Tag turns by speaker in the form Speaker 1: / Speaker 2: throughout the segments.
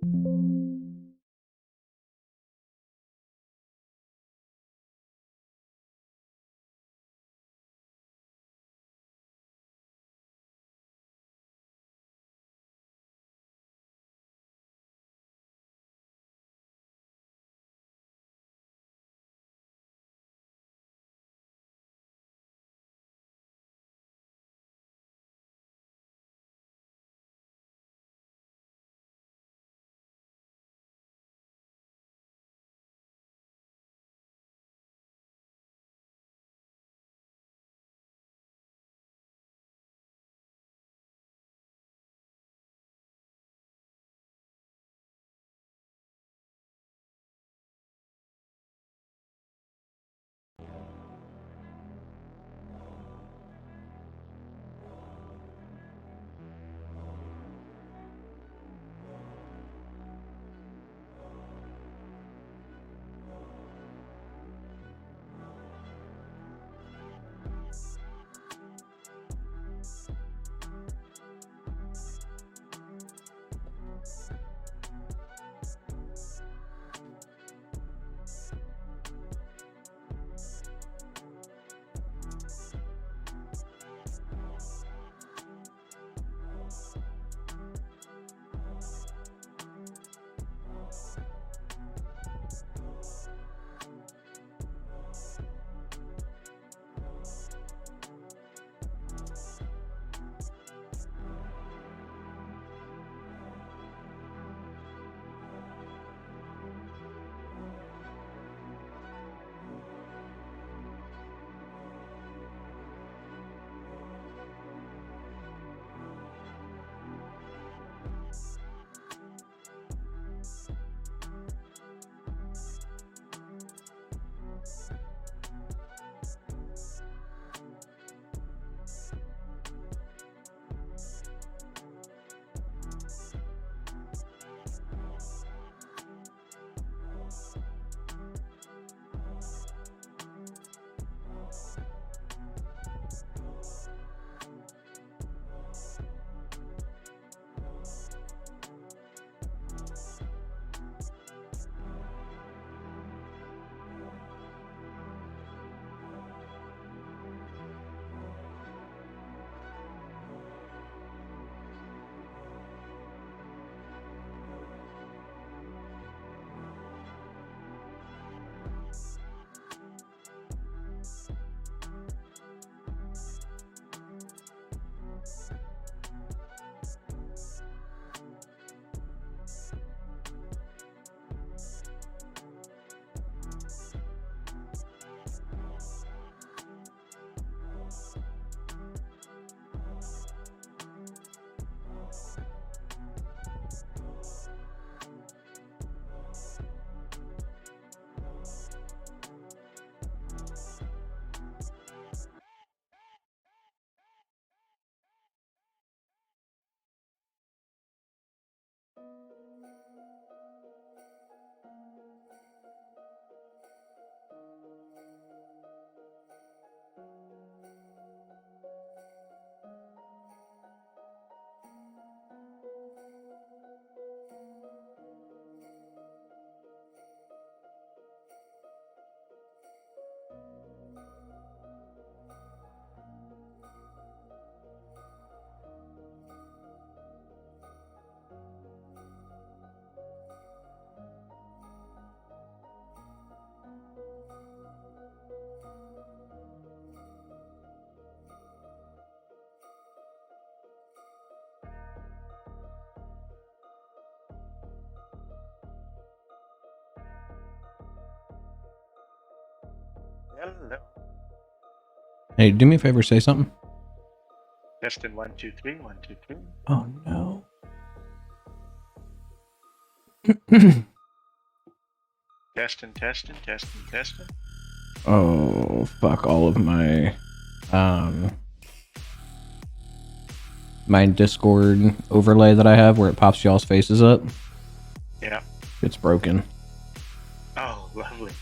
Speaker 1: Hello.
Speaker 2: Hey, do me a favor, say something.
Speaker 1: Testing 1 2 3 1 2 3.
Speaker 2: Oh no.
Speaker 1: Testing.
Speaker 2: Oh fuck! All of my my Discord overlay that I have, where it pops y'all's faces up.
Speaker 1: Yeah.
Speaker 2: It's broken.
Speaker 1: Oh, lovely.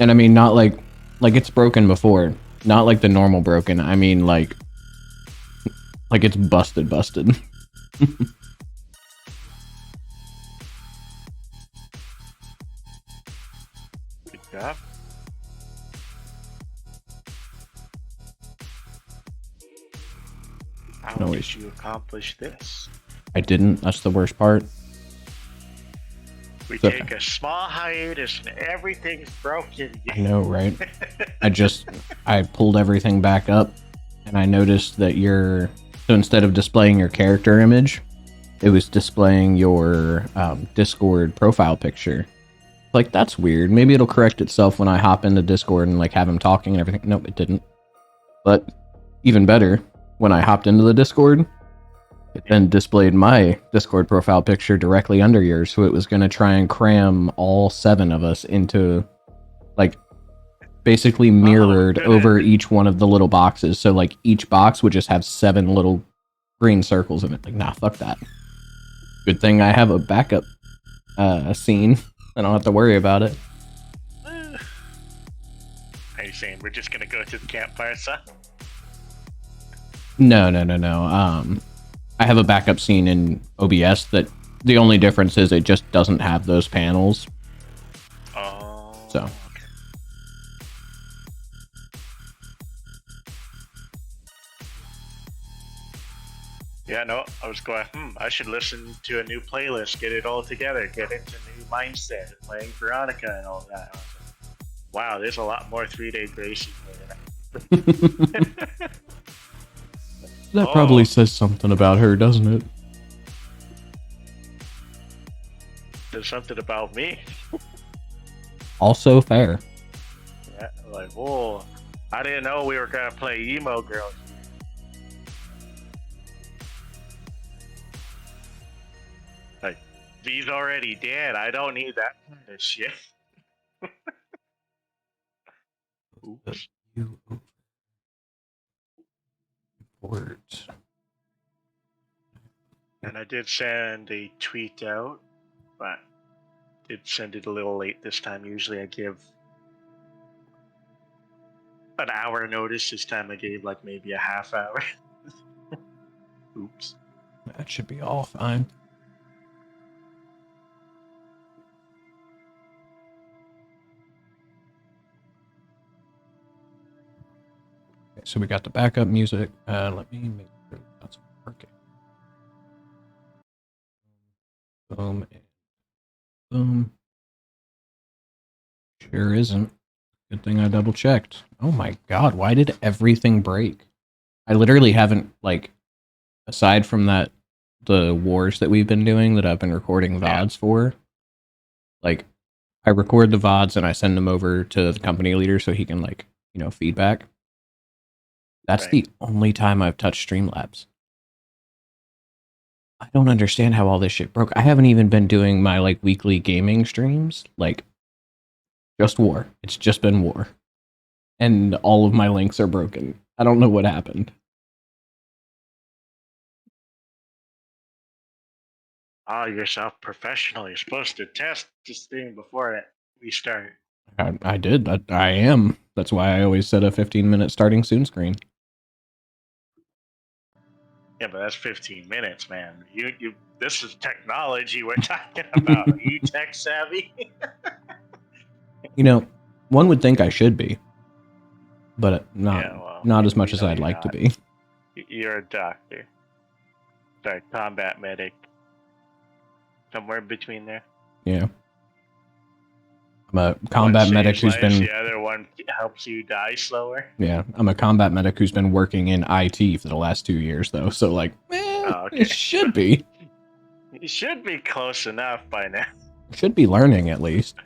Speaker 2: And I mean, not like it's broken before. Not like the normal broken. I mean, like it's busted.
Speaker 1: Yeah. How
Speaker 2: No
Speaker 1: did
Speaker 2: worries.
Speaker 1: you accomplish this?
Speaker 2: I didn't. That's the worst part.
Speaker 1: We
Speaker 2: So-
Speaker 1: take a small hiatus and everything's broken.
Speaker 2: I know, right? I pulled everything back up and I noticed that so instead of displaying your character image, it was displaying your Discord profile picture. Like, that's weird. Maybe it'll correct itself when I hop into Discord and like have him talking and everything. Nope, it didn't. But even better, when I hopped into the Discord, it then displayed my Discord profile picture directly under yours, so it was going to try and cram all 7 of us into, like, basically mirrored over each one of the little boxes. So, like, each box would just have 7 little green circles in it. Like, nah, fuck that. Good thing I have a backup scene. I don't have to worry about it.
Speaker 1: Are you saying we're just gonna go to the campfire, son?
Speaker 2: No. I have a backup scene in OBS that the only difference is it just doesn't have those panels.
Speaker 1: Oh.
Speaker 2: So.
Speaker 1: Okay. Yeah, no, I was going, I should listen to a new playlist, get it all together, get into a new mindset, playing Veronica and all that. I was like, wow, there's a lot more 3-Day Gracie than
Speaker 2: That probably says something about her, doesn't it?
Speaker 1: There's something about me.
Speaker 2: Also fair.
Speaker 1: Yeah, like, whoa, I didn't know we were gonna play emo girls. Like, V's already dead. I don't need that kind of shit. Oops.
Speaker 2: You report.
Speaker 1: And I did send a tweet out, but did send it a little late this time. Usually I give an hour notice. This time I gave like maybe a half hour. Oops.
Speaker 2: That should be all fine. Okay, so we got the backup music. Let me make sure that's working. Boom. And boom. Sure isn't. Good thing I double checked. Oh my god, why did everything break? I literally haven't, like, aside from that, the wars that we've been doing that I've been recording VODs for, like, I record the VODs and I send them over to the company leader so he can, like, feedback. That's
Speaker 1: Right.
Speaker 2: the only time I've touched Streamlabs. I don't understand how all this shit broke. I haven't even been doing my, like, weekly gaming streams. Like, just war. It's just been war. And all of my links are broken. I don't know what happened.
Speaker 1: Oh, you're self-professional. You're supposed to test this thing before we start.
Speaker 2: I did. I am. That's why I always set a 15-minute starting soon screen.
Speaker 1: Yeah, but that's 15 minutes, man. You. This is technology we're talking about. Are you tech savvy?
Speaker 2: One would think I should be, but not
Speaker 1: Yeah, well,
Speaker 2: not as much
Speaker 1: we
Speaker 2: as
Speaker 1: know
Speaker 2: I'd
Speaker 1: you're
Speaker 2: like to
Speaker 1: not.
Speaker 2: be.
Speaker 1: You're a doctor. Sorry, combat medic. Somewhere in between there.
Speaker 2: Yeah. I'm a
Speaker 1: One
Speaker 2: combat medic
Speaker 1: saves
Speaker 2: who's
Speaker 1: lives,
Speaker 2: been
Speaker 1: the other one helps you die slower.
Speaker 2: I'm a combat medic who's been working in IT for the last 2 years though. So like,
Speaker 1: Oh, okay.
Speaker 2: it should be.
Speaker 1: You should be close enough by now.
Speaker 2: Should be learning at least.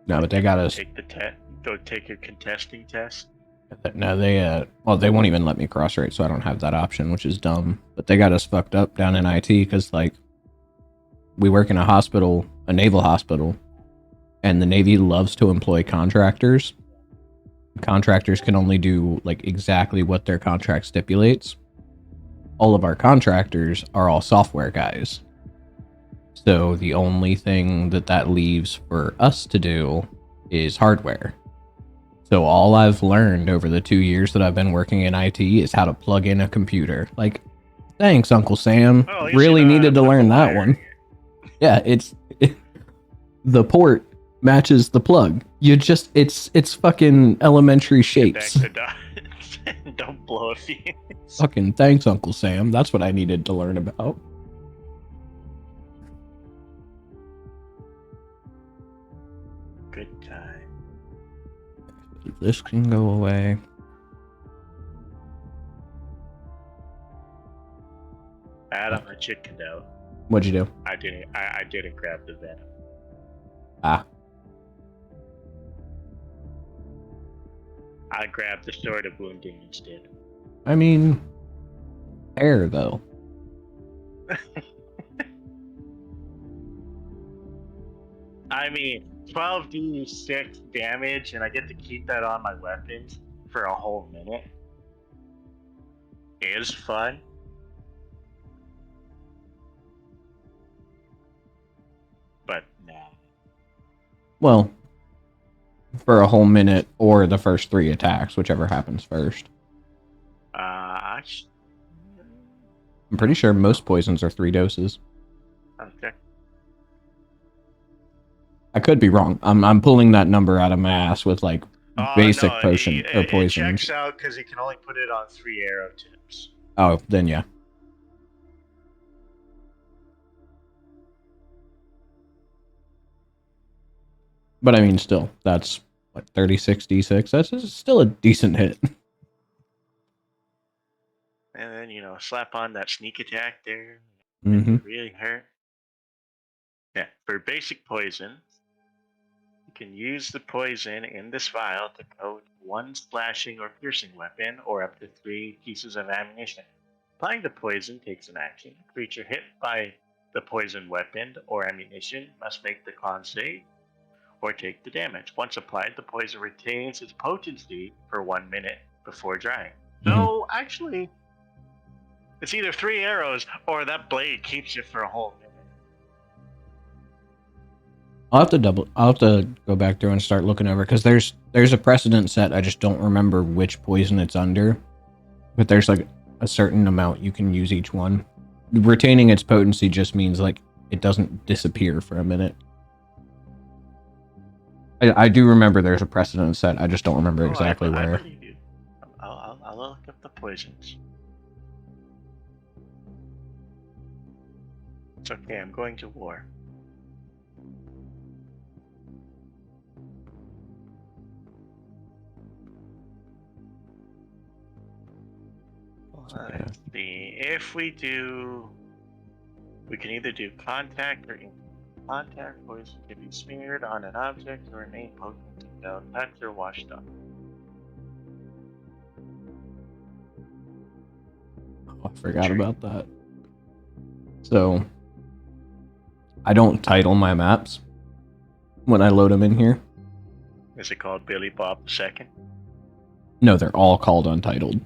Speaker 2: No, but they got us.
Speaker 1: Take the test. Go take your contesting test.
Speaker 2: No, they won't even let me cross rate, so I don't have that option, which is dumb. But they got us fucked up down in IT because, like, we work in a hospital, a naval hospital, and the Navy loves to employ contractors. Contractors can only do, like, exactly what their contract stipulates. All of our contractors are all software guys. So the only thing that leaves for us to do is hardware. So all I've learned over the 2 years that I've been working in IT is how to plug in a computer. Like, thanks, Uncle Sam.
Speaker 1: Well, at least
Speaker 2: Really
Speaker 1: you know how
Speaker 2: needed to
Speaker 1: put the
Speaker 2: learn that
Speaker 1: wire
Speaker 2: one.
Speaker 1: in.
Speaker 2: Yeah, the port matches the plug. You just it's fucking elementary shapes.
Speaker 1: Connect the dots. Don't blow a fuse.
Speaker 2: Fucking thanks, Uncle Sam. That's what I needed to learn about.
Speaker 1: Good time.
Speaker 2: This can go away.
Speaker 1: Adam, I chickened out.
Speaker 2: What'd you do?
Speaker 1: I didn't grab the venom.
Speaker 2: Ah.
Speaker 1: I grabbed the sword of wounding instead.
Speaker 2: I mean, air though.
Speaker 1: I mean, 12d6 damage, and I get to keep that on my weapons for a whole minute. Is fun. But nah.
Speaker 2: Well, for a whole minute or the first 3 attacks, whichever happens first. I'm pretty sure most poisons are 3 doses.
Speaker 1: Okay.
Speaker 2: I could be wrong. I'm pulling that number out of my ass with like basic potion or poisons.
Speaker 1: It checks out because you can only put it on 3 arrow tips.
Speaker 2: Oh, then yeah. But I mean, still, that's like 36 d6. That's still a decent hit.
Speaker 1: And then, slap on that sneak attack there.
Speaker 2: Mm-hmm.
Speaker 1: It really hurt. Yeah, for basic poison, you can use the poison in this vial to coat 1 slashing or piercing weapon or up to 3 pieces of ammunition. Applying the poison takes an action. A creature hit by the poison weapon or ammunition must make the con save or take the damage. Once applied, the poison retains its potency for 1 minute before drying. So, actually, it's either 3 arrows or that blade keeps it for a whole minute.
Speaker 2: I'll have to go back through and start looking over because there's a precedent set. I just don't remember which poison it's under, but there's like a certain amount you can use each one. Retaining its potency just means like it doesn't disappear for a minute. I do remember there's a precedent set. I just don't remember exactly where.
Speaker 1: I believe you. I'll look up the poisons. It's okay. I'm going to war. Let's see. If we can either do contact or contact. Poison can be smeared on an object to remain potent until touched or washed off.
Speaker 2: Oh, I forgot about that. So, I don't title my maps when I load them in here.
Speaker 1: Is it called Billy Bob II?
Speaker 2: No, they're all called untitled.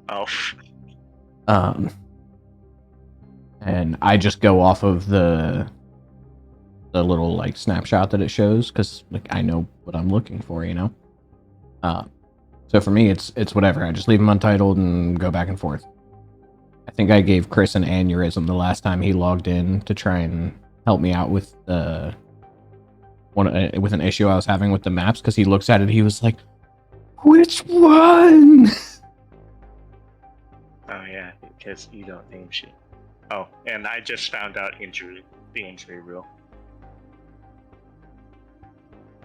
Speaker 1: Oh.
Speaker 2: And I just go off of the little like snapshot that it shows because like I know what I'm looking for, So for me, it's whatever. I just leave them untitled and go back and forth. I think I gave Chris an aneurysm the last time he logged in to try and help me out with with an issue I was having with the maps because he looks at it, he was like, "Which one?"
Speaker 1: Oh yeah, because you don't name shit. Oh, and I just found out the injury rule.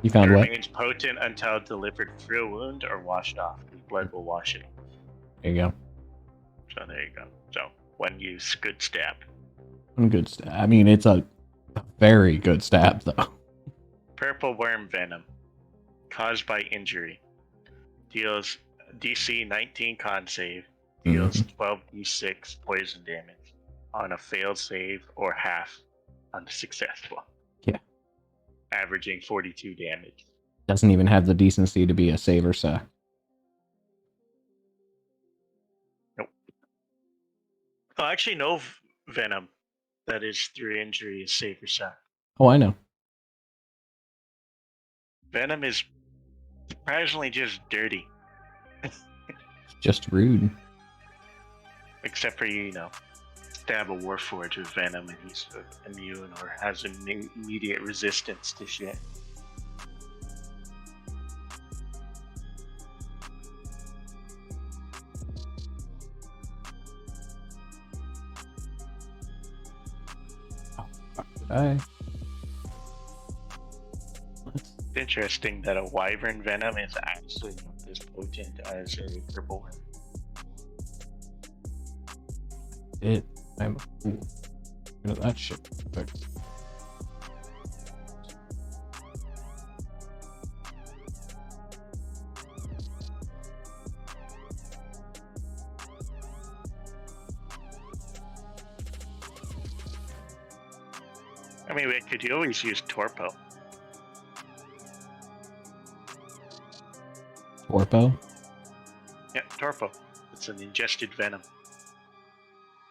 Speaker 2: You found
Speaker 1: it
Speaker 2: what?
Speaker 1: Remains potent until delivered through a wound or washed off. The blood will wash it.
Speaker 2: There you go.
Speaker 1: So there you go. So one use, good stab.
Speaker 2: One good stab. I mean, it's a very good stab though.
Speaker 1: Purple worm venom, caused by injury, deals DC 19 con save. Deals 12d6 poison damage on a failed save or half on the successful.
Speaker 2: Yeah.
Speaker 1: Averaging 42 damage.
Speaker 2: Doesn't even have the decency to be a save or sack.
Speaker 1: Nope. Oh, actually, no venom that is through injury is save or sack.
Speaker 2: Oh, I know.
Speaker 1: Venom is surprisingly just dirty.
Speaker 2: Just rude.
Speaker 1: Except for stab a warforged with venom and he's immune or has an immediate resistance to shit.
Speaker 2: Bye.
Speaker 1: It's interesting that a wyvern venom is actually not as potent as a purple one.
Speaker 2: I'm a fool. Look at that shit.
Speaker 1: I mean, could you always use Torpo?
Speaker 2: Torpo?
Speaker 1: Yeah, Torpo. It's an ingested venom.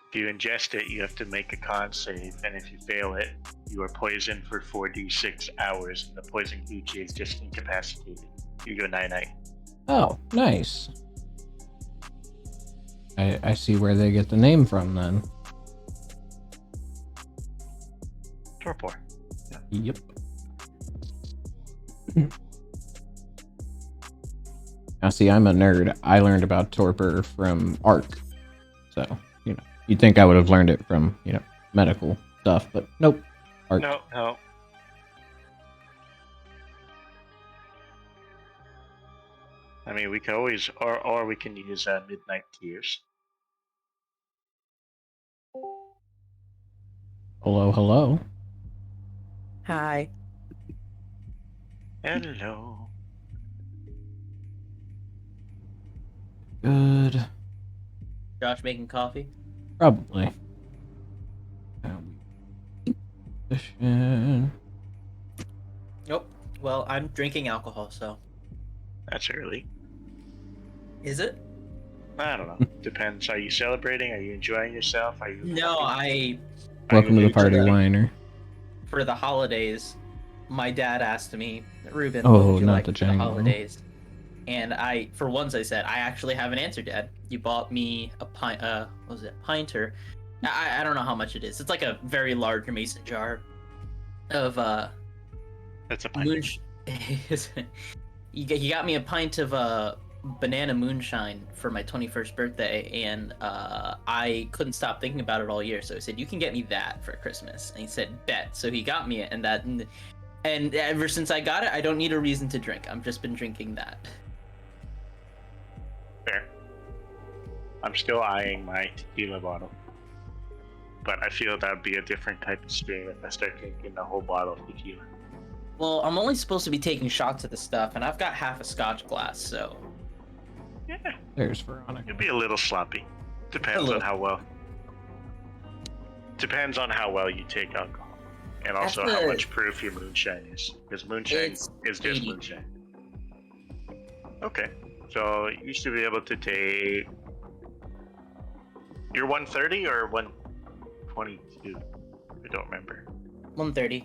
Speaker 1: If you ingest it, you have to make a con save, and if you fail it, you are poisoned for 4d6 hours, and the poison Gucci is just incapacitated. You go night-night.
Speaker 2: Oh, nice. I see where they get the name from then.
Speaker 1: Torpor.
Speaker 2: Yep. Now, see, I'm a nerd. I learned about torpor from Arc. So, you'd think I would have learned it from, medical stuff, but nope. Arc.
Speaker 1: No. I mean, we can always, or we can use Midnight Tears.
Speaker 2: Hello.
Speaker 3: Hi.
Speaker 1: Hello.
Speaker 2: Good.
Speaker 3: Josh making coffee?
Speaker 2: Probably. Position.
Speaker 3: Nope. Well, I'm drinking alcohol, so.
Speaker 1: That's early.
Speaker 3: Is it?
Speaker 1: I don't know. Depends. Are you celebrating? Are you enjoying yourself? Are you?
Speaker 3: No,
Speaker 2: Welcome to the party, whiner.
Speaker 3: For the holidays, my dad asked me, Ruben,
Speaker 2: Oh,
Speaker 3: what would you
Speaker 2: not
Speaker 3: like
Speaker 2: the
Speaker 3: for the
Speaker 2: Django.
Speaker 3: holidays? And for once I said, I actually have an answer, Dad. You bought me a pint, what was it, pinter? I don't know how much it is. It's like a very large mason jar of,
Speaker 1: That's a pint.
Speaker 3: You got me a pint of, banana moonshine for my 21st birthday, and I couldn't stop thinking about it all year, so I said, you can get me that for Christmas. And he said, bet. So he got me it, and ever since I got it, I don't need a reason to drink. I've just been drinking that.
Speaker 1: Fair. I'm still eyeing my tequila bottle, but I feel that would be a different type of stream if I start drinking the whole bottle of tequila.
Speaker 3: Well, I'm only supposed to be taking shots of the stuff, and I've got half a scotch glass, so...
Speaker 1: Yeah.
Speaker 2: There's Veronica.
Speaker 1: It'd be a little sloppy. Depends on how well. Depends on how well you take alcohol, and also how much proof your moonshine is. Because moonshine is just
Speaker 3: 80.
Speaker 1: moonshine. Okay, so you should be able to take. You're 130 or 122? I don't remember.
Speaker 3: 130.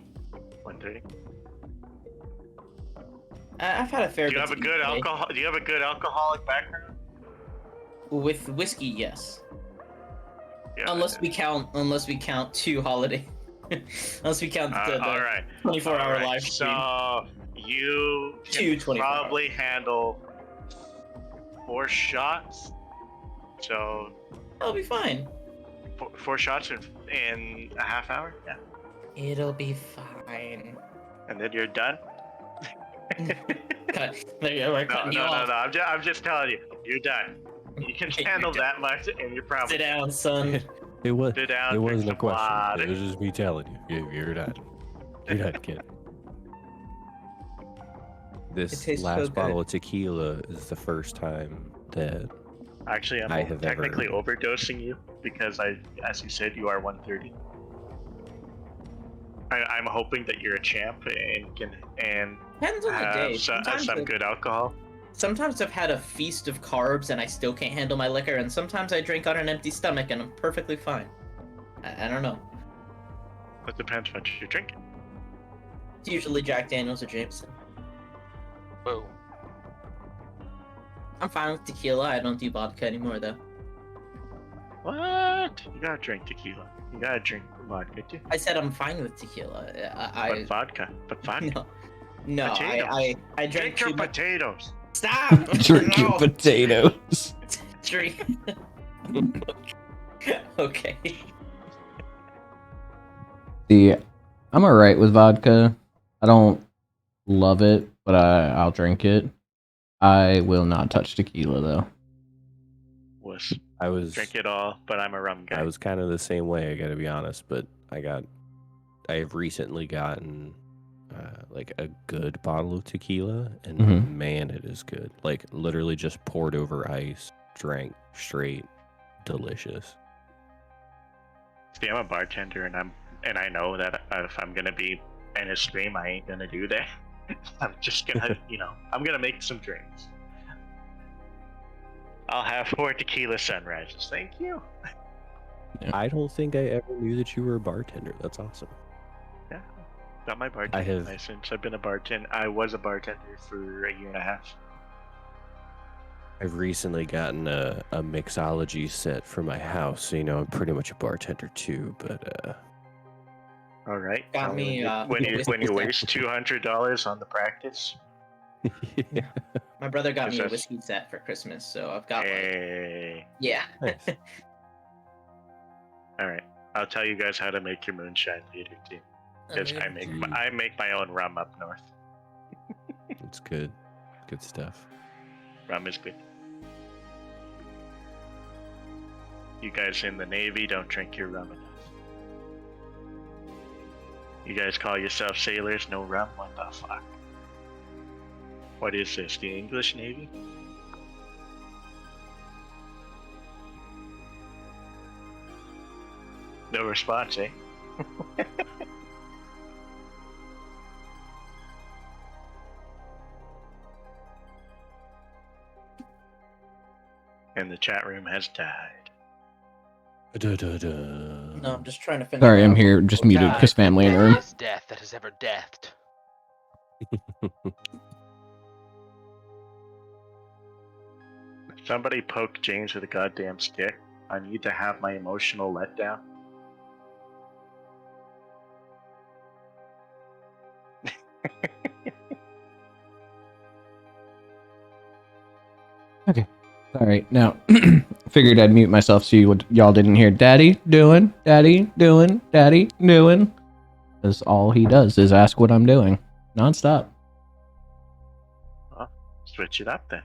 Speaker 1: 130.
Speaker 3: I've had a fair bit.
Speaker 1: Do you have a good alcohol? Do you have a good alcoholic background?
Speaker 3: With whiskey, yes.
Speaker 1: Yeah,
Speaker 3: Unless we count 2 holiday. Unless we count the
Speaker 1: all right.
Speaker 3: 24-hour live stream.
Speaker 1: So you can probably handle 4 shots. So
Speaker 3: I'll be fine.
Speaker 1: 4 shots in a half hour. Yeah.
Speaker 3: It'll be fine.
Speaker 1: And then you're done.
Speaker 3: Cut. There you go. We're cutting you off.
Speaker 1: No. I'm just telling you, you're done. You can handle that much, and you're probably
Speaker 3: Sit down, son.
Speaker 4: It was.
Speaker 1: Sit down,
Speaker 4: It
Speaker 1: drink
Speaker 4: wasn't a
Speaker 1: some
Speaker 4: question.
Speaker 1: water.
Speaker 4: It was just me telling you. You're done. You're done, kid.
Speaker 3: It
Speaker 4: This
Speaker 3: tastes so
Speaker 4: last
Speaker 3: good.
Speaker 4: bottle of tequila is the first time that
Speaker 1: Actually,
Speaker 4: I
Speaker 1: I'm
Speaker 4: have
Speaker 1: technically
Speaker 4: ever-
Speaker 1: overdosing you because as you said, you are 130. I'm hoping that you're a champ and can
Speaker 3: Depends on the day.
Speaker 1: have some good alcohol.
Speaker 3: Sometimes I've had a feast of carbs and I still can't handle my liquor, and sometimes I drink on an empty stomach and I'm perfectly fine. I don't know.
Speaker 1: It depends what you're drinking.
Speaker 3: It's usually Jack Daniels or Jameson.
Speaker 1: Whoa.
Speaker 3: I'm fine with tequila. I don't do vodka anymore, though.
Speaker 1: What? You gotta drink tequila. You gotta drink vodka too.
Speaker 3: I said I'm fine with tequila.
Speaker 1: But vodka.
Speaker 3: No,
Speaker 1: Potatoes.
Speaker 3: I drank
Speaker 1: Drink your
Speaker 3: too much.
Speaker 1: potatoes.
Speaker 3: Stop!
Speaker 2: Drink your
Speaker 3: No.
Speaker 2: potatoes.
Speaker 3: Drink. Okay.
Speaker 2: See, I'm alright with vodka. I don't love it, but I'll drink it. I will not touch tequila though.
Speaker 1: Was
Speaker 4: I was
Speaker 1: drink it all, but I'm a rum guy.
Speaker 4: I was kind of the same way. I got to be honest, but I have recently gotten like a good bottle of tequila, and
Speaker 2: Mhm.
Speaker 4: man, it is good. Like literally just poured over ice, drank straight, delicious.
Speaker 1: See, I'm a bartender, and I know that if I'm gonna be in a stream, I ain't gonna do that. I'm just gonna, I'm gonna make some drinks. I'll have 4 tequila sunrises. Thank you.
Speaker 4: I don't think I ever knew that you were a bartender. That's awesome.
Speaker 1: Yeah, got my bartender
Speaker 4: have-
Speaker 1: license. I've been a bartender. I was a bartender for a year and a half.
Speaker 4: I've recently gotten a mixology set for my house, so I'm pretty much a bartender too. But
Speaker 1: All right.
Speaker 3: Got me,
Speaker 1: when
Speaker 3: a
Speaker 1: you
Speaker 3: whiskey set.
Speaker 1: waste $200 on the practice.
Speaker 4: yeah.
Speaker 3: My brother got me a
Speaker 1: Is that-
Speaker 3: whiskey set for Christmas, so I've got like,
Speaker 1: Hey.
Speaker 3: yeah.
Speaker 4: Nice.
Speaker 1: All right. I'll tell you guys how to make your moonshine later too, because I make my own rum up north.
Speaker 4: It's good. Good stuff.
Speaker 1: Rum is good. You guys in the Navy don't drink your rum enough. You guys call yourself sailors, no rum? What the fuck? What is this, the English Navy? No response, eh? And the chat room has died.
Speaker 3: No, I'm just trying to finish.
Speaker 2: Sorry, I'm here, just muted because family in the room.
Speaker 5: Death is death that has ever deathed.
Speaker 1: Somebody poke James with a goddamn stick. I need to have my emotional letdown.
Speaker 2: Alright, now, figured I'd mute myself so y'all didn't hear Daddy doing, Daddy doing, Daddy doing. Because all he does is ask what I'm doing. Nonstop.
Speaker 1: Well, switch it up then.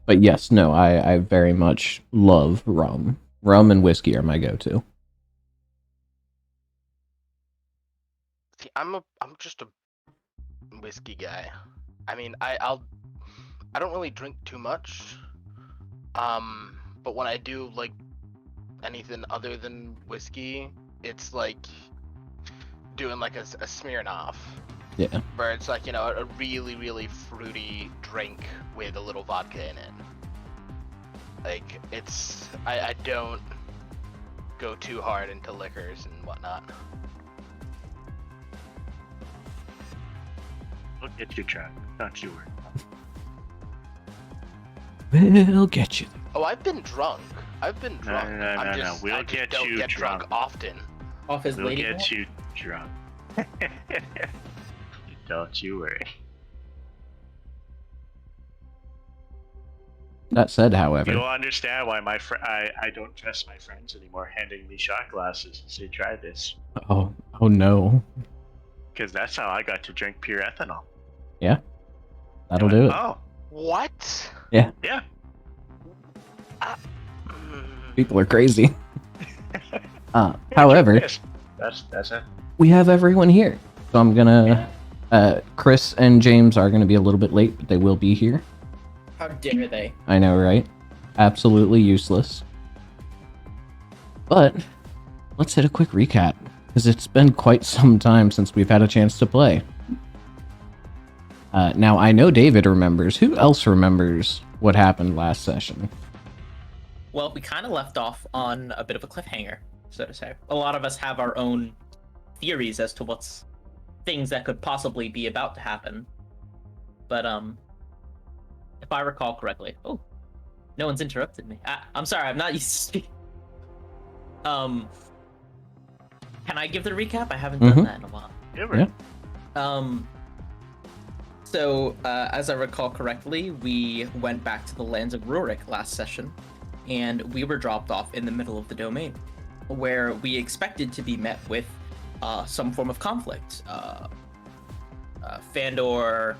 Speaker 2: But yes, no, I very much love rum. Rum and whiskey are my go-to.
Speaker 5: See, I'm just a whiskey guy. I mean, I don't really drink too much. But when I do like anything other than whiskey, it's like doing like a Smirnoff.
Speaker 2: Yeah.
Speaker 5: Where it's like, a really, really fruity drink with a little vodka in it. Like, I don't go too hard into liquors and whatnot.
Speaker 1: We'll get you drunk. Don't you worry.
Speaker 2: We'll get you.
Speaker 5: Oh, I've been drunk. I've been drunk.
Speaker 1: No. We'll
Speaker 5: I just
Speaker 1: get
Speaker 5: don't
Speaker 1: you
Speaker 5: get drunk
Speaker 1: drunk.
Speaker 5: often.
Speaker 3: Off his
Speaker 1: We'll
Speaker 3: lady.
Speaker 1: get you drunk. Don't you worry.
Speaker 2: That said, however,
Speaker 1: You'll understand why I don't trust my friends anymore handing me shot glasses and say, try this.
Speaker 2: oh no,
Speaker 1: Because that's how I got to drink pure ethanol.
Speaker 2: that'll do it.
Speaker 1: Oh,
Speaker 5: What?
Speaker 1: yeah.
Speaker 2: People are crazy. However,
Speaker 1: Yes. That's it.
Speaker 2: we have everyone here, so I'm gonna. Chris and James are gonna be a little bit late, but they will be here.
Speaker 3: How dare they?
Speaker 2: I know, right? Absolutely useless. But let's hit a quick recap, because it's been quite some time since we've had a chance to play. Now, I know David remembers. Who else remembers what happened last session?
Speaker 3: Well, we kind of left off on a bit of a cliffhanger, so to say. A lot of us have our own theories as to what's things that could possibly be about to happen. But, if I recall correctly... Oh, no one's interrupted me. I'm sorry, I'm not used to speaking. Can I give the recap? I haven't done that in a while.
Speaker 1: Yeah.
Speaker 3: So, as I recall correctly, we went back to the lands of Rurik last session, and we were dropped off in the middle of the domain, where we expected to be met with some form of conflict. Fandor,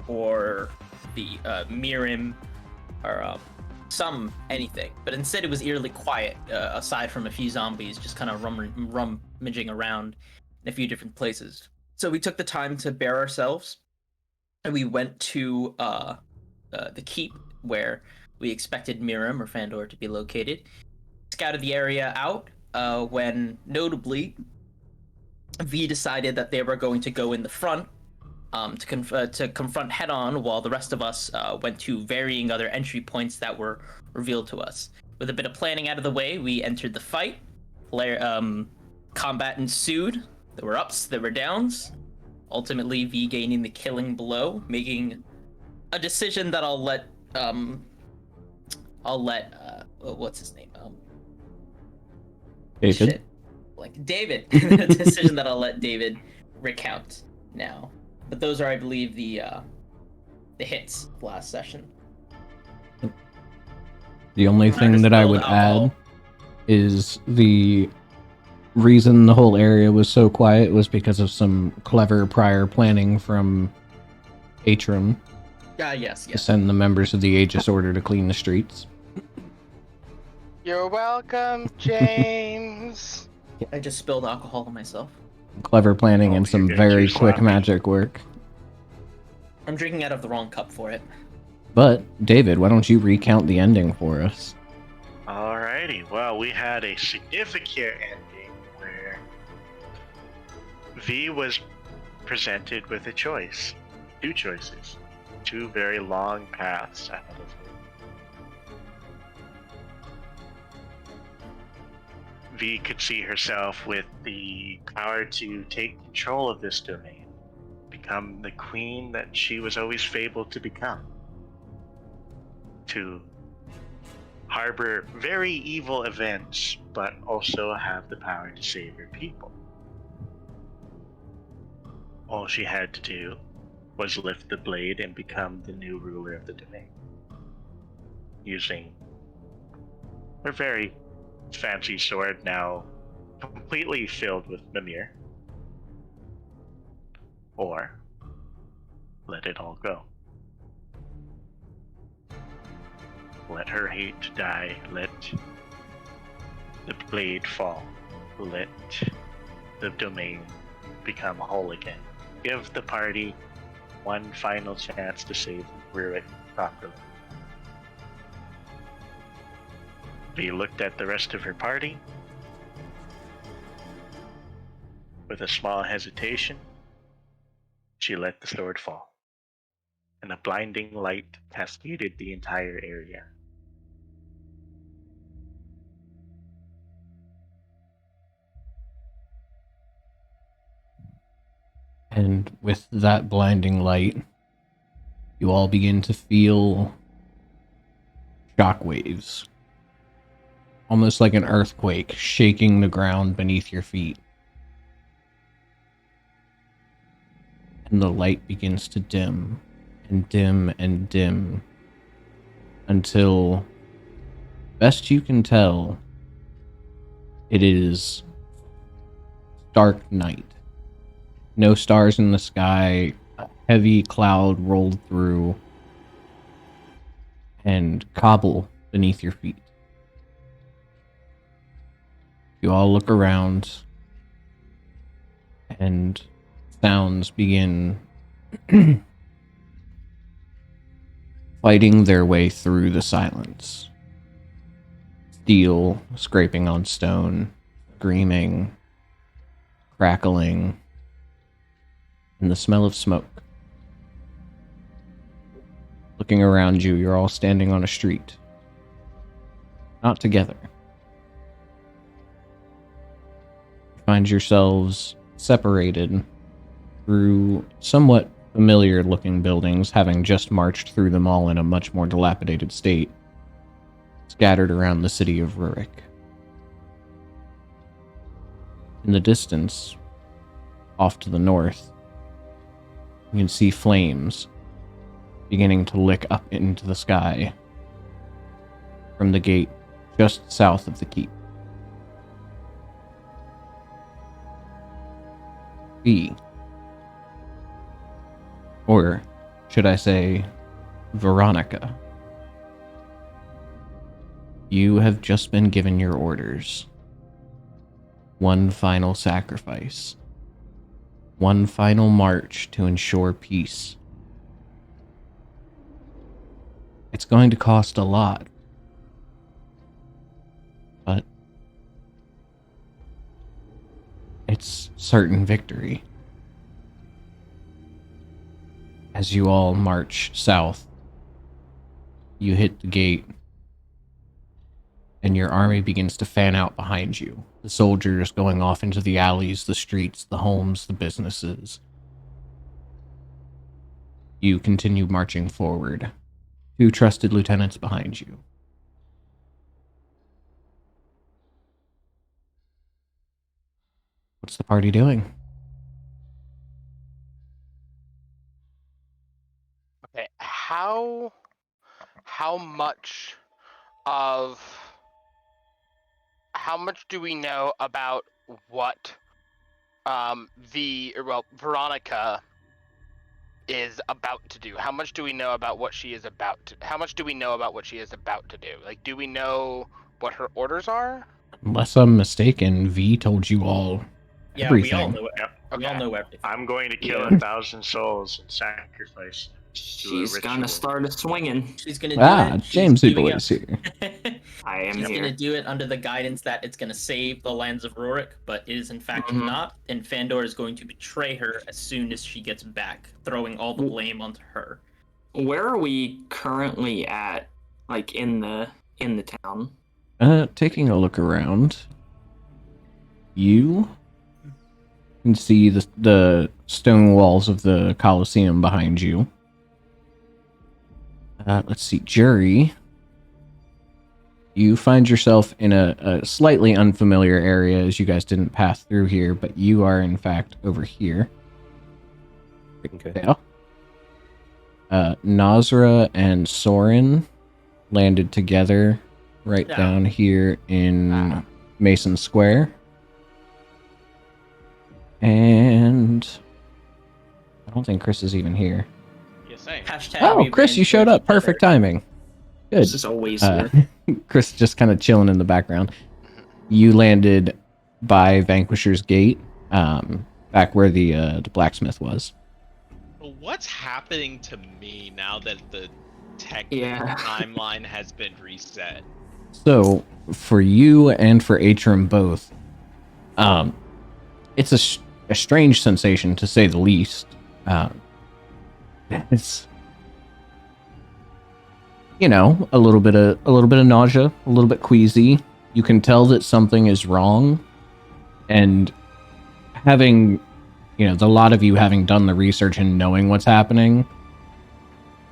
Speaker 3: or the Mirim, or anything. But instead, it was eerily quiet, aside from a few zombies just kind of rummaging around in a few different places. So we took the time to bear ourselves, and we went to the keep where we expected Mirim or Fandor to be located. Scouted the area out when, notably, V decided that they were going to go in the front to confront head-on, while the rest of us went to varying other entry points that were revealed to us. With a bit of planning out of the way, we entered the fight. Combat ensued. There were ups, there were downs. Ultimately, V gaining the killing blow, making a decision that I'll let what's his name?
Speaker 2: David.
Speaker 3: Shit. Like David. A decision that I'll let David recount now. But those are, I believe, the hits last session.
Speaker 2: The only thing that I would add is the reason the whole area was so quiet was because of some clever prior planning from Atrum
Speaker 3: Yes.
Speaker 2: to send the members of the Aegis Order to clean the streets.
Speaker 5: You're welcome, James.
Speaker 3: I just spilled alcohol on myself.
Speaker 2: Clever planning
Speaker 1: Oh,
Speaker 2: and some
Speaker 1: you're
Speaker 2: very
Speaker 1: too
Speaker 2: quick
Speaker 1: sloppy.
Speaker 2: magic work.
Speaker 3: I'm drinking out of the wrong cup for it.
Speaker 2: But, David, why don't you recount the ending for us?
Speaker 1: Alrighty, well, we had a significant ending where V was presented with a choice. Two choices. Two very long paths ahead of her. V could see herself with the power to take control of this domain, become the queen that she was always fabled to become, to harbor very evil events, but also have the power to save her people. All she had to do was lift the blade and become the new ruler of the domain, using her very fancy sword, now completely filled with Mimir, or let it all go. Let her hate die, let the blade fall, let the domain become whole again. Give the party one final chance to save Rurik properly. V looked at the rest of her party. With a small hesitation, she let the sword fall, and a blinding light cascaded the entire area.
Speaker 2: And with that blinding light, you all begin to feel shockwaves. Almost like an earthquake shaking the ground beneath your feet. And the light begins to dim and dim and dim until, best you can tell, it is dark night. No stars in the sky, a heavy cloud rolled through, and cobble beneath your feet. You all look around, and sounds begin fighting their way through the silence. Steel scraping on stone, screaming, crackling, and the smell of smoke. Looking around you, you're all standing on a street. Not together. You find yourselves separated through somewhat familiar-looking buildings, having just marched through them all in a much more dilapidated state, scattered around the city of Rurik. In the distance, off to the north, you can see flames beginning to lick up into the sky from the gate just south of the keep. V. Or should I say, Veronica? You have just been given your orders. One final sacrifice. One final march to ensure peace. It's going to cost a lot. But it's certain victory. As you all march south, you hit the gate, and your army begins to fan out behind you. The soldiers going off into the alleys, the streets, the homes, the businesses. You continue marching forward. 2 trusted lieutenants behind you. What's the party doing?
Speaker 5: Okay, how much of how much do we know about what Veronica is about to do? How much do we know about what she is about to how much do we know about what she is about to do? Like, do we know what her orders are?
Speaker 2: Unless I'm mistaken, V told you all
Speaker 3: Yeah,
Speaker 2: everything.
Speaker 3: we all know it.
Speaker 1: Yep.
Speaker 3: We all know everything.
Speaker 1: I'm going to kill
Speaker 6: Yeah.
Speaker 1: 1,000 souls and sacrifice.
Speaker 6: She's
Speaker 1: ritual.
Speaker 6: gonna start a swinging.
Speaker 3: She's gonna do it. She's
Speaker 2: James
Speaker 3: doing
Speaker 2: Eagle is here.
Speaker 6: I am
Speaker 3: She's
Speaker 6: here.
Speaker 3: gonna do it under the guidance that it's gonna save the lands of Rurik, but it is in fact
Speaker 6: Mhm.
Speaker 3: not, and Fandor is going to betray her as soon as she gets back, throwing all the blame onto her.
Speaker 6: Where are we currently at? Like in the town?
Speaker 2: Taking a look around, you can see the stone walls of the Colosseum behind you. Let's see, Jury. You find yourself in a slightly unfamiliar area as you guys didn't pass through here, but you are in fact over here.
Speaker 4: Okay.
Speaker 2: Yeah. Nazra and Soren landed together right
Speaker 3: Yeah.
Speaker 2: down here in Mason Square. And I don't think Chris is even here.
Speaker 7: Yes, same.
Speaker 3: Hashtag
Speaker 2: Oh, Chris, you showed up. Perfect timing. Good.
Speaker 6: This is always
Speaker 2: Uh,
Speaker 6: here.
Speaker 2: Chris just kind of chilling in the background. You landed by Vanquisher's Gate, back where the blacksmith was.
Speaker 7: What's happening to me now that the tech
Speaker 6: Yeah.
Speaker 7: timeline has been reset?
Speaker 2: So, for you and for Atrum both, it's a strange sensation to say the least. It's, you know, a little bit of nausea, a little bit queasy. You can tell that something is wrong, and having, you know, the lot of you having done the research and knowing what's happening,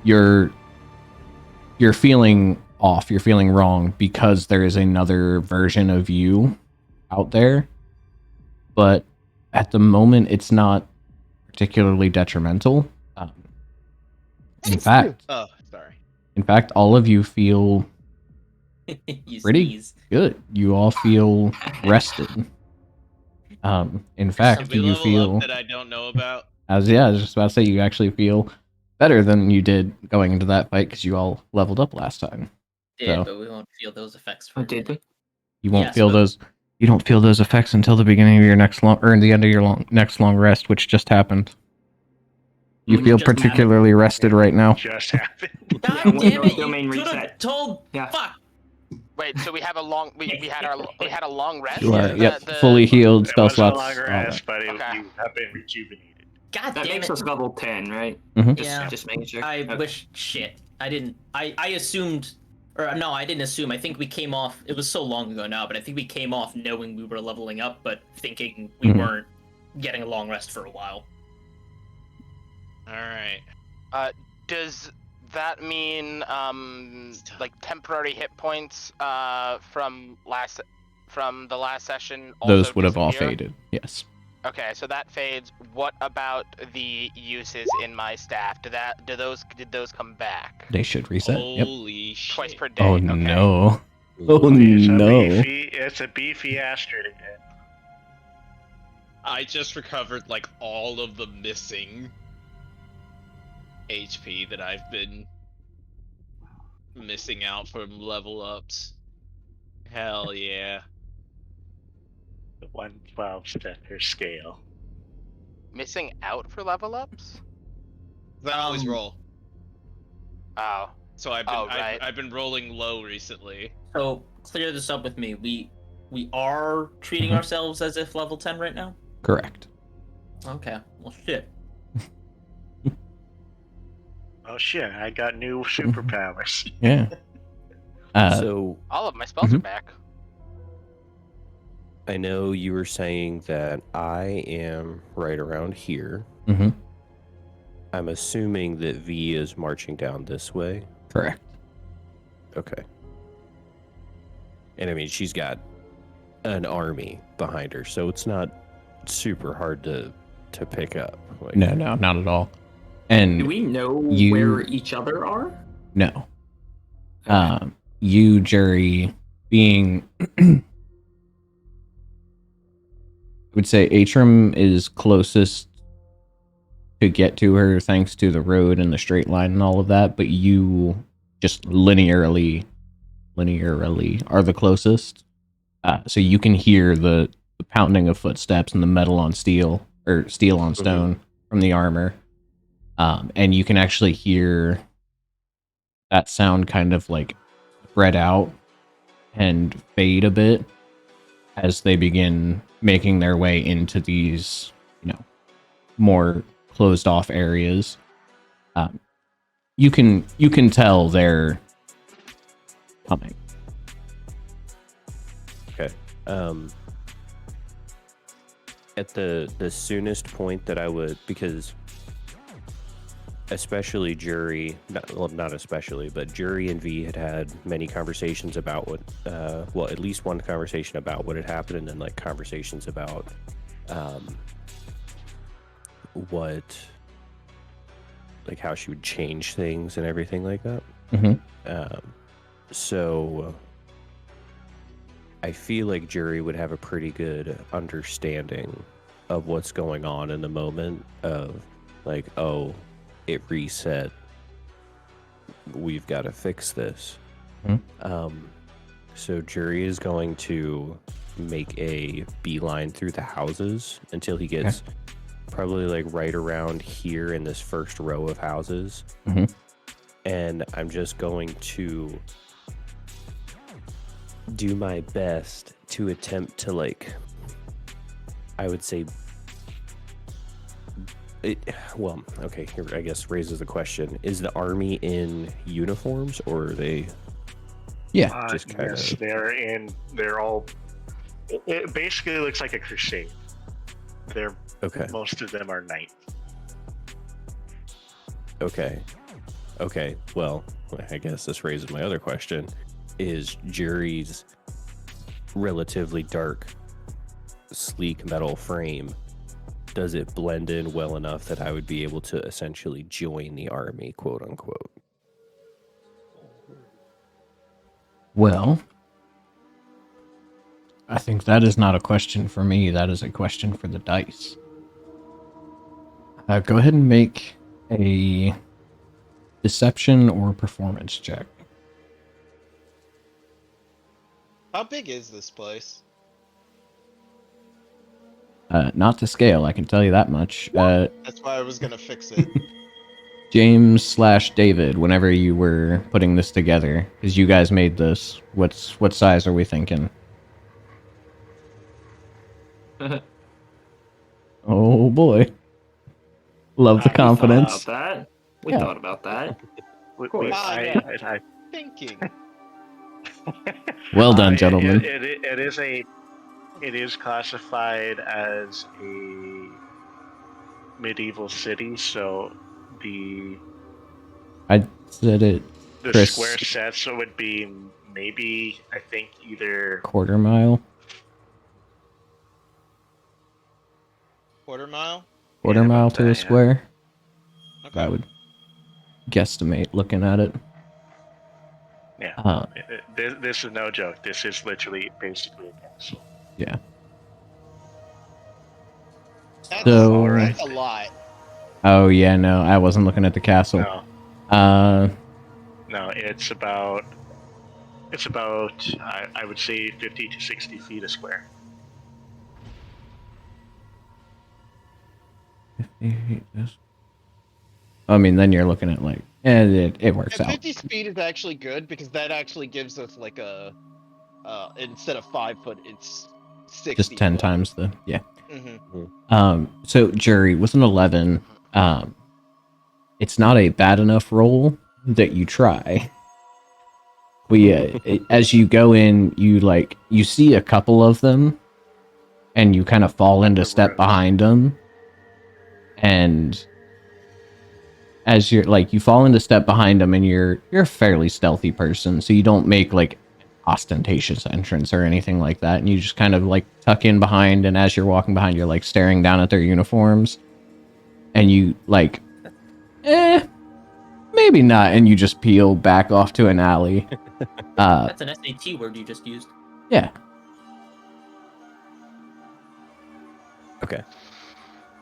Speaker 2: you're feeling off, you're feeling wrong because there is another version of you out there. But at the moment, it's not particularly detrimental. In fact,
Speaker 7: Oh, sorry.
Speaker 2: all of you feel
Speaker 3: You
Speaker 2: Pretty
Speaker 3: sneeze.
Speaker 2: good. You all feel rested. In fact,
Speaker 7: Did we
Speaker 2: you
Speaker 7: level
Speaker 2: feel
Speaker 7: up that I don't know about?
Speaker 2: I was just about to say you actually feel better than you did going into that fight because you all leveled up last time.
Speaker 3: Yeah,
Speaker 2: So-
Speaker 3: but we won't feel those effects for
Speaker 6: Oh,
Speaker 3: a
Speaker 6: did
Speaker 3: minute.
Speaker 6: we?
Speaker 2: You won't
Speaker 3: Yes,
Speaker 2: feel
Speaker 3: but-
Speaker 2: those. You don't feel those effects until the beginning of your next long, or the end of your next long rest, which just happened. You
Speaker 6: When
Speaker 2: feel
Speaker 6: just happened.
Speaker 2: particularly rested right now.
Speaker 1: Just happened.
Speaker 3: God
Speaker 6: Yeah, when
Speaker 3: damn
Speaker 6: the
Speaker 3: it!
Speaker 6: domain
Speaker 3: You could have
Speaker 6: reset.
Speaker 3: told.
Speaker 6: Yeah.
Speaker 3: Fuck.
Speaker 5: Wait, so we had a long we had a long rest.
Speaker 2: You are,
Speaker 5: The-
Speaker 2: yep,
Speaker 5: the-
Speaker 2: fully healed,
Speaker 1: It
Speaker 2: spell
Speaker 1: was a
Speaker 2: slots.
Speaker 1: longer
Speaker 2: all that.
Speaker 1: rest, but
Speaker 5: Okay.
Speaker 1: you have been rejuvenated.
Speaker 3: God
Speaker 6: That
Speaker 3: damn
Speaker 6: makes
Speaker 3: it.
Speaker 6: us level 10, right?
Speaker 2: Mhm.
Speaker 3: Yeah.
Speaker 6: Just making sure.
Speaker 3: I
Speaker 6: Okay.
Speaker 3: wish. Shit. I didn't. I assumed. Or no, I didn't assume. I think we came off. It was so long ago now, but I think we came off knowing we were leveling up, but thinking we
Speaker 2: Mhm.
Speaker 3: weren't getting a long rest for a while.
Speaker 7: All right.
Speaker 5: Does that mean like temporary hit points from the last session also
Speaker 2: Those would have all
Speaker 5: disappear?
Speaker 2: faded. Yes.
Speaker 5: Okay, so that fades. What about the uses in my staff? Did those come back?
Speaker 2: They should reset. Yep.
Speaker 7: Holy shit.
Speaker 5: Twice per day.
Speaker 2: Oh
Speaker 5: okay.
Speaker 2: no. Oh
Speaker 1: It's a
Speaker 2: no.
Speaker 1: beefy Astrid again.
Speaker 7: I just recovered like all of the missing HP that I've been missing out from level ups. Hell yeah.
Speaker 1: The 112 stepper scale.
Speaker 5: Missing out for level ups?
Speaker 7: I always
Speaker 3: Um,
Speaker 7: roll.
Speaker 5: Oh.
Speaker 7: So I've
Speaker 5: Oh, right.
Speaker 7: I've been rolling low recently.
Speaker 3: So clear this up with me. We are treating
Speaker 2: Mhm.
Speaker 3: ourselves as if level 10 right now.
Speaker 2: Correct.
Speaker 3: Okay. Well, shit.
Speaker 1: Oh shit, I got new superpowers.
Speaker 2: Yeah.
Speaker 4: So
Speaker 5: All of my spells are back.
Speaker 4: I know you were saying that I am right around here.
Speaker 2: Mm-hmm.
Speaker 4: I'm assuming that V is marching down this way.
Speaker 2: Correct.
Speaker 4: Okay. And I mean, she's got an army behind her, so it's not super hard to pick up. Like,
Speaker 2: No, not at all. And
Speaker 6: Do we know
Speaker 2: you-
Speaker 6: where each other are?
Speaker 2: no. You, Jerry, being I would say Atrim is closest to get to her thanks to the road and the straight line and all of that, but you just linearly are the closest. So you can hear the pounding of footsteps and the metal on steel or steel on stone from the armor. And you can actually hear that sound kind of like spread out and fade a bit as they begin making their way into these, more closed off areas. You can tell they're coming.
Speaker 4: Okay. At the soonest point that I would, because especially Jury, not especially, but Jury and V had many conversations about what, well, at least one conversation about what had happened, and then like conversations about what, like how she would change things and everything like that. So I feel like Jury would have a pretty good understanding of what's going on in the moment of like, oh, it reset. We've got to fix this. So Jury is going to make a beeline through the houses until he gets probably like right around here in this first row of houses. And I'm just going to do my best to attempt to, like, I would say well, okay, here I guess raises the question: is the army in uniforms, or are they?
Speaker 2: Yeah,
Speaker 4: just kind
Speaker 1: Yes,
Speaker 4: of.
Speaker 1: they're all. It basically looks like a crusade. They're
Speaker 4: Okay.
Speaker 1: Most of them are knights.
Speaker 4: Okay. Well, I guess this raises my other question: is Jury's relatively dark, sleek metal frame, does it blend in well enough that I would be able to essentially join the army, quote unquote?
Speaker 2: Well, I think that is not a question for me. That is a question for the dice. Go ahead and make a deception or performance check.
Speaker 7: How big is this place?
Speaker 2: Not to scale, I can tell you that much.
Speaker 7: That's why I was gonna fix it.
Speaker 2: James/David, whenever you were putting this together, because you guys made this, what size are we thinking? Oh boy. Love the confidence.
Speaker 6: We thought about that. We
Speaker 2: Yeah.
Speaker 6: thought about that.
Speaker 1: I
Speaker 7: Thinking.
Speaker 2: Well done, gentlemen.
Speaker 1: It is classified as a medieval city, so
Speaker 2: I said it,
Speaker 1: the
Speaker 2: Chris.
Speaker 1: square sets would be maybe, I think, either
Speaker 2: Quarter mile.
Speaker 7: Quarter mile?
Speaker 2: Quarter mile
Speaker 1: about
Speaker 2: to a
Speaker 1: that, yeah.
Speaker 2: square.
Speaker 7: Okay.
Speaker 2: I would guesstimate looking at it.
Speaker 1: Yeah. This is no joke. This is literally basically a castle.
Speaker 2: Yeah.
Speaker 7: That's,
Speaker 2: So-
Speaker 7: that's a lot.
Speaker 2: Oh yeah, no, I wasn't looking at the castle.
Speaker 1: No,
Speaker 2: Uh,
Speaker 1: no, it's about I would say 50 to 60 feet a square.
Speaker 2: I mean, then you're looking at like, it works
Speaker 7: And
Speaker 2: out.
Speaker 7: 50 speed is actually good because that actually gives us like a, instead of 5 foot, it's 60.
Speaker 2: Just 10
Speaker 7: foot.
Speaker 2: times the, yeah.
Speaker 7: Mm-hmm.
Speaker 2: So Jury, with an 11, it's not a bad enough roll that you try. As you go in, you see a couple of them, and you kind of fall into step behind them, and as you fall into step behind them, and you're a fairly stealthy person, so you don't make like ostentatious entrance or anything like that, and you just kind of like tuck in behind, and as you're walking behind, you're like staring down at their uniforms, and you like, maybe not, and you just peel back off to an alley.
Speaker 3: That's an SAT word you just used.
Speaker 2: Yeah.
Speaker 4: Okay.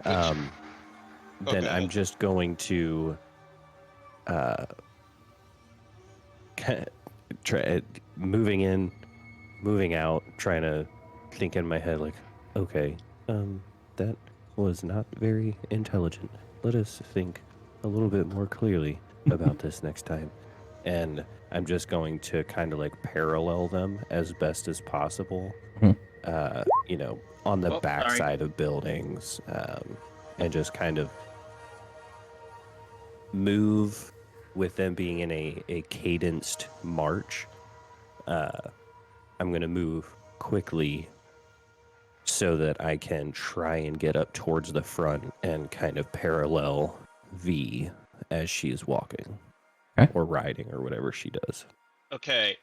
Speaker 4: Then
Speaker 7: Okay.
Speaker 4: I'm just going to try moving in, moving out, trying to think in my head like, okay, that was not very intelligent. Let us think a little bit more clearly about this next time. And I'm just going to kind of like parallel them as best as possible.
Speaker 2: Mhm.
Speaker 4: On the
Speaker 3: Oh,
Speaker 4: back
Speaker 3: sorry.
Speaker 4: side of buildings, and just kind of move with them being in a cadenced march. I'm going to move quickly so that I can try and get up towards the front and kind of parallel V as she's walking.
Speaker 2: Okay.
Speaker 4: Or riding or whatever she does.
Speaker 7: Okay.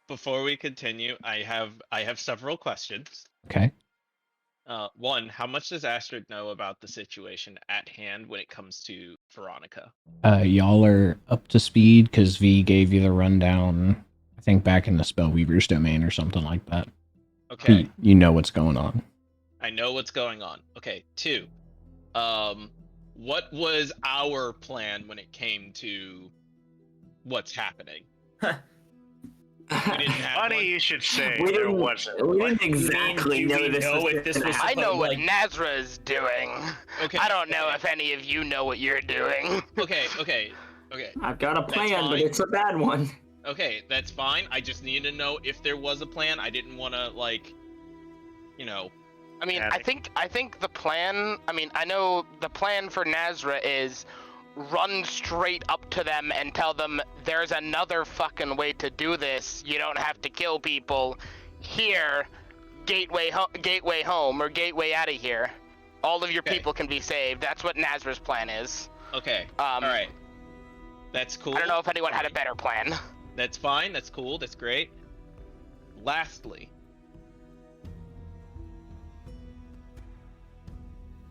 Speaker 7: Before we continue, I have several questions.
Speaker 2: Okay.
Speaker 7: One, how much does Astrid know about the situation at hand when it comes to Veronica?
Speaker 2: Y'all are up to speed because V gave you the rundown, I think back in the Spellweaver's domain or something like that.
Speaker 7: Okay.
Speaker 2: You know what's going on.
Speaker 7: I know what's going on. Okay. Two, what was our plan when it came to what's happening? We didn't have
Speaker 1: Funny
Speaker 7: one.
Speaker 1: you should say
Speaker 6: We
Speaker 1: there
Speaker 6: didn't,
Speaker 1: wasn't.
Speaker 6: we
Speaker 1: one.
Speaker 6: didn't exactly
Speaker 7: do
Speaker 6: know
Speaker 7: we
Speaker 6: this
Speaker 7: know
Speaker 6: was
Speaker 7: if this
Speaker 6: gonna
Speaker 7: was
Speaker 5: I
Speaker 6: happen.
Speaker 5: know what
Speaker 3: like-
Speaker 5: Nazra is doing.
Speaker 7: Okay.
Speaker 5: I don't know if any of you know what you're doing.
Speaker 7: Okay.
Speaker 6: I've got a
Speaker 7: That's
Speaker 6: plan, but
Speaker 7: fine.
Speaker 6: it's a bad one.
Speaker 7: Okay, that's fine. I just needed to know if there was a plan. I didn't want to like,
Speaker 5: I mean,
Speaker 1: Yeah,
Speaker 5: I think the plan. I mean, I know the plan for Nazra is run straight up to them and tell them there's another fucking way to do this. You don't have to kill people. Here, gateway home or gateway out of here. All of your
Speaker 7: Okay.
Speaker 5: people can be saved. That's what Nazra's plan is.
Speaker 7: okay.
Speaker 5: Um,
Speaker 7: All right. That's cool.
Speaker 5: I don't know if anyone had a better plan.
Speaker 7: That's fine. That's cool. That's great. Lastly,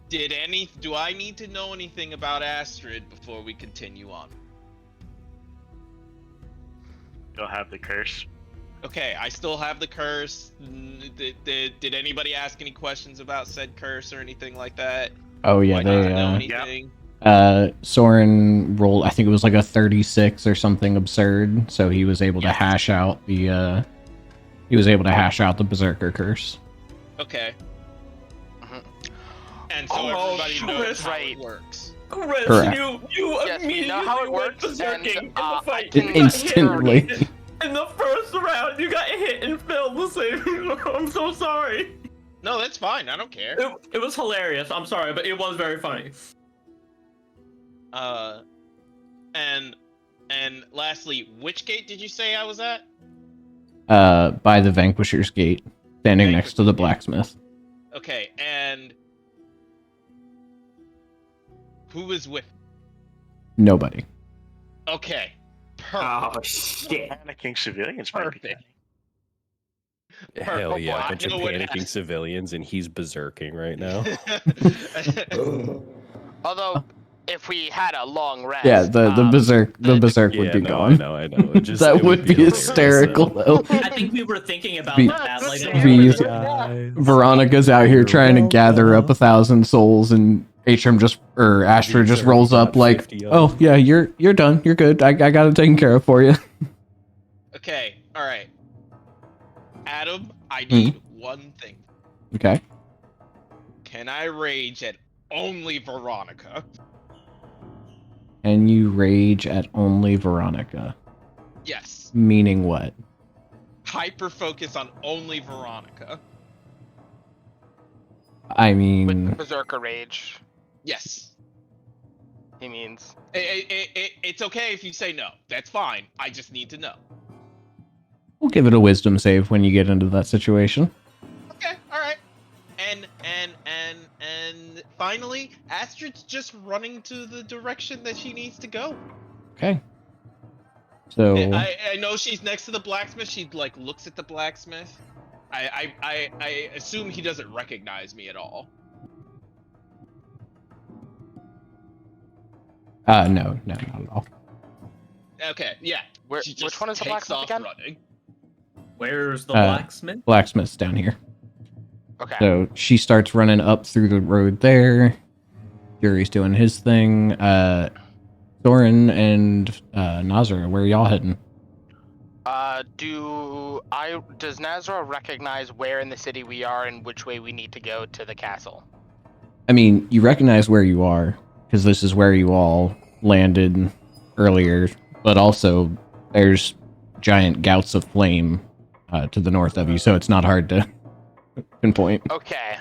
Speaker 7: do I need to know anything about Astrid before we continue on?
Speaker 1: You'll have the curse.
Speaker 7: Okay, I still have the curse. Did anybody ask any questions about said curse or anything like that?
Speaker 2: Oh
Speaker 7: Do
Speaker 2: yeah,
Speaker 7: I need to know
Speaker 2: they
Speaker 7: anything?
Speaker 2: Soren rolled, I think it was like a 36 or something absurd, so he was able to hash out the Berserker curse.
Speaker 7: Okay.
Speaker 5: Mhm.
Speaker 7: And so
Speaker 5: Oh,
Speaker 7: everybody knows how
Speaker 5: right.
Speaker 7: it works.
Speaker 6: Chris,
Speaker 2: Correct.
Speaker 6: you
Speaker 5: Yes, we know how it works, and
Speaker 6: in the
Speaker 5: I
Speaker 6: fight.
Speaker 5: can
Speaker 6: You got hit
Speaker 2: Instantly.
Speaker 6: in the first round, you got hit and failed the same. I'm so sorry.
Speaker 7: No, that's fine. I don't care.
Speaker 6: It was hilarious. I'm sorry, but it was very funny.
Speaker 7: And lastly, which gate did you say I was at?
Speaker 2: By the Vanquisher's Gate, standing next to the blacksmith.
Speaker 7: Okay, and who was with?
Speaker 2: Nobody.
Speaker 7: Okay, perfect.
Speaker 6: Oh shit.
Speaker 1: Panicking civilians might be
Speaker 7: Perfect.
Speaker 4: Hell yeah, a
Speaker 7: I
Speaker 4: bunch of
Speaker 7: know what
Speaker 4: panicking
Speaker 7: happened.
Speaker 4: civilians, and he's berserking right now.
Speaker 5: Although, if we had a long rest.
Speaker 2: Yeah, the berserk would be gone.
Speaker 4: I know. It just,
Speaker 2: That
Speaker 4: it
Speaker 2: would be
Speaker 4: hilarious,
Speaker 2: hysterical
Speaker 4: though.
Speaker 2: though.
Speaker 3: I think we were thinking about
Speaker 2: Be-
Speaker 3: that. Like,
Speaker 2: be-
Speaker 4: Guys.
Speaker 2: Veronica's out here
Speaker 4: You're
Speaker 2: trying to gather up
Speaker 4: welcome.
Speaker 2: 1,000 souls, and Astra just rolls up like,
Speaker 4: 50 of
Speaker 2: "Oh
Speaker 4: them.
Speaker 2: yeah, you're done. You're good. I got it taken care of for you."
Speaker 7: Okay, all right. Adam, I need one thing.
Speaker 2: Okay.
Speaker 7: Can I rage at only Veronica?
Speaker 2: And you rage at only Veronica.
Speaker 7: Yes.
Speaker 2: Meaning what?
Speaker 7: Hyper focus on only Veronica.
Speaker 2: I
Speaker 5: With
Speaker 2: mean,
Speaker 5: Berserker Rage,
Speaker 7: Yes.
Speaker 5: he means.
Speaker 7: It's okay if you say no. That's fine. I just need to know.
Speaker 2: we'll give it a wisdom save when you get into that situation.
Speaker 7: Okay, all right. And finally, Astrid's just running to the direction that she needs to go.
Speaker 2: Okay. So
Speaker 7: I know she's next to the blacksmith. She like looks at the blacksmith. I assume he doesn't recognize me at all.
Speaker 2: no, not at all.
Speaker 7: Okay, yeah.
Speaker 5: Where,
Speaker 7: She
Speaker 5: which
Speaker 7: just
Speaker 5: one is the
Speaker 7: takes
Speaker 5: blacksmith
Speaker 7: off
Speaker 5: again?
Speaker 7: running.
Speaker 3: where's the
Speaker 2: Uh,
Speaker 3: blacksmith?
Speaker 2: Blacksmith's down here.
Speaker 5: Okay.
Speaker 2: So she starts running up through the road there. Yuri's doing his thing. Thorin and Nazra, where are y'all heading?
Speaker 5: Does Nazra recognize where in the city we are and which way we need to go to the castle?
Speaker 2: I mean, you recognize where you are, because this is where you all landed earlier, but also there's giant gouts of flame to the north of you, so it's not hard to pinpoint.
Speaker 5: Okay.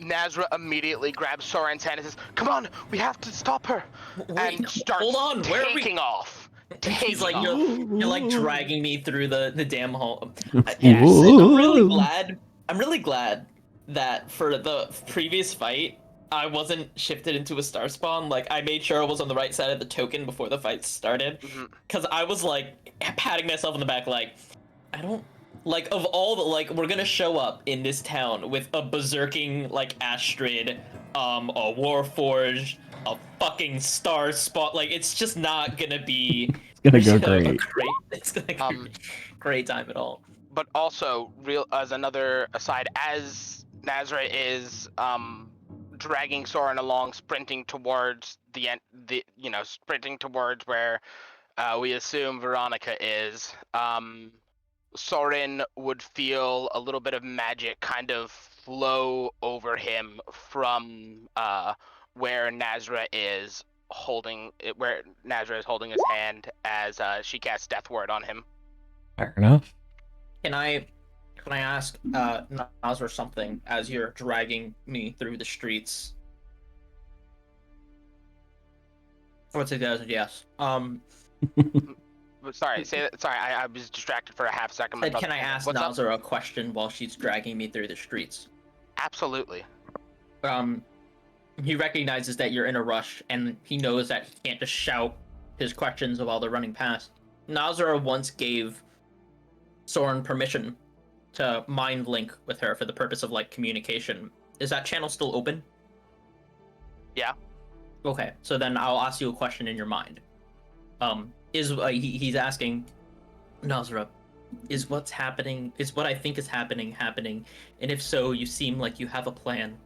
Speaker 5: Nazra immediately grabs Soren's hand and says, "Come on, we have to stop her!"
Speaker 3: Wait,
Speaker 5: And starts
Speaker 3: hold on, where are we?
Speaker 5: taking off.
Speaker 3: He's like,
Speaker 5: Taking
Speaker 3: you're like dragging me through the damn hall.
Speaker 2: Yes.
Speaker 3: I'm really glad that for the previous fight, I wasn't shifted into a star spawn. Like, I made sure I was on the right side of the token before the fight started. Because I was, like, patting myself on the back, like, I don't... Like, of all the... Like, we're gonna show up in this town with a berserking, like, Astrid, a Warforged, a fucking star spawn. Like, it's just not gonna be...
Speaker 2: It's gonna go great.
Speaker 3: It's gonna be a great time at all.
Speaker 5: But also, as another aside, as Nazra is dragging Soren along, sprinting towards sprinting towards where we assume Veronica is, Soren would feel a little bit of magic kind of flow over him from where Nazra is holding his hand as she casts Death Word on him.
Speaker 2: Fair enough.
Speaker 3: Can I ask Nazra something as you're dragging me through the streets? I would say the answer is yes.
Speaker 5: Sorry, I was distracted for a half second.
Speaker 3: Can I ask Nazra a question while she's dragging me through the streets?
Speaker 5: Absolutely.
Speaker 3: He recognizes that you're in a rush, and he knows that he can't just shout his questions while they're running past. Nazra once gave Soren permission to mind link with her for the purpose of, like, communication. Is that channel still open?
Speaker 5: Yeah.
Speaker 3: Okay, so then I'll ask you a question in your mind. He's asking, Nazra, is what I think is happening? And if so, you seem like you have a plan.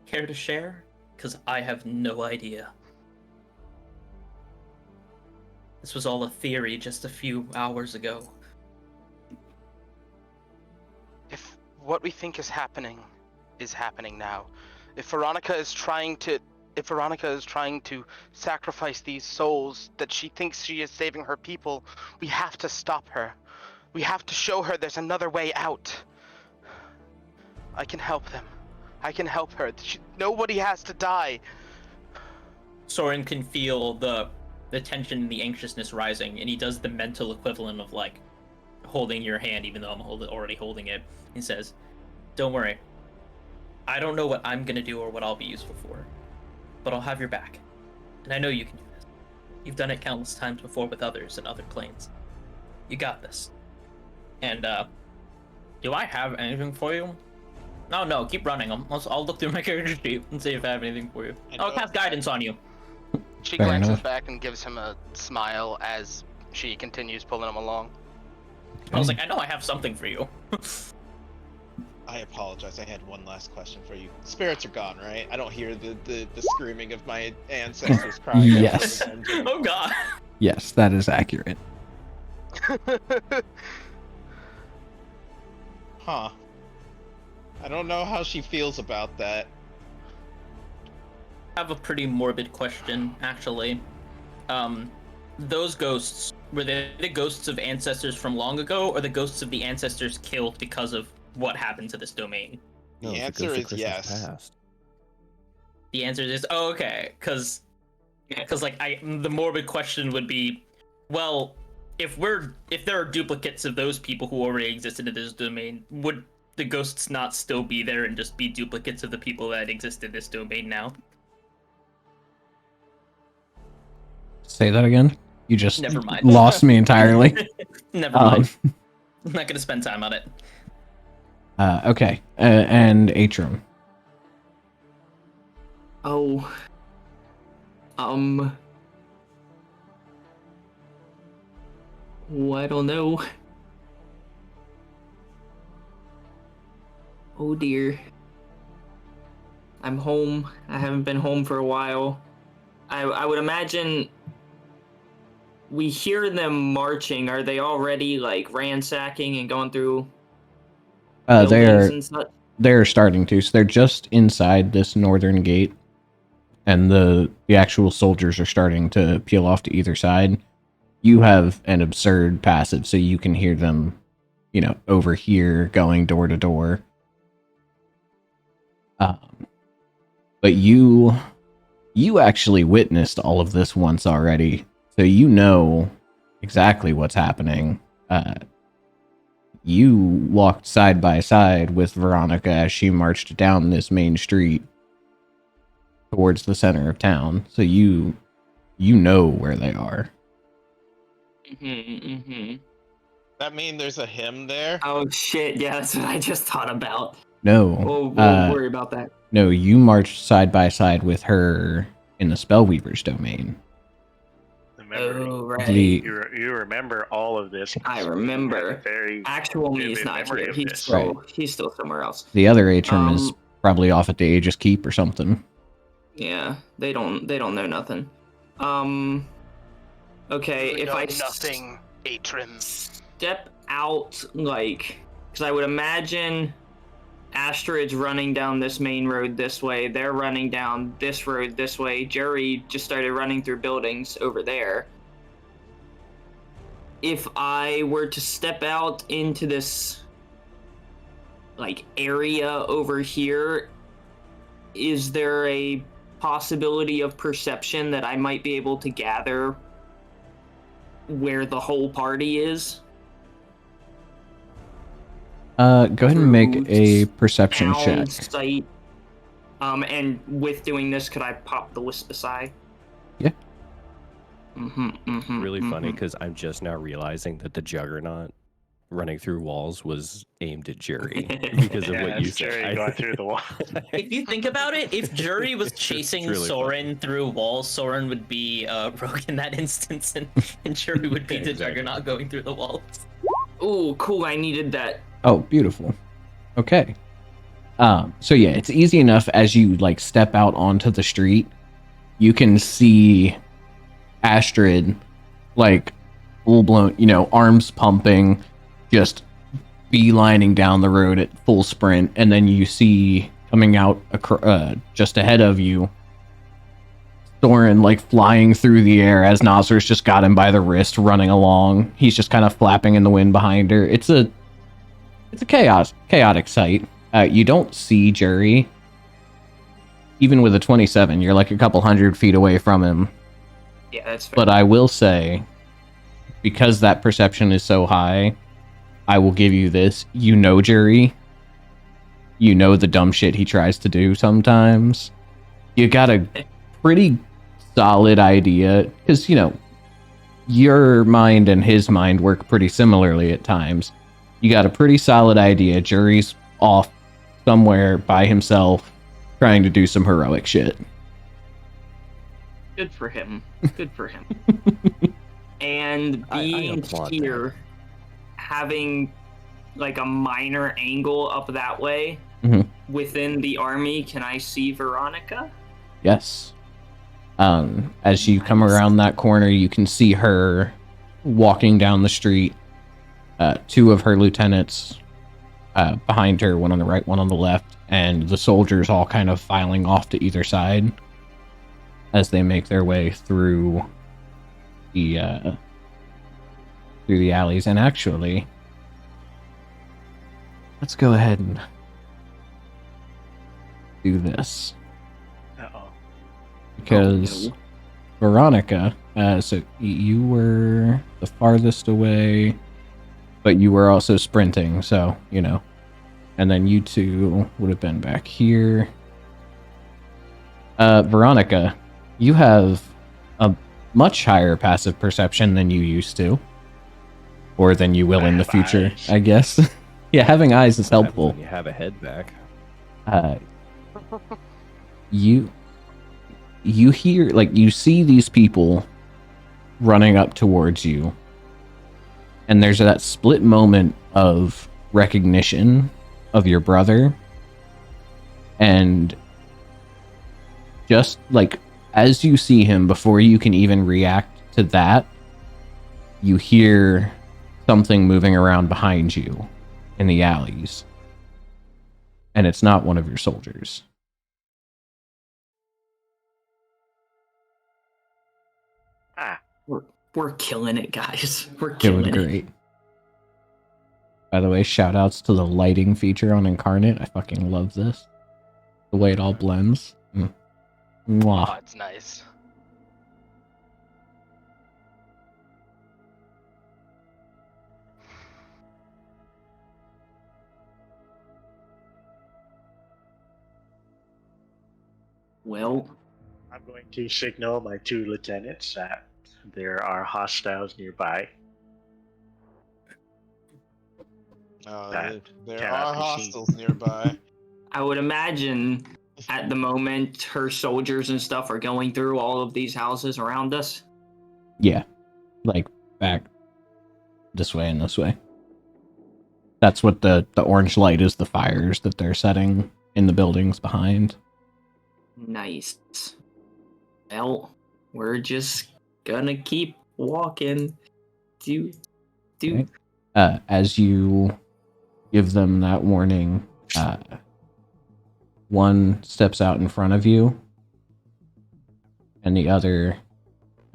Speaker 3: Care to share? Because I have no idea. This was all a theory just a few hours ago.
Speaker 5: If what we think is happening now, if Veronica is trying to sacrifice these souls that she thinks she is saving her people, we have to stop her. We have to show her there's another way out. I can help them. I can help her. Nobody has to die.
Speaker 3: Soren can feel the tension and the anxiousness rising, and he does the mental equivalent of, like, holding your hand, even though I'm already holding it. He says, "Don't worry. I don't know what I'm gonna do or what I'll be useful for, but I'll have your back. And I know you can do this. You've done it countless times before with others in other planes. You got this. And, do I have anything for you?" No, no, keep running. I'll look through my character sheet and see if I have anything for you. I'll cast guidance on you.
Speaker 5: She
Speaker 2: Fair
Speaker 5: glances
Speaker 2: enough.
Speaker 5: back and gives him a smile as she continues pulling him along.
Speaker 3: I was like, I know I have something for you.
Speaker 7: I apologize. I had one last question for you. Spirits are gone, right? I don't hear the screaming of my ancestors crying. out for
Speaker 2: Yes.
Speaker 7: revenge.
Speaker 3: Oh god.
Speaker 2: Yes, that is accurate.
Speaker 7: Huh. I don't know how she feels about that.
Speaker 3: I have a pretty morbid question, actually. Those ghosts, were they the ghosts of ancestors from long ago, or the ghosts of the ancestors killed because of what happened to this domain?
Speaker 7: The
Speaker 4: it's a
Speaker 7: answer
Speaker 4: ghost of
Speaker 7: is
Speaker 4: Christmas
Speaker 7: yes.
Speaker 4: past.
Speaker 3: The answer is, oh, okay, because like the morbid question would be, well, if there are duplicates of those people who already existed in this domain, would the ghosts not still be there and just be duplicates of the people that exist in this domain now?
Speaker 2: Say that again. You just
Speaker 3: Never mind.
Speaker 2: lost me entirely.
Speaker 3: Never mind. I'm not gonna spend time on it.
Speaker 2: Okay. And Atrum.
Speaker 6: Oh. Oh, I don't know. Oh dear. I'm home. I haven't been home for a while. I would imagine we hear them marching. Are they already like ransacking and going through buildings and such?
Speaker 2: They're starting to. So they're just inside this northern gate, and the actual soldiers are starting to peel off to either side. You have an absurd passive, so you can hear them, over here going door to door. But you actually witnessed all of this once already, so you know exactly what's happening. You walked side by side with Veronica as she marched down this main street towards the center of town, so you know where they are.
Speaker 7: That mean there's a hymn there?
Speaker 6: Oh shit! Yeah, that's what I just thought about.
Speaker 2: No,
Speaker 6: We'll worry about that.
Speaker 2: no, you marched side by side with her in the Spellweaver's domain.
Speaker 1: Remember,
Speaker 6: Oh right.
Speaker 1: you remember all of this.
Speaker 6: I
Speaker 1: You had a
Speaker 6: remember.
Speaker 1: very
Speaker 6: Actual me is
Speaker 1: vivid
Speaker 6: not
Speaker 1: memory
Speaker 6: here.
Speaker 1: of
Speaker 6: He's
Speaker 1: this.
Speaker 6: still he's still somewhere else.
Speaker 2: The other Atrum is probably off at the Aegis Keep or something.
Speaker 6: Yeah, they don't know nothing. Okay,
Speaker 5: You
Speaker 6: if
Speaker 5: know
Speaker 6: I
Speaker 5: nothing, Atrim.
Speaker 6: step out, like, because I would imagine Astrid's running down this main road this way. They're running down this road this way. Jerry just started running through buildings over there. If I were to step out into this, like, area over here, is there a possibility of perception that I might be able to gather where the whole party is?
Speaker 2: Go ahead and make a perception
Speaker 6: Sound,
Speaker 2: check.
Speaker 6: sight. And with doing this, could I pop the wisp aside?
Speaker 2: Yeah.
Speaker 4: Really funny because I'm just now realizing that the Juggernaut running through walls was aimed at Jerry because of what you
Speaker 1: it's Jerry
Speaker 4: said.
Speaker 1: going through the wall.
Speaker 3: If you think about it, if Jury was chasing
Speaker 4: really
Speaker 3: Soren through walls, Soren would be rogue in that instance, and Jury would be the
Speaker 4: Exactly.
Speaker 3: Juggernaut going through the walls.
Speaker 6: Oh, cool! I needed that.
Speaker 2: Oh, beautiful. Okay. So yeah, it's easy enough as you like step out onto the street, you can see Astrid like full blown, arms pumping, just beelining down the road at full sprint, and then you see coming out just ahead of you Soren like flying through the air as Nosser's just got him by the wrist running along. He's just kind of flapping in the wind behind her. It's a chaotic sight. You don't see Jerry. Even with a 27, you're like a couple 100 feet away from him.
Speaker 6: Yeah, that's fair.
Speaker 2: But I will say, because that perception is so high, I will give you this. You know Jerry. You know the dumb shit he tries to do sometimes. You got a pretty solid idea, because, your mind and his mind work pretty similarly at times. You got a pretty solid idea. Jerry's off somewhere by himself, trying to do some heroic shit.
Speaker 6: Good for him. Good for him. And
Speaker 4: I
Speaker 6: being
Speaker 4: applaud
Speaker 6: here, having like a minor angle up that way
Speaker 2: Mhm.
Speaker 6: within the army, can I see Veronica?
Speaker 2: Yes. As you come
Speaker 6: Nice.
Speaker 2: around that corner, you can see her walking down the street. Two of her lieutenants behind her, one on the right, one on the left, and the soldiers all kind of filing off to either side as they make their way through the alleys. And actually, let's go ahead and do this.
Speaker 1: Uh-oh.
Speaker 2: Because
Speaker 6: Oh, no.
Speaker 2: Veronica, so you were the farthest away, but you were also sprinting, so, you know. And then you two would have been back here. Veronica, you have a much higher passive perception than you used to. Or than you will in the
Speaker 1: Have
Speaker 2: future,
Speaker 1: eyes.
Speaker 2: I guess. Yeah, having eyes is
Speaker 4: What happens
Speaker 2: helpful.
Speaker 4: when you have a head back.
Speaker 2: You hear, like, you see these people running up towards you, and there's that split moment of recognition of your brother, and just like as you see him, before you can even react to that, you hear something moving around behind you in the alleys, and it's not one of your soldiers.
Speaker 1: Ah,
Speaker 6: We're killing it, guys. We're killing
Speaker 2: Doing
Speaker 6: it.
Speaker 2: great. By the way, shout outs to the lighting feature on Incarnate. I fucking love this. The way it all blends.
Speaker 5: Oh,
Speaker 2: Mwah.
Speaker 5: it's nice.
Speaker 6: Well,
Speaker 1: I'm going to signal my two lieutenants that there are hostiles nearby. That
Speaker 7: There
Speaker 1: cannot
Speaker 7: are
Speaker 1: be seen.
Speaker 7: hostiles nearby.
Speaker 6: I would imagine at the moment her soldiers and stuff are going through all of these houses around us.
Speaker 2: Yeah. Like back this way and this way. That's what the orange light is, the fires that they're setting in the buildings behind.
Speaker 6: Nice. Well, we're just gonna keep walking.
Speaker 2: Okay. As you give them that warning, one steps out in front of you, and the other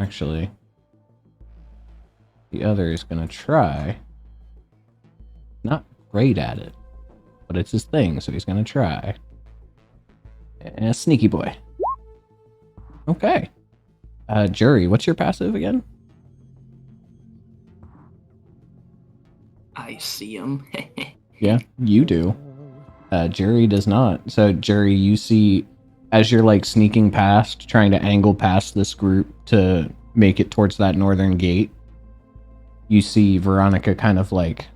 Speaker 2: is gonna try. Not great at it, but it's his thing, so he's gonna try. And sneaky boy. Okay. Jury, what's your passive again?
Speaker 6: I see him.
Speaker 2: Yeah, you do. Jury does not. So, Jury, you see, as you're like sneaking past, trying to angle past this group to make it towards that northern gate, you see Veronica kind of like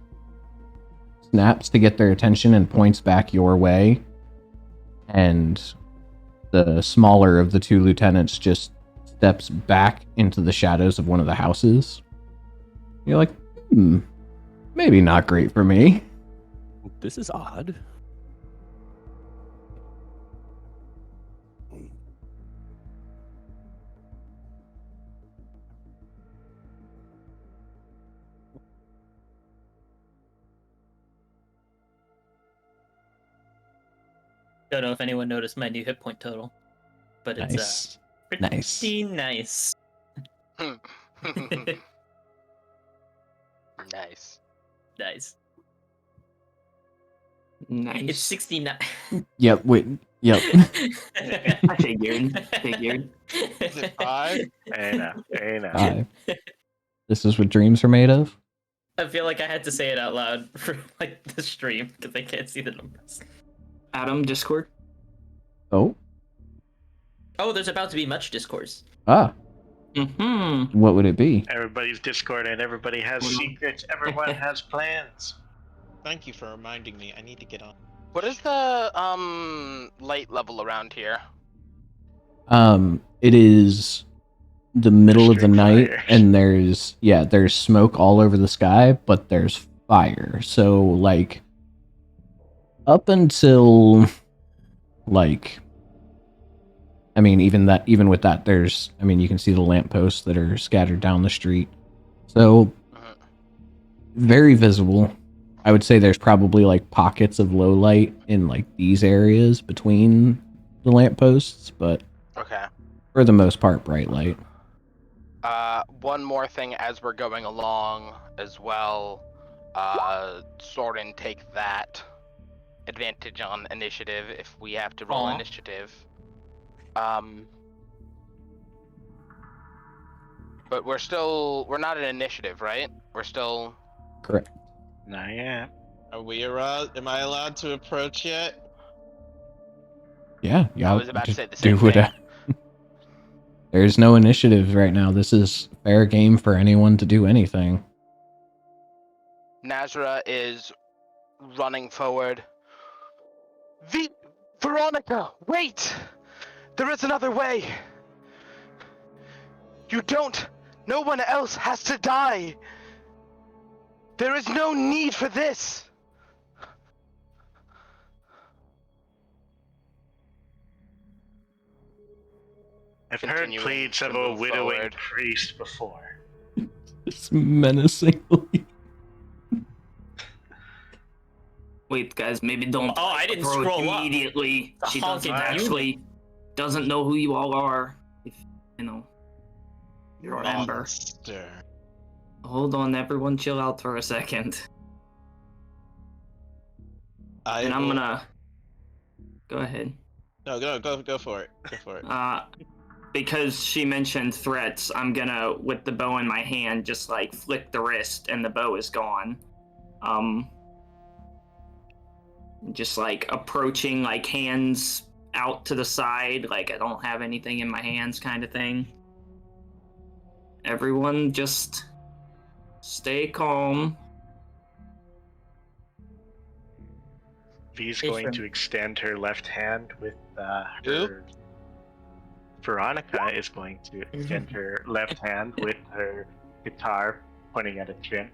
Speaker 2: snaps to get their attention and points back your way. And the smaller of the two lieutenants just steps back into the shadows of one of the houses. You're like, maybe not great for me.
Speaker 4: This is odd.
Speaker 3: Don't know if anyone noticed my new hit point total, but it's
Speaker 2: Nice.
Speaker 3: pretty
Speaker 2: Nice.
Speaker 5: Nice.
Speaker 3: Nice.
Speaker 6: Nice.
Speaker 3: It's 69.
Speaker 2: Yep, wait. Yep.
Speaker 6: I figured.
Speaker 7: Is it 5?
Speaker 1: Hey now.
Speaker 2: Five. This is what dreams are made of?
Speaker 3: I feel like I had to say it out loud for like the stream because I can't see the numbers.
Speaker 6: Adam, Discord.
Speaker 2: Oh.
Speaker 3: Oh, there's about to be much discourse.
Speaker 2: Ah.
Speaker 6: Mm-hmm.
Speaker 2: What would it be?
Speaker 1: Everybody's Discord and everybody has secrets. Everyone has plans.
Speaker 7: Thank you for reminding me. I need to get on.
Speaker 5: What is the light level around here?
Speaker 2: It is the middle of the
Speaker 1: Extreme
Speaker 2: night,
Speaker 1: fires.
Speaker 2: and there's smoke all over the sky, but there's fire. So like up until like, I mean, even with that, you can see the lampposts that are scattered down the street. So very visible. I would say there's probably like pockets of low light in like these areas between the lampposts, but
Speaker 5: Okay.
Speaker 2: for the most part, bright light.
Speaker 5: One more thing as we're going along as well. Soren, take that advantage on initiative if we have to roll
Speaker 3: Aw.
Speaker 5: initiative. But we're not an initiative, right? We're still.
Speaker 2: Correct.
Speaker 1: Not yet.
Speaker 7: Are we allowed? Am I allowed to approach yet?
Speaker 2: Yeah,
Speaker 5: I
Speaker 2: y'all
Speaker 5: was about to
Speaker 2: just
Speaker 5: say the
Speaker 2: do
Speaker 5: same thing.
Speaker 2: whatever. There's no initiatives right now. This is fair game for anyone to do anything.
Speaker 5: Nazra is running forward. Veronica, wait! There is another way! No one else has to die! There is no need for this!
Speaker 1: I've heard
Speaker 5: Continuing
Speaker 1: pleads
Speaker 5: to
Speaker 1: of a
Speaker 5: move
Speaker 1: widowing
Speaker 5: forward.
Speaker 1: priest before.
Speaker 2: Just menacingly.
Speaker 6: Wait, guys, maybe don't.
Speaker 3: Oh, I didn't
Speaker 6: approach
Speaker 3: scroll up.
Speaker 6: immediately.
Speaker 3: The
Speaker 6: She
Speaker 3: honking
Speaker 6: doesn't know who you all are. If you
Speaker 7: You're
Speaker 6: remember.
Speaker 7: monster.
Speaker 6: Hold on, everyone, chill out for a second. And I'm gonna go ahead.
Speaker 7: No, go for it. Go for it.
Speaker 6: Because she mentioned threats, I'm gonna, with the bow in my hand, just like flick the wrist, and the bow is gone. Just like approaching, like hands out to the side, like I don't have anything in my hands, kind of thing. Everyone, just stay calm.
Speaker 1: V's
Speaker 3: Hey,
Speaker 1: going
Speaker 3: Shrimp.
Speaker 1: to extend her left hand with
Speaker 7: Who?
Speaker 1: her. Veronica is going to extend her left hand with her guitar pointing at a chin.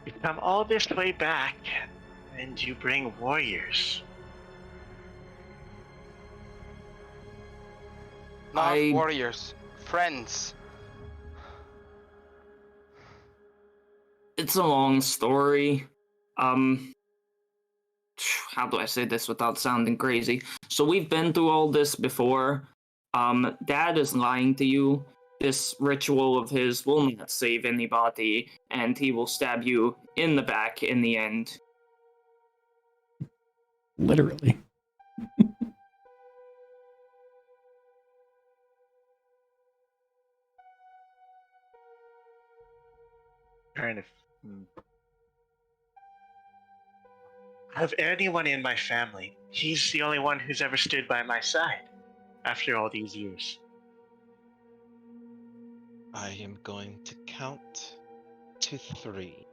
Speaker 1: You come all this way back, and you bring warriors.
Speaker 5: Not
Speaker 6: I-
Speaker 5: warriors, friends.
Speaker 6: It's a long story. How do I say this without sounding crazy? So we've been through all this before. Dad is lying to you. This ritual of his will not save anybody, and he will stab you in the back in the end.
Speaker 2: Literally.
Speaker 1: Trying to. Of anyone in my family, he's the only one who's ever stood by my side after all these years.
Speaker 7: I am going to count to 3.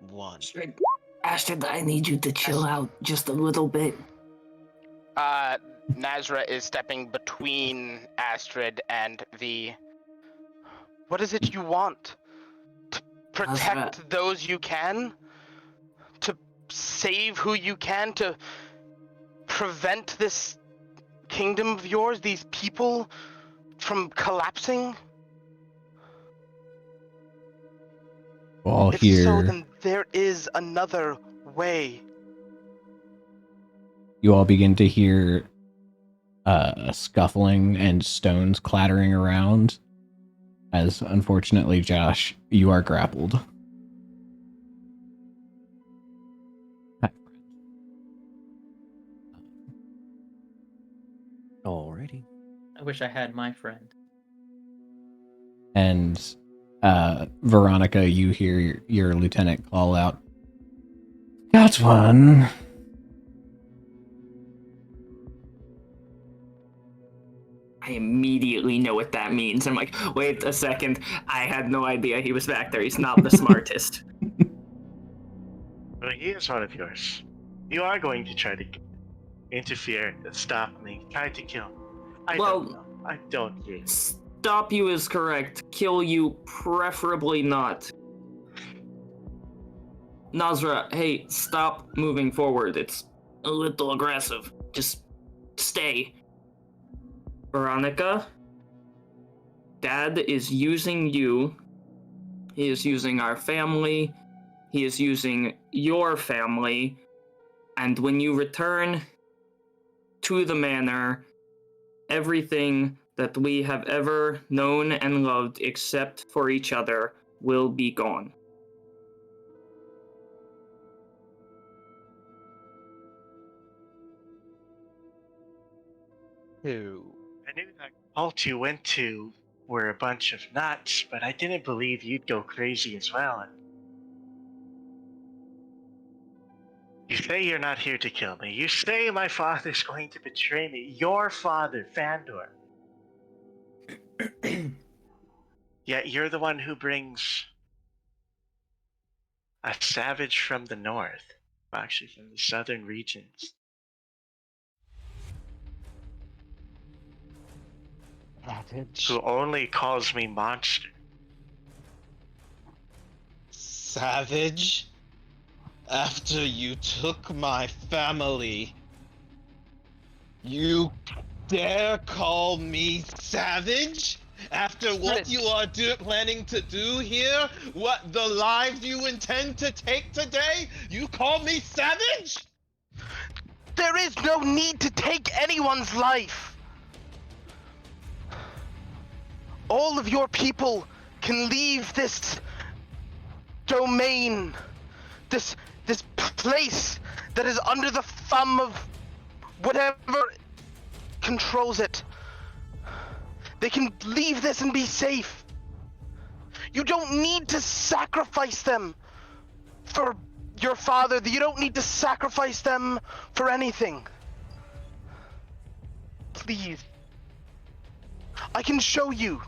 Speaker 7: 1.
Speaker 6: Astrid, I need you to chill out just a little bit.
Speaker 5: Nazra is stepping between Astrid and V. What is it you want? To protect those you can? To save who you can? To prevent this kingdom of yours, these people, from collapsing?
Speaker 2: All
Speaker 5: If
Speaker 2: here.
Speaker 5: so, then there is another way.
Speaker 2: You all begin to hear scuffling and stones clattering around. As unfortunately, Josh, you are grappled.
Speaker 4: Alrighty.
Speaker 3: I wish I had my friend.
Speaker 2: And Veronica, you hear your lieutenant call out, "Got one."
Speaker 6: I immediately know what that means. I'm like, wait a second. I had no idea he was back there. He's not the smartest.
Speaker 1: Well, he is one of yours. You are going to try to interfere, stop me, try to kill me. I don't know. I don't hear you.
Speaker 6: Stop you is correct. Kill you, preferably not. Nazra, hey, stop moving forward. It's a little aggressive. Just stay. Veronica, Dad is using you. He is using our family. He is using your family. And when you return to the manor, everything that we have ever known and loved except for each other will be gone.
Speaker 7: Who?
Speaker 1: I knew that cult you went to were a bunch of nuts, but I didn't believe you'd go crazy as well. You say you're not here to kill me. You say my father's going to betray me. Your father, Fandor. Yet you're the one who brings a savage from the north, actually from the southern regions.
Speaker 7: Savage.
Speaker 1: Who only calls me monster.
Speaker 7: Savage? After you took my family, you dare call me savage? After what you are planning to do here? What the lives you intend to take today? You call me savage?
Speaker 5: There is no need to take anyone's life. All of your people can leave this domain, this place that is under the thumb of whatever controls it. They can leave this and be safe. You don't need to sacrifice them for your father. You don't need to sacrifice them for anything. Please. I can show you.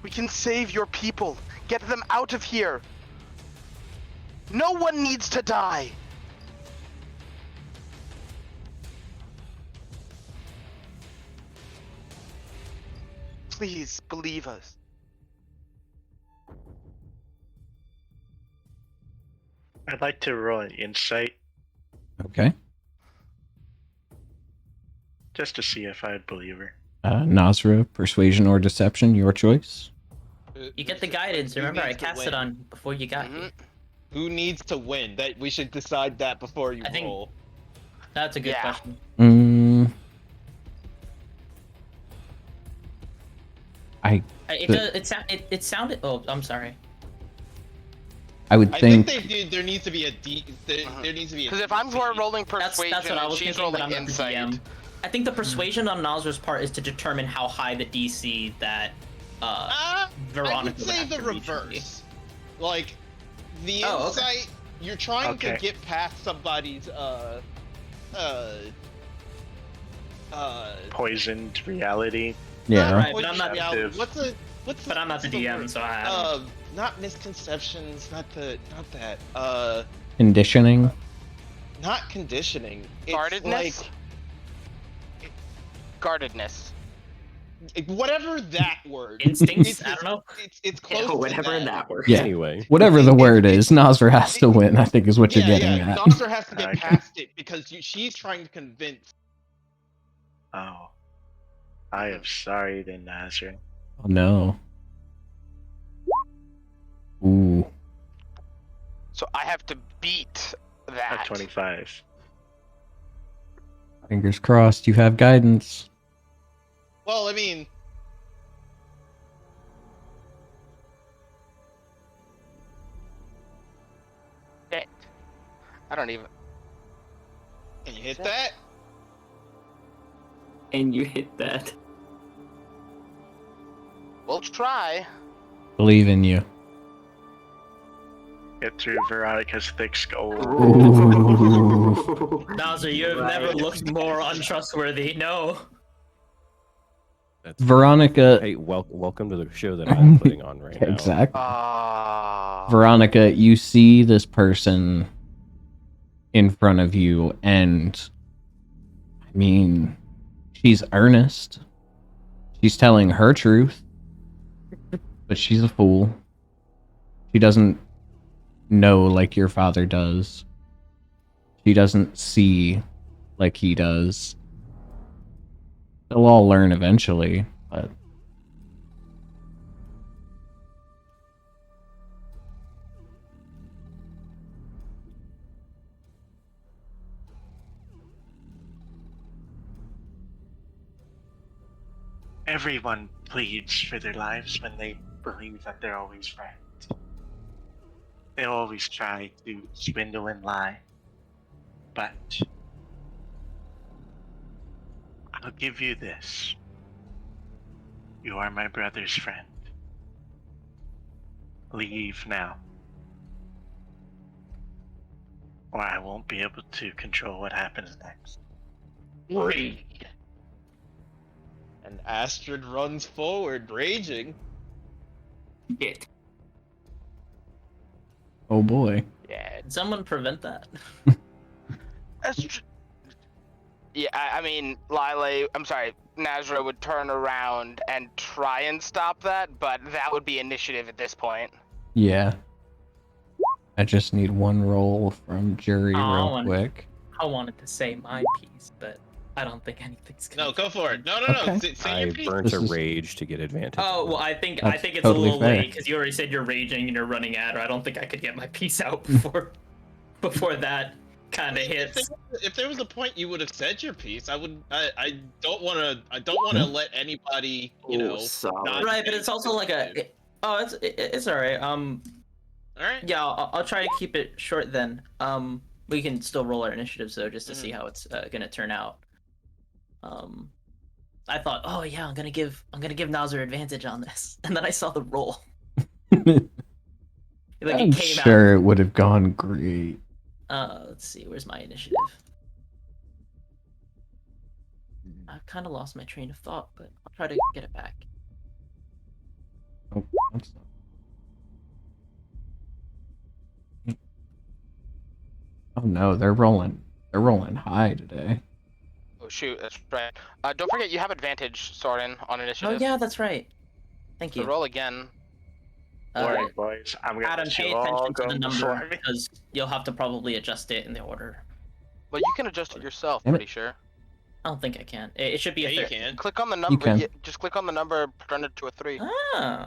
Speaker 5: We can save your people. Get them out of here. No one needs to die. Please believe us.
Speaker 1: I'd like to roll an insight
Speaker 2: Okay.
Speaker 1: just to see if I'd believe her.
Speaker 2: Nazra, persuasion or deception, your choice.
Speaker 3: You get the guidance.
Speaker 7: Who
Speaker 3: Remember, I
Speaker 7: needs to
Speaker 3: cast
Speaker 7: win?
Speaker 3: it on before you got here.
Speaker 7: Who needs to win? That we should decide that before you
Speaker 3: I think-
Speaker 7: roll.
Speaker 3: That's a good
Speaker 5: Yeah.
Speaker 3: question. It sounded. Oh, I'm sorry.
Speaker 2: I would
Speaker 7: I
Speaker 2: think.
Speaker 7: think there needs to be a there needs to be a
Speaker 5: Because if I'm rolling
Speaker 3: That's
Speaker 5: persuasion
Speaker 3: what I
Speaker 5: and
Speaker 3: was
Speaker 5: she's
Speaker 3: thinking, but
Speaker 5: rolling
Speaker 3: I'm not the
Speaker 5: insight.
Speaker 3: GM. I think the persuasion on Nazra's part is to determine how high the DC that
Speaker 7: I
Speaker 3: Veronica
Speaker 7: would say
Speaker 3: have
Speaker 7: the
Speaker 3: to reach would be.
Speaker 7: reverse. Like the
Speaker 3: Oh, okay.
Speaker 7: insight, you're trying
Speaker 1: Okay.
Speaker 7: to get past somebody's
Speaker 1: Poisoned reality.
Speaker 2: Yeah.
Speaker 3: Right, but I'm not-
Speaker 1: Perceptive.
Speaker 7: What's
Speaker 3: But I'm not the DM,
Speaker 7: word?
Speaker 3: so I don't.
Speaker 7: Not misconceptions, not that.
Speaker 2: Conditioning.
Speaker 7: Not conditioning. It's
Speaker 5: Guardedness? Guardedness.
Speaker 7: like whatever that word.
Speaker 3: Instincts? I don't know.
Speaker 7: It's close
Speaker 6: Whatever
Speaker 7: to that.
Speaker 6: that word.
Speaker 2: Yeah.
Speaker 4: Anyway,
Speaker 2: Whatever the word is, Nazra has to win, I think is what you're getting at.
Speaker 7: Noxer has to get
Speaker 1: Okay.
Speaker 7: past it because she's trying to convince.
Speaker 1: Oh. I am sorry then, Nazrin.
Speaker 2: Oh no. Ooh.
Speaker 5: So I have to beat that.
Speaker 1: At 25.
Speaker 2: Fingers crossed you have guidance.
Speaker 7: Well, I mean,
Speaker 5: Shit. I don't even.
Speaker 7: can you hit that?
Speaker 6: And you hit that.
Speaker 5: We'll try.
Speaker 2: Believe in you.
Speaker 1: Get through Veronica's thick skull.
Speaker 2: Ooh.
Speaker 3: Nazra, you have never looked more untrustworthy. No.
Speaker 4: That's
Speaker 2: Veronica.
Speaker 4: Hey, welcome to the show that I'm putting on right now.
Speaker 2: Exactly.
Speaker 5: Ah.
Speaker 2: Veronica, you see this person in front of you, and I mean, she's earnest. She's telling her truth, but she's a fool. She doesn't know like your father does. She doesn't see like he does. They'll all learn eventually, but
Speaker 1: Everyone pleads for their lives when they believe that they're always right. They always try to swindle and lie. But I'll give you this. You are my brother's friend. Leave now, or I won't be able to control what happens next.
Speaker 7: Read. And Astrid runs forward, raging.
Speaker 6: Shit.
Speaker 2: oh boy.
Speaker 5: Yeah.
Speaker 3: Did someone prevent that?
Speaker 5: Astrid. Yeah, I mean, Nazra would turn around and try and stop that, but that would be initiative at this point.
Speaker 2: Yeah. I just need one roll from Jury real
Speaker 3: Oh,
Speaker 2: quick.
Speaker 3: I wanted to say my piece, but I don't think anything's gonna.
Speaker 7: No, go for it. No,
Speaker 2: Okay.
Speaker 7: Say
Speaker 4: I
Speaker 7: your piece.
Speaker 4: burnt
Speaker 2: This
Speaker 4: a
Speaker 2: is-
Speaker 4: rage to get advantage.
Speaker 3: Oh well, I think
Speaker 2: That's
Speaker 3: it's
Speaker 2: totally
Speaker 3: a little
Speaker 2: fair.
Speaker 3: late because you already said you're raging and you're running at her. I don't think I could get my piece out before that kind of hits.
Speaker 7: If there was a point you would have said your piece, I would. I don't want to let anybody,
Speaker 6: solid.
Speaker 7: not-
Speaker 3: Right, but it's also like it's all right.
Speaker 7: All right.
Speaker 3: Yeah, I'll try to keep it short then. We can still roll our initiatives though, just to see how it's gonna turn out. I thought, oh yeah, I'm gonna give Nazar advantage on this, and then I saw the roll. Like
Speaker 2: I'm
Speaker 3: it came
Speaker 2: sure it would have gone great.
Speaker 3: out. Let's see, where's my initiative? I've kind of lost my train of thought, but I'll try to get it back.
Speaker 2: Oh, that's not... oh no, they're rolling high today.
Speaker 5: Oh shoot, that's right. Don't forget you have advantage, Soren, on
Speaker 3: Oh
Speaker 5: initiative.
Speaker 3: yeah, that's right. Thank
Speaker 5: So
Speaker 3: you.
Speaker 5: roll again.
Speaker 1: Alright, boys. I'm gonna
Speaker 3: Adam,
Speaker 1: let
Speaker 3: pay
Speaker 1: you all
Speaker 3: attention to
Speaker 1: go
Speaker 3: the
Speaker 1: before
Speaker 3: number
Speaker 1: me.
Speaker 3: because you'll have to probably adjust it in the order.
Speaker 5: Well, you can adjust it yourself,
Speaker 2: Damn it.
Speaker 5: pretty sure.
Speaker 3: I don't think I can. It should be
Speaker 7: Yeah,
Speaker 3: a
Speaker 7: you
Speaker 3: 30.
Speaker 7: can.
Speaker 5: Click on the number.
Speaker 2: can.
Speaker 5: Just click on the number, turn it to a 3.
Speaker 3: Oh. I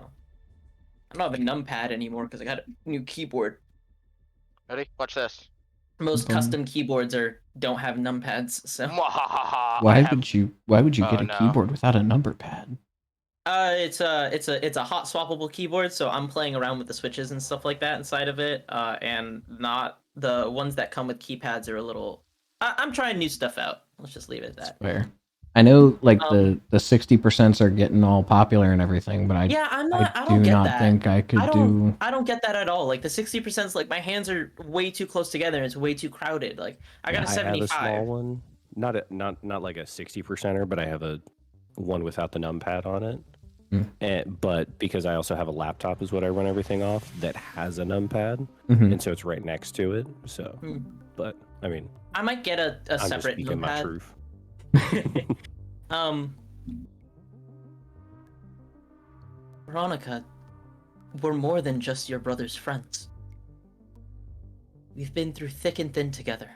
Speaker 3: don't have a numpad anymore because I got a new keyboard.
Speaker 5: Ready? Watch this.
Speaker 3: Most
Speaker 2: Mhm.
Speaker 3: custom keyboards don't have numpads, so
Speaker 5: Mwahaha,
Speaker 2: Why
Speaker 5: I have-
Speaker 2: would you
Speaker 5: Oh,
Speaker 2: get a
Speaker 5: no.
Speaker 2: keyboard without a number pad?
Speaker 3: it's a hot swappable keyboard, so I'm playing around with the switches and stuff like that inside of it, and not the ones that come with keypads are a little. I'm trying new stuff out. Let's just leave it at that.
Speaker 2: Fair. I know, like
Speaker 3: Um,
Speaker 2: the 60% are getting all popular and everything, but I
Speaker 3: Yeah, I
Speaker 2: do
Speaker 3: don't get
Speaker 2: not
Speaker 3: that.
Speaker 2: think I could
Speaker 3: I
Speaker 2: do.
Speaker 3: don't get that at all. Like the 60% is like my hands are way too close together and it's way too crowded. Like I got a
Speaker 4: I have a
Speaker 3: 75.
Speaker 4: small one, not like a 60%er, but I have a one without the numpad on it. But because I also have a laptop, is what I run everything off that has a numpad,
Speaker 2: Mhm.
Speaker 4: and so it's right next to it. So,
Speaker 3: Hmm.
Speaker 4: but I mean,
Speaker 3: I might get a
Speaker 4: I'm just
Speaker 3: separate
Speaker 4: speaking my
Speaker 3: numpad.
Speaker 4: truth.
Speaker 3: Veronica, we're more than just your brother's friends. We've been through thick and thin together.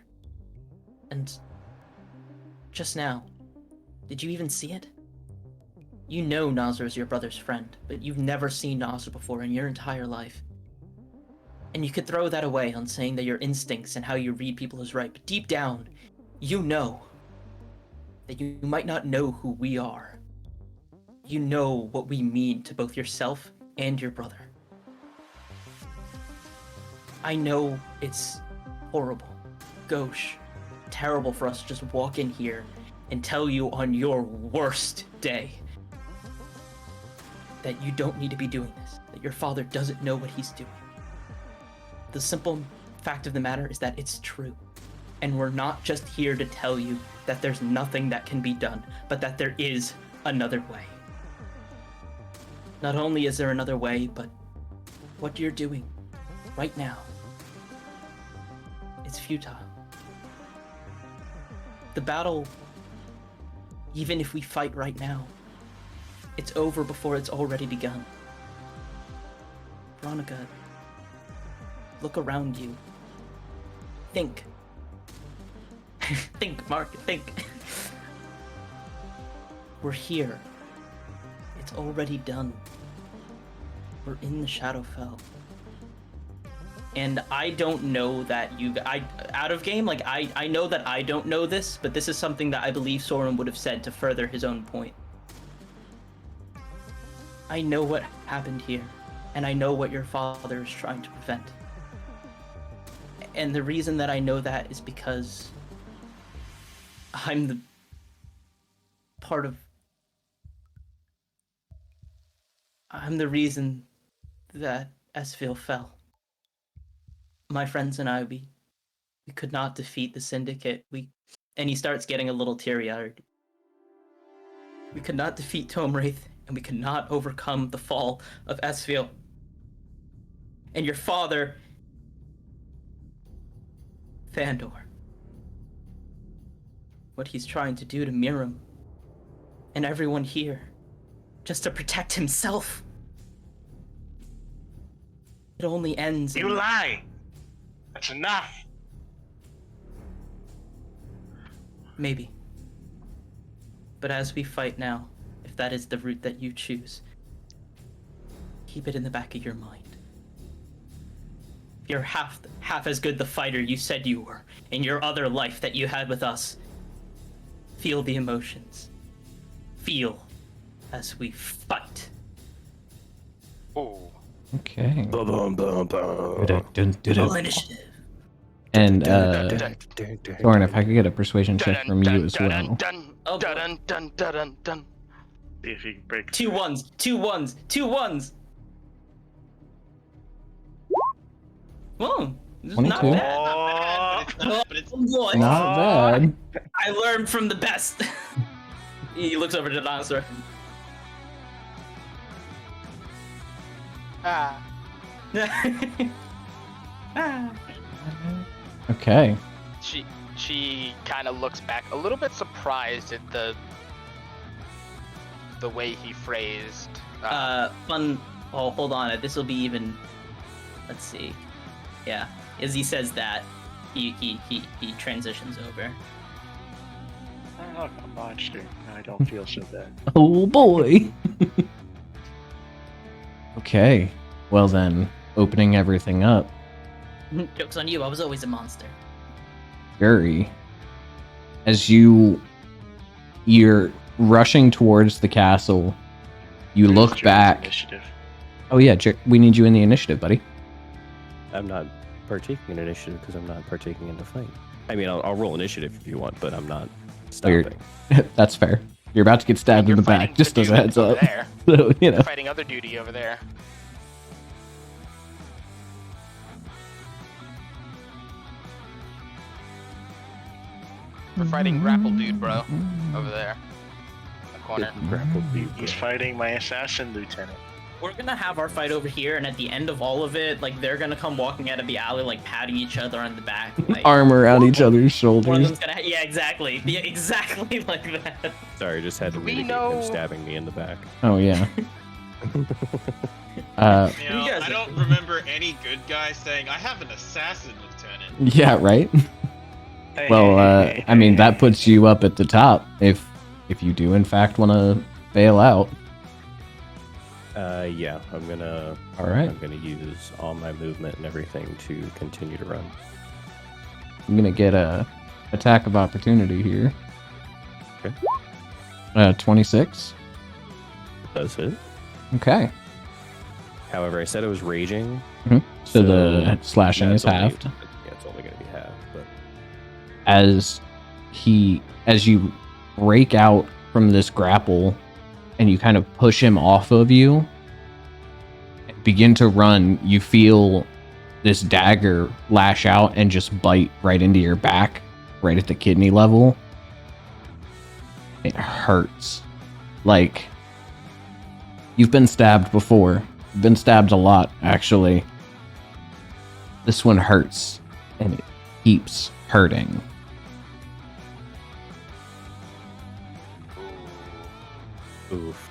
Speaker 3: And just now, did you even see it? You know Nazar is your brother's friend, but you've never seen Nazar before in your entire life. And you could throw that away on saying that your instincts and how you read people is right, but deep down, you know that you might not know who we are. You know what we mean to both yourself and your brother. I know it's horrible, gauche, terrible for us to just walk in here and tell you on your worst day that you don't need to be doing this, that your father doesn't know what he's doing. The simple fact of the matter is that it's true. And we're not just here to tell you that there's nothing that can be done, but that there is another way. Not only is there another way, but what you're doing right now, it's futile. The battle, even if we fight right now, it's over before it's already begun. Veronica, look around you. Think. Think, Mark, think. We're here. It's already done. We're in the Shadowfell. And I don't know that out of game, like, I know that I don't know this, but this is something that I believe Soren would have said to further his own point. I know what happened here, and I know what your father is trying to prevent. And the reason that I know that is because I'm the I'm the reason that Esfil fell. My friends and I, we could not defeat the Syndicate. And he starts getting a little teary-eyed. We could not defeat Tomwraith, and we could not overcome the fall of Esfil. And your father, Thandor, what he's trying to do to Miram and everyone here, just to protect himself. It only ends.
Speaker 1: You lie! That's enough!
Speaker 3: Maybe. But as we fight now, if that is the route that you choose, keep it in the back of your mind. You're half as good the fighter you said you were in your other life that you had with us. Feel the emotions. Feel as we fight.
Speaker 5: Oh.
Speaker 2: Okay.
Speaker 4: Bum, bum, bum.
Speaker 3: Roll initiative.
Speaker 2: And Thorin, if I could get a persuasion check from you as well.
Speaker 3: Oh, boy.
Speaker 5: Dun dun dun dun.
Speaker 1: See if you can break.
Speaker 3: 2 1s, 2 1s, 2 1s. Whoa, this is not
Speaker 2: 22.
Speaker 3: bad.
Speaker 7: But it's
Speaker 3: Boy,
Speaker 2: Not bad.
Speaker 3: I learned from the best. He looks over to the dinosaur.
Speaker 5: Ah.
Speaker 2: Okay.
Speaker 5: She kind of looks back a little bit surprised at the way he phrased.
Speaker 3: Fun. Oh, hold on. This will be even. Let's see. Yeah, as he says that, he transitions over.
Speaker 1: I'm not a monster. I don't feel so bad.
Speaker 2: Oh boy. Okay. Well then, opening everything up,
Speaker 3: Joke's on you. I was always a monster.
Speaker 2: Guri, as you're rushing towards the castle, you look
Speaker 1: Where's Jared's
Speaker 2: back.
Speaker 1: Initiative?
Speaker 2: Oh yeah, we need you in the initiative, buddy.
Speaker 4: I'm not partaking in initiative because I'm not partaking in the fight. I mean, I'll roll initiative if you want, but I'm not stopping.
Speaker 2: That's fair. You're about to get stabbed in
Speaker 5: You're
Speaker 2: the back,
Speaker 5: fighting
Speaker 2: just
Speaker 5: the
Speaker 2: as a
Speaker 5: dude
Speaker 2: heads
Speaker 5: over
Speaker 2: up.
Speaker 5: there.
Speaker 2: So, you know.
Speaker 5: You're fighting other duty over there. We're fighting grapple dude, bro, over there, in the corner.
Speaker 4: Grapple dude,
Speaker 1: He's
Speaker 4: bro.
Speaker 1: fighting my assassin lieutenant.
Speaker 3: We're gonna have our fight over here, and at the end of all of it, like, they're gonna come walking out of the alley, like, patting each other on the back. Like,
Speaker 2: Arm around each other's
Speaker 3: one of
Speaker 2: shoulders.
Speaker 3: them's gonna yeah, exactly. Yeah, exactly like that.
Speaker 4: Sorry, just had to
Speaker 5: We
Speaker 4: mitigate
Speaker 5: know-
Speaker 4: him stabbing me in the back.
Speaker 2: Oh yeah.
Speaker 7: You know,
Speaker 3: You guys
Speaker 7: I
Speaker 3: are-
Speaker 7: don't remember any good guy saying, I have an assassin lieutenant.
Speaker 2: Yeah, right.
Speaker 1: Hey,
Speaker 2: Well,
Speaker 1: hey, hey,
Speaker 2: I mean
Speaker 1: hey,
Speaker 2: that
Speaker 1: hey.
Speaker 2: puts you up at the top if you do in fact want to bail out.
Speaker 4: Yeah, I'm gonna use all my movement and everything to continue to run.
Speaker 2: I'm gonna get a attack of opportunity here.
Speaker 4: Okay.
Speaker 2: 26.
Speaker 4: That's it.
Speaker 2: Okay.
Speaker 4: However, I said I was raging.
Speaker 2: So the slashing
Speaker 4: that's
Speaker 2: is halved.
Speaker 4: Yeah, it's only gonna be half. But
Speaker 2: As you break out from this grapple and you kind of push him off of you and begin to run, you feel this dagger lash out and just bite right into your back, right at the kidney level. It hurts. Like, You've been stabbed before. You've been stabbed a lot, actually. This one hurts, and it keeps hurting.
Speaker 4: Oof.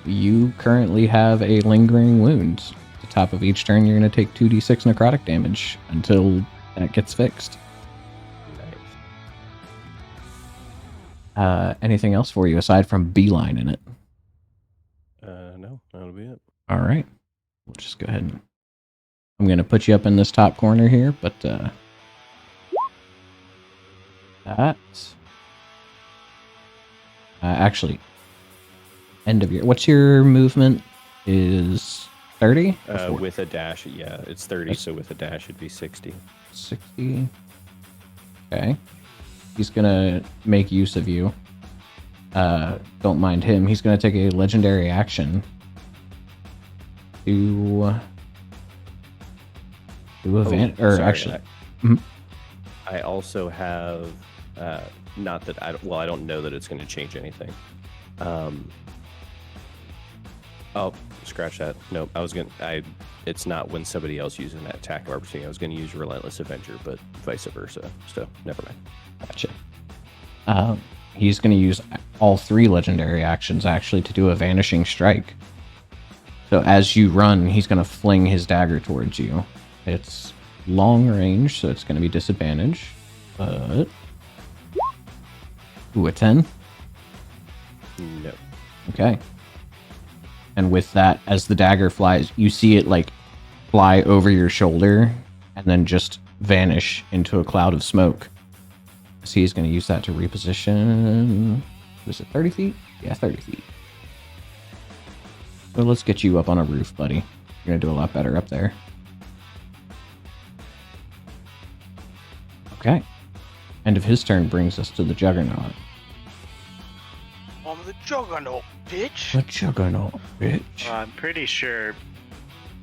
Speaker 2: You currently have a lingering wound. At the top of each turn, you're going to take 2d6 necrotic damage until that gets fixed.
Speaker 4: Nice.
Speaker 2: Anything else for you aside from beeline in it?
Speaker 4: No, that'll be it.
Speaker 2: All right. We'll just go ahead and... I'm going to put you up in this top corner here, but that... actually, end of your... What's your movement? Is 30?
Speaker 4: With a dash, yeah, it's 30, so with a dash it'd be 60.
Speaker 2: 60. Okay. He's going to make use of you. Don't mind him. He's going to take a legendary action to event, or
Speaker 4: sorry,
Speaker 2: actually,
Speaker 4: I also have not that I don't know that it's going to change anything. Oh, scratch that. Nope. It's not when somebody else uses an attack of opportunity. I was going to use Relentless Avenger, but vice versa. So never mind.
Speaker 2: Gotcha. He's going to use all 3 legendary actions actually to do a Vanishing Strike. So as you run, he's going to fling his dagger towards you. It's long range, so it's going to be disadvantage. But... Ooh, a 10?
Speaker 4: No.
Speaker 2: Okay. And with that, as the dagger flies, you see it like fly over your shoulder and then just vanish into a cloud of smoke. So he's going to use that to reposition. Was it 30 feet? Yeah, 30 feet. So let's get you up on a roof, buddy. You're going to do a lot better up there. Okay. End of his turn brings us to the Juggernaut.
Speaker 5: I'm the Juggernaut, bitch.
Speaker 2: The Juggernaut, bitch.
Speaker 1: I'm pretty sure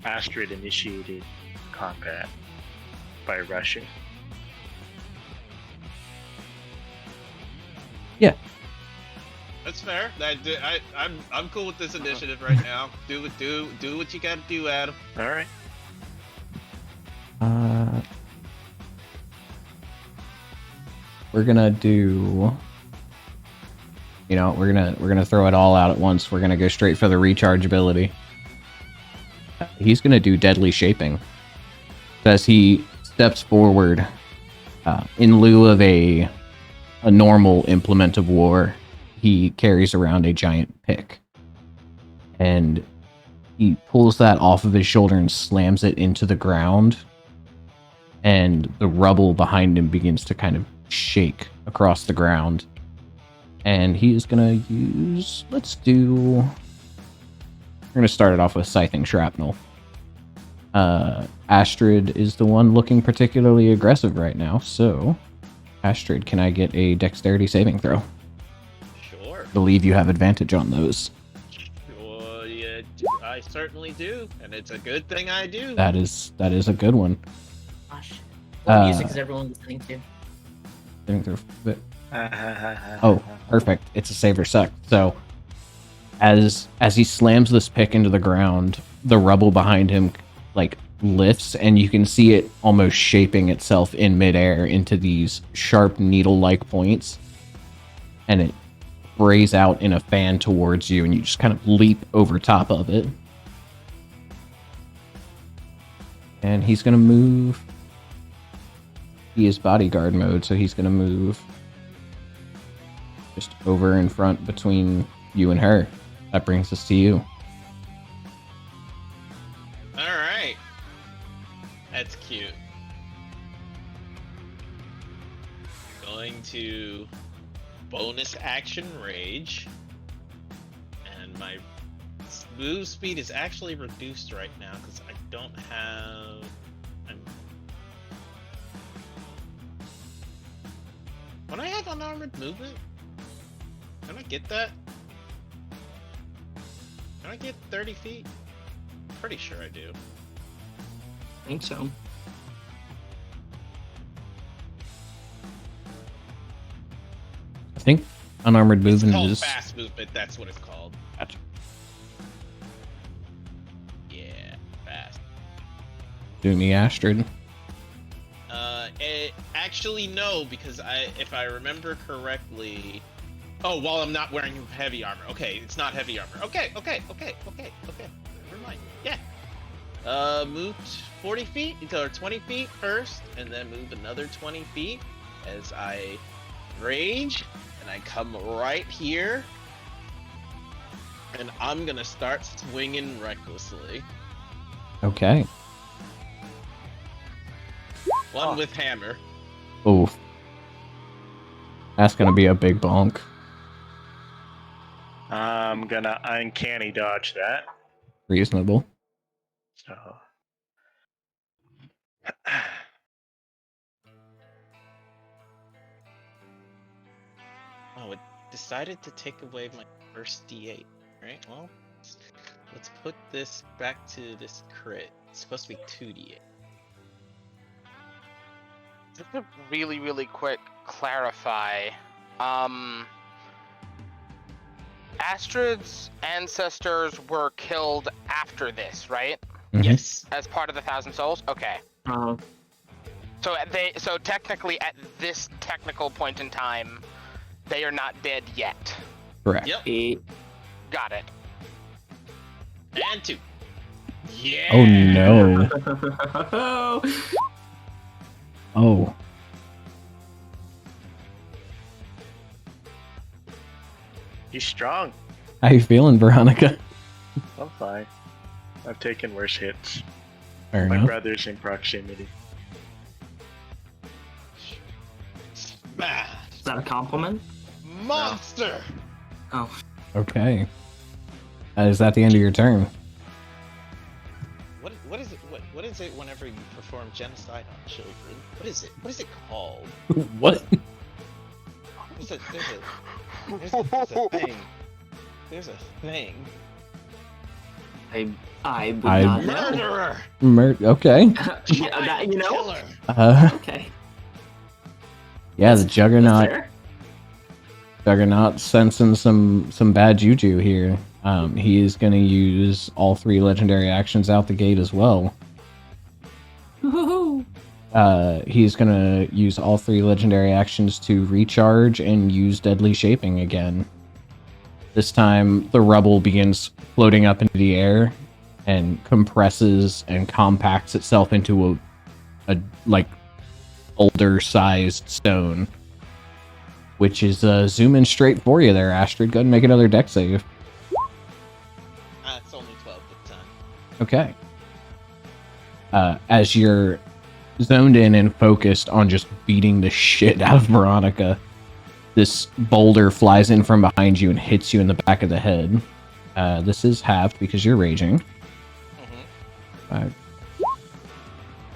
Speaker 1: Astrid initiated combat by rushing.
Speaker 2: Yeah.
Speaker 7: That's fair. I'm cool with this initiative right now. Do what you gotta do, Adam.
Speaker 1: All right.
Speaker 2: We're gonna do... You know, we're gonna throw it all out at once. We're gonna go straight for the recharge ability. He's gonna do Deadly Shaping. As he steps forward, in lieu of a normal implement of war, he carries around a giant pick. And he pulls that off of his shoulder and slams it into the ground. And the rubble behind him begins to kind of shake across the ground. And he is going to use... We're going to start it off with Scything Shrapnel. Astrid is the one looking particularly aggressive right now, so... Astrid, can I get a dexterity saving throw?
Speaker 7: Sure.
Speaker 2: Believe you have advantage on those.
Speaker 7: Well, yeah, I certainly do, and it's a good thing I do.
Speaker 2: That is a good one.
Speaker 3: Gosh. What music is everyone listening to?
Speaker 2: Saving throw. Oh, perfect. It's a save or suck. So, as he slams this pick into the ground, the rubble behind him, like, lifts, and you can see it almost shaping itself in midair into these sharp needle-like points. And it sprays out in a fan towards you, and you just kind of leap over top of it. And he's going to move. He is bodyguard mode, so he's going to move just over in front between you and her. That brings us to you.
Speaker 7: Alright. That's cute. Going to bonus action rage. And my move speed is actually reduced right now because I don't have... When I have unarmored movement, can I get that? Can I get 30 feet? Pretty sure I do.
Speaker 6: I think so.
Speaker 2: I think unarmored
Speaker 7: It's
Speaker 2: movement
Speaker 7: called
Speaker 2: is...
Speaker 7: fast movement, that's what it's called.
Speaker 2: Gotcha. Do me, Astrid.
Speaker 7: Actually, no, because if I remember correctly. Oh, well, I'm not wearing heavy armor. Okay, it's not heavy armor. Okay. Never mind. Yeah. Moved 40 feet, or 20 feet first, and then move another 20 feet as I rage, and I come right here, and I'm gonna start swinging recklessly.
Speaker 2: Okay.
Speaker 7: One with hammer.
Speaker 2: Oof. That's gonna be a big bonk.
Speaker 1: I'm gonna uncanny dodge that.
Speaker 2: Reasonable.
Speaker 1: So.
Speaker 7: Oh, it decided to take away my first D8. Right, well, let's put this back to this crit. It's supposed to be 2D8.
Speaker 5: Just to really, really quick clarify, Astrid's ancestors were killed after this, right?
Speaker 2: Mhm.
Speaker 7: Yes.
Speaker 5: As part of the Thousand Souls? Okay. So technically at this technical point in time, they are not dead yet.
Speaker 2: Correct.
Speaker 7: Yep.
Speaker 5: Got it.
Speaker 7: And 2. Yeah.
Speaker 2: Oh no. Oh.
Speaker 1: He's strong.
Speaker 2: How you feeling, Veronica?
Speaker 1: I'm fine. I've taken worse hits.
Speaker 2: Fair
Speaker 1: My
Speaker 2: enough.
Speaker 1: brother's in proximity.
Speaker 7: Smash.
Speaker 6: Is that a compliment?
Speaker 7: Monster.
Speaker 6: Oh.
Speaker 2: Okay. Is that the end of your turn?
Speaker 7: What is it? What is it whenever you perform genocide on children? What is it? What is it called?
Speaker 2: What?
Speaker 7: There's a thing. There's a thing.
Speaker 6: I would
Speaker 2: I-
Speaker 6: not know.
Speaker 7: Murderer.
Speaker 2: Okay.
Speaker 6: Yeah, that, you know?
Speaker 7: Killer.
Speaker 6: Okay.
Speaker 2: Yeah, the
Speaker 6: That's
Speaker 2: Juggernaut.
Speaker 6: fair.
Speaker 2: Juggernaut sensing some bad juju here. He is going to use all 3 legendary actions out the gate as well.
Speaker 6: Woohoo.
Speaker 2: He's going to use all 3 legendary actions to recharge and use Deadly Shaping again. This time, the rubble begins floating up into the air and compresses and compacts itself into a like boulder-sized stone, which is zooming straight for you there, Astrid. Go ahead and make another deck save.
Speaker 7: It's only 12 this time.
Speaker 2: Okay. As you're zoned in and focused on just beating the shit out of Veronica, this boulder flies in from behind you and hits you in the back of the head. This is halved because you're raging.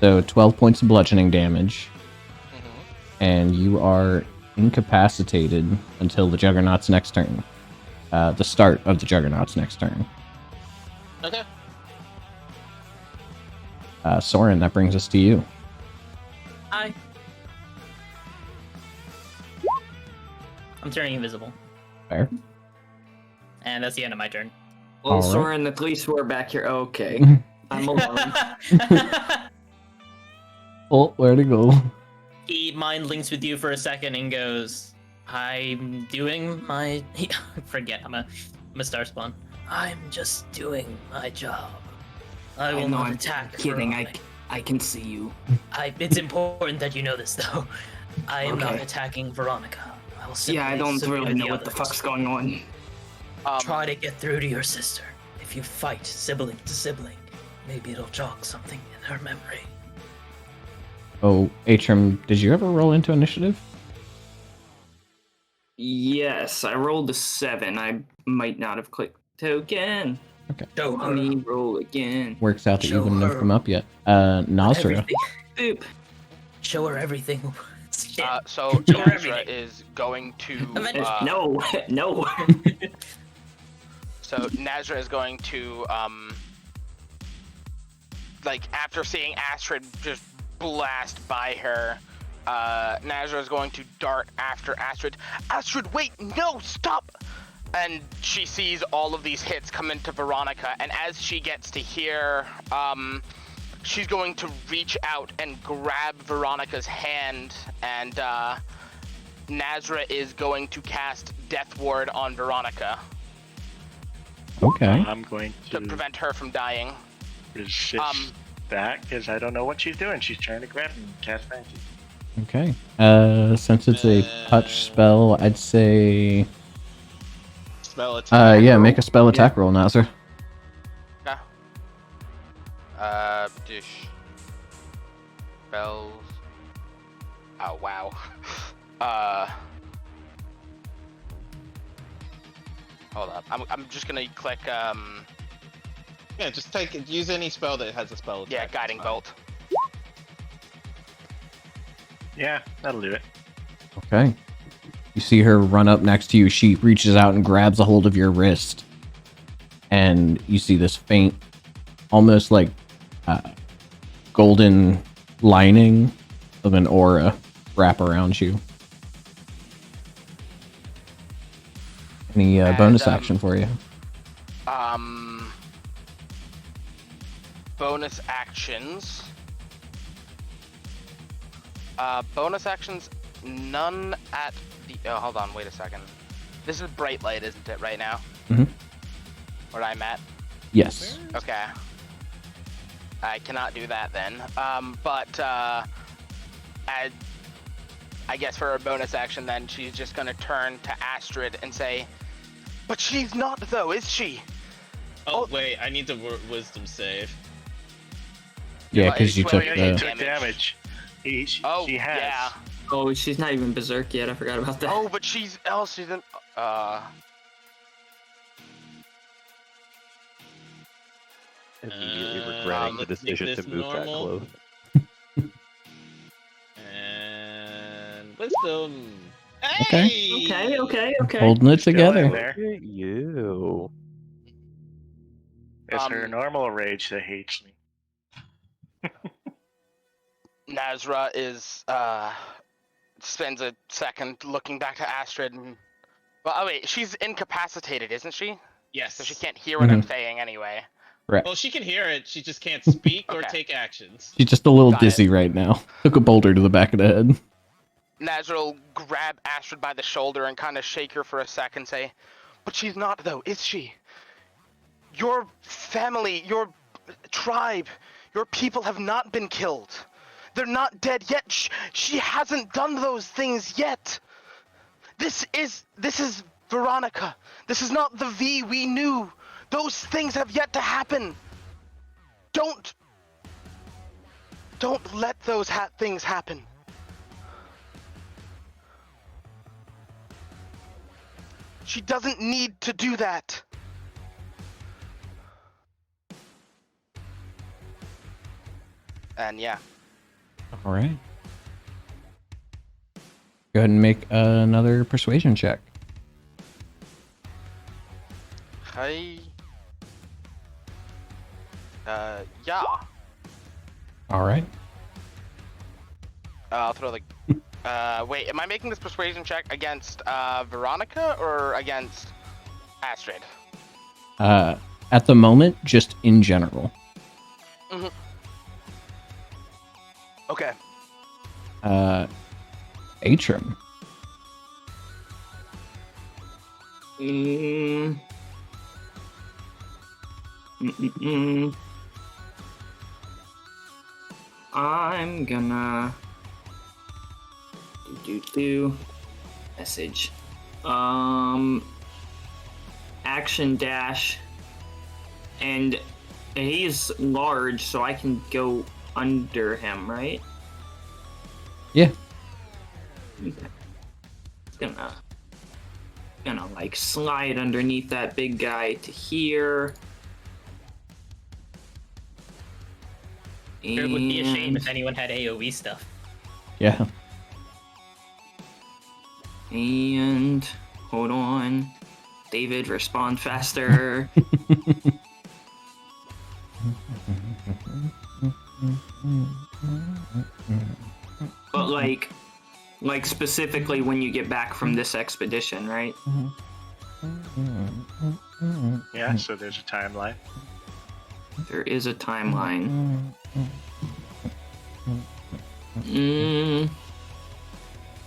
Speaker 2: So 12 points of bludgeoning damage. And you are incapacitated until the Juggernaut's next turn. The start of the Juggernaut's next turn.
Speaker 7: Okay.
Speaker 2: Soren, that brings us to you.
Speaker 3: Hi. I'm turning invisible.
Speaker 2: Fair.
Speaker 3: And that's the end of my turn.
Speaker 6: Well,
Speaker 2: All right.
Speaker 6: Soren, at least we're back here. Okay. I'm alone.
Speaker 2: Oh, where'd it go?
Speaker 3: He mind links with you for a second and goes, I'm doing my... Forget, I'm a star spawn. I'm just doing my job. I will not
Speaker 6: I'm
Speaker 3: attack.
Speaker 6: kidding.
Speaker 3: Veronica.
Speaker 6: I can see you.
Speaker 3: It's important that you know this, though. I am not
Speaker 6: Okay.
Speaker 3: attacking Veronica. I will simply
Speaker 6: Yeah, I don't
Speaker 3: subdue
Speaker 6: really know what the
Speaker 3: others.
Speaker 6: fuck's going on.
Speaker 3: Try to get through to your sister. If you fight sibling to sibling, maybe it'll jog something in her memory.
Speaker 2: Oh, Atrim, did you ever roll into initiative?
Speaker 6: Yes, I rolled a 7. I might not have clicked token.
Speaker 3: Show
Speaker 6: Let me roll again.
Speaker 2: Works out that you
Speaker 3: Show
Speaker 2: wouldn't have
Speaker 3: her
Speaker 2: come up yet. Nazra.
Speaker 3: everything.
Speaker 6: Boop.
Speaker 3: Show her everything. Shit.
Speaker 5: So
Speaker 3: Show her
Speaker 5: Nazra
Speaker 3: everything.
Speaker 5: is going to
Speaker 6: No, no.
Speaker 5: So Nazra is going to like after seeing Astrid just blast by her, Nazra is going to dart after Astrid. Astrid, wait, no, stop! And she sees all of these hits come into Veronica, and as she gets to here, she's going to reach out and grab Veronica's hand, and Nazra is going to cast Death Ward on Veronica
Speaker 2: Okay.
Speaker 1: I'm going
Speaker 5: to
Speaker 1: to
Speaker 5: prevent her from dying.
Speaker 1: resist that because I don't know what she's doing. She's trying to grab me and cast magic.
Speaker 2: Okay. Since it's a touch spell, I'd say.
Speaker 7: Spell attack.
Speaker 2: Yeah, make a spell attack roll, Nazar.
Speaker 5: Okay. Dish. Spells. Oh, wow. Hold up. I'm just gonna click,
Speaker 7: Yeah, just use any spell that has a spell attack.
Speaker 5: yeah, Guiding Bolt.
Speaker 1: Yeah, that'll do it.
Speaker 2: Okay. You see her run up next to you. She reaches out and grabs a hold of your wrist. And you see this faint, almost like golden lining of an aura wrap around you. Any bonus action for you?
Speaker 5: Bonus actions. Bonus actions, none at the. Oh, hold on, wait a second. This is bright light, isn't it, right now?
Speaker 2: Mhm.
Speaker 5: Where I'm at?
Speaker 2: Yes.
Speaker 5: Okay. I cannot do that then. But I guess for a bonus action, then she's just gonna turn to Astrid and say, "But she's not, though, is she?"
Speaker 7: Oh, wait, I need the wisdom save.
Speaker 2: Yeah, because you
Speaker 5: Well,
Speaker 2: took
Speaker 5: yeah,
Speaker 1: He
Speaker 5: you
Speaker 2: the.
Speaker 1: took damage. She has.
Speaker 5: Yeah.
Speaker 6: Oh, she's not even berserk yet. I forgot about that.
Speaker 5: Oh, but she's in.
Speaker 4: Immediately regretting the
Speaker 7: let's make
Speaker 4: decision
Speaker 7: this
Speaker 4: to move
Speaker 7: normal.
Speaker 4: that close.
Speaker 7: And wisdom.
Speaker 2: Okay.
Speaker 7: Hey!
Speaker 6: Okay.
Speaker 2: Holding it
Speaker 1: Still
Speaker 2: together.
Speaker 1: in there.
Speaker 4: Look at you.
Speaker 1: It's her normal rage that hates me.
Speaker 5: Nazra is spends a second looking back to Astrid and. Well, oh wait, she's incapacitated, isn't she?
Speaker 7: Yes.
Speaker 5: So she can't hear what I'm saying anyway.
Speaker 2: Right.
Speaker 7: Well, she can hear it. She just can't speak or
Speaker 5: Okay.
Speaker 7: take actions.
Speaker 2: She's just a little
Speaker 5: Got it.
Speaker 2: dizzy right now. Took a boulder to the back of the head.
Speaker 5: Nazra will grab Astrid by the shoulder and kind of shake her for a second, say, "But she's not, though, is she? Your family, your tribe, your people have not been killed. They're not dead yet. She hasn't done those things yet. This is Veronica. This is not the V we knew. Those things have yet to happen. Don't let those things happen." She doesn't need to do that. And yeah.
Speaker 2: All right. Go ahead and make another persuasion check.
Speaker 5: Hi. Yeah.
Speaker 2: All right.
Speaker 5: I'll throw the. Wait, am I making this persuasion check against Veronica or against Astrid?
Speaker 2: At the moment, just in general.
Speaker 5: Mm-hmm. Okay.
Speaker 2: Atrim.
Speaker 6: I'm gonna do message. Action dash, and he's large, so I can go under him, right?
Speaker 2: Yeah.
Speaker 6: Okay. It's gonna like slide underneath that big guy to here.
Speaker 3: It would be a shame
Speaker 6: And-
Speaker 3: if anyone had AoE stuff.
Speaker 2: Yeah.
Speaker 6: And hold on, David, respond faster. But like specifically when you get back from this expedition, right?
Speaker 1: Yeah, so there's a timeline.
Speaker 6: There is a timeline. Mm.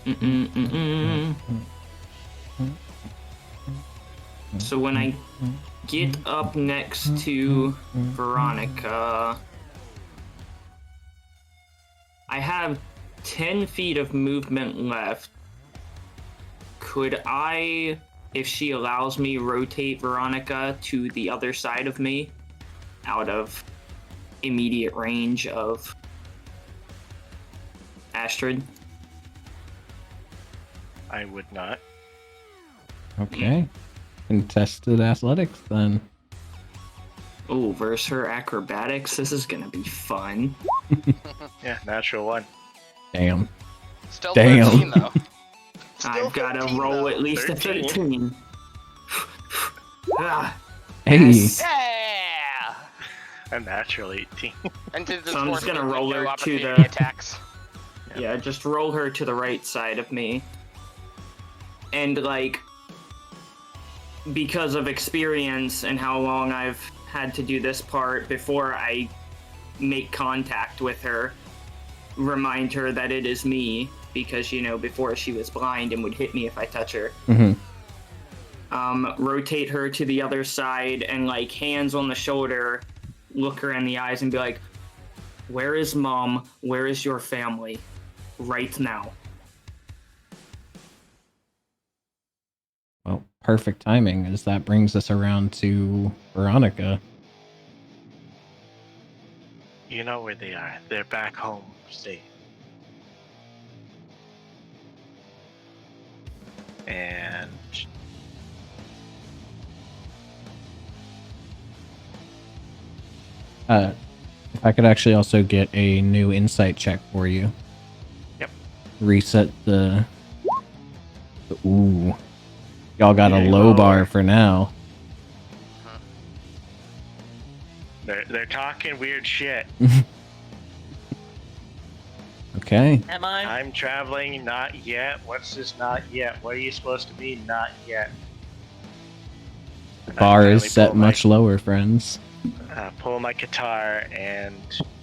Speaker 6: Mm-mm-mm-mm. So when I get up next to Veronica, I have 10 feet of movement left. Could I, if she allows me, rotate Veronica to the other side of me, out of immediate range of Astrid?
Speaker 1: I would not.
Speaker 2: Okay. Contested athletics then.
Speaker 6: Oh, versus her acrobatics. This is gonna be fun.
Speaker 1: Yeah, natural one.
Speaker 2: Damn.
Speaker 5: Still
Speaker 2: Damn.
Speaker 5: 13 though. Still
Speaker 6: I've gotta
Speaker 5: 13,
Speaker 6: roll
Speaker 5: though.
Speaker 6: at least
Speaker 1: 13.
Speaker 6: a 13. Ah,
Speaker 2: Hey.
Speaker 6: yes.
Speaker 5: Yeah.
Speaker 1: A natural 18.
Speaker 5: And to the
Speaker 6: So I'm just gonna
Speaker 5: dwarf,
Speaker 6: roll
Speaker 5: no
Speaker 6: her to
Speaker 5: opportunity
Speaker 6: the-
Speaker 5: attacks.
Speaker 6: Yeah, just roll her to the right side of me. And, like, because of experience and how long I've had to do this part before I make contact with her, remind her that it is me, because, you know, before she was blind and would hit me if I touch her.
Speaker 2: Mm-hmm.
Speaker 6: Rotate her to the other side and, like, hands on the shoulder, look her in the eyes and be like, where is Mom? Where is your family? Right now.
Speaker 2: Well, perfect timing, as that brings us around to Veronica.
Speaker 1: You know where they are. They're back home safe. And
Speaker 2: If I could actually also get a new insight check for you.
Speaker 1: Yep.
Speaker 2: Reset the ooh. Y'all got a
Speaker 1: Yeah,
Speaker 2: low
Speaker 1: lower.
Speaker 2: bar for now.
Speaker 1: they're talking weird shit.
Speaker 2: Okay.
Speaker 3: Am I?
Speaker 1: I'm traveling, not yet. What's this not yet? What are you supposed to be, not yet?
Speaker 2: The
Speaker 1: And I
Speaker 2: bar is
Speaker 1: finally
Speaker 2: set
Speaker 1: pull my-
Speaker 2: much lower, friends.
Speaker 1: pull my guitar, and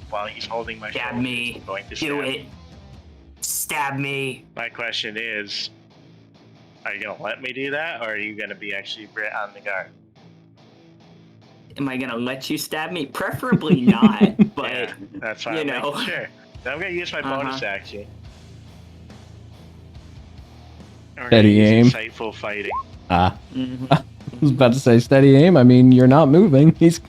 Speaker 1: while he's holding my
Speaker 6: Stab
Speaker 1: shoulders,
Speaker 6: me.
Speaker 1: I'm going to
Speaker 6: Do
Speaker 1: stab
Speaker 6: it. Stab me.
Speaker 1: My question is, are you gonna let me do that, or are you gonna be actually on the guard?
Speaker 6: Am I gonna let you stab me? Preferably not, but
Speaker 1: Yeah, that's why
Speaker 6: you
Speaker 1: I'm
Speaker 6: know.
Speaker 1: making sure. Then I'm gonna use my bonus action. And we're
Speaker 2: Steady
Speaker 1: gonna use
Speaker 2: aim.
Speaker 1: Insightful fighting.
Speaker 2: Ah.
Speaker 6: Mhm.
Speaker 2: I was about to say steady aim. I mean, you're not moving. He's,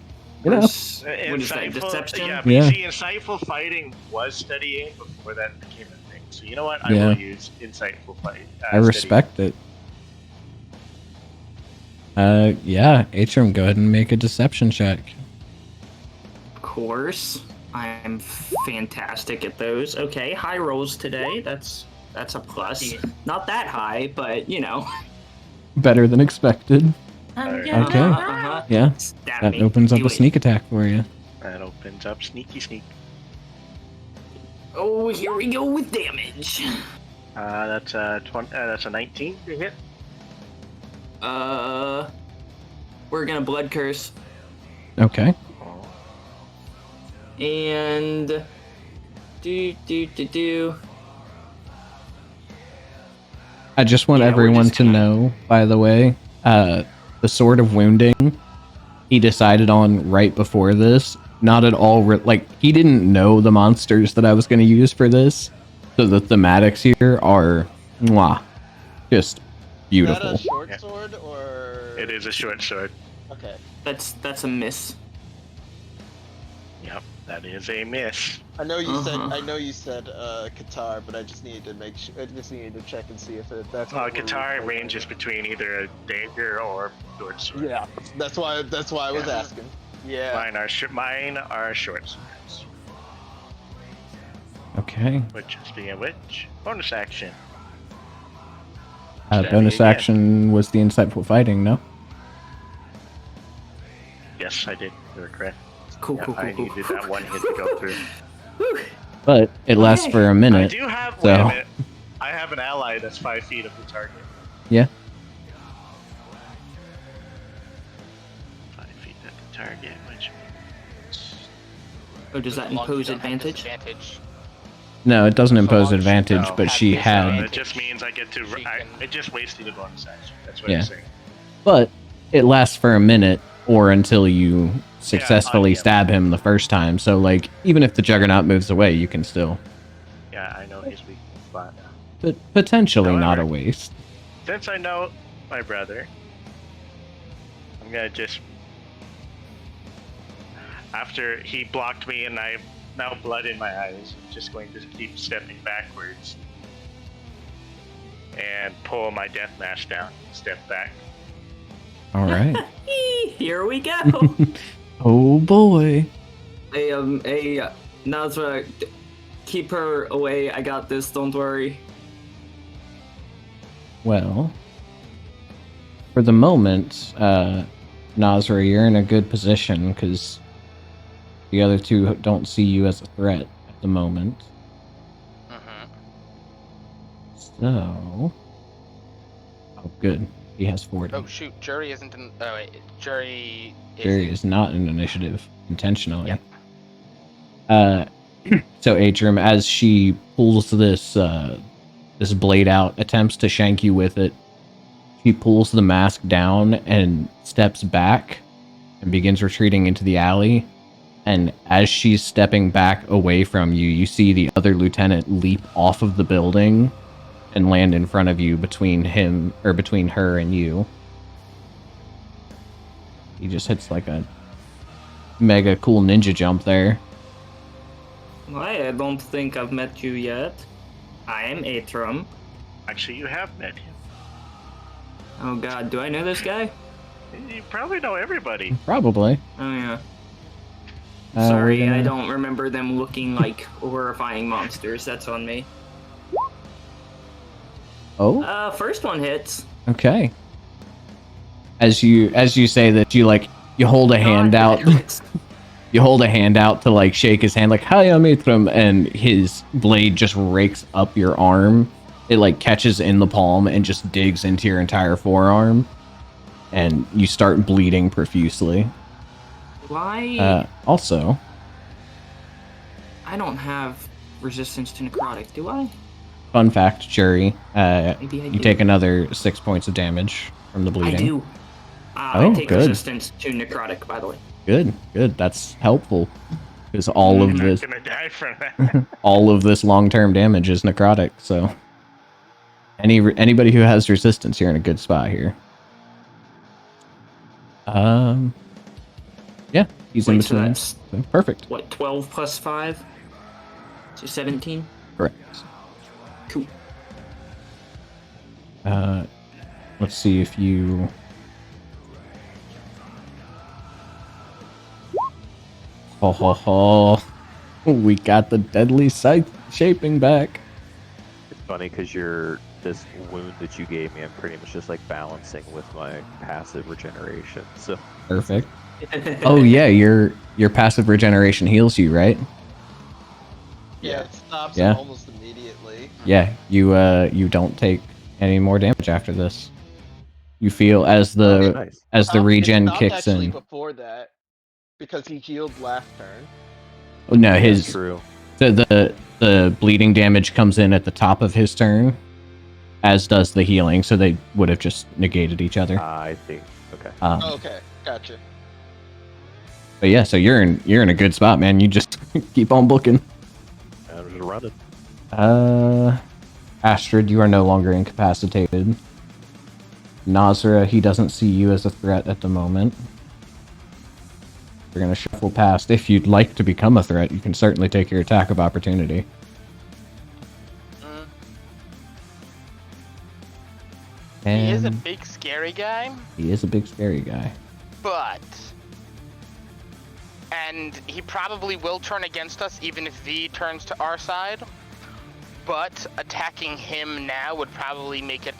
Speaker 2: you know.
Speaker 6: What is that, deception?
Speaker 1: Yeah, but
Speaker 2: Yeah.
Speaker 1: you see, insightful fighting was steady aim before that became a thing. So you know what? I
Speaker 2: Yeah.
Speaker 1: will use insightful fight.
Speaker 2: I respect it. Yeah, Atrum, go ahead and make a deception check.
Speaker 6: Of course. I'm fantastic at those. Okay, high rolls today. That's a plus.
Speaker 3: Yeah.
Speaker 6: Not that high, but you know.
Speaker 2: Better than expected.
Speaker 3: I'm
Speaker 1: Okay.
Speaker 3: gonna
Speaker 2: Okay.
Speaker 3: run.
Speaker 2: Yeah,
Speaker 6: Stab
Speaker 2: that
Speaker 6: me.
Speaker 2: opens up
Speaker 6: Do
Speaker 2: a
Speaker 6: it.
Speaker 2: sneak attack for you.
Speaker 1: That opens up sneaky sneak.
Speaker 6: Oh, here we go with damage.
Speaker 1: That's a 20. That's a 19 to hit.
Speaker 6: We're gonna blood curse
Speaker 2: Okay.
Speaker 6: and do.
Speaker 2: I just want
Speaker 6: Yeah, we're
Speaker 2: everyone
Speaker 6: just
Speaker 2: to
Speaker 6: gonna-
Speaker 2: know, by the way, the Sword of Wounding, he decided on right before this. Not at all, like, he didn't know the monsters that I was going to use for this. So the thematics here are, mwah, just
Speaker 7: Is
Speaker 2: beautiful.
Speaker 7: that a short
Speaker 1: Yeah.
Speaker 7: sword or?
Speaker 1: It is a short sword.
Speaker 7: Okay.
Speaker 6: That's a miss.
Speaker 1: Yep, that is a miss.
Speaker 7: I know you
Speaker 6: Uh-huh.
Speaker 7: said Qatar, but I just needed to make sure. I just needed to check and see if that's. what we're
Speaker 1: Guitar
Speaker 7: replacing.
Speaker 1: ranges between either a dagger or short sword.
Speaker 7: Yeah, that's why I was
Speaker 1: Yeah.
Speaker 7: asking. Yeah.
Speaker 1: Mine are short swords.
Speaker 2: Okay.
Speaker 1: Which is being which bonus action.
Speaker 2: Bonus
Speaker 1: again.
Speaker 2: action was the insightful fighting, no?
Speaker 1: Yes, I did. You were correct.
Speaker 6: Cool,
Speaker 1: Yeah,
Speaker 6: cool,
Speaker 1: I
Speaker 6: cool,
Speaker 1: needed
Speaker 6: cool.
Speaker 1: that one hit to go through.
Speaker 2: But it lasts
Speaker 6: Okay.
Speaker 2: for a
Speaker 1: I
Speaker 2: minute.
Speaker 1: do have.
Speaker 2: so-
Speaker 1: Wait a minute. I have an ally that's 5 feet of the target.
Speaker 2: Yeah.
Speaker 1: 5 feet of the target, which means
Speaker 6: Or does that
Speaker 5: As long as you
Speaker 6: impose
Speaker 5: don't have
Speaker 6: advantage?
Speaker 5: disadvantage.
Speaker 2: No, it doesn't impose
Speaker 5: long as you
Speaker 2: advantage,
Speaker 1: don't
Speaker 2: but
Speaker 5: have
Speaker 2: she had.
Speaker 1: It just means I get to.
Speaker 5: She
Speaker 1: I
Speaker 5: can-
Speaker 1: just wasted a bonus action. That's what
Speaker 2: Yeah.
Speaker 1: I'm saying.
Speaker 2: But it lasts for a minute or until you successfully
Speaker 1: yeah.
Speaker 2: stab him the first time. So, like, even if the Juggernaut moves away, you can still.
Speaker 1: Yeah, I know his weakness, but
Speaker 2: But potentially not a
Speaker 1: However-
Speaker 2: waste.
Speaker 1: since I know my brother, I'm gonna just. After he blocked me and I now blood in my eyes, I'm just going to keep stepping backwards and pull my death mask down. Step back.
Speaker 2: All right.
Speaker 6: Here we go.
Speaker 2: Oh boy.
Speaker 6: Hey, Nazra, keep her away. I got this. Don't worry.
Speaker 2: Well, for the moment, Nazra, you're in a good position because the other two don't see you as a threat at the moment.
Speaker 5: Mhm.
Speaker 2: So, oh, good. He has 40.
Speaker 5: Oh shoot, Jury isn't in. Oh wait, Jury.
Speaker 2: Jerry is not in initiative intentionally.
Speaker 5: Yep.
Speaker 2: So Atrim, as she pulls this this blade out, attempts to shank you with it, she pulls the mask down and steps back and begins retreating into the alley. And as she's stepping back away from you, you see the other lieutenant leap off of the building and land in front of you between her and you. He just hits like a mega cool ninja jump there.
Speaker 6: I don't think I've met you yet. I am Atrum.
Speaker 1: Actually, you have met him.
Speaker 6: Oh god, do I know this guy?
Speaker 1: You probably know everybody.
Speaker 2: Probably.
Speaker 6: Oh yeah.
Speaker 2: We're
Speaker 6: Sorry,
Speaker 2: gonna-
Speaker 6: I don't remember them looking like horrifying monsters. That's on me.
Speaker 2: Oh,
Speaker 6: First one hits.
Speaker 2: okay. As you say that, you hold a hand out. You hold a hand out to like shake his hand, like "Hi, I'm Atrum," and his blade just rakes up your arm. It like catches in the palm and just digs into your entire forearm, and you start bleeding profusely.
Speaker 6: Why?
Speaker 2: Also,
Speaker 6: I don't have resistance to necrotic, do I?
Speaker 2: fun fact, Jury,
Speaker 6: Maybe I
Speaker 2: you
Speaker 6: do.
Speaker 2: take another 6 points of damage from the bleeding.
Speaker 6: I do.
Speaker 2: Oh,
Speaker 6: I take
Speaker 2: good.
Speaker 6: resistance to necrotic, by the way.
Speaker 2: Good. That's helpful because all of
Speaker 1: I'm
Speaker 2: this,
Speaker 1: not gonna die from that.
Speaker 2: all of this long-term damage is necrotic. So, anybody who has resistance, you're in a good spot here. Yeah, he's in
Speaker 6: Wait, so
Speaker 2: between.
Speaker 6: that's
Speaker 2: Perfect.
Speaker 6: what, 12 plus 5? So 17?
Speaker 2: Correct.
Speaker 6: Cool.
Speaker 2: Let's see if you. Ho ho ho! We got the deadly sight shaping back.
Speaker 4: It's funny because this wound that you gave me, I'm pretty much just like balancing with my passive regeneration. So
Speaker 2: Perfect. Oh yeah, your passive regeneration heals you, right?
Speaker 7: Yeah, it stops
Speaker 2: Yeah.
Speaker 7: almost immediately.
Speaker 2: Yeah, you don't take any more damage after this. You feel as the
Speaker 4: nice.
Speaker 2: as the regen
Speaker 7: it stopped
Speaker 2: kicks
Speaker 7: actually
Speaker 2: in.
Speaker 7: before that, because he healed last turn.
Speaker 2: Oh, no,
Speaker 4: That's
Speaker 2: his
Speaker 4: true.
Speaker 2: the bleeding damage comes in at the top of his turn, as does the healing. So they would have just negated each other.
Speaker 4: I see. Okay.
Speaker 7: Oh, okay, gotcha.
Speaker 2: But yeah, so you're in a good spot, man. You just keep on booking.
Speaker 4: I'm just running.
Speaker 2: Astrid, you are no longer incapacitated. Nazra, he doesn't see you as a threat at the moment. We're gonna shuffle past. If you'd like to become a threat, you can certainly take your attack of opportunity.
Speaker 5: He is a
Speaker 2: And
Speaker 5: big scary guy,
Speaker 2: he is a big scary guy.
Speaker 5: and he probably will turn against us even if V turns to our side. But attacking him now would probably make it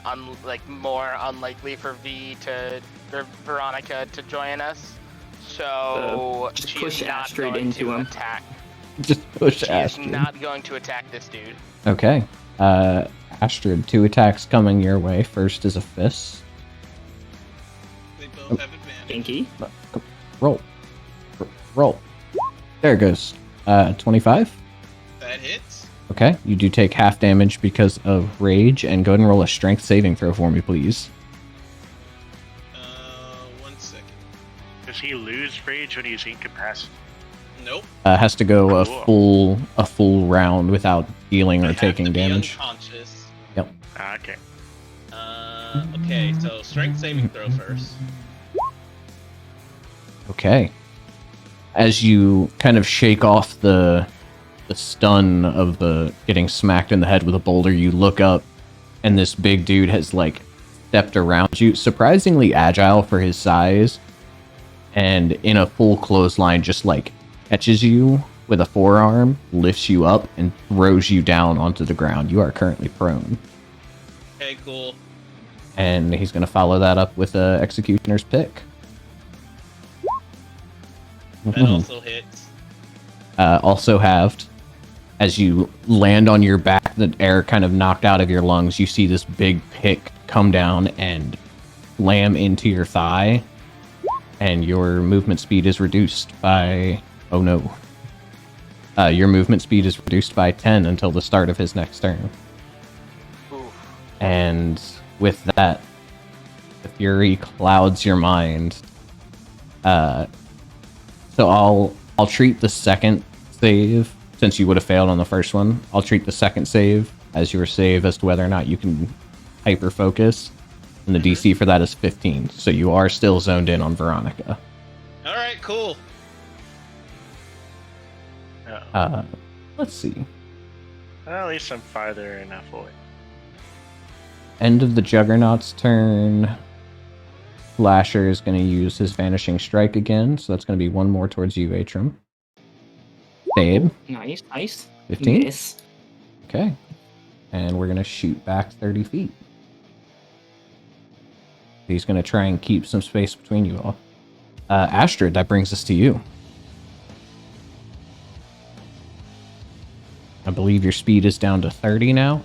Speaker 5: more unlikely for or Veronica to join us. So
Speaker 6: just
Speaker 5: she
Speaker 6: push
Speaker 5: is not
Speaker 6: Astrid
Speaker 5: going
Speaker 6: into
Speaker 5: to
Speaker 6: him.
Speaker 5: attack.
Speaker 2: Just push
Speaker 5: She is
Speaker 2: Astrid.
Speaker 5: not going to attack this dude.
Speaker 2: Okay. Astrid, 2 attacks coming your way. First is a fist.
Speaker 7: They both have advantage.
Speaker 6: Pinky.
Speaker 2: Roll. Roll. There it goes. 25.
Speaker 7: That hits.
Speaker 2: Okay, you do take half damage because of rage, and go ahead and roll a strength saving throw for me, please.
Speaker 7: 1 second.
Speaker 1: Does he lose rage when he's incapacitated?
Speaker 7: Nope.
Speaker 2: Has to go
Speaker 1: Cool.
Speaker 2: a full round without healing
Speaker 7: I
Speaker 2: or
Speaker 7: have
Speaker 2: taking
Speaker 7: to be
Speaker 2: damage.
Speaker 7: unconscious.
Speaker 2: Yep.
Speaker 1: Okay.
Speaker 7: Okay, so strength saving throw first.
Speaker 2: Okay. As you kind of shake off the stun of the getting smacked in the head with a boulder, you look up, and this big dude has like stepped around you, surprisingly agile for his size, and in a full clothesline just like catches you with a forearm, lifts you up, and throws you down onto the ground. You are currently prone.
Speaker 7: Okay, cool.
Speaker 2: And he's going to follow that up with a Executioner's Pick.
Speaker 7: That
Speaker 2: Mhm.
Speaker 7: also hits.
Speaker 2: Also halved. As you land on your back, the air kind of knocked out of your lungs, you see this big pick come down and slam into your thigh, and your movement speed is reduced by... Oh no. Your movement speed is reduced by 10 until the start of his next turn.
Speaker 5: Oof.
Speaker 2: And with that, the fury clouds your mind. So I'll treat the second save, since you would have failed on the first one. I'll treat the second save as your save as to whether or not you can hyper focus, and the DC for that is 15. So you are still zoned in on Veronica.
Speaker 7: All right, cool.
Speaker 2: Let's see.
Speaker 1: Well, at least I'm farther enough away.
Speaker 2: End of the Juggernaut's turn. Lasher is going to use his Vanishing Strike again, so that's going to be one more towards you, Atrum. Babe.
Speaker 6: Nice, nice.
Speaker 2: 15?
Speaker 6: Yes.
Speaker 2: Okay. And we're going to shoot back 30 feet. He's going to try and keep some space between you all. Astrid, that brings us to you. I believe your speed is down to 30 now.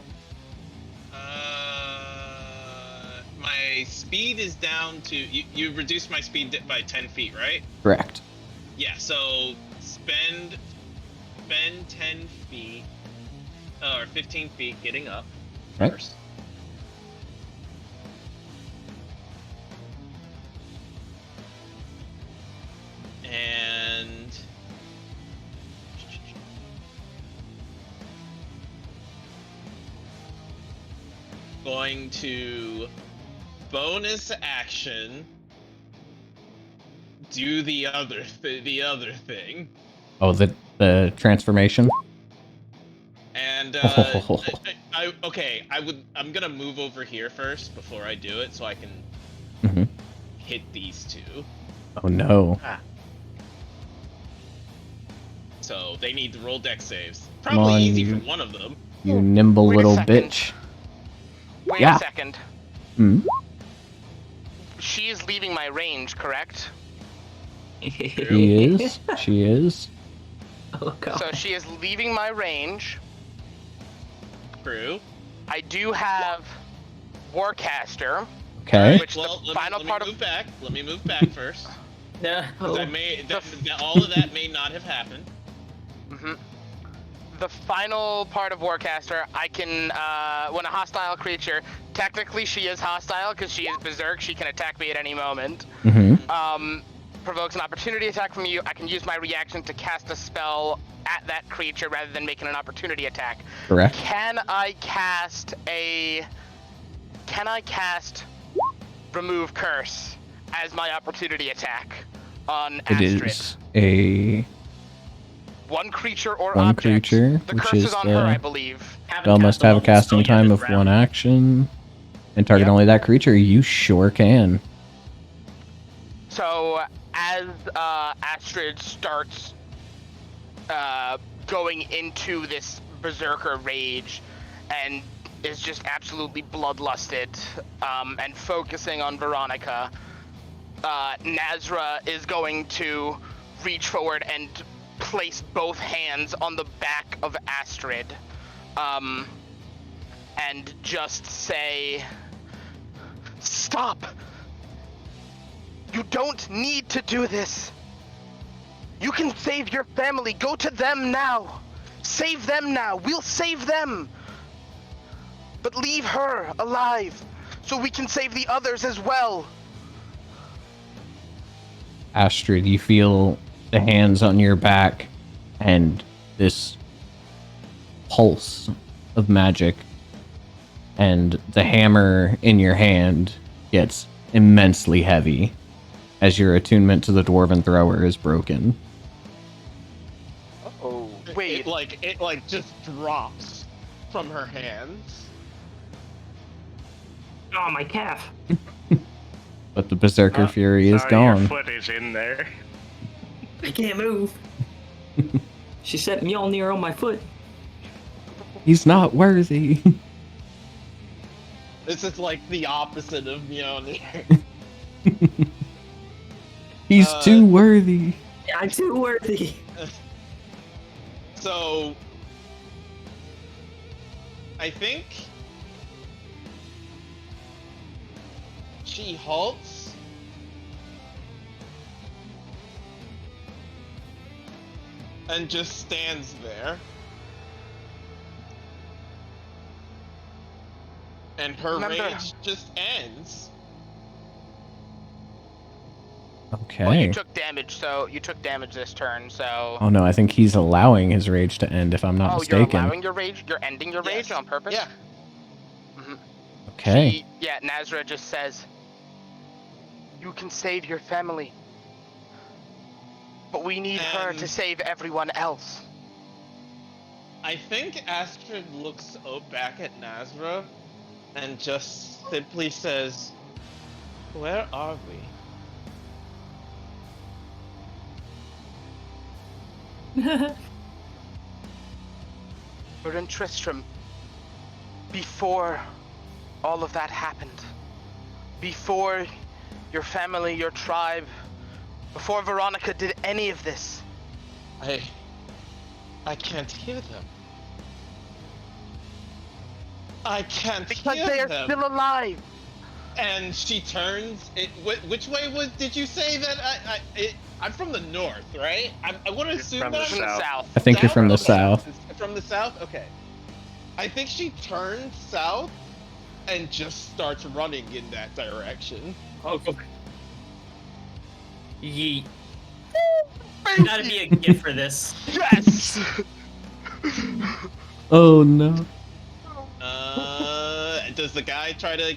Speaker 7: My speed is down to... You reduced my speed by 10 feet, right?
Speaker 2: Correct.
Speaker 7: Yeah, so spend 10 feet, or 15 feet getting up
Speaker 2: Right.
Speaker 7: first. And... going to bonus action do the other thing.
Speaker 2: Oh, the transformation?
Speaker 7: And I'm gonna move over here first before I do it so I can
Speaker 2: Mhm.
Speaker 7: hit these two.
Speaker 2: Oh no.
Speaker 7: So they need to roll dex saves.
Speaker 2: Come
Speaker 7: Probably
Speaker 2: on,
Speaker 7: easy
Speaker 2: you-
Speaker 7: for one of them.
Speaker 2: You nimble
Speaker 5: Wait a
Speaker 2: little
Speaker 5: second.
Speaker 2: bitch.
Speaker 5: Wait
Speaker 2: Yeah.
Speaker 5: a second.
Speaker 2: Hmm?
Speaker 5: She is leaving my range, correct?
Speaker 2: She is. She is.
Speaker 6: Oh god.
Speaker 5: So she is leaving my range.
Speaker 7: True.
Speaker 5: I do have Warcaster.
Speaker 2: Okay.
Speaker 5: Which
Speaker 7: Well,
Speaker 5: the
Speaker 7: let
Speaker 5: final
Speaker 7: me
Speaker 5: part of
Speaker 7: move back. Let me move back first.
Speaker 3: Yeah.
Speaker 7: 'Cause I may all of that may not have happened.
Speaker 5: Mhm. The final part of Warcaster, I can, when a hostile creature, technically she is hostile because she is berserk, she can attack me at any moment.
Speaker 2: Mm-hmm.
Speaker 5: Provokes an opportunity attack from you, I can use my reaction to cast a spell at that creature rather than making an opportunity attack.
Speaker 2: Correct.
Speaker 5: Can I cast Remove Curse as my opportunity attack on
Speaker 2: It
Speaker 5: Astrid?
Speaker 2: is a
Speaker 5: One creature or
Speaker 2: One
Speaker 5: object.
Speaker 2: creature,
Speaker 5: The
Speaker 2: which
Speaker 5: curse
Speaker 2: is
Speaker 5: is on her, I believe.
Speaker 2: spell must have a casting time of one action and target
Speaker 5: Yep.
Speaker 2: only that creature. You sure can.
Speaker 5: So as Astrid starts going into this berserker rage and is just absolutely bloodlusted and focusing on Veronica, Nazra is going to reach forward and place both hands on the back of Astrid and just say, "Stop! You don't need to do this. You can save your family. Go to them now. Save them now. We'll save them. But leave her alive so we can save the others as well.
Speaker 2: Astrid, you feel the hands on your back and this pulse of magic, and the hammer in your hand gets immensely heavy as your attunement to the dwarven thrower is broken.
Speaker 5: Oh, wait.
Speaker 7: It like just drops from her hands.
Speaker 6: Oh, my calf.
Speaker 2: But the Berserker
Speaker 1: Oh,
Speaker 2: Fury is
Speaker 1: sorry,
Speaker 2: gone.
Speaker 1: Your foot is in there.
Speaker 6: I can't move. She set Mjolnir on my foot.
Speaker 2: He's not worthy.
Speaker 7: This is like the opposite of Mjolnir.
Speaker 2: He's too worthy.
Speaker 6: I'm too worthy.
Speaker 7: So, I think she halts. And just stands there. And her
Speaker 5: Remember-
Speaker 7: rage just ends.
Speaker 2: Okay.
Speaker 5: Well, you took damage, so you took damage this turn, so.
Speaker 2: Oh no, I think he's allowing his rage to end, if I'm not
Speaker 5: Oh,
Speaker 2: mistaken.
Speaker 5: you're allowing your rage? You're ending your rage
Speaker 7: Yes.
Speaker 5: on purpose?
Speaker 7: Yeah.
Speaker 2: Okay.
Speaker 5: Nazra just says, you can save your family. But we need her to
Speaker 7: And-
Speaker 5: save everyone else.
Speaker 7: I think Astrid looks back at Nazra and just simply says, "Where are we?"
Speaker 5: We're in Tristram. Before all of that happened. Before your family, your tribe, before Veronica did any of this.
Speaker 7: I can't hear them. I can't
Speaker 5: Because
Speaker 7: hear
Speaker 5: they are
Speaker 7: them.
Speaker 5: still alive.
Speaker 7: And she turns. Which way did you say that? I'm from the north, right? I want to assume
Speaker 1: from
Speaker 7: that
Speaker 1: the
Speaker 7: I'm
Speaker 5: From the
Speaker 1: south.
Speaker 5: south.
Speaker 2: I think you're from the
Speaker 7: Okay.
Speaker 2: south.
Speaker 7: From the south? Okay. I think she turns south and just starts running in that direction.
Speaker 3: Oh, okay. Yeet. Gotta be a gift for this.
Speaker 5: Yes!
Speaker 2: Oh no.
Speaker 7: Does the guy try to?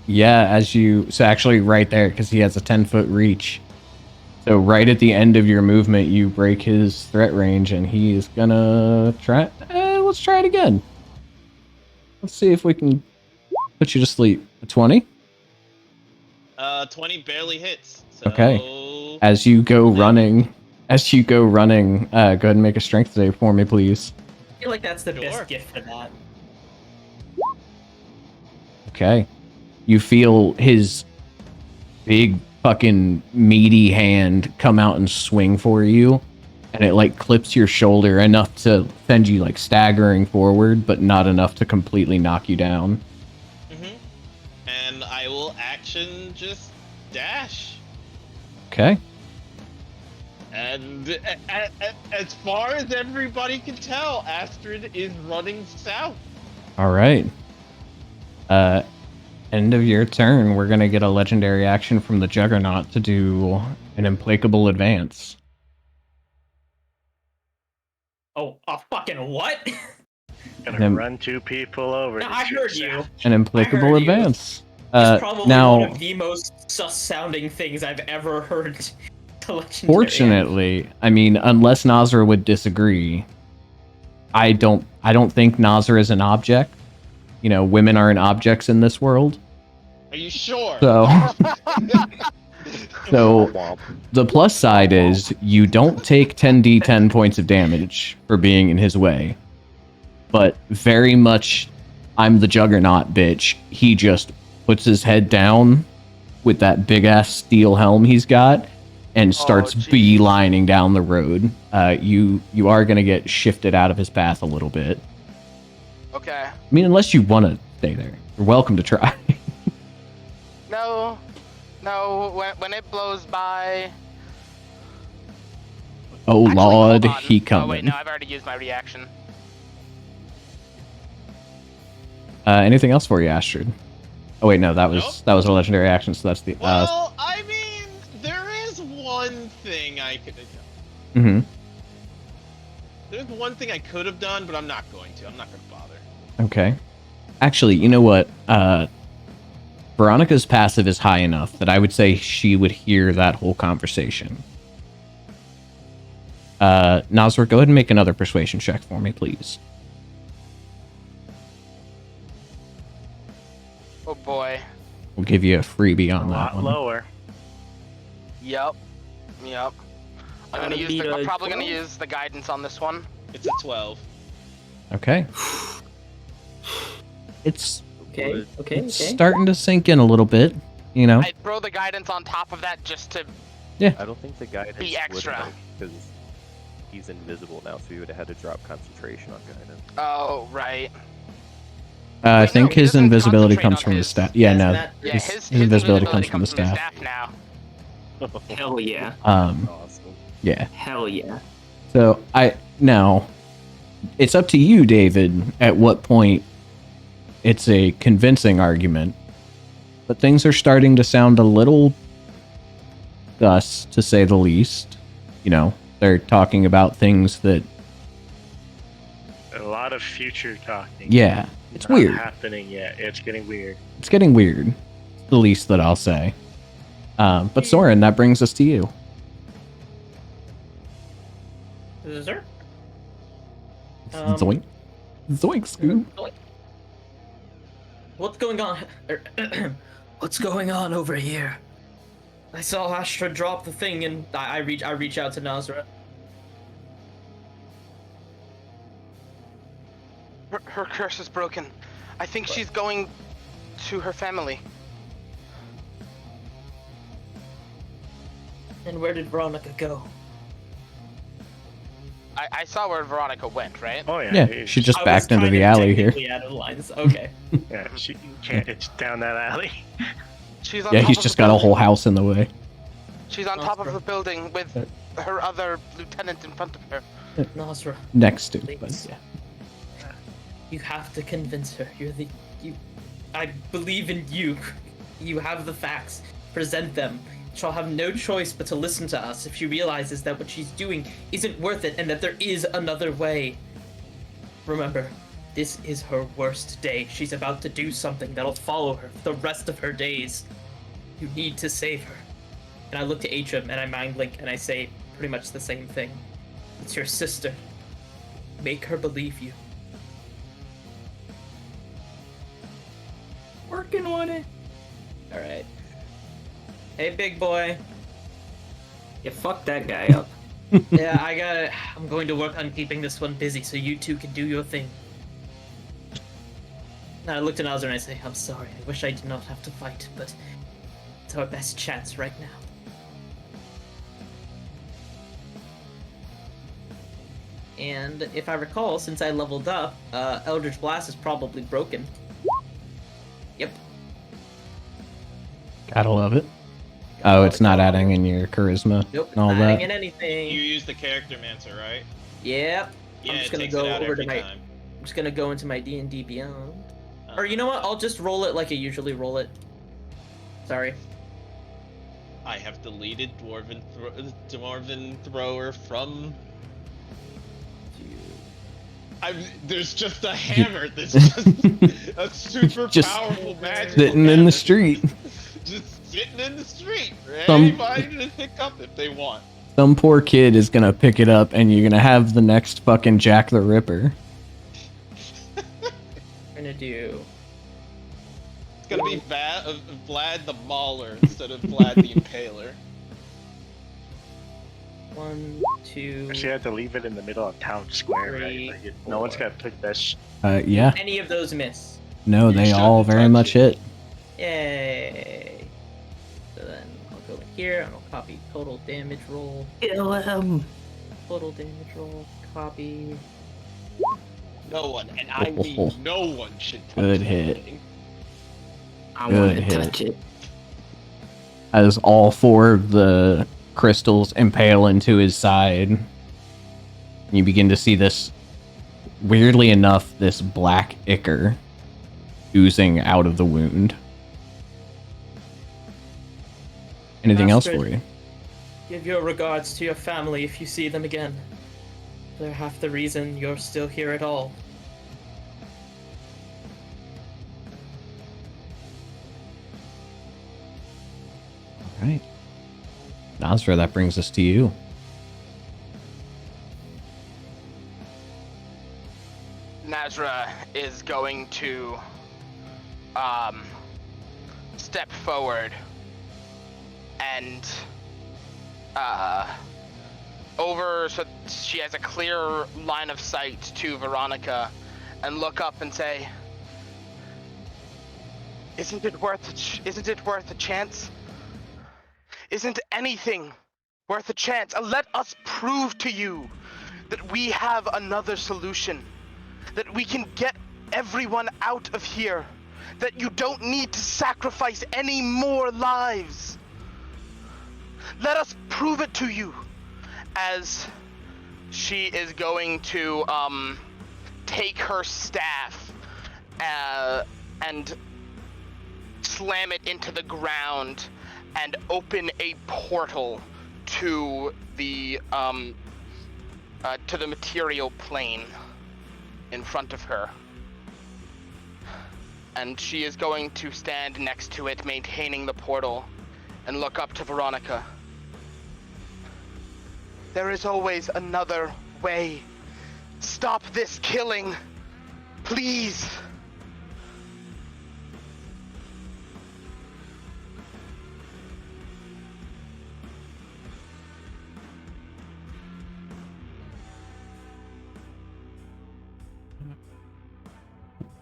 Speaker 2: Yeah, so actually right there, because he has a 10-foot reach. So right at the end of your movement, you break his threat range, and he is gonna try. Let's try it again. Let's see if we can put you to sleep. A 20?
Speaker 7: 20 barely hits. So...
Speaker 2: Okay. As you go running, go ahead and make a strength save for me, please.
Speaker 3: I feel like that's the
Speaker 7: Sure.
Speaker 3: best gift for that.
Speaker 2: Okay. You feel his big fucking meaty hand come out and swing for you, and it like clips your shoulder enough to send you like staggering forward, but not enough to completely knock you down.
Speaker 7: Mm-hmm. And I will action just dash.
Speaker 2: Okay.
Speaker 7: And as far as everybody can tell, Astrid is running south.
Speaker 2: All right. End of your turn, we're gonna get a legendary action from the Juggernaut to do an implacable advance.
Speaker 3: Oh, a fucking what?
Speaker 1: Gonna
Speaker 2: Then-
Speaker 1: run two people over.
Speaker 3: No,
Speaker 1: to
Speaker 3: I
Speaker 1: shoot
Speaker 3: heard
Speaker 1: Sam.
Speaker 3: you.
Speaker 2: An implacable
Speaker 3: heard you.
Speaker 2: advance.
Speaker 3: It's probably
Speaker 2: Now,
Speaker 3: one of the most sus-sounding things I've ever heard. To legendary.
Speaker 2: fortunately, I mean, unless Nazra would disagree, I don't think Nazra is an object. You know, women aren't objects in this world.
Speaker 7: Are you sure?
Speaker 2: So, so the plus side is you don't take 10d10 points of damage for being in his way. But very much, I'm the Juggernaut, bitch. He just puts his head down with that big ass steel helm he's got and starts
Speaker 5: jeez.
Speaker 2: beelining down the road. You are gonna get shifted out of his path a little bit.
Speaker 5: Okay.
Speaker 2: I mean, unless you want to stay there, you're welcome to try.
Speaker 5: No. When it blows by,
Speaker 2: Oh
Speaker 5: Actually,
Speaker 2: Lord,
Speaker 5: hold on.
Speaker 2: he
Speaker 5: Oh wait,
Speaker 2: coming.
Speaker 5: no, I've already used my reaction.
Speaker 2: Anything else for you, Astrid? Oh wait, no, that was a legendary action, so that's the.
Speaker 7: Well, I mean, there is one thing I could have done.
Speaker 2: Mm-hmm.
Speaker 7: There's one thing I could have done, but I'm not going to. I'm not going to bother.
Speaker 2: Okay. Actually, you know what? Veronica's passive is high enough that I would say she would hear that whole conversation. Nazra, go ahead and make another persuasion check for me, please.
Speaker 5: Oh boy.
Speaker 2: We'll give you a freebie
Speaker 1: A
Speaker 2: on that
Speaker 1: lot
Speaker 2: one.
Speaker 1: lower.
Speaker 5: Yep.
Speaker 6: That'd
Speaker 5: I'm
Speaker 6: be
Speaker 5: probably gonna
Speaker 6: 12?
Speaker 5: use the guidance on this one.
Speaker 7: It's a 12.
Speaker 2: Okay. It's
Speaker 6: Okay.
Speaker 2: starting to sink in a little bit, you know?
Speaker 5: I throw the guidance on top of that just to.
Speaker 4: I don't think the guidance
Speaker 5: Be extra.
Speaker 4: because he's invisible now, so he would have had to drop concentration on guidance.
Speaker 5: Oh right.
Speaker 2: I
Speaker 5: Wait,
Speaker 2: think
Speaker 5: no, he
Speaker 2: his
Speaker 5: doesn't
Speaker 2: invisibility
Speaker 5: concentrate
Speaker 2: comes
Speaker 5: on
Speaker 2: from the
Speaker 5: his-
Speaker 2: staff. Yeah, no.
Speaker 3: Yeah,
Speaker 2: His invisibility comes from the staff.
Speaker 5: now.
Speaker 6: Hell yeah.
Speaker 4: Awesome.
Speaker 2: Yeah.
Speaker 6: Hell yeah.
Speaker 2: So now it's up to you, David, at what point it's a convincing argument. But things are starting to sound a little thus, to say the least. You know, they're talking about things that,
Speaker 1: A lot of future talking.
Speaker 2: yeah, it's
Speaker 1: Not
Speaker 2: weird.
Speaker 1: happening yet. It's getting weird.
Speaker 2: It's getting weird. The least that I'll say. But Soren, that brings us to you.
Speaker 3: Sir?
Speaker 2: Zoink. Zoink, Scoop.
Speaker 3: What's going on? What's going on over here? I saw Astra drop the thing, and I reach out to Nazra.
Speaker 5: Her curse is broken. I think she's going to her family.
Speaker 3: And where did Veronica go?
Speaker 5: I saw where Veronica went, right?
Speaker 1: Oh yeah.
Speaker 2: Yeah, she just
Speaker 3: I was
Speaker 2: backed into
Speaker 3: kinda
Speaker 2: the alley here.
Speaker 3: technically out of lines. Okay.
Speaker 1: Yeah, she can't. It's down that alley.
Speaker 5: She's on
Speaker 2: Yeah,
Speaker 5: top
Speaker 2: he's
Speaker 5: of
Speaker 2: just
Speaker 5: the
Speaker 2: got a
Speaker 5: building.
Speaker 2: whole house in the way.
Speaker 5: She's on top of
Speaker 3: Nostra.
Speaker 5: the building with her other lieutenant in front of her.
Speaker 3: Nazra,
Speaker 2: Next to,
Speaker 3: Please.
Speaker 2: but yeah.
Speaker 3: you have to convince her. I believe in you. You have the facts. Present them. She'll have no choice but to listen to us if she realizes that what she's doing isn't worth it and that there is another way. Remember, this is her worst day. She's about to do something that'll follow her the rest of her days. You need to save her. And I look to Atrim and I mind link and I say pretty much the same thing. It's your sister. Make her believe you. Working on it. Alright. Hey, big boy.
Speaker 6: Yeah, fuck that guy up.
Speaker 3: Yeah, I'm going to work on keeping this one busy so you two can do your thing. And I looked at Nazar and I say, I'm sorry. I wish I did not have to fight, but it's our best chance right now. And if I recall, since I leveled up, Eldritch Blast is probably broken. Yep.
Speaker 2: Gotta love it. Oh, it's not adding in your charisma
Speaker 3: Nope,
Speaker 2: and all
Speaker 3: not
Speaker 2: that.
Speaker 3: adding in anything.
Speaker 7: You use the character mancer, right?
Speaker 3: Yep.
Speaker 7: Yeah,
Speaker 3: I'm just
Speaker 7: it
Speaker 3: gonna
Speaker 7: takes
Speaker 3: go
Speaker 7: it out
Speaker 3: over
Speaker 7: every
Speaker 3: to my.
Speaker 7: time.
Speaker 3: I'm just gonna go into my D&D Beyond. Or you know what? I'll just roll it like I usually roll it. Sorry.
Speaker 7: I have deleted Dwarven Thrower from. There's just a hammer that's just a super
Speaker 2: Just
Speaker 7: powerful magical
Speaker 2: Sitting in
Speaker 7: hammer
Speaker 2: the street.
Speaker 7: just sitting in the street for
Speaker 2: Some-
Speaker 7: anybody to pick up if they want.
Speaker 2: Some poor kid is gonna pick it up and you're gonna have the next fucking Jack the Ripper.
Speaker 3: I'm gonna do.
Speaker 7: It's gonna be Vlad the Mauler instead of Vlad the Impaler.
Speaker 3: 1, 2.
Speaker 1: She had to leave it in the middle of town square,
Speaker 3: Three,
Speaker 1: right? Like no one's got to pick that.
Speaker 2: Yeah.
Speaker 3: Any of those miss.
Speaker 2: No,
Speaker 7: You
Speaker 2: they
Speaker 7: shouldn't
Speaker 2: all very
Speaker 7: touch
Speaker 2: much
Speaker 7: it.
Speaker 3: Yay!
Speaker 2: hit.
Speaker 3: So then I'll go in here and I'll copy total damage roll.
Speaker 6: Kill him.
Speaker 3: Total damage roll. Copy.
Speaker 7: No one, and I mean no one should touch
Speaker 2: Good
Speaker 7: that
Speaker 2: hit.
Speaker 7: thing.
Speaker 6: I want to
Speaker 2: Good hit.
Speaker 6: touch it.
Speaker 2: As all four of the crystals impale into his side, You begin to see this, weirdly enough, this black ichor oozing out of the wound. Anything else
Speaker 8: Astrid,
Speaker 2: for you?
Speaker 8: Give your regards to your family if you see them again. They're half the reason you're still here at all.
Speaker 2: All right. Nasra, that brings us to you.
Speaker 5: Nazra is going to step forward and so she has a clear line of sight to Veronica and look up and say, Isn't it worth a chance? Isn't anything worth a chance? Let us prove to you that we have another solution, that we can get everyone out of here, that you don't need to sacrifice any more lives. Let us prove it to you. As she is going to take her staff and slam it into the ground and open a portal to the material plane in front of her. And she is going to stand next to it, maintaining the portal, and look up to Veronica. There is always another way. Stop this killing, please.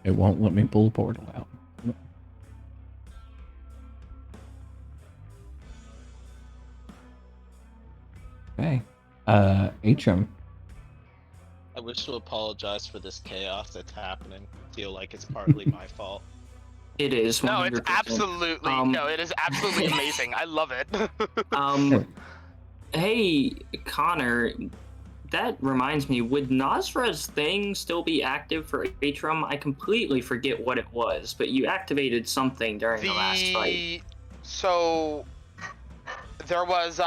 Speaker 2: It won't let me pull the portal out. Okay. Atrum.
Speaker 7: I wish to apologize for this chaos that's happening. I feel like it's partly my fault.
Speaker 6: It is. 100%.
Speaker 5: No, it's absolutely it is absolutely amazing. I love it.
Speaker 6: Hey, Connor, that reminds me, would Nasra's thing still be active for Atrum? I completely forget what it was, but you activated something during the last fight.
Speaker 5: So there was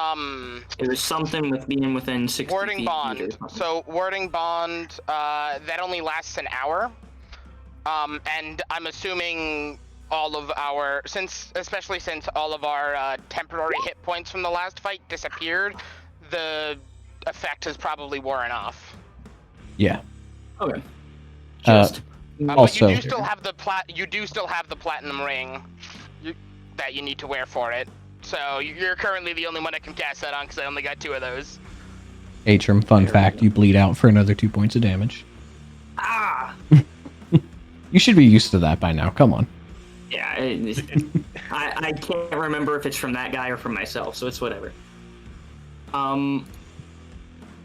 Speaker 6: It was something with being within 60
Speaker 5: warding
Speaker 6: feet
Speaker 5: bond. So warding bond that only lasts an hour. And I'm assuming all of our, especially since all of our temporary hit points from the last fight disappeared, the effect has probably worn off.
Speaker 2: Yeah.
Speaker 6: Okay.
Speaker 2: Also,
Speaker 5: but you do still have the platinum ring that you need to wear for it. So you're currently the only one I can cast that on because I only got 2 of those.
Speaker 2: Atrum, fun fact, you bleed out for another 2 points of damage.
Speaker 6: Ah!
Speaker 2: You should be used to that by now. Come on.
Speaker 6: Yeah, I can't remember if it's from that guy or from myself, so it's whatever.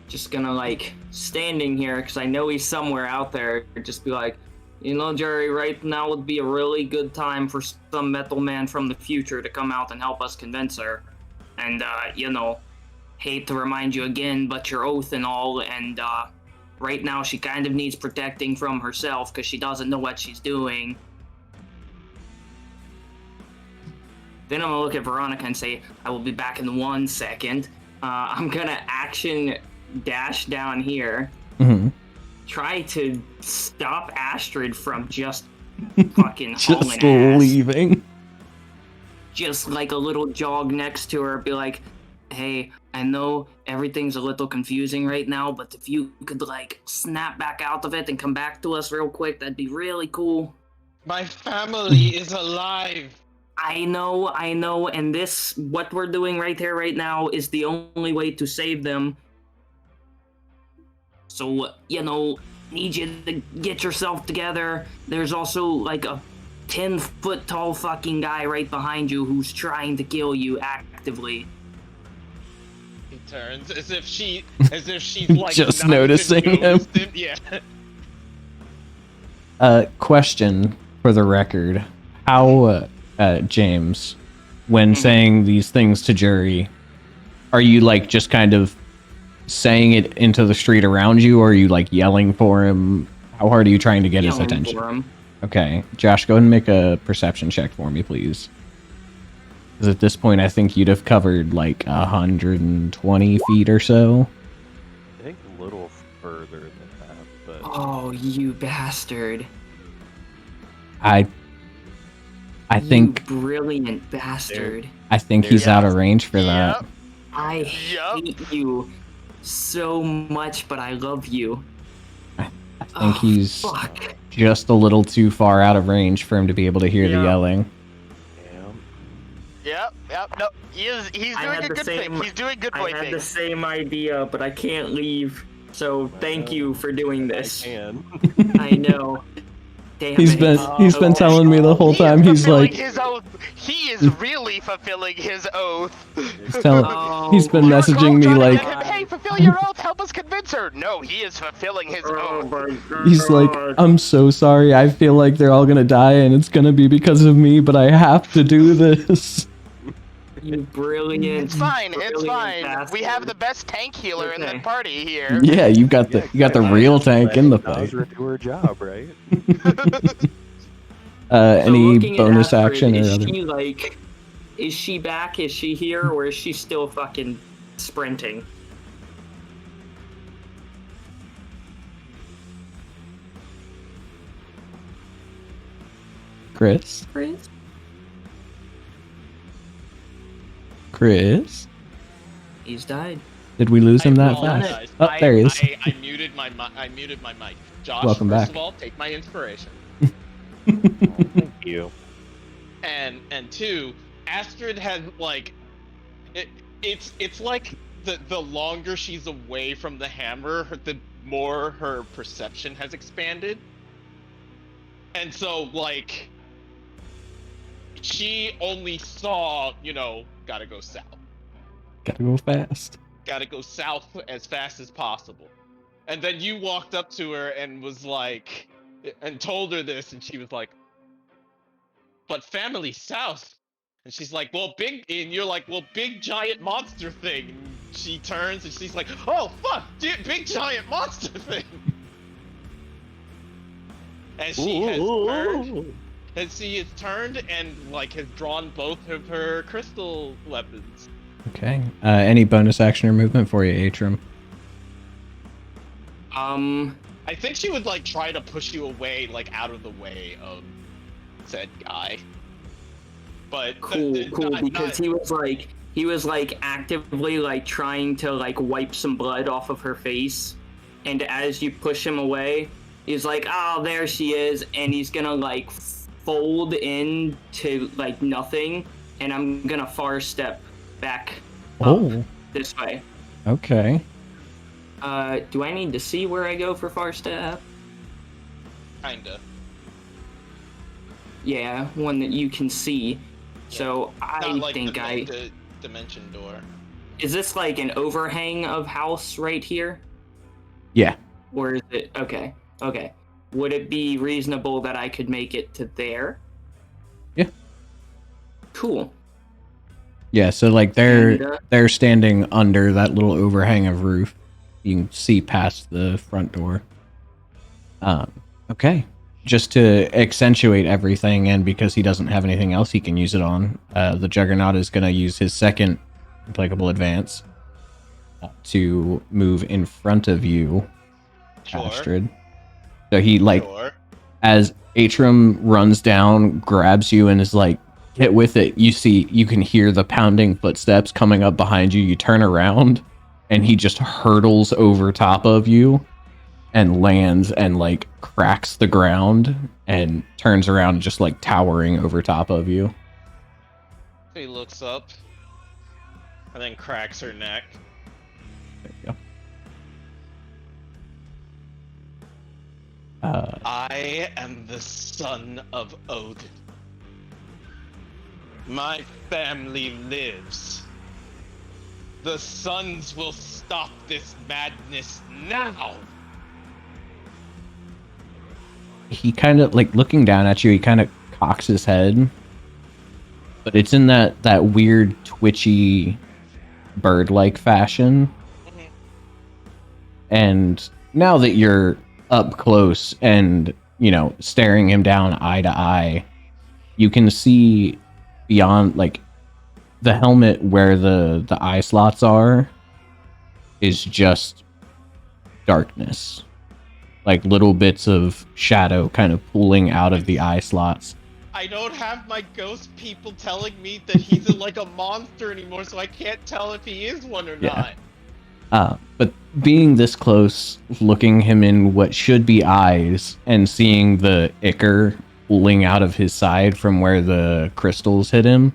Speaker 6: Just gonna, standing here, because I know he's somewhere out there, just be like, Jerry, right now would be a really good time for some metal man from the future to come out and help us convince her. And, hate to remind you again, but your oath and all, and, right now she kind of needs protecting from herself because she doesn't know what she's doing. Then I'm gonna look at Veronica and say, I will be back in 1 second. I'm gonna action dash down here.
Speaker 2: Mm-hmm.
Speaker 6: Try to stop Astrid from just fucking
Speaker 2: just
Speaker 6: hauling ass.
Speaker 2: leaving.
Speaker 6: Just like a little jog next to her, be like, hey, I know everything's a little confusing right now, but if you could snap back out of it and come back to us real quick, that'd be really cool.
Speaker 7: My family is alive.
Speaker 6: I know, and what we're doing right here, right now, is the only way to save them. So, need you to get yourself together. There's also, a 10-foot tall fucking guy right behind you who's trying to kill you actively.
Speaker 7: He turns as if she's
Speaker 2: just
Speaker 7: not
Speaker 2: noticing
Speaker 7: even
Speaker 2: him.
Speaker 7: noticed Yeah.
Speaker 2: Question for the record. How, James, when saying these things to Jury, are you, just kind of saying it into the street around you, or are you like yelling for him? How hard are you trying to get his
Speaker 6: Yelling
Speaker 2: attention?
Speaker 6: for him.
Speaker 2: Okay, Josh, go ahead and make a perception check for me, please. Because at this point, I think you'd have covered like 120 feet or so.
Speaker 4: I think a little further than that, but
Speaker 6: Oh, you bastard.
Speaker 2: I think
Speaker 6: You brilliant bastard.
Speaker 2: he's out of range for that.
Speaker 5: Yep.
Speaker 6: I
Speaker 5: Yup.
Speaker 6: hate you so much, but I love you.
Speaker 2: I think he's
Speaker 6: Fuck.
Speaker 2: just a little too far out of range for him to be able to hear the
Speaker 6: Yeah.
Speaker 2: yelling.
Speaker 5: Yep. No, he's
Speaker 6: I
Speaker 5: doing
Speaker 6: had
Speaker 5: a
Speaker 6: the
Speaker 5: good
Speaker 6: same-
Speaker 5: thing. He's doing good
Speaker 6: I
Speaker 5: boy
Speaker 6: had the
Speaker 5: things.
Speaker 6: same idea, but I can't leave. So thank you for doing
Speaker 4: I
Speaker 6: this.
Speaker 4: can.
Speaker 6: I know. Damn
Speaker 2: He's
Speaker 6: it.
Speaker 2: been telling me the whole time. He's
Speaker 5: fulfilling
Speaker 2: like,
Speaker 5: his oath. He is really fulfilling his oath.
Speaker 2: he's been
Speaker 6: Oh,
Speaker 2: messaging me
Speaker 5: Trying to
Speaker 2: like,
Speaker 5: get him, hey, fulfill your oath. Help us convince her. No, he is fulfilling his
Speaker 6: oh
Speaker 5: oath.
Speaker 6: my God.
Speaker 2: he's like, I'm so sorry. I feel like they're all gonna die, and it's gonna be because of me. But I have to do this.
Speaker 6: You brilliant.
Speaker 5: It's fine. It's
Speaker 6: brilliant
Speaker 5: fine.
Speaker 6: bastard.
Speaker 5: We have the best tank healer in the
Speaker 6: Okay.
Speaker 5: party here.
Speaker 2: Yeah, you got the real tank in the fight.
Speaker 4: Nazra do her job, right?
Speaker 6: So
Speaker 2: Any
Speaker 6: looking at
Speaker 2: bonus
Speaker 6: Astrid,
Speaker 2: action or
Speaker 6: is
Speaker 2: other?
Speaker 6: she like, is she back? Is she here, or is she still fucking sprinting?
Speaker 2: Chris? Chris?
Speaker 6: He's died.
Speaker 2: Did we lose him that
Speaker 7: apologize.
Speaker 2: fast? Oh, there he is.
Speaker 7: I muted my mic. Josh,
Speaker 2: Welcome
Speaker 7: first
Speaker 2: back.
Speaker 7: of all, take my inspiration.
Speaker 4: Thank you.
Speaker 7: And two, Astrid had like, it's like the longer she's away from the hammer, the more her perception has expanded. And so like, she only saw, gotta go south.
Speaker 2: Gotta go fast.
Speaker 7: Gotta go south as fast as possible. And then you walked up to her and was like, and told her this, and she was like, but family south. And she's like, well, and you're like, well, big giant monster thing. And she turns and she's like, oh, fuck, big giant monster thing. And she has turned. And she has turned and like has drawn both of her crystal weapons.
Speaker 2: Okay. Any bonus action or movement for you, Atrum?
Speaker 7: I think she would like try to push you away, like out of the way of said guy. But
Speaker 6: Cool, because he was like actively like trying to like wipe some blood off of her face, and as you push him away, he's like, oh, there she is, and he's gonna like fold into like nothing, and I'm gonna far step back up this way.
Speaker 2: Okay.
Speaker 6: Do I need to see where I go for far step?
Speaker 7: Kinda.
Speaker 6: Yeah, one that you can see. So
Speaker 7: Not
Speaker 6: I
Speaker 7: like
Speaker 6: think
Speaker 7: the dimension door.
Speaker 6: Is this like an overhang of house right here?
Speaker 2: Yeah.
Speaker 6: Or is it okay? Okay. Would it be reasonable that I could make it to there?
Speaker 2: Yeah.
Speaker 6: Cool.
Speaker 2: Yeah, so like they're standing under that little overhang of roof. You can see past the front door. Okay. Just to accentuate everything, and because he doesn't have anything else he can use it on, the Juggernaut is going to use his second applicable advance to move in front of you,
Speaker 7: Sure.
Speaker 2: Astrid. So he like,
Speaker 7: Sure.
Speaker 2: as Atrum runs down, grabs you, and is like, get with it. You can hear the pounding footsteps coming up behind you. You turn around, and he just hurtles over top of you and lands and like cracks the ground and turns around just like towering over top of you.
Speaker 7: She looks up and then cracks her neck.
Speaker 2: There you go.
Speaker 7: I am the son of Odin. My family lives. The sons will stop this madness now.
Speaker 2: He kind of like looking down at you. He kind of cocks his head, but it's in that weird twitchy bird-like fashion. And now that you're up close and, staring him down eye to eye, you can see beyond, like, the helmet where the eye slots are is just darkness. Like little bits of shadow kind of pooling out of the eye slots.
Speaker 7: I don't have my ghost people telling me that he's like a monster anymore, so I can't tell if he is one or not.
Speaker 2: But being this close, looking him in what should be eyes, and seeing the ichor pooling out of his side from where the crystals hit him,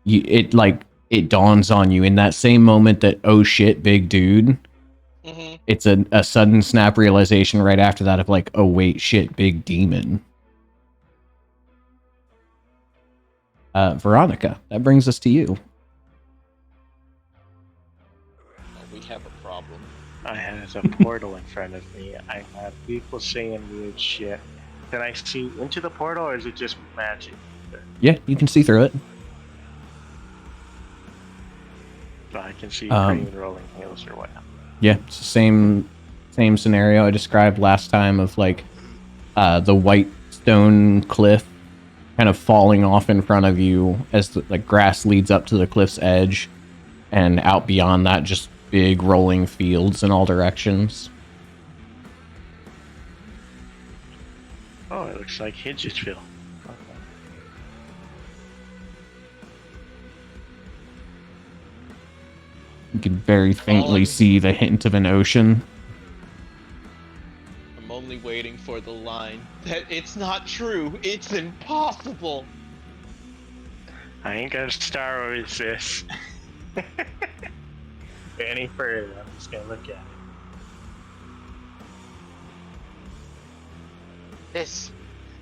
Speaker 2: it dawns on you in that same moment that, oh shit, big dude. It's a sudden snap realization right after that of like, oh wait, shit, big demon. Veronica, that brings us to you.
Speaker 7: We have a problem.
Speaker 1: I have a portal in front of me. I have people saying weird shit. Can I see into the portal, or is it just magic?
Speaker 2: Yeah, you can see through it.
Speaker 1: So I can see green rolling hills or whatnot.
Speaker 2: Yeah, it's the same scenario I described last time of like the white stone cliff kind of falling off in front of you as the grass leads up to the cliff's edge, and out beyond that just big rolling fields in all directions.
Speaker 1: Oh, it looks like Hidgesville.
Speaker 2: You can very faintly see the hint of an ocean.
Speaker 7: I'm only waiting for the line that it's not true. It's impossible.
Speaker 1: I ain't gonna star with this. Any further, I'm just gonna look at it.
Speaker 5: This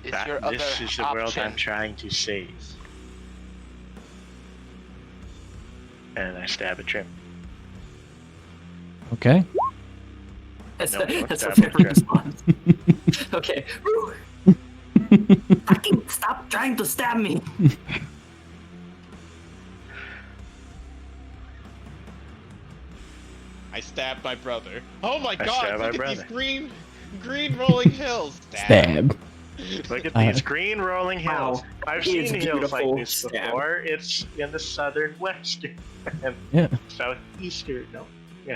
Speaker 5: is your other
Speaker 1: This is the world
Speaker 5: option.
Speaker 1: I'm trying to save. And I stab a trim.
Speaker 6: Okay.
Speaker 1: That's a
Speaker 6: fair response. Okay. Fucking stop trying to stab me.
Speaker 7: I stabbed my brother. Oh my
Speaker 1: I
Speaker 7: god,
Speaker 1: stabbed my
Speaker 7: look at
Speaker 1: brother.
Speaker 7: these green rolling hills.
Speaker 2: Stab.
Speaker 1: Look at these green rolling hills.
Speaker 6: Wow.
Speaker 1: I've
Speaker 6: It's
Speaker 1: seen hills like
Speaker 6: beautiful.
Speaker 1: this
Speaker 6: Stab.
Speaker 1: before. It's in the southern western and
Speaker 2: Yeah.
Speaker 1: southeastern,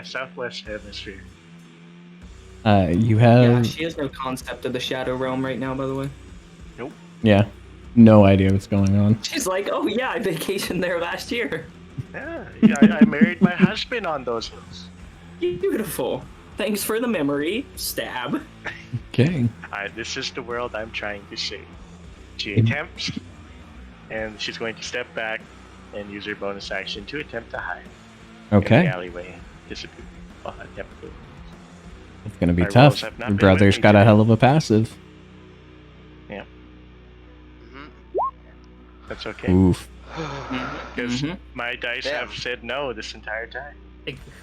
Speaker 1: southwest hemisphere.
Speaker 2: You
Speaker 6: Yeah,
Speaker 2: have
Speaker 6: she has no concept of the Shadow Realm right now, by the way.
Speaker 2: no idea what's going on.
Speaker 6: She's like, oh yeah, I vacationed there last year.
Speaker 1: Yeah, I married my husband on those hills.
Speaker 6: Beautiful. Thanks for the memory. Stab.
Speaker 2: Okay.
Speaker 1: This is the world I'm trying to save. She attempts, and she's going to step back and use her bonus action to attempt to hide in
Speaker 2: Okay.
Speaker 1: the alleyway. Disappear. Well, attempt to.
Speaker 2: It's gonna be
Speaker 1: My
Speaker 2: tough.
Speaker 1: rolls have not
Speaker 2: Your
Speaker 1: been
Speaker 2: brother's
Speaker 1: with me
Speaker 2: got a
Speaker 1: today.
Speaker 2: hell of a passive.
Speaker 1: That's okay.
Speaker 2: Oof.
Speaker 1: Because
Speaker 6: Mhm.
Speaker 1: my dice
Speaker 5: Damn.
Speaker 1: have said no this entire time.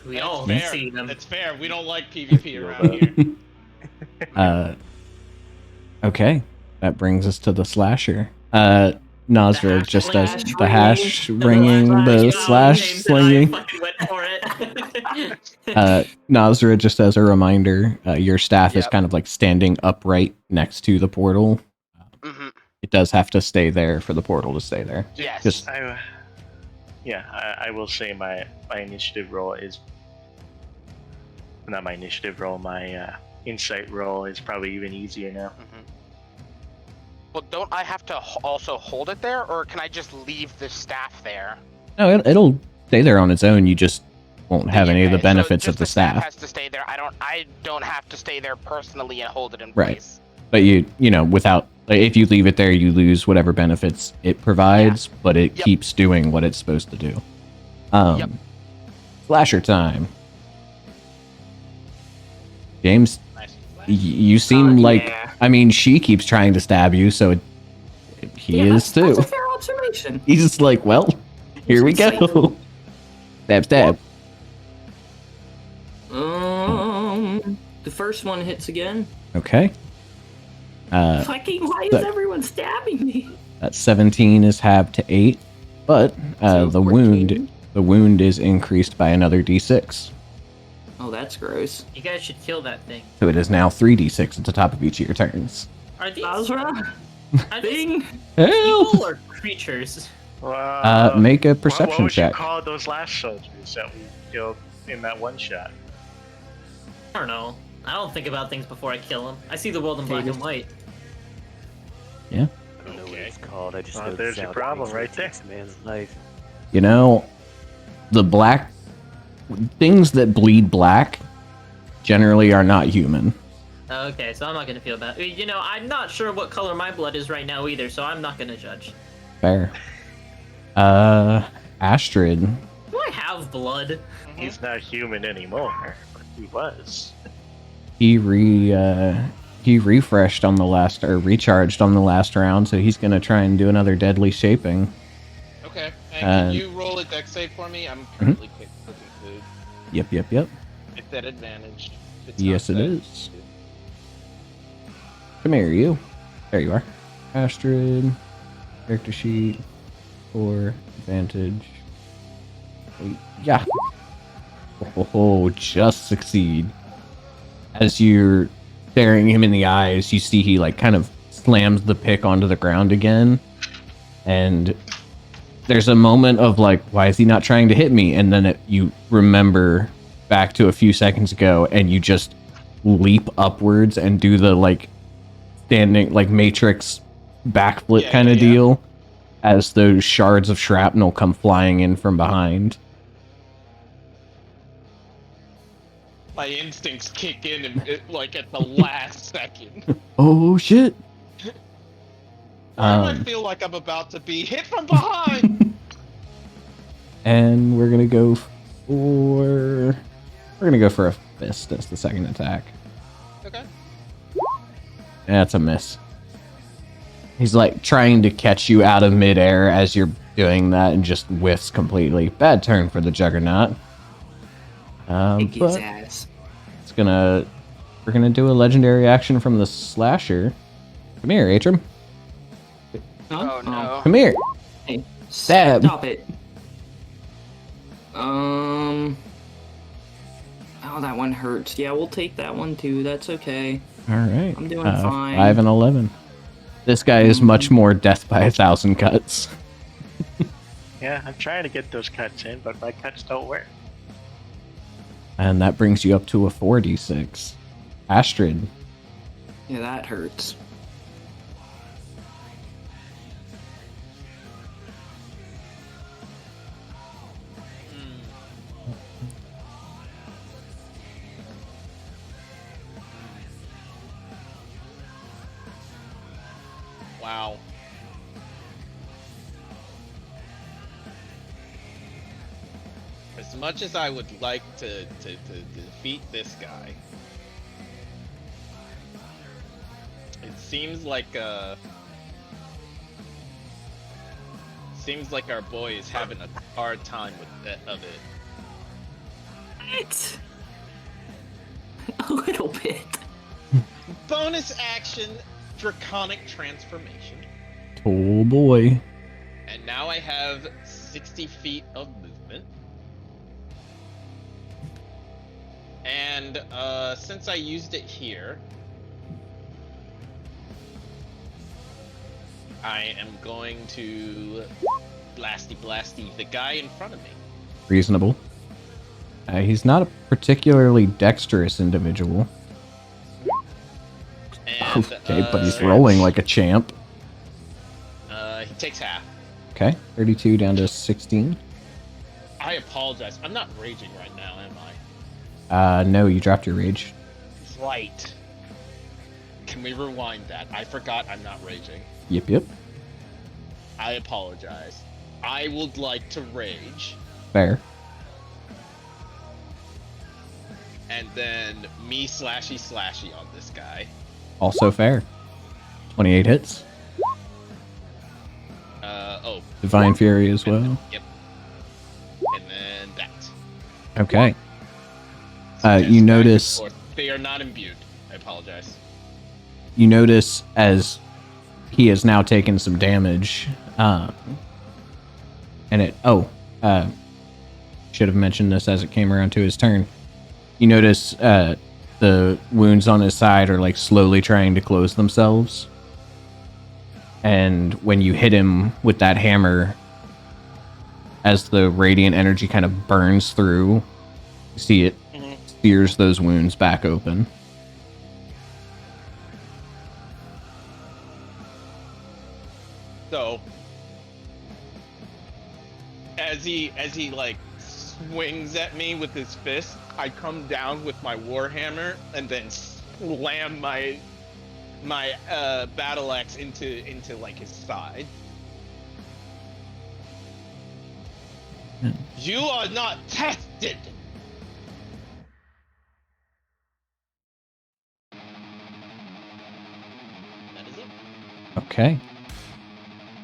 Speaker 3: We all
Speaker 7: Fair.
Speaker 3: see them.
Speaker 7: It's fair. We don't like PvP around here.
Speaker 2: Okay. That brings us to the slasher. Nazra
Speaker 3: hash
Speaker 2: just does
Speaker 6: slash
Speaker 2: the hash
Speaker 6: ringing,
Speaker 2: ringing, the slash
Speaker 3: James
Speaker 2: slinging.
Speaker 3: And I fucking went for it.
Speaker 2: Nazra, just as a reminder, your staff is
Speaker 5: Yep.
Speaker 2: kind of like standing upright next to the portal.
Speaker 5: Mm-hmm.
Speaker 2: It does have to stay there for the portal to stay there.
Speaker 5: Yes.
Speaker 2: Just
Speaker 1: I will say my initiative roll is not my initiative roll. My insight roll is probably even easier now.
Speaker 5: Well, don't I have to also hold it there, or can I just leave the staff there?
Speaker 2: no, it'll stay there on its own. You just won't have any of the
Speaker 5: Okay, so
Speaker 2: benefits
Speaker 5: just
Speaker 2: of the staff.
Speaker 5: has to stay there. I don't have to stay there personally and hold it in
Speaker 2: Right.
Speaker 5: place.
Speaker 2: But without, like, if you leave it there, you lose whatever benefits it provides, but it
Speaker 5: Yep.
Speaker 2: keeps doing what it's supposed to do.
Speaker 5: Yep.
Speaker 2: Slasher time. James,
Speaker 7: Nice.
Speaker 2: you seem like,
Speaker 6: yeah.
Speaker 2: I mean, she keeps trying to stab you, so he is too.
Speaker 6: That's a fair observation.
Speaker 2: He's just like, well, here we go. Stab, stab.
Speaker 6: The first one hits again.
Speaker 2: Okay.
Speaker 6: Fucking, why is
Speaker 2: so-
Speaker 6: everyone stabbing me?
Speaker 2: That 17 is halved to 8, but
Speaker 6: So
Speaker 2: the
Speaker 6: 14.
Speaker 2: wound is increased by another d6.
Speaker 6: Oh, that's gross.
Speaker 3: You guys should kill that thing.
Speaker 2: So it is now 3d6 at the top of each of your turns.
Speaker 3: Are these,
Speaker 6: Azra?
Speaker 3: are these
Speaker 6: Thing?
Speaker 2: Help!
Speaker 3: people or creatures?
Speaker 2: Make a
Speaker 1: What
Speaker 2: perception
Speaker 1: would
Speaker 2: check.
Speaker 1: you call those last soldiers that we killed in that one shot?
Speaker 3: I don't know. I don't think about things before I kill them. I see the world in black and white.
Speaker 2: Yeah.
Speaker 4: I don't know what
Speaker 1: Okay.
Speaker 4: it's called. I just
Speaker 1: Well,
Speaker 4: know
Speaker 1: there's
Speaker 4: the
Speaker 1: your
Speaker 4: sound
Speaker 1: problem
Speaker 4: it
Speaker 1: right
Speaker 4: makes when
Speaker 1: there.
Speaker 4: it takes a man's life.
Speaker 2: You know, the black things that bleed black generally are not human.
Speaker 3: Okay, so I'm not gonna feel bad. You know, I'm not sure what color my blood is right now either, so I'm not gonna judge.
Speaker 2: Fair. Astrid.
Speaker 3: Do I have blood?
Speaker 1: He's not human anymore, but he was.
Speaker 2: He refreshed on the last, or recharged on the last round, so he's gonna try and do another deadly shaping.
Speaker 7: Okay. And can
Speaker 2: Uh,
Speaker 7: you roll a dex save for me? I'm currently cooking food.
Speaker 2: Yep.
Speaker 7: It's at advantage. It's
Speaker 2: Yes,
Speaker 7: not
Speaker 2: it
Speaker 7: set.
Speaker 2: is. Come here, you. There you are. Astrid. Character sheet. 4. Advantage. 8. Yeah. Oh, just succeed. As you're staring him in the eyes, you see he like kind of slams the pick onto the ground again. And there's a moment of like, why is he not trying to hit me? And then you remember back to a few seconds ago, and you just leap upwards and do the like standing like Matrix backflip
Speaker 7: Yeah,
Speaker 2: kind of
Speaker 7: yeah.
Speaker 2: deal as those shards of shrapnel come flying in from behind.
Speaker 7: My instincts kick in and like at the last second.
Speaker 2: Oh shit!
Speaker 7: Why do I feel like I'm about to be hit from behind?
Speaker 2: And we're gonna go for a fist as the second attack.
Speaker 7: Okay.
Speaker 2: That's a miss. He's like trying to catch you out of midair as you're doing that and just whiffs completely. Bad turn for the Juggernaut.
Speaker 6: Kick his
Speaker 2: But
Speaker 6: ass.
Speaker 2: we're gonna do a legendary action from the slasher. Come here, Atrim.
Speaker 6: Huh?
Speaker 5: Oh no.
Speaker 2: Come here.
Speaker 6: Hey,
Speaker 2: Stab.
Speaker 6: Stop it. Oh, that one hurts. Yeah, we'll take that one too. That's okay.
Speaker 2: All right.
Speaker 6: I'm doing fine.
Speaker 2: 5 and 11. This guy is much more death by 1,000 cuts.
Speaker 1: Yeah, I'm trying to get those cuts in, but my cuts don't work.
Speaker 2: And that brings you up to a 4d6. Astrid.
Speaker 6: Yeah, that hurts.
Speaker 7: Wow. As much as I would like to defeat this guy, it seems like our boy is having a hard time of it.
Speaker 6: What? A little bit.
Speaker 7: Bonus action, Draconic Transformation.
Speaker 2: Oh boy.
Speaker 7: And now I have 60 feet of movement. And since I used it here, I am going to blasty the guy in front of me.
Speaker 2: Reasonable. He's not a particularly dexterous individual.
Speaker 7: And,
Speaker 2: Okay, but he's rolling like a champ.
Speaker 7: He takes half.
Speaker 2: Okay, 32 down to 16.
Speaker 7: I apologize. I'm not raging right now, am I?
Speaker 2: No, you dropped your rage.
Speaker 7: Right. Can we rewind that? I forgot I'm not raging.
Speaker 2: Yep.
Speaker 7: I apologize. I would like to rage,
Speaker 2: Fair.
Speaker 7: and then me slashy on this guy.
Speaker 2: Also fair. 28 hits.
Speaker 7: Oh.
Speaker 2: Divine Fury as well.
Speaker 7: Yep. And then that.
Speaker 2: Okay.
Speaker 7: Yes,
Speaker 2: You
Speaker 7: back
Speaker 2: notice...
Speaker 7: and forth. They are not imbued. I apologize.
Speaker 2: You notice as he has now taken some damage, and should have mentioned this as it came around to his turn. You notice the wounds on his side are like slowly trying to close themselves. And when you hit him with that hammer, as the radiant energy kind of burns through, you see it sears those wounds back open.
Speaker 7: So, as he like swings at me with his fist, I come down with my warhammer and then slam my battle axe into like his side. You are not tested. That is it.
Speaker 2: Okay.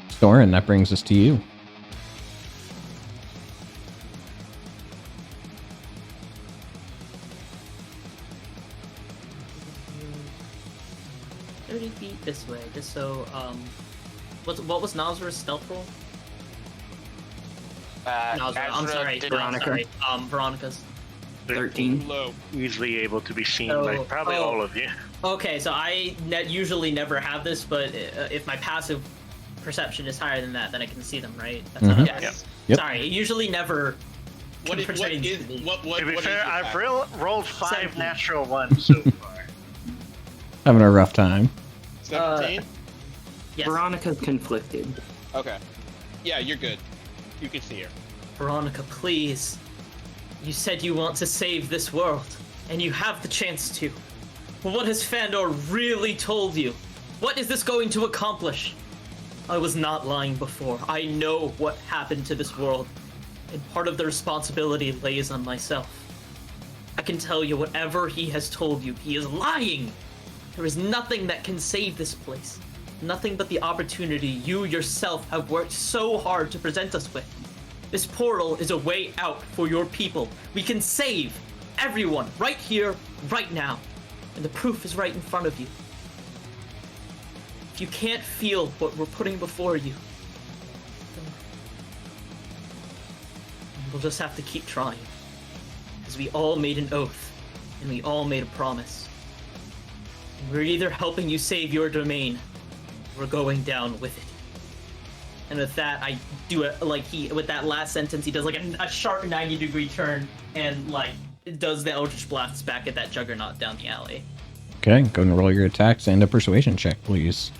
Speaker 2: Soren, that brings us to you.
Speaker 3: Feet this way, just so what was Nazra's stealth roll? Nazra, I'm sorry,
Speaker 6: Veronica.
Speaker 3: Veronica's
Speaker 6: 13.
Speaker 7: Low.
Speaker 1: Easily able to be seen
Speaker 3: Oh,
Speaker 1: by probably all of you.
Speaker 3: Okay, so I usually never have this, but if my passive perception is higher than that, then I can see them, right? That's
Speaker 2: Mhm.
Speaker 3: how
Speaker 7: Yes.
Speaker 2: Yep.
Speaker 3: Sorry, it usually never.
Speaker 7: What is
Speaker 3: pertains to
Speaker 7: to
Speaker 3: me.
Speaker 1: To be
Speaker 7: what
Speaker 1: fair,
Speaker 7: is your
Speaker 1: I've
Speaker 7: passive?
Speaker 1: rolled 5
Speaker 3: 17.
Speaker 1: natural ones so far.
Speaker 2: Having a rough time.
Speaker 7: 17?
Speaker 3: Yes,
Speaker 6: Veronica's conflicted.
Speaker 7: Okay. Yeah, you're good. You can see her.
Speaker 3: Veronica, please. You said you want to save this world, and you have the chance to. But what has Fandor really told you? What is this going to accomplish? I was not lying before. I know what happened to this world, and part of the responsibility lays on myself. I can tell you whatever he has told you, he is lying. There is nothing that can save this place. Nothing but the opportunity you yourself have worked so hard to present us with. This portal is a way out for your people. We can save everyone right here, right now. And the proof is right in front of you. If you can't feel what we're putting before you, then we'll just have to keep trying. Because we all made an oath, and we all made a promise. And we're either helping you save your domain, or we're going down with it. And with that, I do it like with that last sentence, he does like a sharp 90-degree turn and like does the Eldritch Blast back at that Juggernaut down the alley.
Speaker 2: Okay, go and roll your attacks and a persuasion check, please.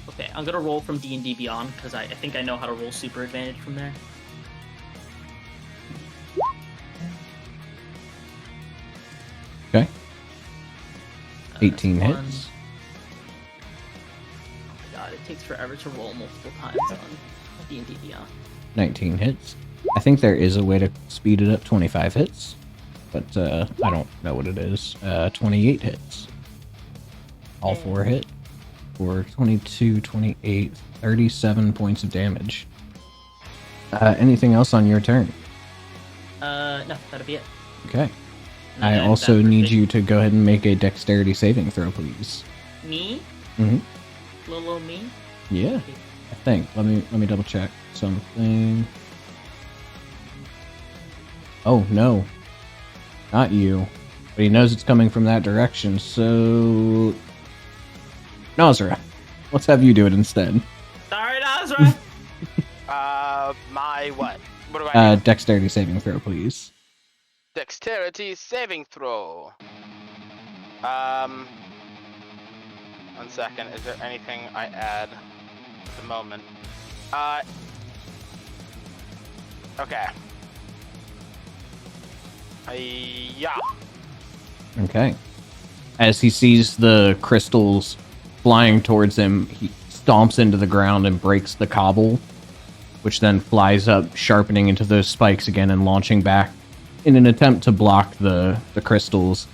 Speaker 3: Okay, I'm gonna roll from D&D Beyond because I think I know how to roll super advantage from there.
Speaker 2: Okay. 18
Speaker 3: That's one.
Speaker 2: hits.
Speaker 3: Oh my god, it takes forever to roll multiple times on D&D Beyond.
Speaker 2: 19 hits. I think there is a way to speed it up. 25 hits, but I don't know what it is. 28 hits. All 4 hit for 22, 28, 37 points of damage. Anything else on your turn?
Speaker 3: No, that'll be it.
Speaker 2: Okay.
Speaker 3: And
Speaker 2: I
Speaker 3: then
Speaker 2: also
Speaker 3: that
Speaker 2: need
Speaker 3: perfect-
Speaker 2: you to go ahead and make a dexterity saving throw, please.
Speaker 3: Me?
Speaker 2: Mm-hmm.
Speaker 3: Little me?
Speaker 2: Yeah, I think. Let me double check something. Oh no, not you. But he knows it's coming from that direction, so Nazra, let's have you do it instead.
Speaker 3: Sorry, Nazra!
Speaker 5: My what? What do I need?
Speaker 2: Dexterity saving throw, please.
Speaker 5: Dexterity saving throw. 1 second. Is there anything I add at the moment? Okay. Yeah.
Speaker 2: Okay. As he sees the crystals flying towards him, he stomps into the ground and breaks the cobble, which then flies up, sharpening into those spikes again and launching back in an attempt to block the crystals,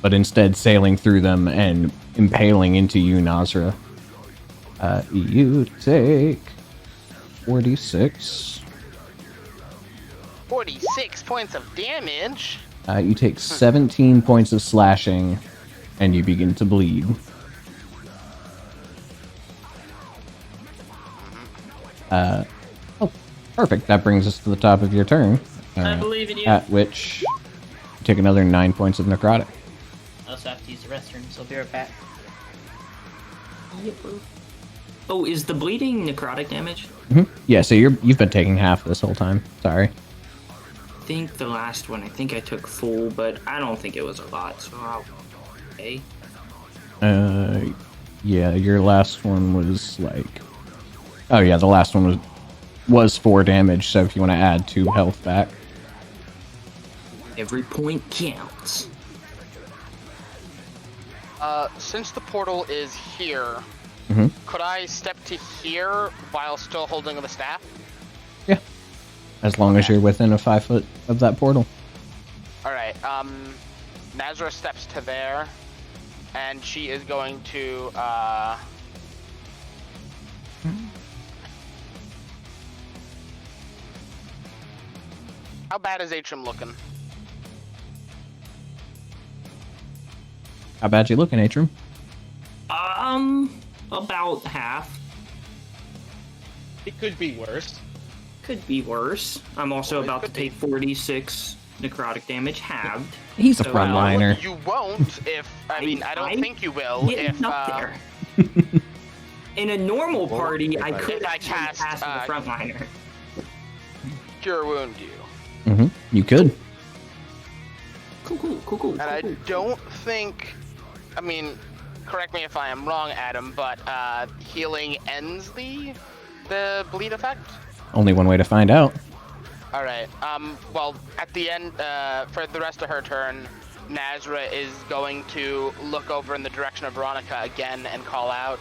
Speaker 2: but instead sailing through them and impaling into you, Nazra. You take 46.
Speaker 5: 46 points of damage.
Speaker 2: You take 17 points of slashing, and you begin to bleed. Oh, perfect. That brings us to the top of your turn.
Speaker 3: I believe in you.
Speaker 2: At which you take another 9 points of necrotic.
Speaker 3: I also have to use the restroom, so I'll be right back.
Speaker 6: Oh, is the bleeding necrotic damage?
Speaker 2: Yeah, so you've been taking half this whole time. Sorry.
Speaker 6: I think the last one, I think I took full, but I don't think it was a lot, so I'll... Okay.
Speaker 2: Yeah, your last one was like... Oh yeah, the last one was 4 damage, so if you want to add 2 health back.
Speaker 6: Every point counts.
Speaker 5: Since the portal is here, could I step to here while still holding the staff?
Speaker 2: Yeah. As long as you're within a 5 foot of that portal.
Speaker 5: Alright, Nazra steps to there, and she is going to, How bad is Atrim looking?
Speaker 2: How bad you looking, Atrim?
Speaker 6: About half.
Speaker 7: It could be worse.
Speaker 6: Could be worse. I'm also about to take 46 necrotic damage, halved.
Speaker 2: He's a
Speaker 6: So,
Speaker 2: frontliner.
Speaker 5: You won't if, I don't think you will
Speaker 6: Getting
Speaker 5: if,
Speaker 6: up there. In a normal party, I could
Speaker 5: if I
Speaker 6: actually
Speaker 5: cast,
Speaker 6: pass the frontliner.
Speaker 5: Cure Wound you.
Speaker 2: You could.
Speaker 6: Cool.
Speaker 5: And I don't think, I mean, correct me if I am wrong, Adam, but healing ends the bleed effect?
Speaker 2: Only one way to find out.
Speaker 5: Alright, well, at the end, for the rest of her turn, Nazra is going to look over in the direction of Veronica again and call out.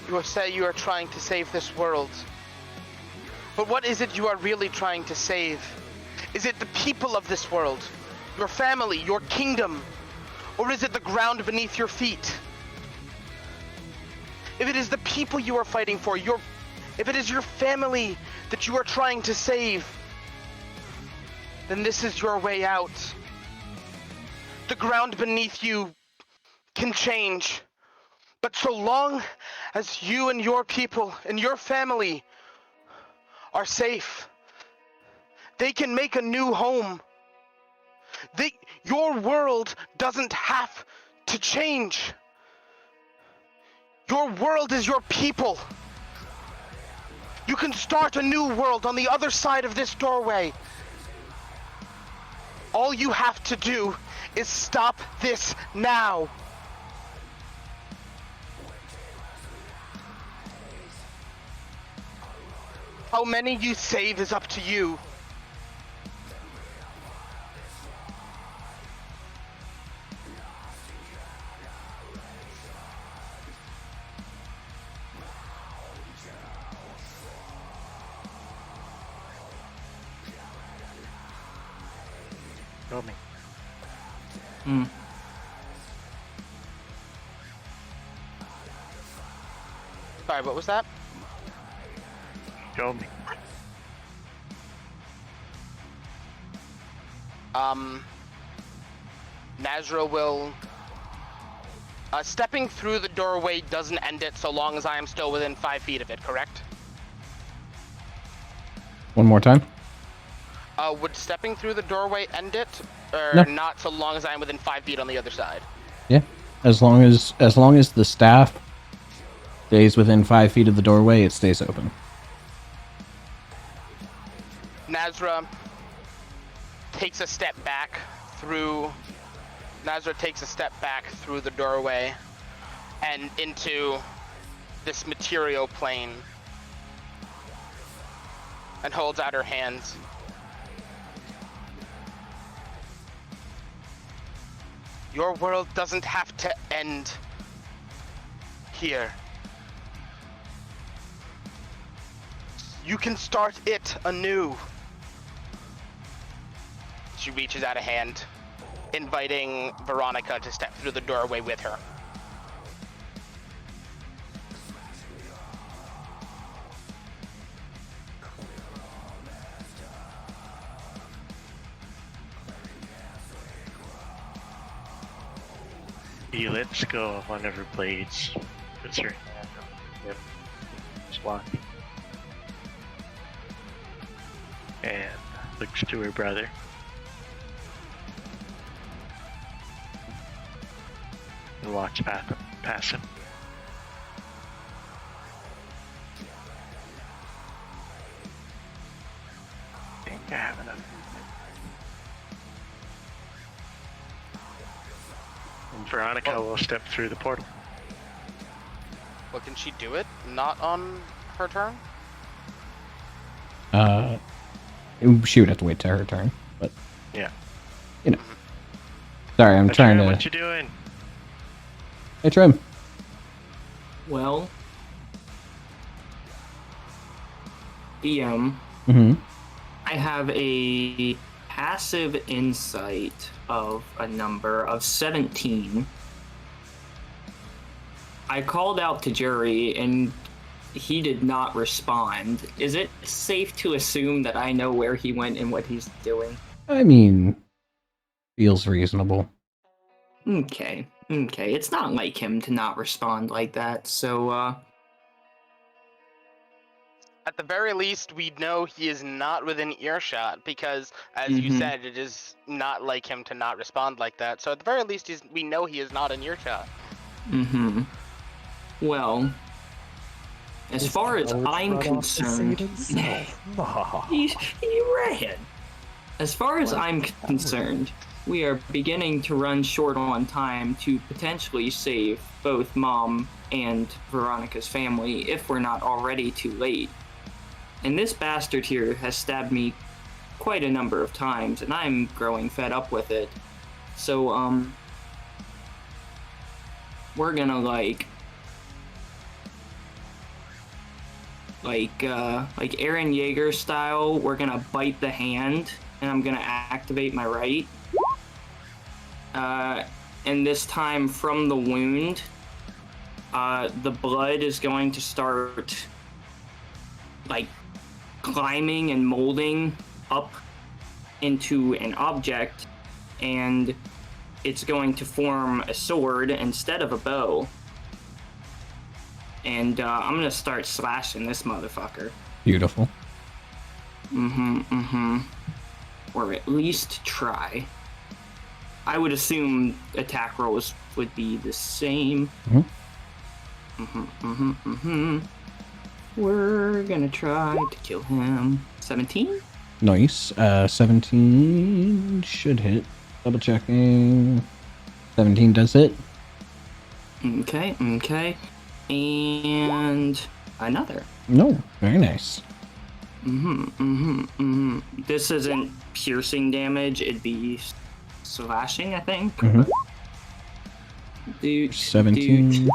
Speaker 5: You say you are trying to save this world. But what is it you are really trying to save? Is it the people of this world? Your family, your kingdom? Or is it the ground beneath your feet? If it is the people you are fighting for, if it is your family that you are trying to save, then this is your way out. The ground beneath you can change, but so long as you and your people and your family are safe, they can make a new home. Your world doesn't have to change. Your world is your people. You can start a new world on the other side of this doorway. All you have to do is stop this now. How many you save is up to you.
Speaker 1: Go me.
Speaker 5: Sorry, what was that?
Speaker 1: Go me.
Speaker 5: Nazra will... stepping through the doorway doesn't end it so long as I am still within 5 feet of it, correct?
Speaker 2: One more time.
Speaker 5: Would stepping through the doorway end it? Or
Speaker 2: No.
Speaker 5: not so long as I am within 5 feet on the other side?
Speaker 2: Yeah. As long as the staff stays within 5 feet of the doorway, it stays open.
Speaker 5: Nazra takes a step back through the doorway and into this material plane and holds out her hands. Your world doesn't have to end here. You can start it anew. She reaches out a hand, inviting Veronica to step through the doorway with her.
Speaker 1: He lets go of one of her blades, puts her hand Yep. Just walking. And looks to her brother. And walks past him. I think I have enough movement. And Veronica will step through the portal.
Speaker 5: Well, can she do it? Not on her turn?
Speaker 2: She would have to wait till her turn, but
Speaker 1: Yeah.
Speaker 2: you know. Sorry, I'm trying to.
Speaker 1: What you doing?
Speaker 2: Hey, Trim.
Speaker 6: Well, DM,
Speaker 2: Mm-hmm.
Speaker 6: I have a passive insight of a number of 17. I called out to Jerry and he did not respond. Is it safe to assume that I know where he went and what he's doing?
Speaker 2: I mean, feels reasonable.
Speaker 6: Okay. It's not like him to not respond like that, so,
Speaker 5: At the very least, we know he is not within earshot because, as you said, it is not like him to not respond like that. So at the very least, we know he is not in earshot.
Speaker 6: Well, as far as I'm concerned, he ran. As far as I'm concerned, we are beginning to run short on time to potentially save both Mom and Veronica's family if we're not already too late. And this bastard here has stabbed me quite a number of times, and I'm growing fed up with it. So, we're gonna like Aaron Yeager style, we're gonna bite the hand, and I'm gonna activate my right. And this time from the wound, the blood is going to start, like, climbing and molding up into an object, and it's going to form a sword instead of a bow. And I'm gonna start slashing this motherfucker.
Speaker 2: Beautiful.
Speaker 6: Or at least try. I would assume attack rolls would be the same. We're gonna try to kill him. 17?
Speaker 2: Nice. 17 should hit. Double checking. 17 does hit.
Speaker 6: Okay. And another.
Speaker 2: No, very nice.
Speaker 6: This isn't piercing damage, it'd be slashing, I think. Dude.
Speaker 2: 17.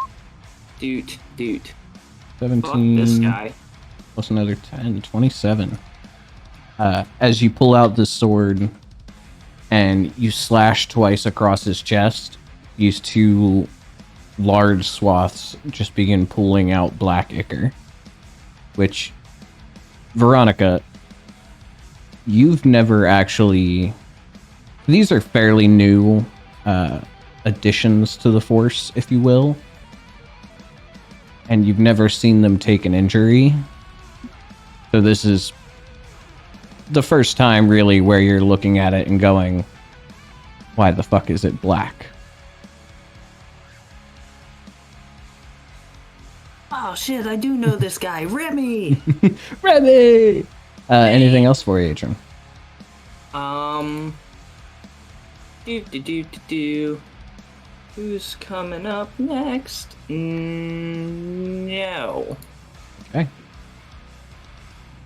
Speaker 6: Dude.
Speaker 2: 17.
Speaker 6: Fuck this guy.
Speaker 2: Plus another 10. 27. As you pull out the sword and you slash twice across his chest, these two large swaths just begin pulling out black ichor. Which, Veronica, you've never actually... These are fairly new additions to the Force, if you will. And you've never seen them take an injury. So this is the first time, really, where you're looking at it and going, why the fuck is it black?
Speaker 6: Oh shit, I do know this guy. Remy!
Speaker 2: Remy! Anything else for you, Adrian?
Speaker 6: Who's coming up next? No.
Speaker 2: Okay.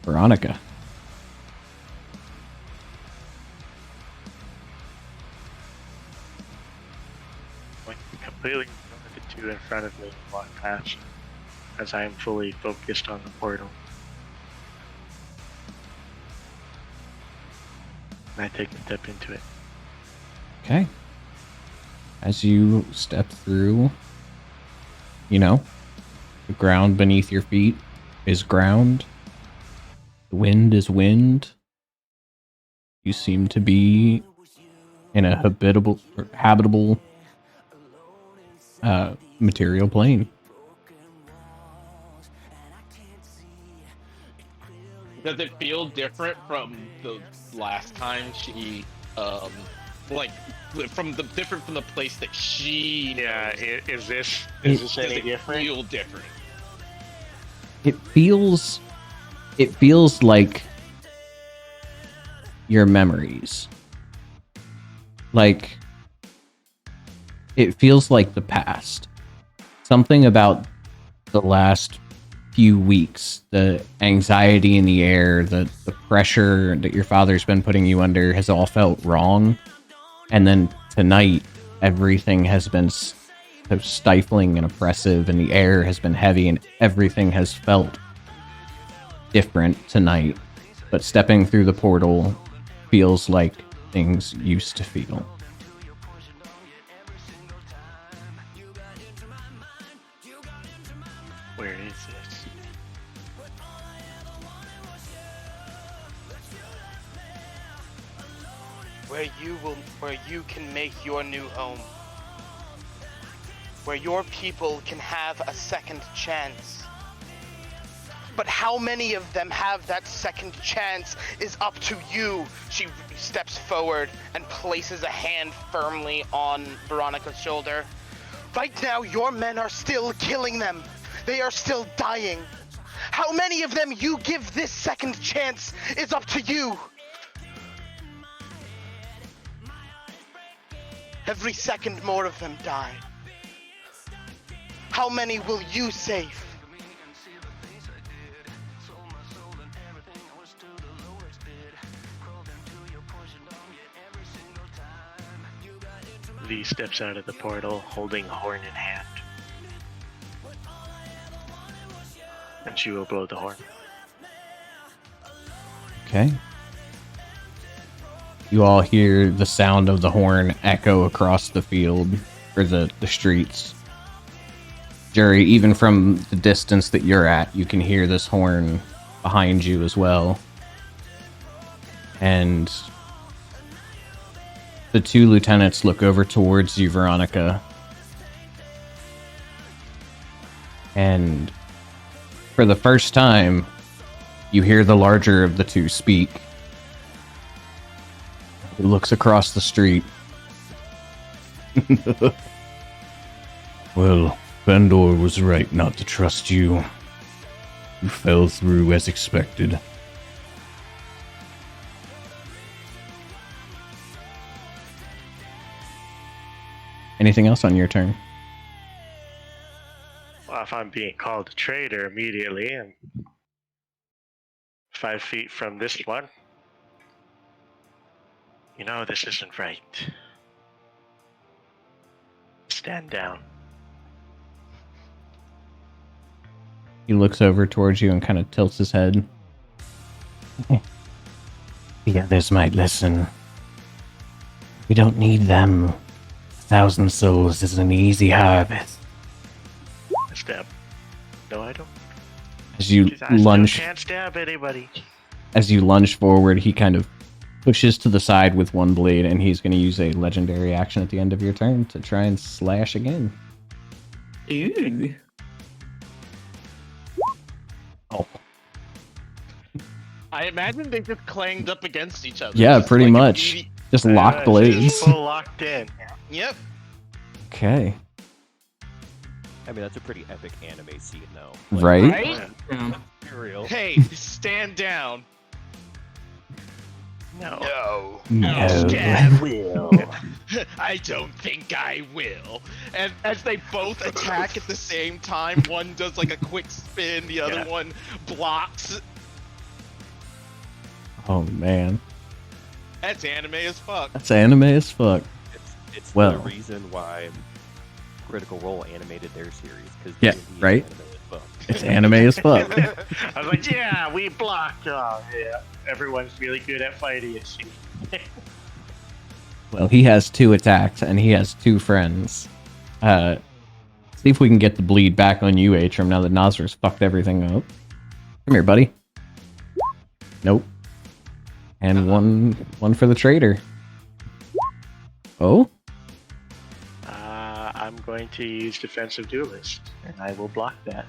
Speaker 2: Veronica.
Speaker 1: Like, completely the two in front of me and walk past as I am fully focused on the portal. And I take a step into it.
Speaker 2: Okay. As you step through, the ground beneath your feet is ground. The wind is wind. You seem to be in a habitable material plane.
Speaker 7: Does it feel different from the last time she, like, from the place that she?
Speaker 1: Yeah,
Speaker 7: knows?
Speaker 1: is this
Speaker 7: Does
Speaker 1: any
Speaker 7: it
Speaker 1: different?
Speaker 7: feel different?
Speaker 2: It feels like your memories. Like, it feels like the past. Something about the last few weeks, the anxiety in the air, the pressure that your father's been putting you under has all felt wrong. And then tonight, everything has been so stifling and oppressive, and the air has been heavy, and everything has felt different tonight. But stepping through the portal feels like things used to feel.
Speaker 1: Where is this?
Speaker 5: Where you can make your new home. Where your people can have a second chance. But how many of them have that second chance is up to you. She steps forward and places a hand firmly on Veronica's shoulder. Right now, your men are still killing them. They are still dying. How many of them you give this second chance is up to you. Every second more of them die. How many will you save?
Speaker 1: Lee steps out of the portal, holding horn in hand. And she will blow the horn.
Speaker 2: Okay. You all hear the sound of the horn echo across the field, or the streets. Jury, even from the distance that you're at, you can hear this horn behind you as well. And the two lieutenants look over towards you, Veronica. And for the first time, you hear the larger of the two speak. He looks across the street. Well, Fandor was right not to trust you. You fell through as expected. Anything else on your turn?
Speaker 1: Well, if I'm being called a traitor immediately and 5 feet from this one, you know this isn't right. Stand down.
Speaker 2: He looks over towards you and kind of tilts his head. The others might listen. We don't need them. 1,000 souls is an easy harvest.
Speaker 1: Stab. No, I don't.
Speaker 2: As you
Speaker 1: I
Speaker 2: lunge,
Speaker 1: still can't stab anybody.
Speaker 2: as you lunge forward, he kind of pushes to the side with one blade, and he's going to use a legendary action at the end of your turn to try and slash again.
Speaker 6: Ooh.
Speaker 2: Oh,
Speaker 7: I imagine they just clanged up against each other.
Speaker 2: yeah,
Speaker 7: Just
Speaker 2: pretty
Speaker 7: like
Speaker 2: much. Just locked
Speaker 1: She's
Speaker 2: blades.
Speaker 1: full locked in.
Speaker 7: Yep.
Speaker 2: Okay,
Speaker 4: I mean, that's a pretty epic anime scene, though.
Speaker 2: right?
Speaker 7: Right?
Speaker 6: Yeah.
Speaker 4: For real.
Speaker 7: Hey, stand down.
Speaker 1: No.
Speaker 5: No.
Speaker 7: Stab.
Speaker 1: Will.
Speaker 7: I don't think I will. And as they both attack at the same time, one does like a quick spin, the other
Speaker 1: Yeah.
Speaker 7: one blocks.
Speaker 2: Oh man,
Speaker 7: That's anime as fuck.
Speaker 2: that's anime as fuck.
Speaker 4: It's
Speaker 2: Well.
Speaker 4: the reason why Critical Role animated their series. Cause
Speaker 2: Yeah,
Speaker 4: D&D is
Speaker 2: right?
Speaker 4: anime as fuck.
Speaker 2: It's anime as fuck.
Speaker 1: I was like, yeah, we blocked. Oh, yeah. Everyone's really good at fighting it.
Speaker 2: Well, he has 2 attacks, and he has 2 friends. See if we can get the bleed back on you, Atrum, now that Nazar's fucked everything up. Come here, buddy. Nope. And one for the traitor. Oh?
Speaker 1: I'm going to use Defensive Duelist, and I will block that.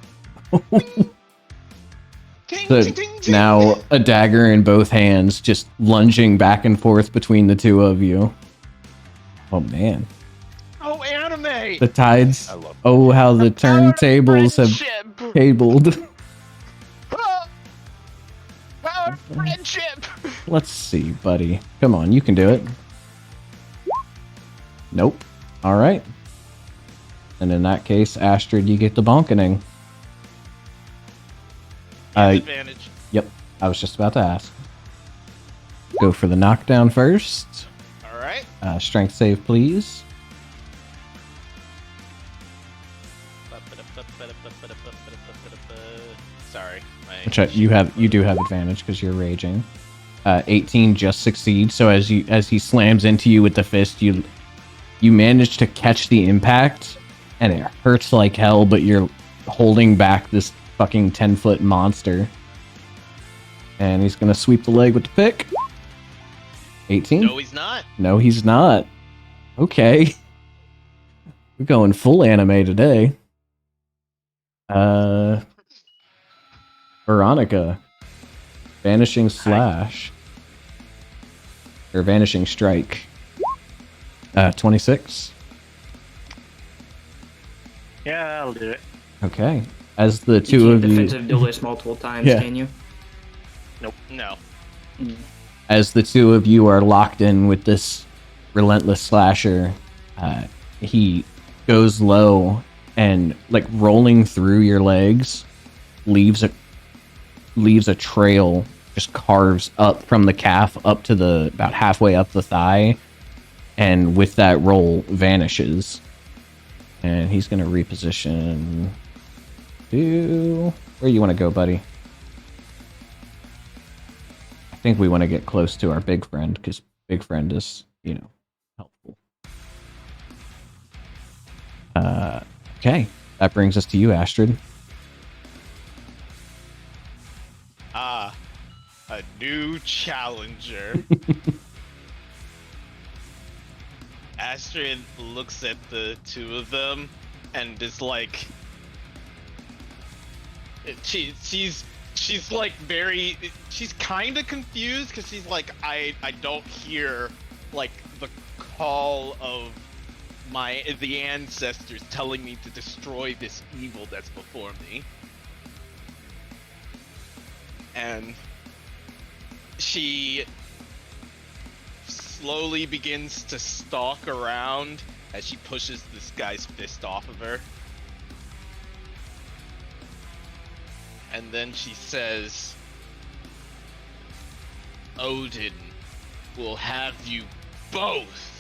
Speaker 7: Damn
Speaker 2: So now a dagger in both hands, just lunging back and forth between the two of you. Oh man.
Speaker 7: Oh, anime!
Speaker 2: The tides.
Speaker 4: I love
Speaker 2: Oh, how the turntables have
Speaker 5: Friendship!
Speaker 2: tabled.
Speaker 5: Oh, power of friendship!
Speaker 2: Let's see, buddy. Come on, you can do it. Nope. All right. And in that case, Astrid, you get the bonkening.
Speaker 7: Advantage.
Speaker 2: Yep. I was just about to ask. Go for the knockdown first.
Speaker 7: Alright.
Speaker 2: Strength save, please.
Speaker 7: Sorry.
Speaker 2: You do have advantage because you're raging. 18 just succeeds. So as he slams into you with the fist, you manage to catch the impact, and it hurts like hell. But you're holding back this fucking 10-foot monster, and he's gonna sweep the leg with the pick. 18.
Speaker 7: No, he's not.
Speaker 2: No, he's not. Okay. We're going full anime today. Veronica. Vanishing Slash. Or Vanishing Strike. 26.
Speaker 1: Yeah, I'll do it.
Speaker 2: Okay. As the
Speaker 6: You
Speaker 2: two
Speaker 6: can't
Speaker 2: of you...
Speaker 6: defensive duel this multiple times,
Speaker 2: Yeah.
Speaker 6: can you?
Speaker 7: Nope. No.
Speaker 2: As the two of you are locked in with this relentless slasher, he goes low and, like, rolling through your legs, leaves a trail, just carves up from the calf up to the about halfway up the thigh, and with that roll vanishes. And he's gonna reposition to where you want to go, buddy. I think we want to get close to our big friend, because big friend is, helpful. Okay, that brings us to you, Astrid.
Speaker 7: Ah, a new challenger. Astrid looks at the two of them and is like, she's like she's kind of confused because she's like, I don't hear like the call of the ancestors telling me to destroy this evil that's before me. And she slowly begins to stalk around as she pushes this guy's fist off of her. And then she says, Odin will have you both.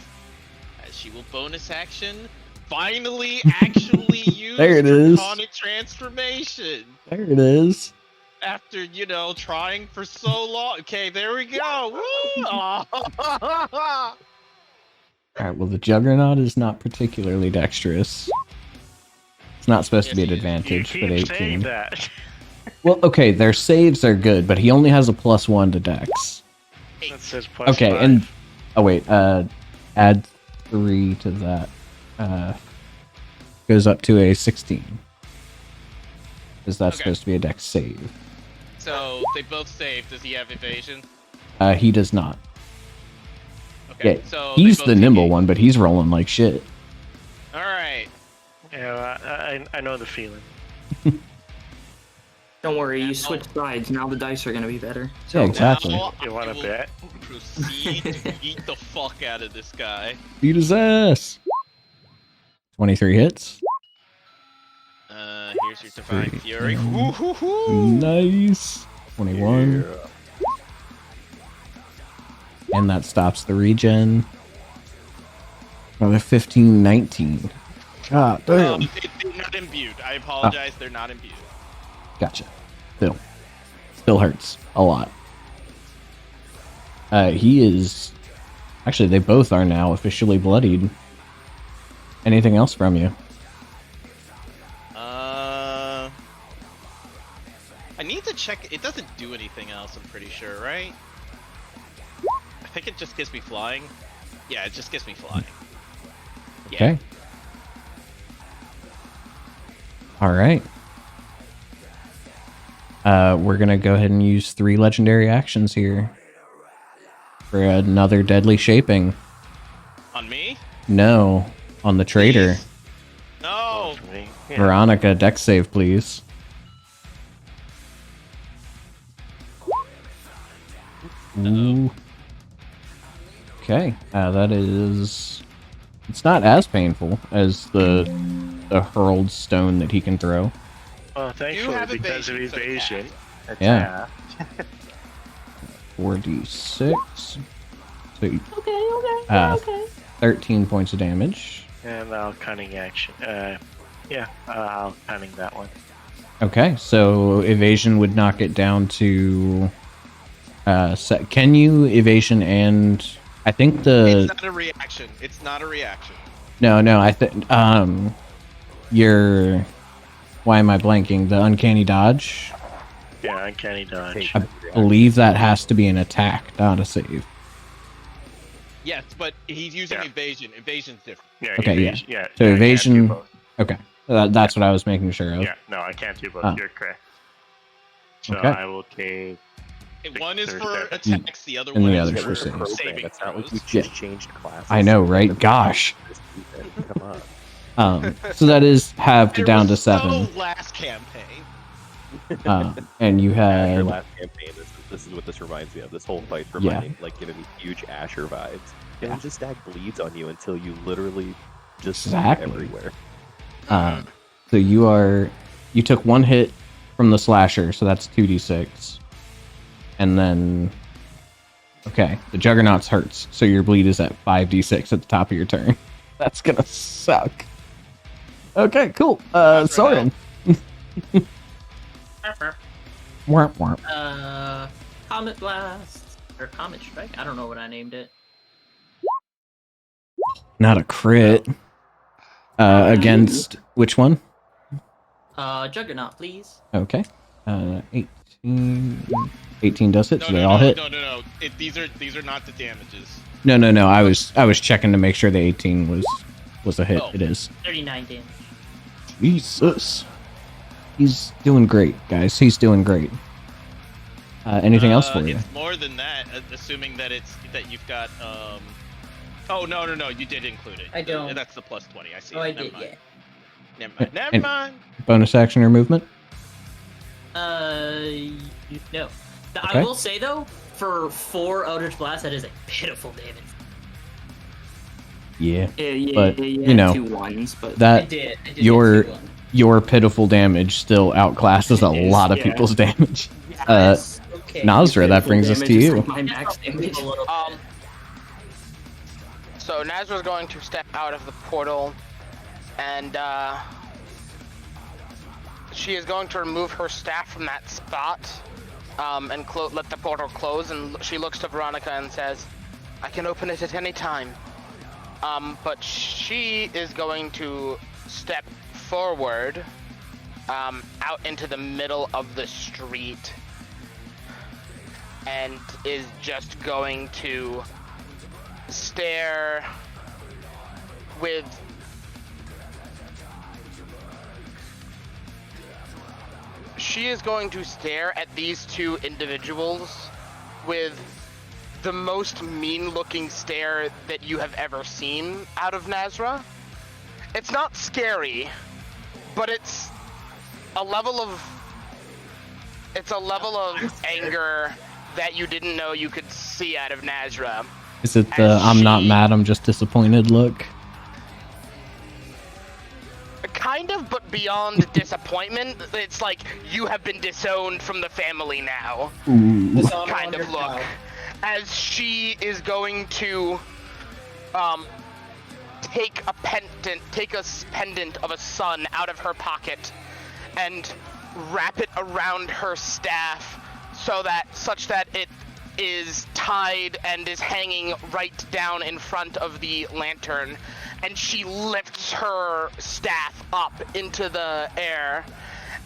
Speaker 7: As she will bonus action, finally actually use
Speaker 2: There it is.
Speaker 7: draconic transformation.
Speaker 2: There it is.
Speaker 7: After, trying for so long. Okay, there we go. Woo!
Speaker 2: All right, well, the Juggernaut is not particularly dexterous. It's not supposed to be an
Speaker 7: Yes,
Speaker 2: advantage,
Speaker 1: You
Speaker 2: but
Speaker 1: keep saying
Speaker 2: 18.
Speaker 1: that.
Speaker 2: Well, okay, their saves are good, but he only has a +1 to dex.
Speaker 1: That says plus
Speaker 2: Okay,
Speaker 1: 5.
Speaker 2: and oh wait, add 3 to that. Goes up to a 16. Because that's
Speaker 7: Okay.
Speaker 2: supposed to be a dex save.
Speaker 7: So they both save. Does he have evasion?
Speaker 2: He does not.
Speaker 7: Okay,
Speaker 2: Yeah,
Speaker 7: so
Speaker 2: he's
Speaker 7: they
Speaker 2: the
Speaker 7: both
Speaker 2: nimble
Speaker 7: take
Speaker 2: one, but he's rolling like shit.
Speaker 7: All right.
Speaker 1: Yeah, I know the feeling.
Speaker 6: Don't worry, you switch sides. Now the dice are gonna be better.
Speaker 2: Yeah, exactly.
Speaker 7: Now
Speaker 1: You want
Speaker 7: I
Speaker 1: to
Speaker 7: will
Speaker 1: bet?
Speaker 7: Proceed to beat the fuck out of this guy.
Speaker 2: Beat his ass. 23 hits.
Speaker 7: Here's your divine
Speaker 2: Three,
Speaker 7: fury.
Speaker 2: one.
Speaker 7: Woo-hoo-hoo.
Speaker 2: Nice. 21. And that stops the regen. Another 15, 19. God damn.
Speaker 7: They're not imbued. I apologize. They're not imbued.
Speaker 2: Gotcha. Still hurts a lot. He is... Actually, they both are now officially bloodied. Anything else from you?
Speaker 7: I need to check. It doesn't do anything else, I'm pretty sure, right? I think it just gives me flying. Yeah, it just gives me flying. Yeah.
Speaker 2: Okay. Alright. we're gonna go ahead and use 3 legendary actions here for another deadly shaping.
Speaker 7: On me?
Speaker 2: No, on the traitor.
Speaker 7: Please. No.
Speaker 1: Yeah.
Speaker 2: Veronica, dex save, please. Ooh. Okay, that is... It's not as painful as the hurled stone that he can throw.
Speaker 1: Well, thankfully,
Speaker 7: have
Speaker 1: because of
Speaker 7: evasion, so
Speaker 1: evasion. It's
Speaker 2: Yeah.
Speaker 1: half.
Speaker 2: 4d6. So, 13 points of damage.
Speaker 1: And I'll cunning action. Yeah, I'll cunning that one.
Speaker 2: Okay, so evasion would knock it down to... can you evasion and... I think
Speaker 7: It's not a reaction. It's not a reaction.
Speaker 2: No, I think... your... Why am I blanking? The uncanny dodge?
Speaker 1: Yeah, uncanny dodge.
Speaker 2: I believe that has to be an attack, not a save.
Speaker 7: Yes, but he's using
Speaker 1: Yeah.
Speaker 7: evasion. Evasion's different.
Speaker 1: Yeah,
Speaker 2: Okay,
Speaker 1: evasion,
Speaker 2: yeah.
Speaker 1: yeah.
Speaker 2: So
Speaker 1: I can't do
Speaker 2: evasion...
Speaker 1: both.
Speaker 2: Okay, that's what I was making sure of.
Speaker 1: Yeah, no, I can't do both.
Speaker 2: Ah.
Speaker 1: You're correct. So
Speaker 2: Okay.
Speaker 1: I will take...
Speaker 7: One is
Speaker 1: Or
Speaker 7: for
Speaker 1: seven.
Speaker 7: attacks, the other
Speaker 2: And
Speaker 7: one
Speaker 2: the
Speaker 7: is
Speaker 2: other's
Speaker 7: for
Speaker 2: for saves.
Speaker 7: saving
Speaker 4: It's not like we
Speaker 7: throws.
Speaker 4: just changed classes.
Speaker 2: I know, right? Gosh.
Speaker 4: Come on.
Speaker 2: So that is halved
Speaker 7: There
Speaker 2: down to
Speaker 7: was
Speaker 2: 7.
Speaker 7: no last campaign.
Speaker 2: And you
Speaker 4: After
Speaker 2: had...
Speaker 4: last campaign, this is what this reminds me of. This whole fight's reminding, like, giving me huge Asher vibes. Getting just stack bleeds on you until you literally just
Speaker 2: Exactly.
Speaker 4: everywhere.
Speaker 2: So you took 1 hit from the slasher, so that's 2d6. And then... Okay, the Juggernauts hurts, so your bleed is at 5d6 at the top of your turn. That's gonna suck. Okay, cool. Soren. Warp, warp.
Speaker 3: Comet Blast. Or Comet Strike. I don't know what I named it.
Speaker 2: Not a crit. Against which one?
Speaker 3: Juggernaut, please.
Speaker 2: Okay. 18. 18 does hit,
Speaker 7: No,
Speaker 2: so
Speaker 7: no,
Speaker 2: they all
Speaker 7: no,
Speaker 2: hit.
Speaker 7: no. These are not the damages.
Speaker 2: No. I was checking to make sure the 18 was a hit.
Speaker 7: Oh.
Speaker 2: It is.
Speaker 3: 39 damage.
Speaker 2: Jesus. He's doing great, guys. He's doing great. Anything else for you?
Speaker 7: It's more than that, assuming that you've got Oh no, you did include it.
Speaker 3: I don't.
Speaker 7: That's the plus 20. I see.
Speaker 3: Oh, I
Speaker 7: Never
Speaker 3: did,
Speaker 7: mind.
Speaker 3: yeah.
Speaker 7: Never mind. Never
Speaker 2: And-
Speaker 7: mind.
Speaker 2: Bonus action or movement?
Speaker 3: No.
Speaker 2: Okay.
Speaker 3: I will say though, for 4 Eldritch Blast, that is a pitiful damage.
Speaker 2: Yeah.
Speaker 6: Yeah,
Speaker 2: But, you know,
Speaker 6: 2 1s, but
Speaker 3: I
Speaker 2: That
Speaker 3: did get
Speaker 2: your
Speaker 3: 2-1.
Speaker 2: your pitiful damage still outclasses a
Speaker 1: It is,
Speaker 2: lot of
Speaker 1: yeah.
Speaker 2: people's damage.
Speaker 3: Yes, okay.
Speaker 2: Nazra, that brings us to
Speaker 6: damage is
Speaker 2: you.
Speaker 6: like my max damage.
Speaker 3: A little bit.
Speaker 5: So Nazra's going to step out of the portal, and she is going to remove her staff from that spot, and let the portal close. And she looks to Veronica and says, "I can open it at any time." But she is going to step forward, out into the middle of the street, and is just going to stare with she is going to stare at these 2 individuals with the most mean-looking stare that you have ever seen out of Nazra. It's not scary, but it's a level of anger that you didn't know you could see out of Nazra.
Speaker 2: Is it the I'm not mad, I'm just disappointed look?
Speaker 5: Kind of, but beyond disappointment. It's like you have been disowned from the family now.
Speaker 3: Dishonor
Speaker 5: Kind
Speaker 3: on
Speaker 5: of
Speaker 3: your
Speaker 5: look.
Speaker 3: brow.
Speaker 5: As she is going to take a pendant of a sun out of her pocket and wrap it around her staff such that it is tied and is hanging right down in front of the lantern, and she lifts her staff up into the air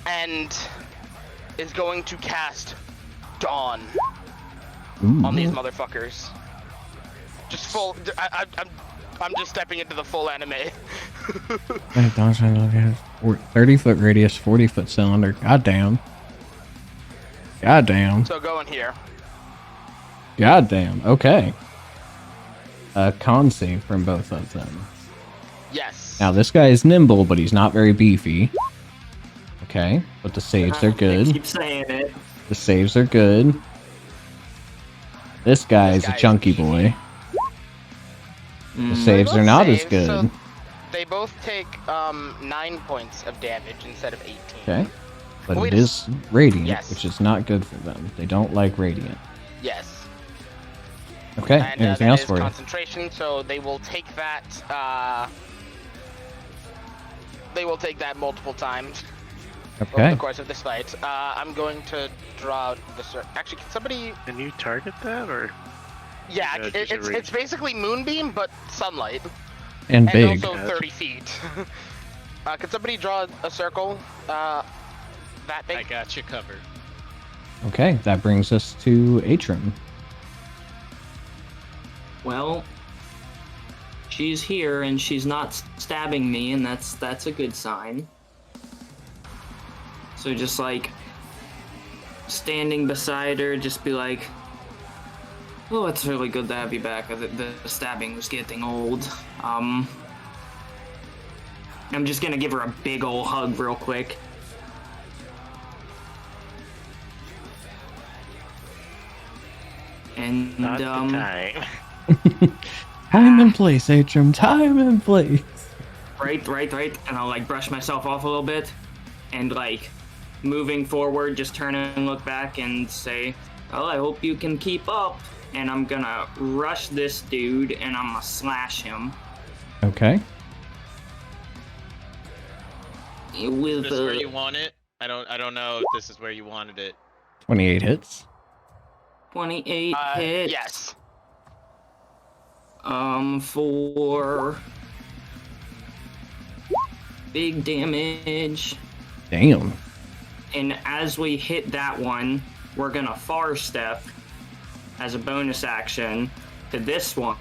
Speaker 5: and is going to cast Dawn on these motherfuckers. Just full. I'm just stepping into the full anime.
Speaker 2: 30-foot radius, 40-foot cylinder. Goddamn. Goddamn.
Speaker 5: So go in here.
Speaker 2: Goddamn. Okay. A con save from both of them.
Speaker 5: Yes.
Speaker 2: Now this guy is nimble, but he's not very beefy. Okay, but the saves are
Speaker 6: I
Speaker 2: good.
Speaker 6: keep saying it.
Speaker 2: The saves are good. This guy
Speaker 5: This
Speaker 2: is a
Speaker 5: guy's
Speaker 2: chunky
Speaker 5: easy.
Speaker 2: boy. The
Speaker 6: Mm.
Speaker 2: saves are not as
Speaker 5: Save,
Speaker 2: good.
Speaker 5: so they both take 9 points of damage instead of 18.
Speaker 2: Okay. But
Speaker 5: Wait
Speaker 2: it
Speaker 5: a
Speaker 2: is radiant,
Speaker 5: Yes.
Speaker 2: which is not good for them. They don't like radiant.
Speaker 5: Yes.
Speaker 2: Okay,
Speaker 5: And
Speaker 2: anything
Speaker 5: that
Speaker 2: else
Speaker 5: is
Speaker 2: for you?
Speaker 5: concentration, so they will take that. They will take that multiple times over
Speaker 2: Okay.
Speaker 5: the course of this fight. I'm going to draw the actually, can somebody?
Speaker 1: Can you target that, or
Speaker 5: Yeah,
Speaker 1: Yeah, just a
Speaker 5: it's
Speaker 1: range.
Speaker 5: basically moonbeam, but sunlight,
Speaker 2: And
Speaker 5: and
Speaker 2: big.
Speaker 5: also 30 feet. Can somebody draw a circle? That big?
Speaker 7: I got you covered.
Speaker 2: Okay, that brings us to Atrim.
Speaker 6: Well, she's here and she's not stabbing me, and that's a good sign. So just like standing beside her, just be like, "Oh, it's really good to have you back. The stabbing was getting old." I'm just gonna give her a big ol' hug real quick. And
Speaker 1: not the time?
Speaker 2: Time and place, Atrim. Time and place.
Speaker 6: right, and I'll like brush myself off a little bit, and like moving forward, just turn and look back and say, "Oh, I hope you can keep up." And I'm gonna rush this dude, and I'm gonna slash him
Speaker 2: Okay.
Speaker 6: with
Speaker 7: Is this where you want it? I don't know if this is where you wanted it.
Speaker 2: 28 hits.
Speaker 6: 28 hits.
Speaker 5: Yes.
Speaker 6: For big damage.
Speaker 2: Damn.
Speaker 6: And as we hit that one, we're gonna far step as a bonus action to this one.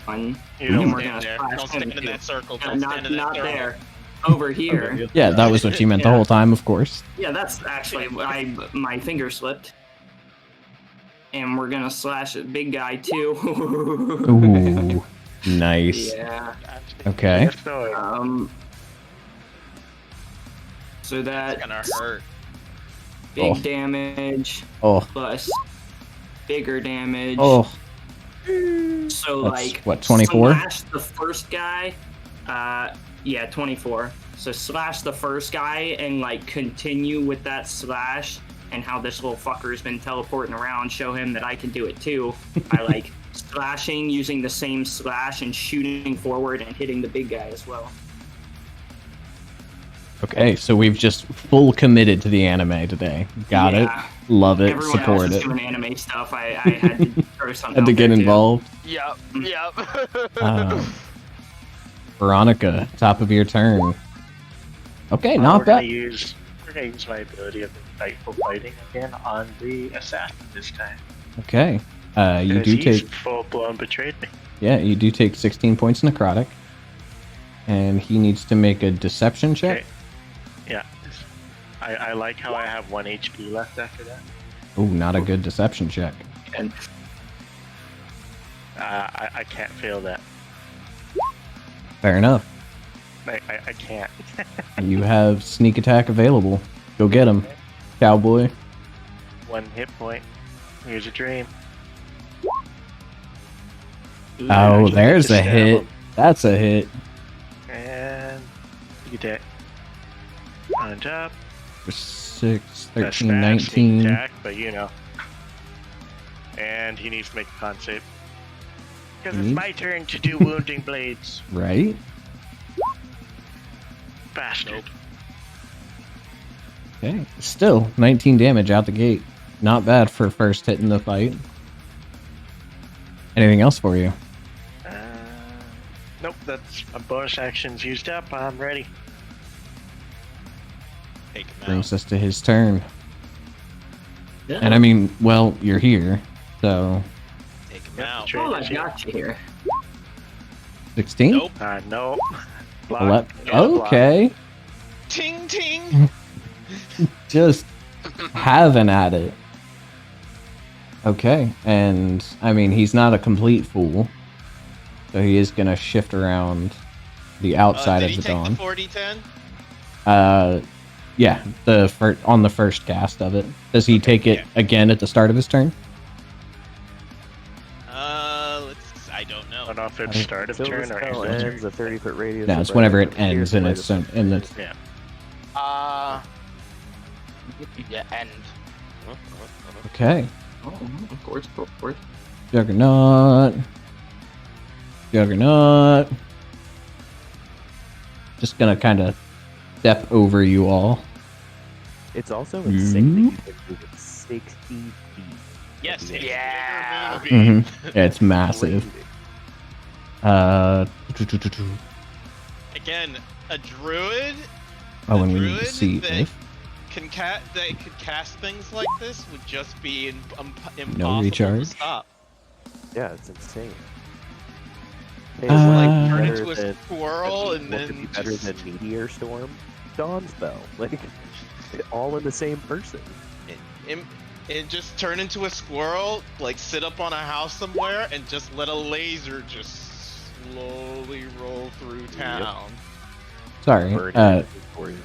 Speaker 1: You
Speaker 6: and
Speaker 1: don't
Speaker 6: we're
Speaker 7: Stand
Speaker 6: gonna
Speaker 7: there.
Speaker 6: slash
Speaker 7: Don't
Speaker 6: him
Speaker 7: stand in
Speaker 6: too.
Speaker 7: that circle.
Speaker 6: No,
Speaker 7: Don't
Speaker 6: not
Speaker 7: stand in that
Speaker 6: not
Speaker 7: circle.
Speaker 6: there. Over here.
Speaker 2: Yeah, that was what you meant the
Speaker 6: Yeah.
Speaker 2: whole time, of course.
Speaker 6: Yeah, that's actually my finger slipped. And we're gonna slash a big guy too.
Speaker 2: Ooh. Nice.
Speaker 6: Yeah.
Speaker 2: Okay.
Speaker 1: Yes, no,
Speaker 6: So
Speaker 7: It's
Speaker 6: that
Speaker 7: gonna hurt.
Speaker 6: big
Speaker 2: Oh.
Speaker 6: damage
Speaker 2: Oh.
Speaker 6: plus bigger damage.
Speaker 2: Oh.
Speaker 6: So
Speaker 2: That's,
Speaker 6: like
Speaker 2: what, 24?
Speaker 6: Slash the first guy. Yeah, 24. So slash the first guy and like continue with that slash, and how this little fucker's been teleporting around. Show him that I can do it too by like slashing using the same slash and shooting forward and hitting the big guy as well.
Speaker 2: Okay, so we've just full committed to the anime today. Got
Speaker 6: Yeah.
Speaker 2: it. Love it.
Speaker 6: Everyone
Speaker 2: Support
Speaker 6: else is
Speaker 2: it.
Speaker 6: doing anime stuff. I had to throw something.
Speaker 2: Had to
Speaker 6: out
Speaker 2: get
Speaker 6: there, too.
Speaker 2: involved.
Speaker 5: Yep. Yep.
Speaker 2: Veronica, top of your turn. Okay,
Speaker 1: we're
Speaker 2: not
Speaker 1: gonna
Speaker 2: bad.
Speaker 1: use my ability of insightful fighting again on the assassin this time.
Speaker 2: Okay. You
Speaker 1: 'Cause
Speaker 2: do
Speaker 1: he's
Speaker 2: take
Speaker 1: full blown betrayed me.
Speaker 2: Yeah, you do take 16 points necrotic. And he needs to make a deception check.
Speaker 1: Okay. Yeah. I like how I have 1 HP left after that.
Speaker 2: Oh, not a good deception check.
Speaker 6: And
Speaker 1: I can't fail that.
Speaker 2: Fair enough.
Speaker 1: I can't.
Speaker 2: You have sneak attack available. Go get him, cowboy.
Speaker 1: 1 hit point. Here's a dream.
Speaker 2: Oh,
Speaker 1: Actually,
Speaker 2: there's
Speaker 1: just
Speaker 2: a
Speaker 1: stab
Speaker 2: hit.
Speaker 1: him.
Speaker 2: That's a hit.
Speaker 1: And you attack. On top.
Speaker 2: For 6,
Speaker 1: That's
Speaker 2: 13,
Speaker 1: fast, sneak
Speaker 2: 19.
Speaker 1: attack, but you know. And he needs to make a con save. Because it's
Speaker 2: Mhm.
Speaker 1: my turn to do wounding blades.
Speaker 2: Right?
Speaker 1: Bastard.
Speaker 2: Okay. Still, 19 damage out the gate. Not bad for first hit in the fight. Anything else for you?
Speaker 1: Nope, that's my bonus actions used up. I'm ready.
Speaker 7: Take him
Speaker 2: Brings
Speaker 7: out.
Speaker 2: us to his turn.
Speaker 6: yeah.
Speaker 2: And I mean, well, you're here. So,
Speaker 7: Take him
Speaker 1: Yep,
Speaker 7: out.
Speaker 1: sure.
Speaker 6: Oh, I got you here.
Speaker 2: 16?
Speaker 7: Nope.
Speaker 1: Nope. Block.
Speaker 2: Ele-
Speaker 1: Yeah, block.
Speaker 2: okay.
Speaker 7: Ting ting.
Speaker 2: Just having at it. Okay, and I mean, he's not a complete fool, so he is going to shift around the outside
Speaker 7: Did
Speaker 2: of
Speaker 7: he
Speaker 2: the
Speaker 7: take
Speaker 2: dawn.
Speaker 7: the 40-10?
Speaker 2: Yeah, on the first cast of it. Does he take it again at the start of his turn?
Speaker 7: I don't know.
Speaker 1: I don't know if it's start of
Speaker 4: Until
Speaker 1: turn
Speaker 4: the
Speaker 1: or
Speaker 4: spell
Speaker 1: end of
Speaker 4: ends,
Speaker 1: turn.
Speaker 4: a 30-foot radius.
Speaker 2: No,
Speaker 4: of
Speaker 2: it's whenever it
Speaker 4: radius
Speaker 2: ends
Speaker 4: appears
Speaker 2: and
Speaker 4: by
Speaker 2: it's
Speaker 4: the
Speaker 2: in the.
Speaker 1: Yeah.
Speaker 5: Yeah, end.
Speaker 2: Okay.
Speaker 6: Oh, of course, of course.
Speaker 2: Juggernaut. Just gonna kind of step over you all.
Speaker 4: It's also insane that you can move it 60 feet.
Speaker 7: Yes, it's
Speaker 5: Yeah.
Speaker 7: bigger movie.
Speaker 2: Yeah, it's massive.
Speaker 7: Again, a druid.
Speaker 2: Oh,
Speaker 7: a
Speaker 2: and we need
Speaker 7: druid
Speaker 2: to see
Speaker 7: that
Speaker 2: if
Speaker 7: that could cast things like this would just be impossible
Speaker 2: no recharge.
Speaker 7: to stop.
Speaker 4: Yeah, it's insane. Hey,
Speaker 7: Just like
Speaker 2: Uh,
Speaker 7: turn
Speaker 4: better
Speaker 7: into a
Speaker 4: than-
Speaker 7: squirrel and
Speaker 4: what could be
Speaker 7: then
Speaker 4: better
Speaker 7: just
Speaker 4: than Meteor Storm? Dawn Spell. Like, all in the same person.
Speaker 7: and just turn into a squirrel, like sit up on a house somewhere and just let a laser just slowly roll through town.
Speaker 2: Sorry,
Speaker 4: Burn everything for you.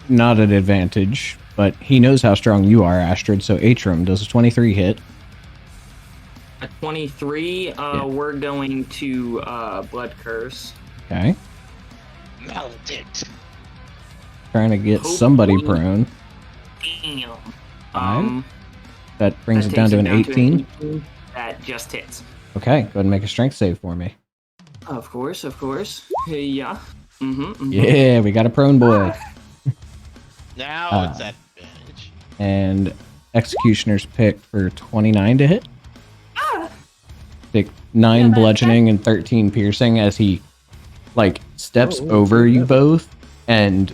Speaker 2: not an advantage, but he knows how strong you are, Astrid. So Atrum does a 23 hit.
Speaker 6: At 23, we're going to Blood Curse.
Speaker 2: Okay,
Speaker 7: Maledict.
Speaker 2: trying to get
Speaker 6: Hopefully.
Speaker 2: somebody prone.
Speaker 6: Damn.
Speaker 2: That brings
Speaker 6: That
Speaker 2: it down
Speaker 6: takes
Speaker 2: to an 18.
Speaker 6: 18. That just hits.
Speaker 2: Okay, go ahead and make a strength save for me.
Speaker 6: Of course, of course. Yeah.
Speaker 2: Yeah, we got a prone boy.
Speaker 7: Now it's at advantage.
Speaker 2: And Executioner's pick for 29 to hit. Take 9 bludgeoning and 13 piercing as he steps over you both and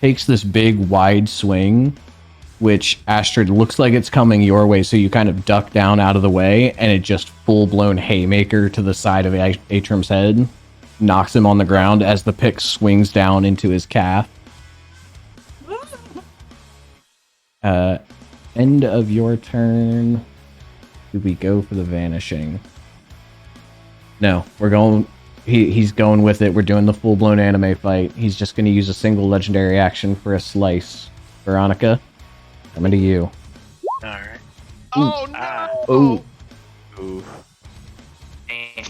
Speaker 2: takes this big wide swing, which Astrid looks like it's coming your way, so you kind of duck down out of the way, and it just full-blown haymaker to the side of Atrum's head, knocks him on the ground as the pick swings down into his calf. End of your turn. Do we go for the vanishing? No, we're going. He's going with it. We're doing the full-blown anime fight. He's just going to use a single legendary action for a slice. Veronica, coming to you.
Speaker 1: Alright.
Speaker 7: Oh no!
Speaker 2: Oh,
Speaker 4: Ooh.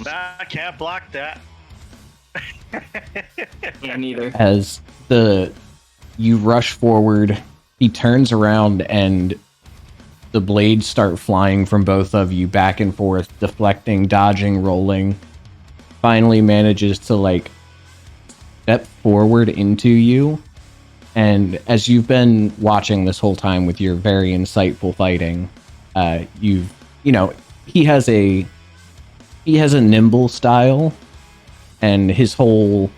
Speaker 1: Nah, I can't block that.
Speaker 6: Yeah, neither.
Speaker 2: as you rush forward, he turns around and the blades start flying from both of you back and forth, deflecting, dodging, rolling. Finally manages to step forward into you. And as you've been watching this whole time with your very insightful fighting, he has a nimble style, and his whole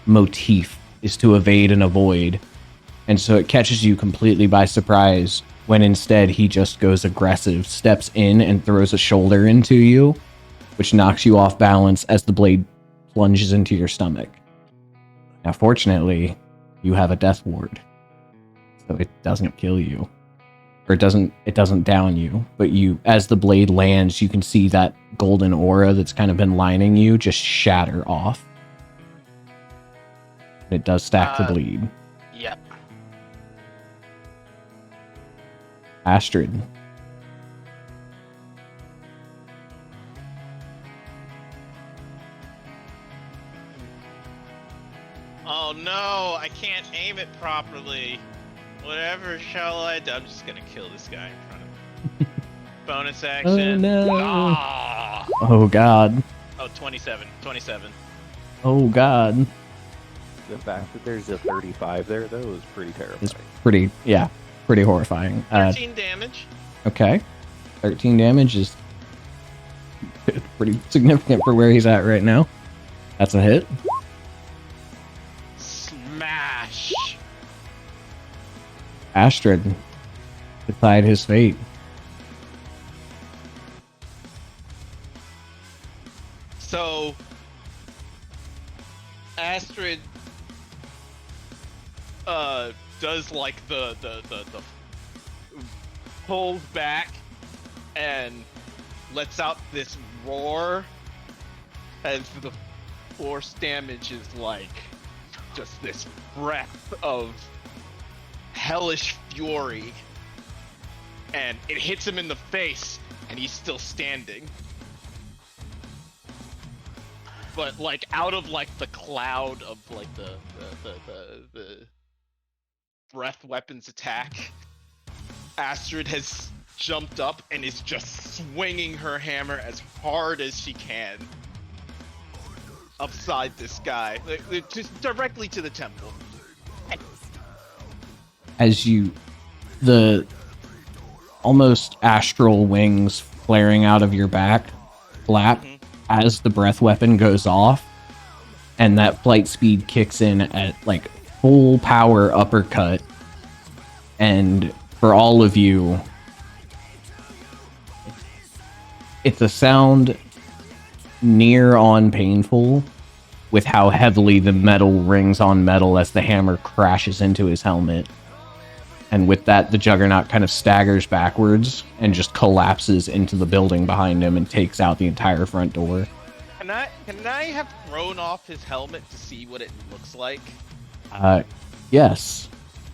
Speaker 2: motif is to evade and avoid. And so it catches you completely by surprise when instead he just goes aggressive, steps in and throws a shoulder into you, which knocks you off balance as the blade plunges into your stomach. Now, fortunately, you have a death ward, so it doesn't kill you, or it doesn't down you. But as the blade lands, you can see that golden aura that's kind of been lining you just shatter off. It does stack to bleed.
Speaker 5: Yep.
Speaker 2: Astrid.
Speaker 7: Oh no! I can't aim it properly. Whatever shall I do? I'm just gonna kill this guy in front of me. Bonus action.
Speaker 2: Oh, no.
Speaker 7: Ah!
Speaker 2: Oh god.
Speaker 7: Oh, 27. 27.
Speaker 2: Oh god.
Speaker 4: The fact that there's a 35 there, though, is pretty terrifying.
Speaker 2: It's pretty horrifying.
Speaker 7: 13 damage.
Speaker 2: Okay. 13 damage is pretty significant for where he's at right now. That's a hit.
Speaker 7: Smash.
Speaker 2: Astrid. Decide his fate.
Speaker 7: So, Astrid does like the pulls back and lets out this roar as the force damage is like just this breath of hellish fury, and it hits him in the face, and he's still standing. But like out of like the cloud of like the breath weapons attack, Astrid has jumped up and is just swinging her hammer as hard as she can upside this guy, just directly to the temple.
Speaker 2: As the almost astral wings flaring out of your back flap as the breath weapon goes off, and that flight speed kicks in at like full power uppercut, and for all of you, it's a sound near on painful with how heavily the metal rings on metal as the hammer crashes into his helmet. And with that, the Juggernaut kind of staggers backwards and just collapses into the building behind him and takes out the entire front door.
Speaker 7: Can I have thrown off his helmet to see what it looks like?
Speaker 2: Yes.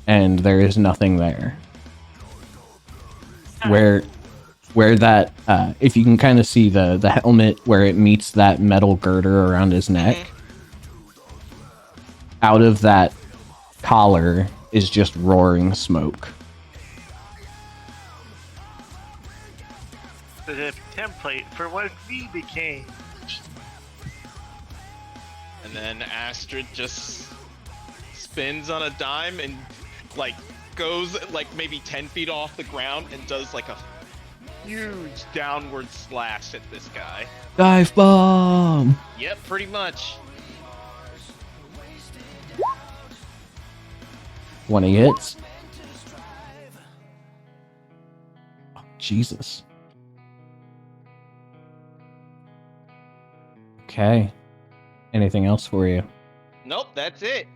Speaker 2: And there is nothing there. Where that, if you can kind of see the helmet where it meets that metal girder around his neck, out of that collar is just roaring smoke.
Speaker 1: The template for what we became.
Speaker 7: And then Astrid just spins on a dime and like goes like maybe 10 feet off the ground and does like a huge downward slash at this guy.
Speaker 2: Dive bomb!
Speaker 7: Yep, pretty much.
Speaker 2: 20 hits. Oh, Jesus. Okay. Anything else for you?
Speaker 7: Nope, that's it.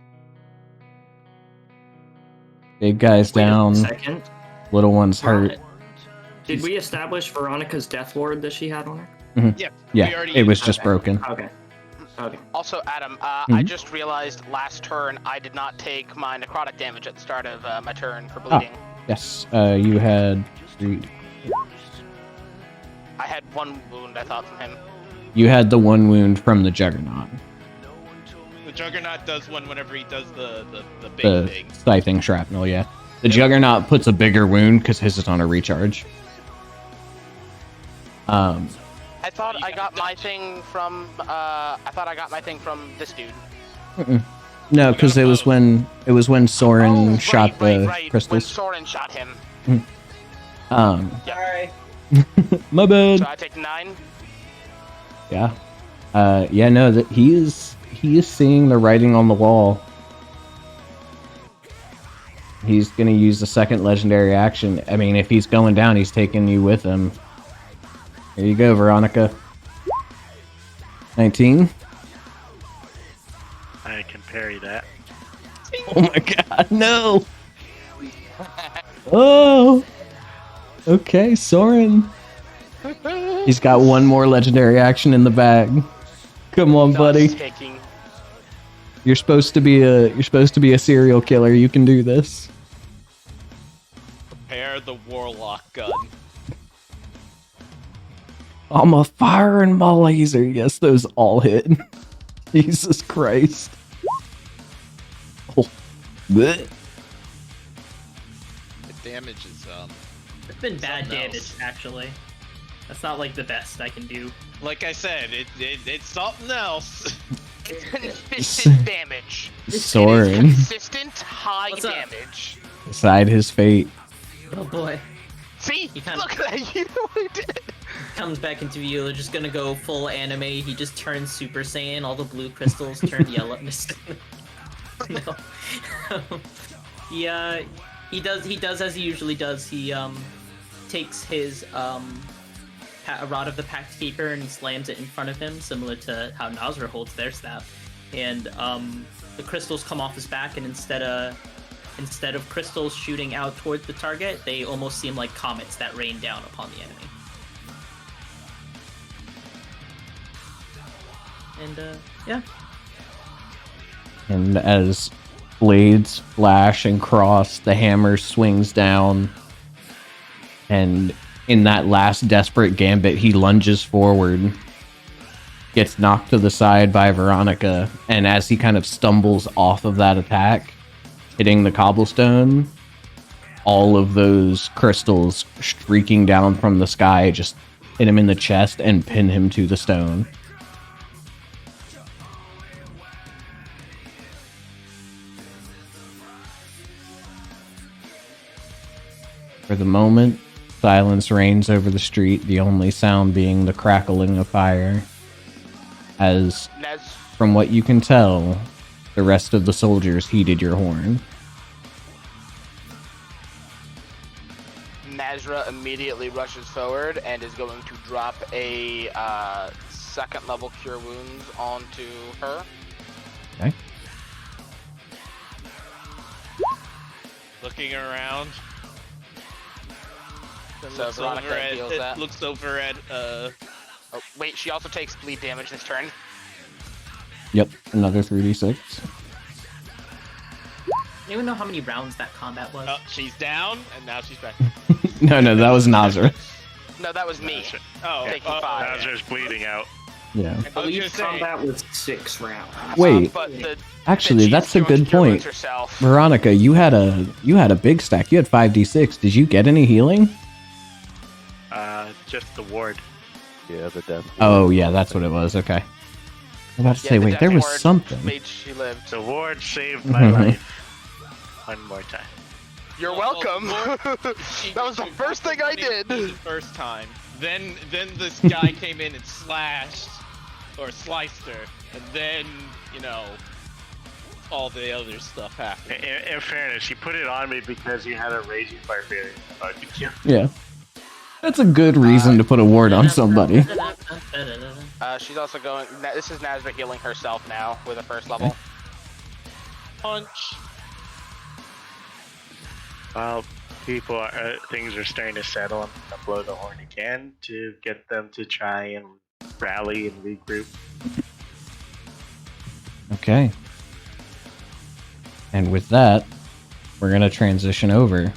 Speaker 2: Big guy's
Speaker 6: Wait a
Speaker 2: down.
Speaker 6: second.
Speaker 2: Little one's hurt.
Speaker 6: Did we establish Veronica's Death Ward that she had on her?
Speaker 7: Yeah,
Speaker 2: Yeah,
Speaker 7: we already
Speaker 2: it was
Speaker 7: used
Speaker 2: just
Speaker 6: Okay.
Speaker 2: broken.
Speaker 6: Okay. Okay.
Speaker 5: Also, Adam, I just realized last turn I did not take my necrotic damage at the start of my turn for bleeding.
Speaker 2: Yes, you had...
Speaker 5: I had one wound, I thought, from him.
Speaker 2: You had the one wound from the Juggernaut.
Speaker 7: The Juggernaut does one whenever he does the big
Speaker 2: The
Speaker 7: thing.
Speaker 2: scything shrapnel, yeah. The Juggernaut puts a bigger wound because his is on a recharge.
Speaker 5: I thought I got my thing from. I thought I got my thing from this dude.
Speaker 2: No, because it was when Soren
Speaker 5: Oh,
Speaker 2: shot the
Speaker 5: right. When
Speaker 2: crystals.
Speaker 5: Soren shot him.
Speaker 3: Sorry.
Speaker 2: My bad.
Speaker 5: So I take 9.
Speaker 2: Yeah. Yeah, no, that he is seeing the writing on the wall. He's gonna use the second legendary action. I mean, if he's going down, he's taking you with him. Here you go, Veronica. 19.
Speaker 1: I can parry that.
Speaker 2: Oh my god, no! Oh! Okay, Soren. He's got one more legendary action in the bag. Come on, buddy.
Speaker 5: Taking.
Speaker 2: You're supposed to be a serial killer. You can do this.
Speaker 7: Prepare the warlock gun.
Speaker 2: I'm a firing my laser. Yes, those all hit. Jesus Christ. Oh. Blech.
Speaker 7: The damage is
Speaker 3: It's been bad
Speaker 7: Something
Speaker 3: damage,
Speaker 7: else.
Speaker 3: actually. That's not like the best I can do.
Speaker 7: like I said, it's something else.
Speaker 5: It's consistent damage.
Speaker 2: Soren.
Speaker 5: Consistent high
Speaker 3: What's up?
Speaker 5: damage.
Speaker 2: Beside his fate.
Speaker 3: Oh boy.
Speaker 5: See?
Speaker 3: You kinda-
Speaker 5: Look at that. You know what he did?
Speaker 3: Comes back into view, they're just gonna go full anime. He just turns Super Saiyan, all the blue crystals turn yellow. No. He does as he usually does. He takes his a Rod of the Pact Keeper and he slams it in front of him, similar to how Nazra holds their staff. And the crystals come off his back, and instead of instead of crystals shooting out towards the target, they almost seem like comets that rain down upon the enemy. And yeah.
Speaker 2: And as blades flash and cross, the hammer swings down. And in that last desperate gambit, he lunges forward, gets knocked to the side by Veronica, and as he kind of stumbles off of that attack, hitting the cobblestone, all of those crystals streaking down from the sky just hit him in the chest and pin him to the stone. For the moment, silence reigns over the street, the only sound being the crackling of fire. As, from what you can tell, the rest of the soldiers heeded your horn.
Speaker 5: Nazra immediately rushes forward and is going to drop a second level Cure Wounds onto her.
Speaker 2: Okay.
Speaker 7: Looking around.
Speaker 5: So Veronica heals that.
Speaker 7: Looks over at
Speaker 5: Oh, wait, she also takes bleed damage this turn.
Speaker 2: Yep, another 3d6.
Speaker 3: Anyone know how many rounds that combat was?
Speaker 7: Oh, she's down, and now she's back.
Speaker 2: No, that was Nazra.
Speaker 5: No, that was me.
Speaker 7: Oh,
Speaker 5: Taking 5.
Speaker 1: Nazar's bleeding out.
Speaker 2: Yeah.
Speaker 6: I believe combat was 6 rounds.
Speaker 2: Wait,
Speaker 5: But
Speaker 2: actually,
Speaker 5: she's
Speaker 2: that's a
Speaker 5: going to
Speaker 2: good
Speaker 5: Cure Wounds
Speaker 2: point.
Speaker 5: herself.
Speaker 2: Veronica, you had a big stack. You had 5d6. Did you get any healing?
Speaker 1: Just the ward.
Speaker 4: Yeah, the death.
Speaker 2: Oh, yeah, that's what it was. Okay. I'm about to say,
Speaker 5: the
Speaker 2: wait,
Speaker 5: death
Speaker 2: there was
Speaker 5: ward
Speaker 2: something.
Speaker 5: made she lived.
Speaker 1: The ward saved my life. One more time.
Speaker 5: You're welcome. That was the first thing I did.
Speaker 7: The first time. Then this guy came in and slashed or sliced her, and then all the other stuff happened.
Speaker 1: In fairness, you put it on me because you had a raging barbarian about to kill.
Speaker 2: Yeah. That's a good reason to put a ward on somebody.
Speaker 5: She's also going. This is Nazra healing herself now with a first level.
Speaker 7: Punch.
Speaker 1: Well, things are starting to settle. I'm gonna blow the horn again to get them to try and rally and regroup.
Speaker 2: Okay. And with that, we're going to transition over.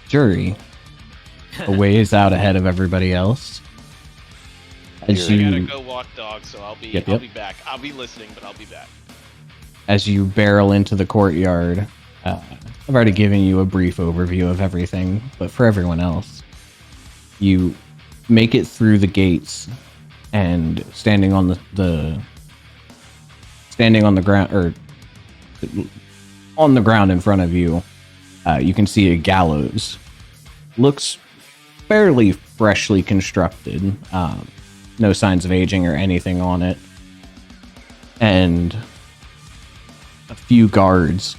Speaker 2: Jury, a ways out ahead of everybody else. As
Speaker 7: I gotta
Speaker 2: you,
Speaker 7: go walk dogs, so I'll be
Speaker 2: Yep.
Speaker 7: I'll be back. I'll be listening, but I'll be back.
Speaker 2: as you barrel into the courtyard, I've already given you a brief overview of everything, but for everyone else, you make it through the gates and standing on the ground, or on the ground in front of you, you can see a gallows. Looks fairly freshly constructed. No signs of aging or anything on it. And a few guards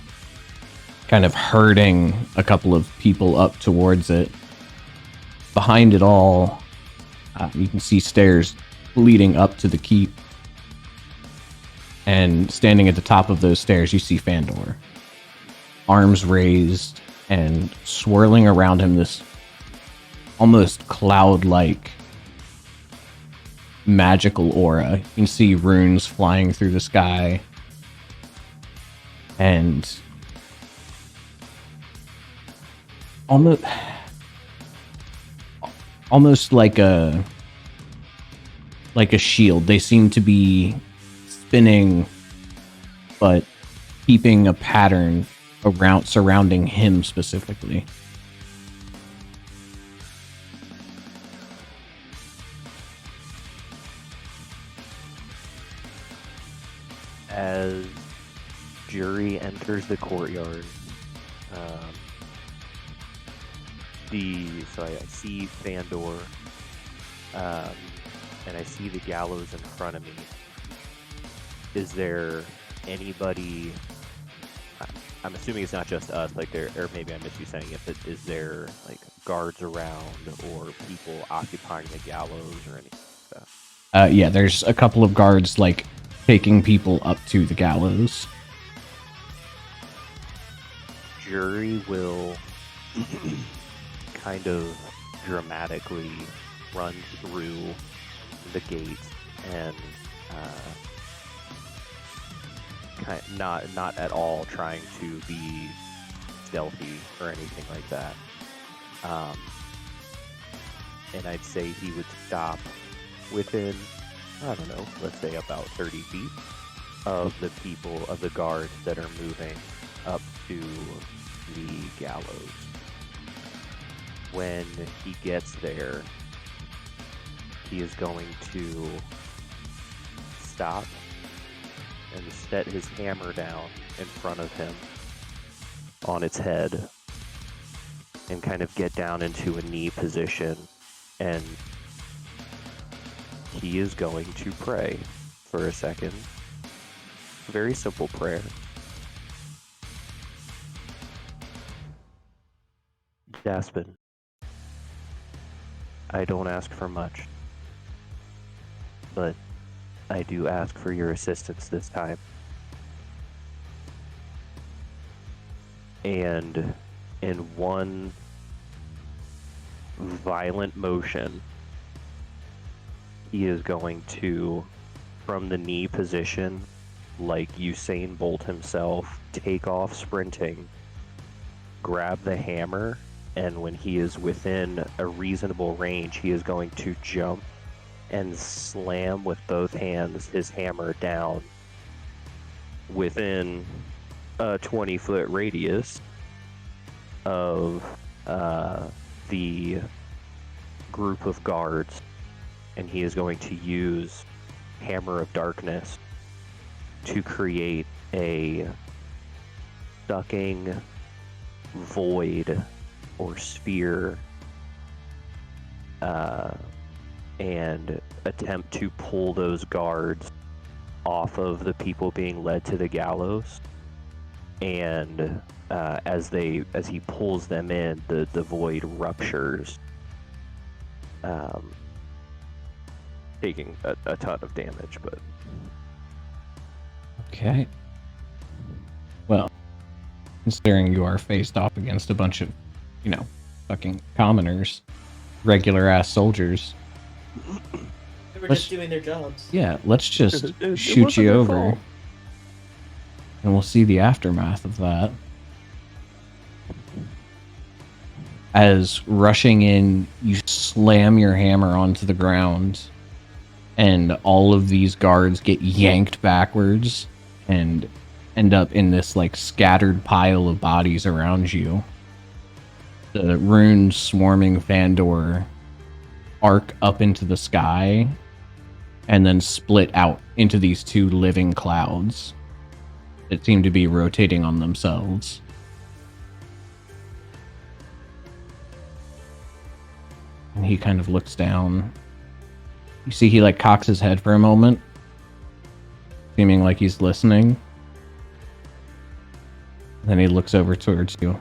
Speaker 2: kind of herding a couple of people up towards it. Behind it all, you can see stairs leading up to the keep. And standing at the top of those stairs, you see Fandor. Arms raised and swirling around him this almost cloud-like magical aura. You can see runes flying through the sky. And almost like a shield. They seem to be spinning, but keeping a pattern around surrounding him specifically.
Speaker 4: As Jury enters the courtyard, so I see Fandor, and I see the gallows in front of me. Is there anybody? I'm assuming it's not just us, like there, or maybe I missed you saying it, but is there like guards around or people occupying the gallows or anything like that?
Speaker 2: Yeah, there's a couple of guards like taking people up to the gallows.
Speaker 4: Jury will kind of dramatically run through the gate and not at all trying to be stealthy or anything like that. And I'd say he would stop within, I don't know, let's say about 30 feet of the guards that are moving up to the gallows. When he gets there, he is going to stop and set his hammer down in front of him on its head and kind of get down into a knee position, and he is going to pray for a second. Very simple prayer. Jaspin, I don't ask for much, but I do ask for your assistance this time. And in one violent motion, he is going to, from the knee position, like Usain Bolt himself, take off sprinting, grab the hammer, and when he is within a reasonable range, he is going to jump and slam with both hands his hammer down within a 20-foot radius of the group of guards, and he is going to use Hammer of Darkness to create a sucking void or sphere and attempt to pull those guards off of the people being led to the gallows. And as he pulls them in, the void ruptures, taking a ton of damage. But
Speaker 2: Okay. Well, considering you are faced off against a bunch of, fucking commoners, regular ass soldiers.
Speaker 8: They were
Speaker 2: Let's-
Speaker 8: just doing their jobs.
Speaker 2: Yeah, let's just
Speaker 4: It
Speaker 2: shoot
Speaker 4: wasn't
Speaker 2: you
Speaker 4: their
Speaker 2: over.
Speaker 4: fault.
Speaker 2: And we'll see the aftermath of that. As rushing in, you slam your hammer onto the ground, and all of these guards get yanked backwards and end up in this scattered pile of bodies around you. The runes swarming Fandor arc up into the sky and then split out into these two living clouds that seem to be rotating on themselves. And he kind of looks down. You see he cocks his head for a moment, seeming like he's listening. Then he looks over towards you.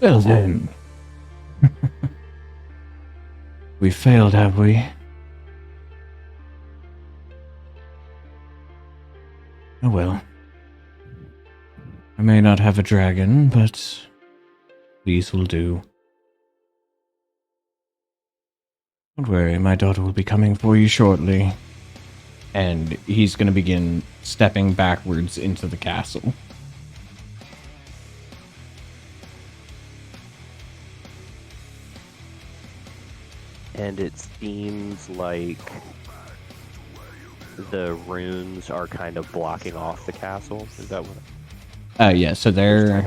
Speaker 2: Well then. We failed, have we? Oh well. I may not have a dragon, but these will do. Don't worry, my daughter will be coming for you shortly. And he's going to begin stepping backwards into the castle.
Speaker 4: and it seems like the runes are kind of blocking off the castle. Is that what?
Speaker 2: Yeah, so they're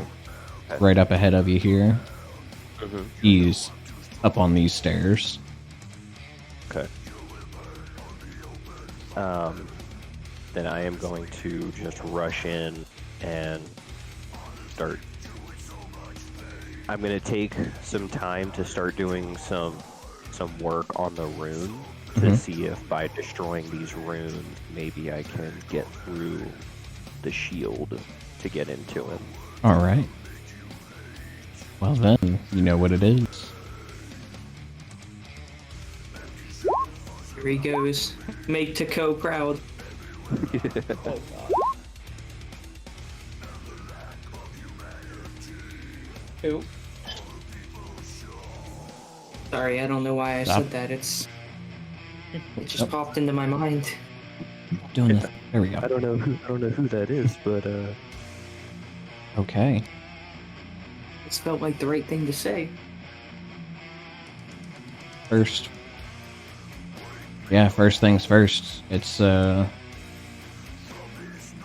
Speaker 2: right up ahead of you here.
Speaker 4: Mm-hmm.
Speaker 2: He's up on these stairs.
Speaker 4: Okay. Then I am going to just rush in and start. I'm going to take some time to start doing some work on the rune to see if by destroying these runes, maybe I can get through the shield to get into him.
Speaker 2: All right. Well then, you know what it is.
Speaker 6: Here he goes. Make Taco proud.
Speaker 8: Oh god. Who?
Speaker 6: Sorry, I don't know why I
Speaker 2: Stop.
Speaker 6: said that. It just popped into my mind.
Speaker 2: Doing this. There we go.
Speaker 4: I don't know who that is, but
Speaker 2: Okay.
Speaker 6: This felt like the right thing to say.
Speaker 2: First. Yeah, first things first. It's gonna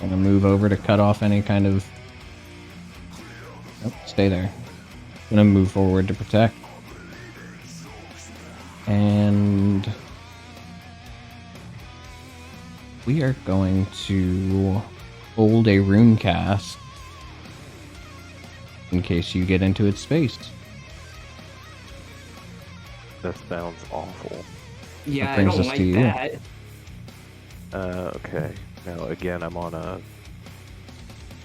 Speaker 2: move over to cut off any kind of. Nope, stay there. Gonna move forward to protect. And we are going to hold a rune cast in case you get into its space.
Speaker 4: that sounds awful.
Speaker 6: Yeah, I
Speaker 2: brings
Speaker 6: don't
Speaker 2: us
Speaker 6: like
Speaker 2: to you.
Speaker 6: that.
Speaker 4: Okay. Now again, I'm on a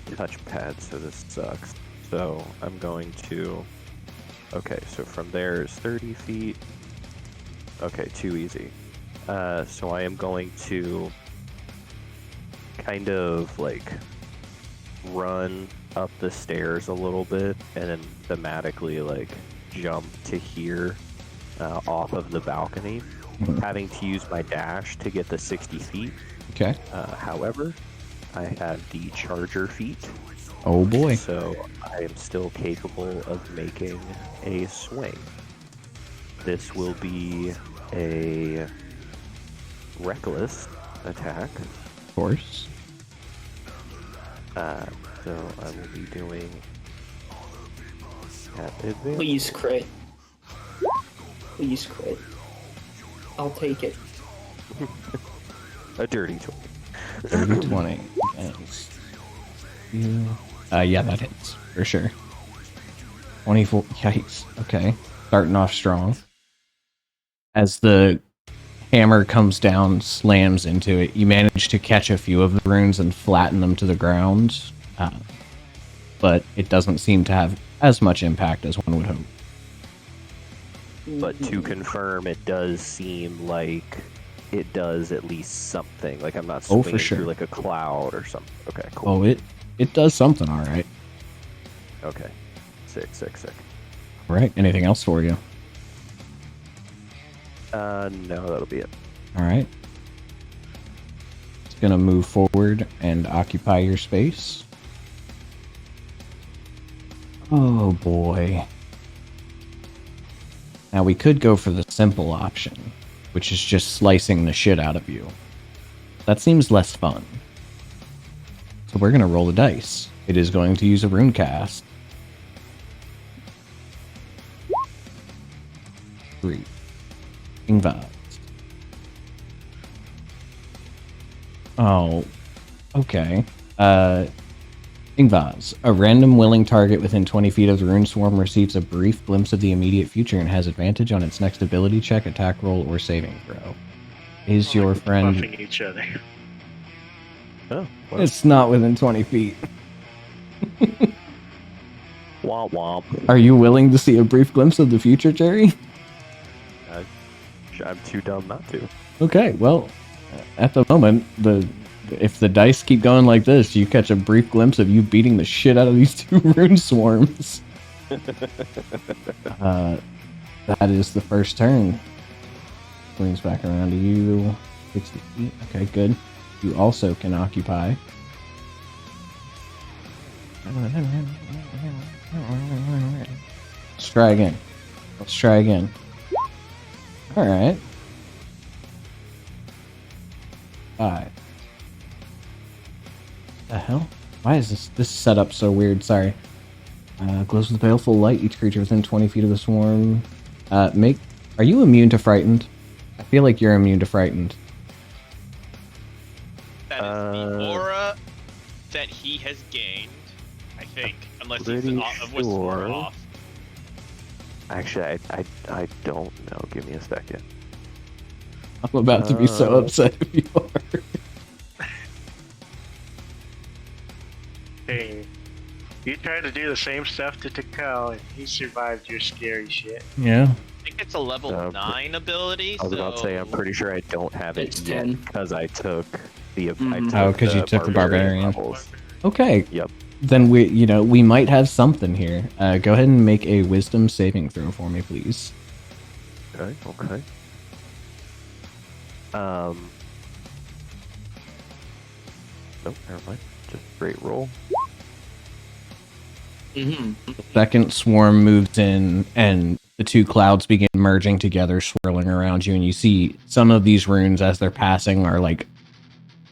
Speaker 4: touchpad, so this sucks. So I'm going to. Okay, so from there is 30 feet. Okay, too easy. So I am going to kind of like run up the stairs a little bit and then thematically like jump to here off of the balcony, having to use my dash to get the 60 feet.
Speaker 2: Okay.
Speaker 4: However, I have the charger feet,
Speaker 2: Oh boy.
Speaker 4: so I am still capable of making a swing. This will be a reckless attack.
Speaker 2: Of course.
Speaker 4: So I will be doing at advantage.
Speaker 6: Please crit. Please crit. I'll take it.
Speaker 4: A dirty 20.
Speaker 2: 30, 20. Yes. Yeah, that hits for sure. 24. Yikes. Okay. Starting off strong. As the hammer comes down, slams into it, you manage to catch a few of the runes and flatten them to the ground. But it doesn't seem to have as much impact as one would hope.
Speaker 4: But to confirm, it does seem like it does at least something. Like I'm not
Speaker 2: Oh,
Speaker 4: swinging
Speaker 2: for sure.
Speaker 4: through like a cloud or something. Okay, cool.
Speaker 2: Oh, it does something, all right.
Speaker 4: Okay. Sick.
Speaker 2: All right. Anything else for you?
Speaker 4: No, that'll be it.
Speaker 2: All right. It's gonna move forward and occupy your space. Oh boy. Now we could go for the simple option, which is just slicing the shit out of you. That seems less fun. So we're gonna roll the dice. It is going to use a rune cast. 3. Vibes. Oh, okay. Ingvaz. A random willing target within 20 feet of the rune swarm receives a brief glimpse of the immediate future and has advantage on its next ability check, attack roll, or saving throw. Is your friend...
Speaker 1: Buffing each other.
Speaker 4: Oh, well.
Speaker 2: It's not within 20 feet.
Speaker 4: Womp womp.
Speaker 2: Are you willing to see a brief glimpse of the future, Jerry?
Speaker 4: I'm too dumb not to.
Speaker 2: Okay, well, at the moment, if the dice keep going like this, you catch a brief glimpse of you beating the shit out of these 2 rune swarms. That is the first turn. Swings back around to you. 60 feet. Okay, good. You also can occupy. Let's try again. Alright. 5. The hell? Why is this setup so weird? Sorry. Glows with baleful light. Each creature within 20 feet of the swarm. Are you immune to frightened? I feel like you're immune to frightened.
Speaker 9: That is the aura that he has gained, I think, unless he's
Speaker 4: Pretty
Speaker 9: whisper
Speaker 4: sure.
Speaker 9: off.
Speaker 4: Actually, I don't know. Give me a second.
Speaker 2: I'm about to be so upset if you are.
Speaker 1: Hey, you tried to do the same stuff to Takao, and he survived your scary shit.
Speaker 2: Yeah.
Speaker 9: I think it's a level 9 ability.
Speaker 4: I was about to say, I'm
Speaker 9: so-
Speaker 4: pretty sure I don't have it
Speaker 6: It's
Speaker 4: yet
Speaker 6: 'ten.
Speaker 4: because I took the.
Speaker 6: Mhm.
Speaker 2: Oh, 'cause you took the barbarian.
Speaker 4: levels.
Speaker 2: Okay.
Speaker 4: Yep.
Speaker 2: then we might have something here. Go ahead and make a wisdom saving throw for me, please.
Speaker 4: Okay. Nope, never mind. Just great roll.
Speaker 6: Mm-hmm.
Speaker 2: The second swarm moves in, and the two clouds begin merging together, swirling around you, and you see some of these runes as they're passing are like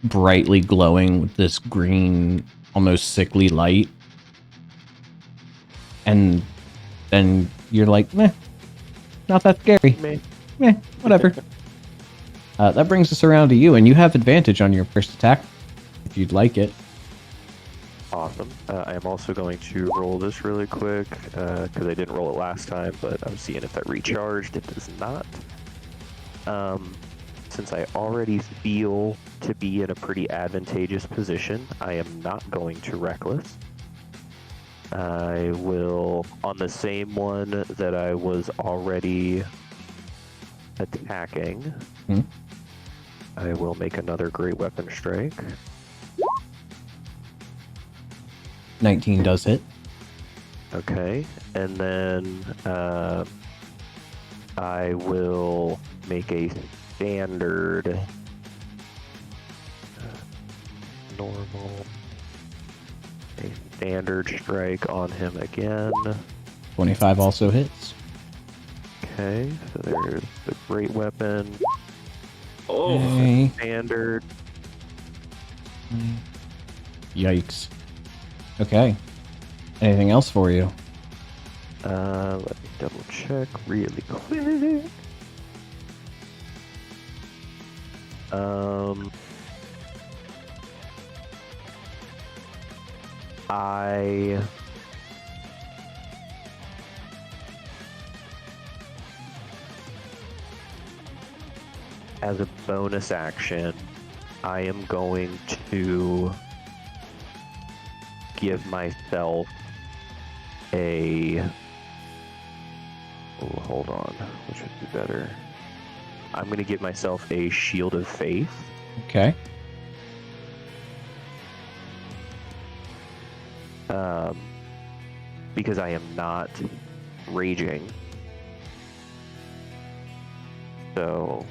Speaker 2: brightly glowing with this green, almost sickly light. And then you're like, meh, not that scary. Meh, whatever. That brings us around to you, and you have advantage on your first attack if you'd like it.
Speaker 4: Awesome. I am also going to roll this really quick because I didn't roll it last time, but I'm seeing if that recharged. It does not. Since I already feel to be in a pretty advantageous position, I am not going to reckless. I will, on the same one that I was already attacking, I will make another great weapon strike.
Speaker 2: 19 does hit.
Speaker 4: Okay, and then I will make a standard normal, a standard strike on him again.
Speaker 2: 25 also hits.
Speaker 4: Okay, so there's the great weapon.
Speaker 6: Oh,
Speaker 2: Okay.
Speaker 4: Standard.
Speaker 2: Yikes. Okay. Anything else for you?
Speaker 4: Let me double check really quick. As a bonus action, I am going to give myself a... Oh, hold on. Which would be better? I'm going to give myself a Shield of Faith.
Speaker 2: Okay.
Speaker 4: Because I am not raging. So...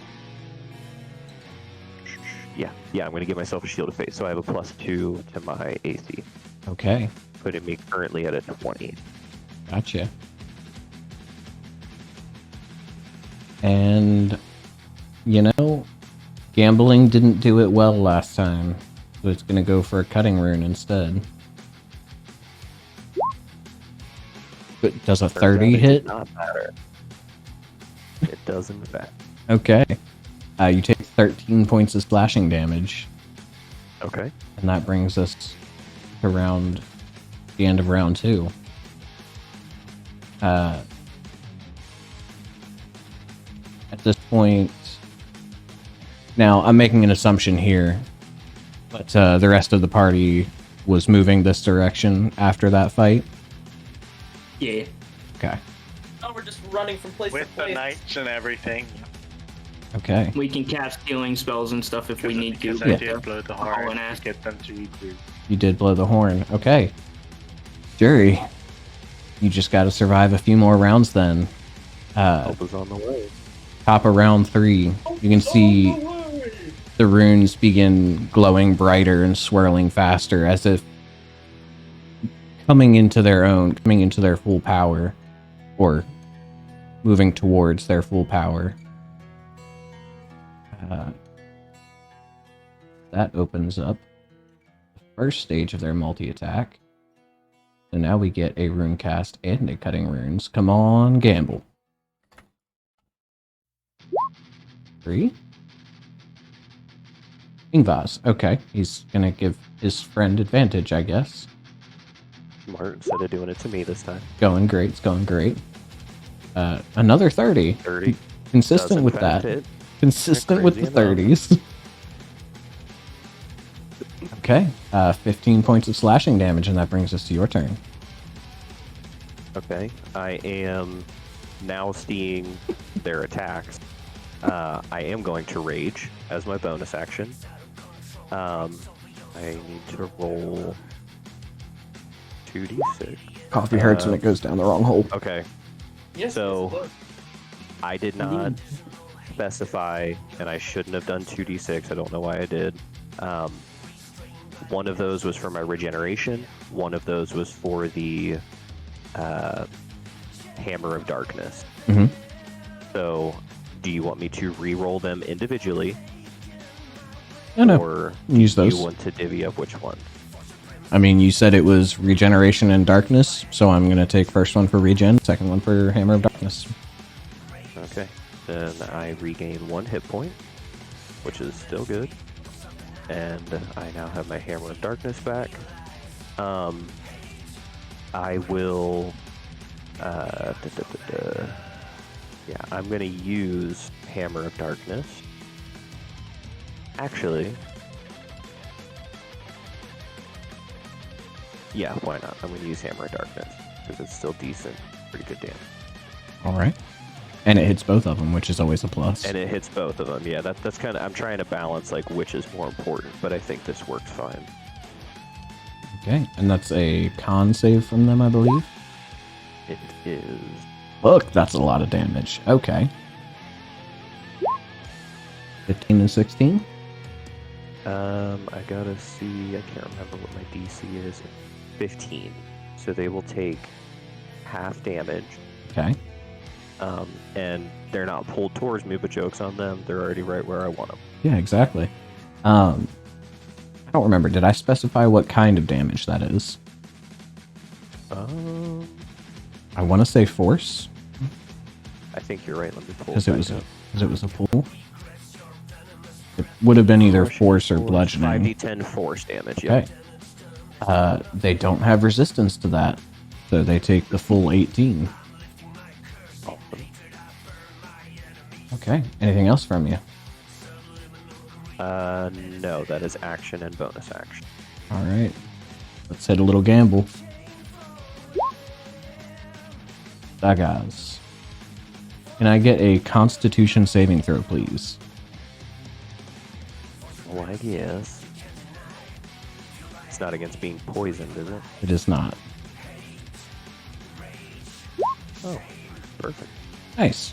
Speaker 4: Yeah, I'm going to give myself a Shield of Faith. So I have a +2 to my AC.
Speaker 2: Okay.
Speaker 4: Putting me currently at a 20.
Speaker 2: Gotcha. And, gambling didn't do it well last time. So it's going to go for a cutting rune instead. But does a 30 hit?
Speaker 4: Not matter. It does in fact.
Speaker 2: Okay. You take 13 points of slashing damage.
Speaker 4: Okay.
Speaker 2: And that brings us to the end of round 2. At this point, now I'm making an assumption here, but the rest of the party was moving this direction after that fight.
Speaker 6: yeah.
Speaker 2: Okay.
Speaker 3: Oh, we're just running from place
Speaker 1: With
Speaker 3: to
Speaker 1: the
Speaker 3: place.
Speaker 1: knights and everything.
Speaker 2: Okay.
Speaker 6: We can cast healing spells and stuff if we need to.
Speaker 1: Because I
Speaker 6: but,
Speaker 1: did blow the horn
Speaker 6: I'll
Speaker 1: to
Speaker 6: ask.
Speaker 1: get them to regroup.
Speaker 2: You did blow the horn. Okay. Jury, you just got to survive a few more rounds then.
Speaker 4: Help is on the way.
Speaker 2: Top of round 3, you can see the runes begin glowing brighter and swirling faster as if coming into their full power, or moving towards their full power. That opens up the first stage of their multi-attack. So now we get a rune cast and a cutting runes. Come on, gamble. 3. Ingvaz. Okay, he's gonna give his friend advantage, I guess.
Speaker 4: Smart instead of doing it to me this time.
Speaker 2: Going great, it's going great. Another 30.
Speaker 4: 30.
Speaker 2: Consistent
Speaker 4: Does in
Speaker 2: with
Speaker 4: fact
Speaker 2: that.
Speaker 4: hit.
Speaker 2: Consistent with the
Speaker 4: Crazy
Speaker 2: 30s. Okay, 15 points of slashing damage, and that brings us to your turn.
Speaker 4: Okay, I am now seeing their attacks. I am going to rage as my bonus action. I need to roll 2d6.
Speaker 2: Coffee hurts when it goes down the wrong hole.
Speaker 4: Okay.
Speaker 8: Yes.
Speaker 4: So-
Speaker 8: yes, it does.
Speaker 4: I did not specify, and I shouldn't have done 2d6. I don't know why I did. One of those was for my regeneration. One of those was for the Hammer of Darkness.
Speaker 2: Mhm.
Speaker 4: So, do you want me to re-roll them individually?
Speaker 2: No.
Speaker 4: Or
Speaker 2: Use
Speaker 4: do
Speaker 2: those.
Speaker 4: you want to divvy up which one?
Speaker 2: I mean, you said it was regeneration and darkness, so I'm gonna take first one for regen, second one for Hammer of Darkness.
Speaker 4: Okay. Then I regain 1 hit point, which is still good. And I now have my Hammer of Darkness back. I will... Yeah, I'm going to use Hammer of Darkness. Actually... Yeah, why not? I'm going to use Hammer of Darkness, because it's still decent. Pretty good damage.
Speaker 2: Alright. And it hits both of them, which is always a plus.
Speaker 4: And it hits both of them. Yeah, that's kind of... I'm trying to balance, like, which is more important, but I think this works fine.
Speaker 2: Okay, and that's a con save from them, I believe.
Speaker 4: It is...
Speaker 2: Look, that's a lot of damage. Okay. 15 and 16?
Speaker 4: I gotta see... I can't remember what my DC is. 15. So they will take half damage.
Speaker 2: Okay.
Speaker 4: And they're not pulled towards me, but joke's on them. They're already right where I want them.
Speaker 2: Yeah, exactly. I don't remember. Did I specify what kind of damage that is? I want to say force.
Speaker 4: I think you're right. Let me pull
Speaker 2: Because
Speaker 4: it
Speaker 2: it was
Speaker 4: back up.
Speaker 2: because it was a pool. It would have been either force or
Speaker 4: Force,
Speaker 2: bludgeoning.
Speaker 4: 5d10 force damage.
Speaker 2: Okay. They don't have resistance to that, so they take the full 18.
Speaker 4: Yep.
Speaker 2: Okay. Anything else from you?
Speaker 4: No, that is action and bonus action.
Speaker 2: All right. Let's hit a little gamble. Daggaz. Can I get a Constitution saving throw, please?
Speaker 4: Well, I guess. It's not against being poisoned, is it?
Speaker 2: It is not.
Speaker 4: Oh, perfect.
Speaker 2: Nice.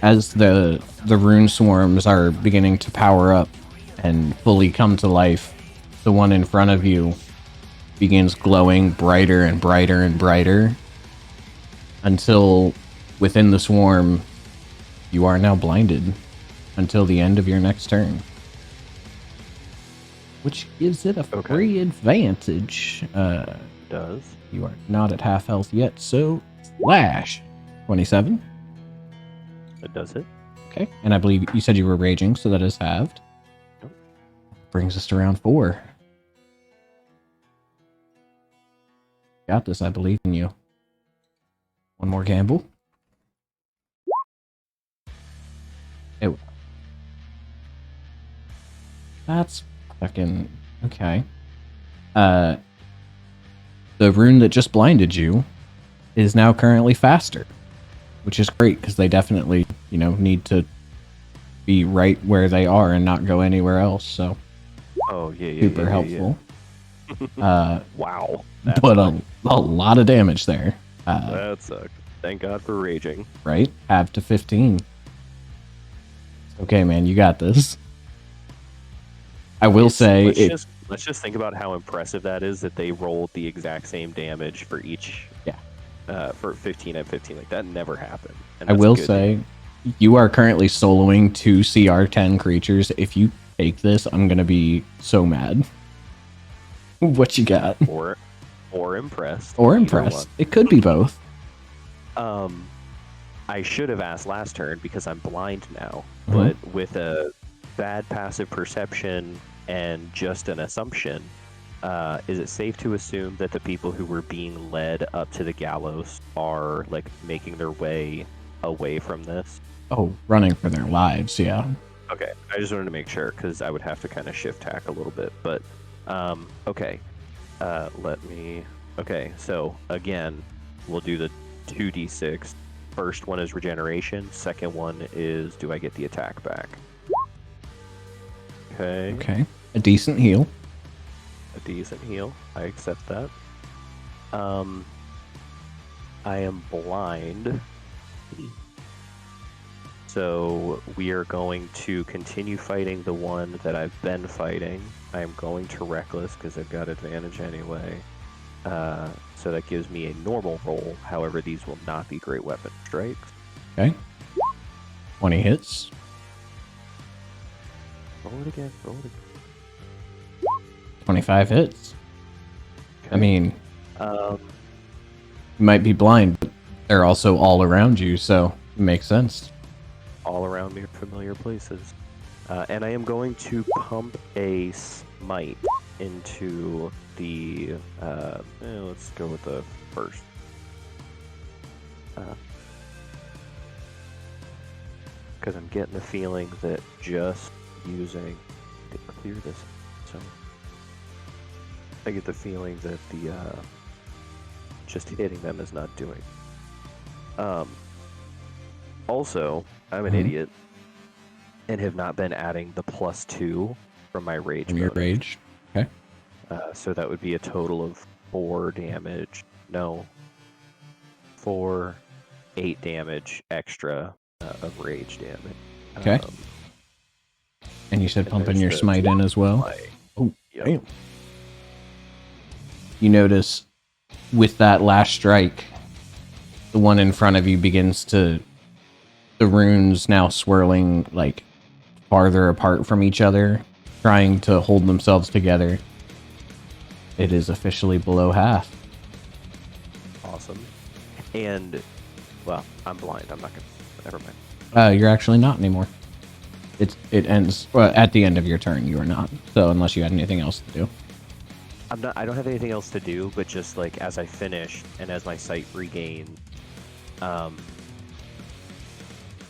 Speaker 2: As the rune swarms are beginning to power up and fully come to life, the one in front of you begins glowing brighter and brighter and brighter until within the swarm you are now blinded until the end of your next turn. Which gives it a free advantage.
Speaker 4: Does.
Speaker 2: You are not at half health yet, so slash. 27.
Speaker 4: It does it.
Speaker 2: Okay, and I believe you said you were raging, so that is halved.
Speaker 4: Nope.
Speaker 2: Brings us to round 4. Got this, I believe in you. One more gamble. Oh. That's fucking... Okay. The rune that just blinded you is now currently faster. Which is great, because they definitely, need to be right where they are and not go anywhere else, so...
Speaker 4: Oh, yeah.
Speaker 2: Super helpful.
Speaker 4: Wow.
Speaker 2: But a lot of damage there.
Speaker 4: That sucked. Thank God for raging.
Speaker 2: Right? Half to 15. Okay, man, you got this. I will say...
Speaker 4: Let's just think about how impressive that is that they rolled the exact same damage for each...
Speaker 2: Yeah.
Speaker 4: For 15 and 15. Like, that never happened. And
Speaker 2: I
Speaker 4: that's
Speaker 2: will
Speaker 4: good.
Speaker 2: say, you are currently soloing 2 CR10 creatures. If you take this, I'm going to be so mad. What you got?
Speaker 4: Or impressed.
Speaker 2: Or
Speaker 4: Either
Speaker 2: impressed.
Speaker 4: one.
Speaker 2: It could be both.
Speaker 4: I should have asked last turn because I'm blind now.
Speaker 2: Mhm.
Speaker 4: But with a bad passive perception and just an assumption, is it safe to assume that the people who were being led up to the gallows are like making their way away from this?
Speaker 2: Oh, running for their lives, yeah.
Speaker 4: Okay, I just wanted to make sure because I would have to kind of shift tack a little bit. But okay, Okay, so again, we'll do the 2d6. First one is regeneration. Second one is do I get the attack back? Okay.
Speaker 2: Okay. A decent heal.
Speaker 4: A decent heal. I accept that. I am blind. So we are going to continue fighting the one that I've been fighting. I am going to reckless because I've got advantage anyway. So that gives me a normal roll. However, these will not be great weapon strikes.
Speaker 2: Okay. 20 hits.
Speaker 4: Roll it again. Roll it again.
Speaker 2: 25 hits.
Speaker 4: Okay.
Speaker 2: I mean,
Speaker 4: Um,
Speaker 2: you might be blind, but they're also all around you, so it makes sense.
Speaker 4: all around me are familiar places. And I am going to pump a smite into the... let's go with the first. Because I'm getting the feeling that just using... I didn't clear this, so... I get the feeling that the... just hitting them is not doing. Also, I'm an idiot and have not been adding the +2 from my rage
Speaker 2: From your
Speaker 4: bonus.
Speaker 2: rage. Okay.
Speaker 4: So that would be a total of 4 damage. No. 4, 8 damage extra of rage damage.
Speaker 2: Okay. And you said
Speaker 4: and
Speaker 2: pumping
Speaker 4: there's
Speaker 2: your
Speaker 4: the
Speaker 2: smite in as well?
Speaker 4: smite.
Speaker 2: Oh,
Speaker 4: Yep.
Speaker 2: damn. You notice with that last strike, the one in front of you begins to... The runes now swirling, like, farther apart from each other, trying to hold themselves together. It is officially below half.
Speaker 4: Awesome. And, well, I'm blind. I'm not gonna... Never mind.
Speaker 2: You're actually not anymore. It ends... Well, at the end of your turn, you are not. So, unless you had anything else to do.
Speaker 4: I don't have anything else to do, but just, like, as I finish, and as my sight regains,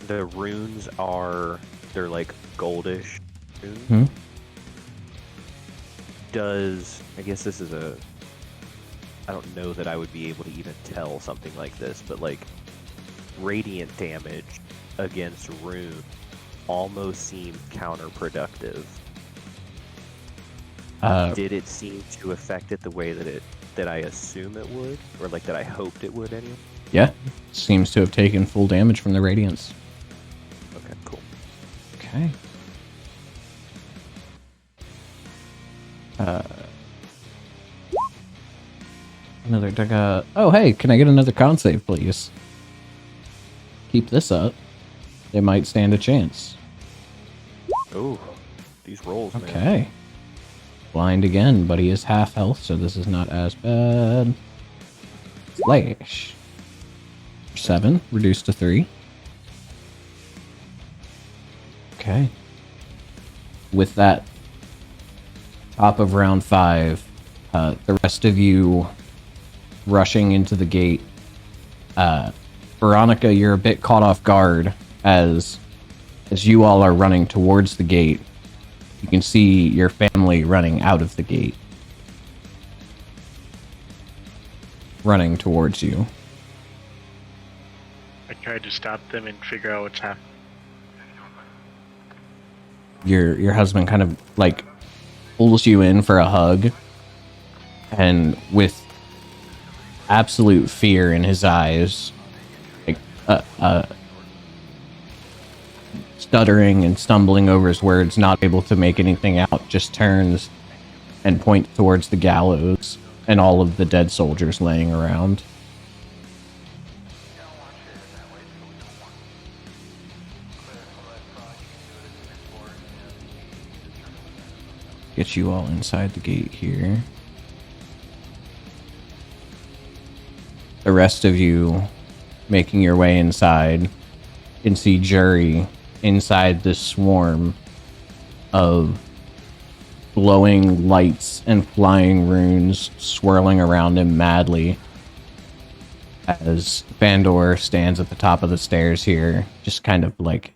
Speaker 4: the runes are... They're, like, goldish runes. Does... I guess this is a... I don't know that I would be able to even tell something like this, but, like, radiant damage against rune almost seemed counterproductive. Did it seem to affect it the way that I assume it would? Or, like, that I hoped it would, anyway?
Speaker 2: Yeah. Seems to have taken full damage from the radiance.
Speaker 4: Okay, cool.
Speaker 2: Okay. Another oh, hey, can I get another con save, please? Keep this up. They might stand a chance.
Speaker 4: Oh, these rolls, man.
Speaker 2: Okay. Blind again, but he is half health, so this is not as bad. Slash. 7, reduced to 3. Okay. With that, top of round 5, the rest of you rushing into the gate. Veronica, you're a bit caught off guard as you all are running towards the gate. You can see your family running out of the gate. Running towards you.
Speaker 1: I tried to stop them and figure out what's happening.
Speaker 2: Your husband kind of like pulls you in for a hug, and with absolute fear in his eyes, like stuttering and stumbling over his words, not able to make anything out, just turns and points towards the gallows and all of the dead soldiers laying around. Get you all inside the gate here. The rest of you making your way inside can see Jury inside this swarm of glowing lights and flying runes swirling around him madly as Bandor stands at the top of the stairs here, just kind of like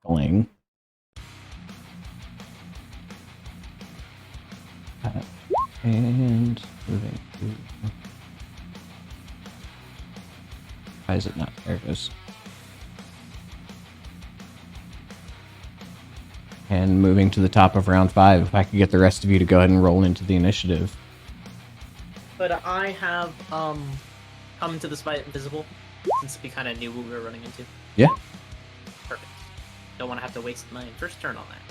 Speaker 2: cackling. And moving to... Why is it not? There it goes. And moving to the top of round 5, if I could get the rest of you to go ahead and roll into the initiative.
Speaker 3: But I have come into this fight invisible, since we kind of knew what we were running into.
Speaker 2: Yeah.
Speaker 3: Perfect. Don't want to have to waste my first turn on that.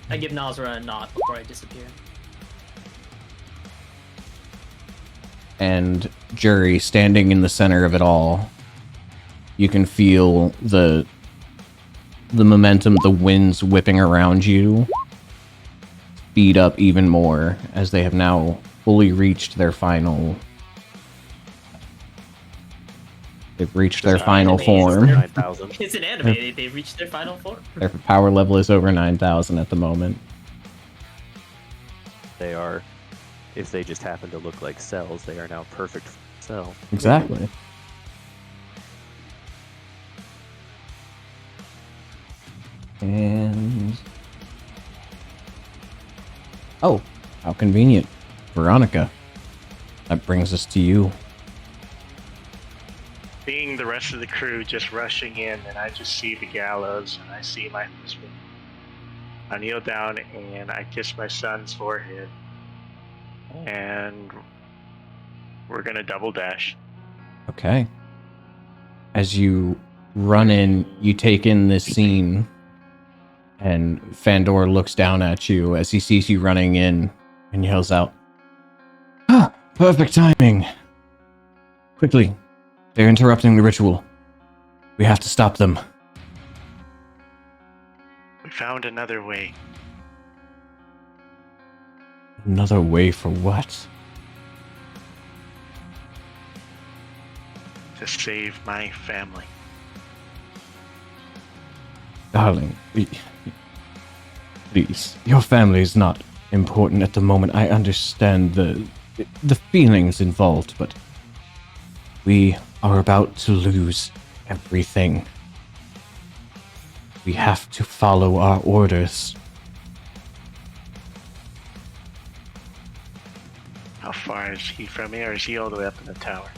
Speaker 3: I give Nazra a nod before I disappear.
Speaker 2: And Jury, standing in the center of it all, you can feel the momentum, the winds whipping around you, speed up even more as they have now fully reached their final. They've reached their final form.
Speaker 4: 9,000.
Speaker 3: It's an anime. They've reached their final form.
Speaker 2: Their power level is over 9,000 at the moment.
Speaker 4: They are, if they just happen to look like cells, they are now perfect cell.
Speaker 2: Exactly. And... oh, how convenient. Veronica. That brings us to you.
Speaker 1: Seeing the rest of the crew just rushing in, and I just see the gallows, and I see my husband. I kneel down and I kiss my son's forehead, and we're gonna double dash.
Speaker 2: Okay. As you run in, you take in this scene, and Fandor looks down at you as he sees you running in and yells out, "Ah, perfect timing! Quickly, they're interrupting the ritual. We have to stop them."
Speaker 1: We found another way.
Speaker 2: Another way for what?
Speaker 1: To save my family.
Speaker 2: Darling, please. Your family is not important at the moment. I understand the feelings involved, but we are about to lose everything. We have to follow our orders.
Speaker 1: How far is he from me, or is he all the way up in the tower?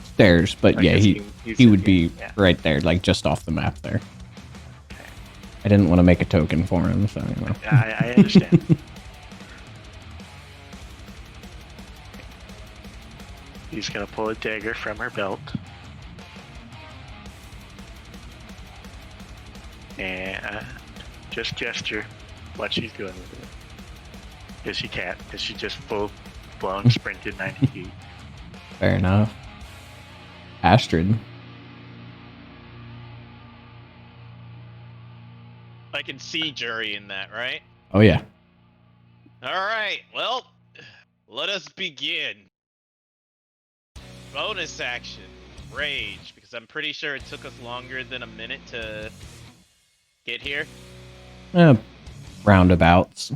Speaker 2: Stairs, but
Speaker 1: I
Speaker 2: yeah,
Speaker 1: guess he's
Speaker 2: he
Speaker 1: in
Speaker 2: would
Speaker 1: here,
Speaker 2: be
Speaker 1: yeah.
Speaker 2: right there, like just off the map there.
Speaker 1: Okay.
Speaker 2: I didn't want to make a token for him, so you know.
Speaker 1: I understand. He's gonna pull a dagger from her belt. And just gesture what she's doing with it. Because she can't, because she just full-blown sprinted 90 feet.
Speaker 2: Fair enough. Astrid.
Speaker 9: I can see Jury in that, right?
Speaker 2: Oh yeah.
Speaker 9: Alright, well, let us begin. Bonus action, Rage, because I'm pretty sure it took us longer than a minute to get here.
Speaker 2: Roundabouts.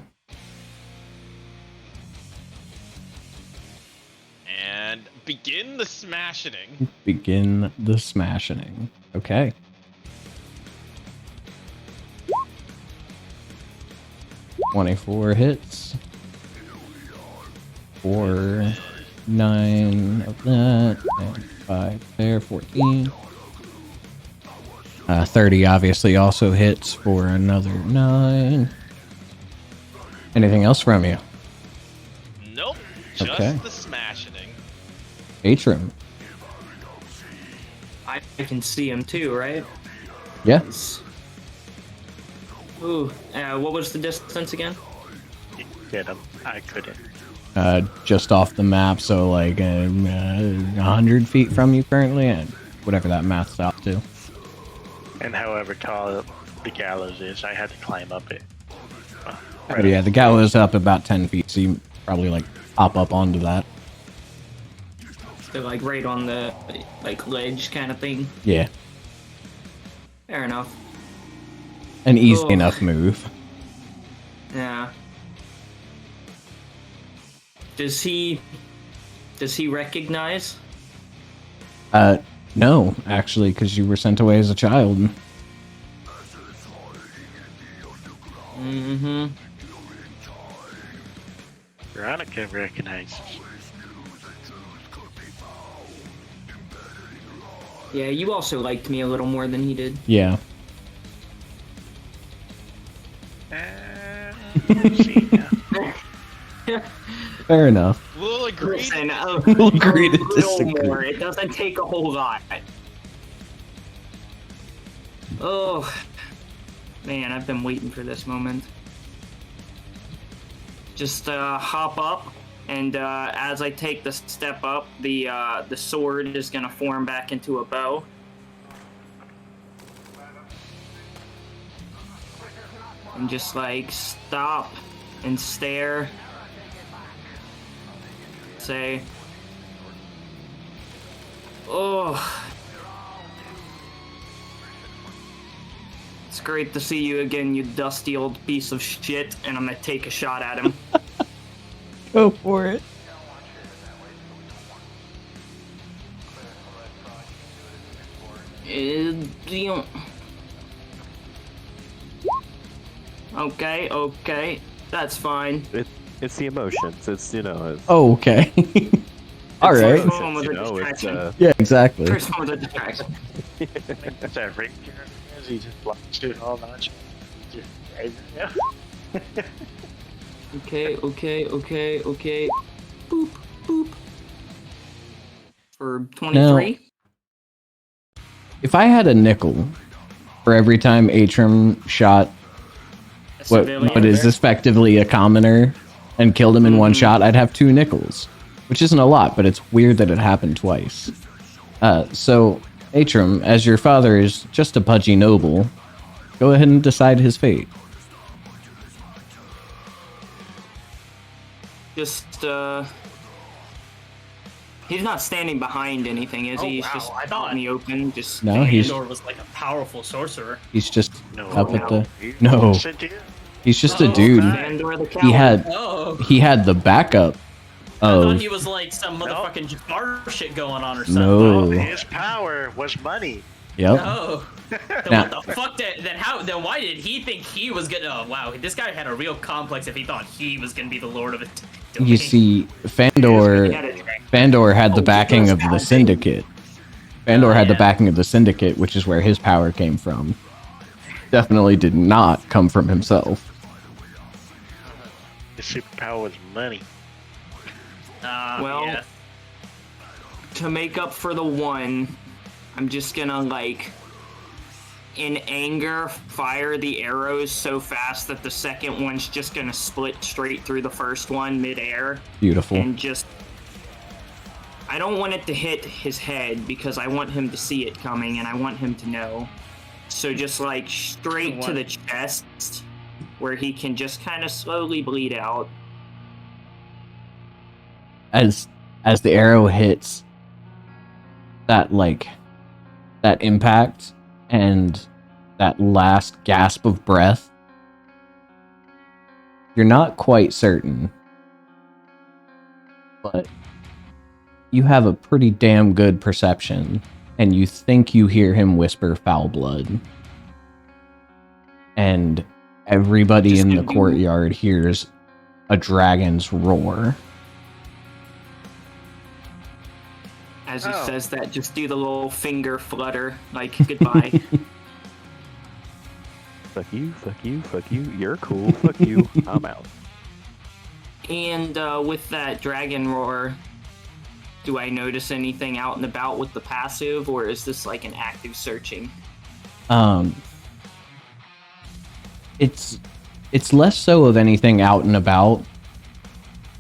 Speaker 9: And begin the smashing.
Speaker 2: Begin the smashing. Okay. $24 hits. 4, 9 of that, and 5 there, 14. 30 obviously also hits for another 9. Anything else from you?
Speaker 9: Nope, just
Speaker 2: Okay.
Speaker 9: the smashing.
Speaker 2: Atrim.
Speaker 6: I can see him too, right?
Speaker 2: Yeah.
Speaker 6: Ooh, what was the distance again?
Speaker 1: Get him. I couldn't.
Speaker 2: Just off the map, so like 100 feet from you currently, and whatever that math's out to.
Speaker 1: And however tall the gallows is, I had to climb up it.
Speaker 2: But yeah, the gallows up about 10 feet, so you probably like hop up onto that.
Speaker 6: They're like right on the like ledge kind of thing.
Speaker 2: Yeah,
Speaker 6: Fair enough.
Speaker 2: an easy
Speaker 6: Cool.
Speaker 2: enough move.
Speaker 6: Yeah. Does he recognize?
Speaker 2: No, actually, because you were sent away as a child.
Speaker 6: Mm-hmm.
Speaker 1: Veronica recognizes.
Speaker 6: Yeah, you also liked me a little more than he did.
Speaker 2: Yeah.
Speaker 1: Let's see now.
Speaker 2: Fair enough.
Speaker 7: We'll agree.
Speaker 6: Listen,
Speaker 2: We'll agree to
Speaker 6: a little
Speaker 2: disagree.
Speaker 6: more. It doesn't take a whole lot. Oh, man, I've been waiting for this moment. Just hop up, and as I take the step up, the sword is gonna form back into a bow. And just like stop and stare. Say, oh, it's great to see you again, you dusty old piece of shit. And I'm gonna take a shot at him.
Speaker 2: Go for it. Okay, that's fine.
Speaker 4: It's the emotions. It's it's,
Speaker 2: Oh, okay. All right.
Speaker 6: First one was a
Speaker 4: you know, it's
Speaker 6: distraction.
Speaker 2: Yeah, exactly.
Speaker 6: First one was a distraction.
Speaker 1: That's that Rick character is. He just blocks it all notch.
Speaker 6: Okay. Boop, boop. For 23.
Speaker 2: If I had a nickel for every time Atrim shot what is effectively a commoner and killed him in one shot, I'd have 2 nickels, which isn't a lot, but it's weird that it happened twice. So, Atrim, as your father is just a pudgy noble, go ahead and decide his fate.
Speaker 6: Just, he's not standing behind anything, is he? He's just
Speaker 3: I
Speaker 6: out
Speaker 3: thought
Speaker 6: in the open, just...
Speaker 2: No, he's
Speaker 3: Fandor was like a powerful sorcerer.
Speaker 2: he's just
Speaker 1: No,
Speaker 2: up at the
Speaker 1: He
Speaker 2: no.
Speaker 1: listened to you?
Speaker 2: He's just a dude.
Speaker 6: Fandor the
Speaker 2: He
Speaker 6: coward.
Speaker 2: he had the backup
Speaker 3: I thought
Speaker 2: of
Speaker 3: he was like some motherfucking Jafar shit going on or something.
Speaker 2: no.
Speaker 1: His power was money.
Speaker 2: Yep.
Speaker 3: No. Then
Speaker 2: Now-
Speaker 3: what the fuck? Then why did he think he was gonna? Oh wow, this guy had a real complex if he thought he was gonna be the Lord of it.
Speaker 2: You see, Fandor had the backing of the Syndicate. Fandor had the backing of the Syndicate, which is where his power came from. Definitely did not come from himself.
Speaker 1: His superpower was money.
Speaker 6: Well,
Speaker 3: yeah.
Speaker 6: to make up for the one, I'm just gonna, like, in anger, fire the arrows so fast that the second one's just gonna split straight through the first one midair.
Speaker 2: Beautiful.
Speaker 6: And just... I don't want it to hit his head because I want him to see it coming and I want him to know. So just, like, straight to the chest where he can just kind of slowly bleed out.
Speaker 2: As the arrow hits that impact and that last gasp of breath, you're not quite certain, but you have a pretty damn good perception, and you think you hear him whisper foul blood. And everybody
Speaker 6: Just
Speaker 2: in the
Speaker 6: give you-
Speaker 2: courtyard hears a dragon's roar.
Speaker 6: As he says that, just do the little finger flutter, like, goodbye.
Speaker 4: fuck you. You're cool. Fuck you. I'm out.
Speaker 6: And with that dragon roar, do I notice anything out and about with the passive, or is this like an active searching?
Speaker 2: It's less so of anything out and about,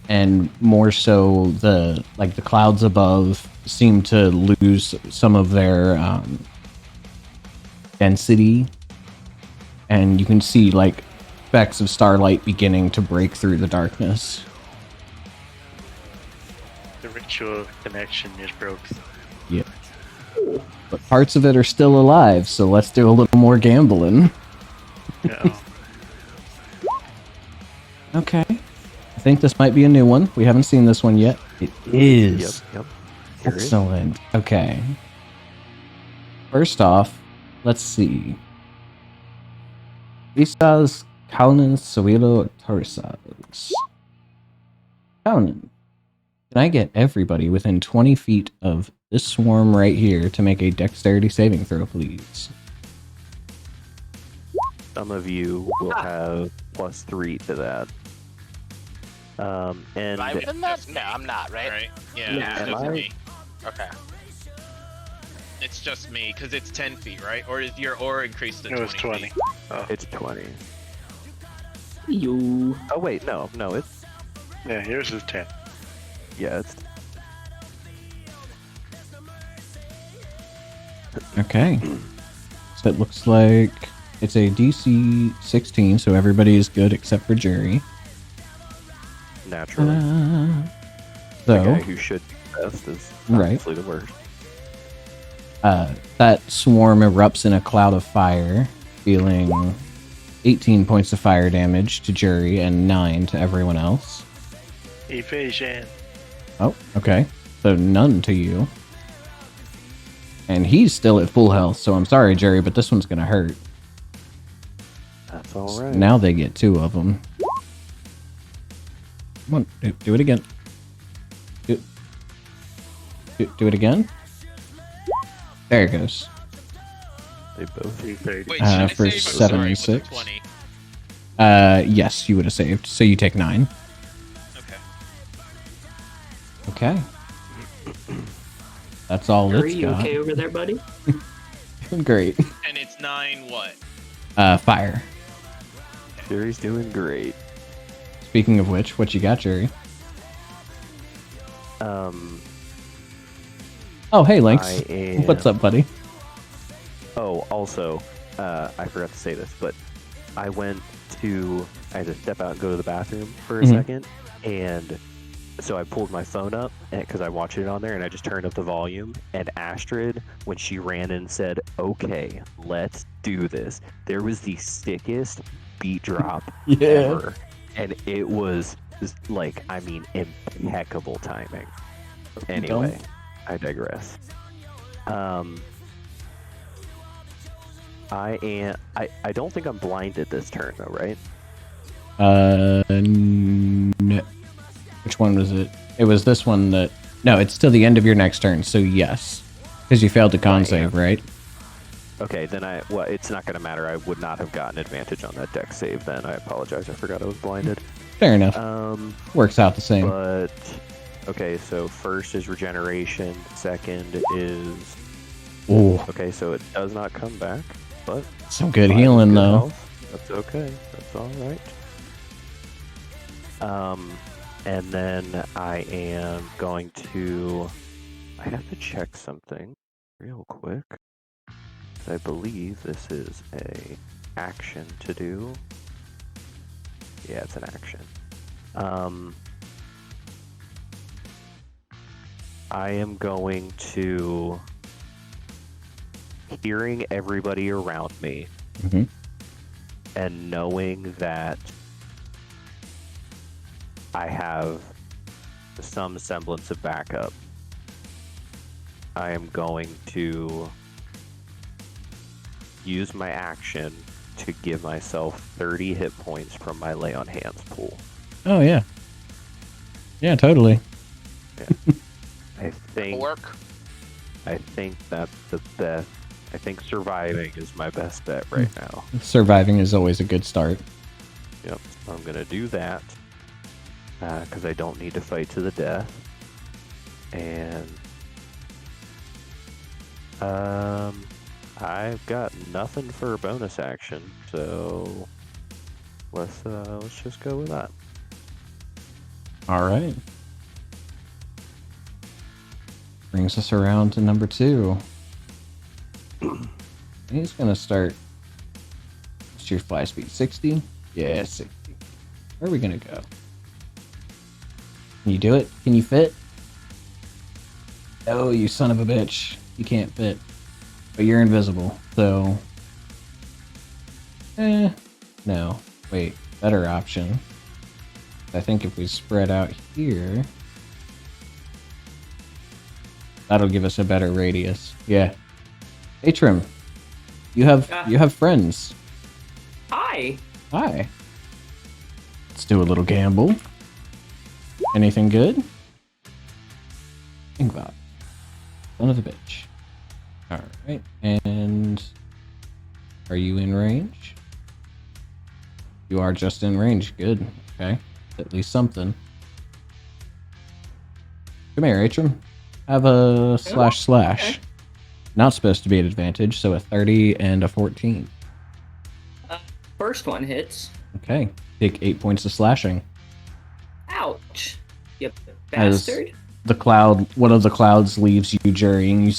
Speaker 2: and more so the clouds above seem to lose some of their density, and you can see like specks of starlight beginning to break through the darkness.
Speaker 1: The ritual connection is broken.
Speaker 2: Yeah, but parts of it are still alive, so let's do a little more gambling.
Speaker 1: Uh-oh.
Speaker 2: Okay, I think this might be a new one. We haven't seen this one yet. It is.
Speaker 4: Yep. Here it is.
Speaker 2: Excellent. Okay. First off, let's see. Vistas, Kaunan, Sowilo, Tarisas. Kaunan. Can I get everybody within 20 feet of this swarm right here to make a dexterity saving throw, please?
Speaker 4: some of you will have +3 to that. And
Speaker 5: Am I within that?
Speaker 9: Just
Speaker 5: No,
Speaker 9: me.
Speaker 5: I'm not, right?
Speaker 9: Right? Yeah,
Speaker 6: Yeah.
Speaker 9: it's
Speaker 4: Am
Speaker 9: just
Speaker 4: I?
Speaker 9: me.
Speaker 5: Okay.
Speaker 9: It's just me, because it's 10 feet, right? Or is your aura increased to
Speaker 1: It
Speaker 9: 20
Speaker 1: was 20.
Speaker 9: feet?
Speaker 4: it's 20.
Speaker 6: You.
Speaker 4: Oh wait, no, it's
Speaker 1: Yeah, yours is 10.
Speaker 4: yeah, it's
Speaker 2: Okay. So it looks like it's a DC 16, so everybody is good except for Jerry.
Speaker 4: naturally. The
Speaker 2: So,
Speaker 4: guy who should be best is
Speaker 2: Right.
Speaker 4: obviously the worst.
Speaker 2: that swarm erupts in a cloud of fire, dealing 18 points of fire damage to Jerry and 9 to everyone else.
Speaker 1: Evasion.
Speaker 2: Oh, okay. So none to you. And he's still at full health, so I'm sorry, Jerry, but this one's gonna hurt.
Speaker 4: That's all right.
Speaker 2: Now they get 2 of them. Come on, do it again. Do it again. There it goes.
Speaker 4: They both.
Speaker 1: 330.
Speaker 9: Wait, should I
Speaker 2: For
Speaker 9: save? I'm
Speaker 2: 7
Speaker 9: sorry,
Speaker 2: and
Speaker 9: with the
Speaker 2: 6.
Speaker 9: 20.
Speaker 2: Yes, you would have saved. So you take 9.
Speaker 9: Okay.
Speaker 2: Okay. That's all
Speaker 6: Are
Speaker 2: it's
Speaker 6: you
Speaker 2: got.
Speaker 6: okay over there, buddy?
Speaker 2: Great.
Speaker 9: And it's 9 what?
Speaker 2: Fire.
Speaker 4: Jerry's doing great.
Speaker 2: Speaking of which, what you got, Jerry? Oh, hey, Lynx.
Speaker 4: I am...
Speaker 2: What's up, buddy?
Speaker 4: Oh, also, I forgot to say this, but I had to step out and go to the bathroom for a
Speaker 2: Mhm.
Speaker 4: second, and so I pulled my phone up because I watched it on there, and I just turned up the volume. And Astrid, when she ran in and said, "Okay, let's do this," there was the sickest beat drop ever, and it was like, I mean, impeccable timing. Anyway, I digress. I don't think I'm blinded this turn though, right?
Speaker 2: No. Which one was it? It was this one that... No, it's till the end of your next turn, so yes. Because you failed to con save, right?
Speaker 4: Okay, then it's not going to matter. I would not have gotten advantage on that deck save then. I apologize. I forgot I was blinded.
Speaker 2: Fair enough. Works out the same.
Speaker 4: But, okay, so first is regeneration. Second is...
Speaker 2: Ooh,
Speaker 4: Okay, so it does not come back, but...
Speaker 2: some good
Speaker 4: 5 is
Speaker 2: healing,
Speaker 4: good
Speaker 2: though.
Speaker 4: health. That's okay. That's all right. And then I am going to... I have to check something real quick. I believe this is a action to do. Yeah, it's an action. I am going to, hearing everybody around me
Speaker 2: Mhm.
Speaker 4: and knowing that I have some semblance of backup, I am going to use my action to give myself 30 hit points from my lay on hands pool.
Speaker 2: Oh, yeah. Yeah, totally.
Speaker 4: I think
Speaker 5: Work.
Speaker 4: that's the best. I think surviving is my best bet right now.
Speaker 2: Surviving is always a good start.
Speaker 4: Yep, I'm gonna do that because I don't need to fight to the death, and I've got nothing for a bonus action, so let's just go with that.
Speaker 2: All right. Brings us around to number 2. He's gonna start. What's your fly speed? 60? Yeah, 60. Where are we gonna go? Can you do it? Can you fit? Oh, you son of a bitch. You can't fit. But you're invisible, so... No. Wait, better option. I think if we spread out here... That'll give us a better radius. Yeah. Atrim, you have friends.
Speaker 6: Hi.
Speaker 2: Hi. Let's do a little gamble. Anything good? Ingvar. Son of a bitch. Alright, and... Are you in range? You are just in range. Good. Okay. At least something. Come here, Atrim. Have a //.
Speaker 6: Okay.
Speaker 2: Not supposed to be an advantage, so a 30 and a 14.
Speaker 6: First one hits.
Speaker 2: Okay. Take 8 points of slashing.
Speaker 6: Ouch. You
Speaker 2: As
Speaker 6: bastard.
Speaker 2: one of the clouds leaves you, Jerry, and you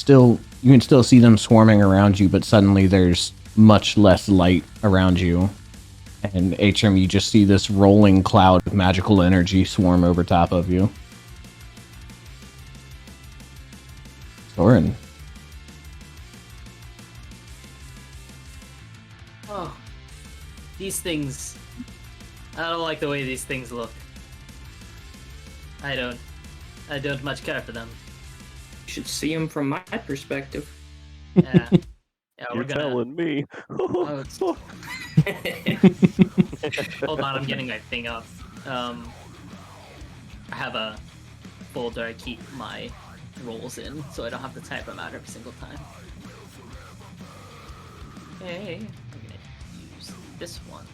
Speaker 2: can still see them swarming around you, but suddenly there's much less light around you. And Atrim, you just see this rolling cloud of magical energy swarm over top of you. Soren.
Speaker 3: Oh, these things. I don't like the way these things look. I don't much care for them.
Speaker 6: You should see him from my perspective.
Speaker 3: Yeah. Yeah,
Speaker 4: You're telling me.
Speaker 3: Oh, hold on, I'm getting my thing up. I have a folder I keep my rolls in, so I don't have to type them out every single time. Okay, we're gonna use this one.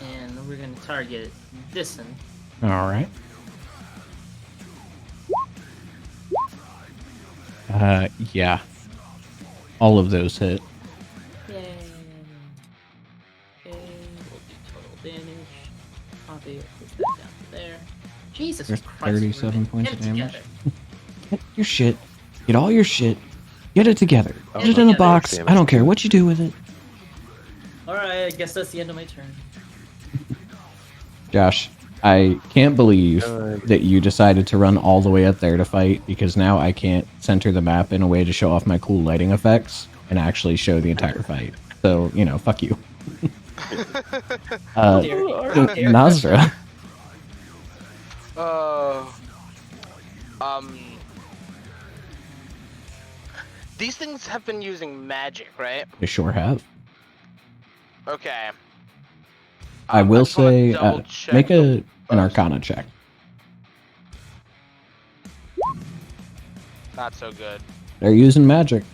Speaker 3: And we're gonna target this one.
Speaker 2: Alright. Yeah. All of those hit.
Speaker 3: Yay! Okay, we'll do total damage. Copy, put that down to there. Jesus
Speaker 2: There's
Speaker 3: Christ.
Speaker 2: 37 points of
Speaker 3: Get it
Speaker 2: damage.
Speaker 3: together.
Speaker 2: Get your shit. Get all your shit. Get it together.
Speaker 4: Oh,
Speaker 2: Get it in a
Speaker 3: okay.
Speaker 2: box.
Speaker 4: Damage.
Speaker 2: I don't care what you do with it.
Speaker 3: Alright, I guess that's the end of my turn.
Speaker 2: Josh, I can't believe that you decided to run all the way up there to fight, because now I can't center the map in a way to show off my cool lighting effects and actually show the entire fight. So, fuck you. Nazra.
Speaker 5: These things have been using magic, right?
Speaker 2: They sure have.
Speaker 5: Okay.
Speaker 2: I will
Speaker 5: just wanna
Speaker 2: say,
Speaker 5: double-check
Speaker 2: make
Speaker 5: the
Speaker 2: an Arcana check.
Speaker 5: Not so good.
Speaker 2: They're using magic.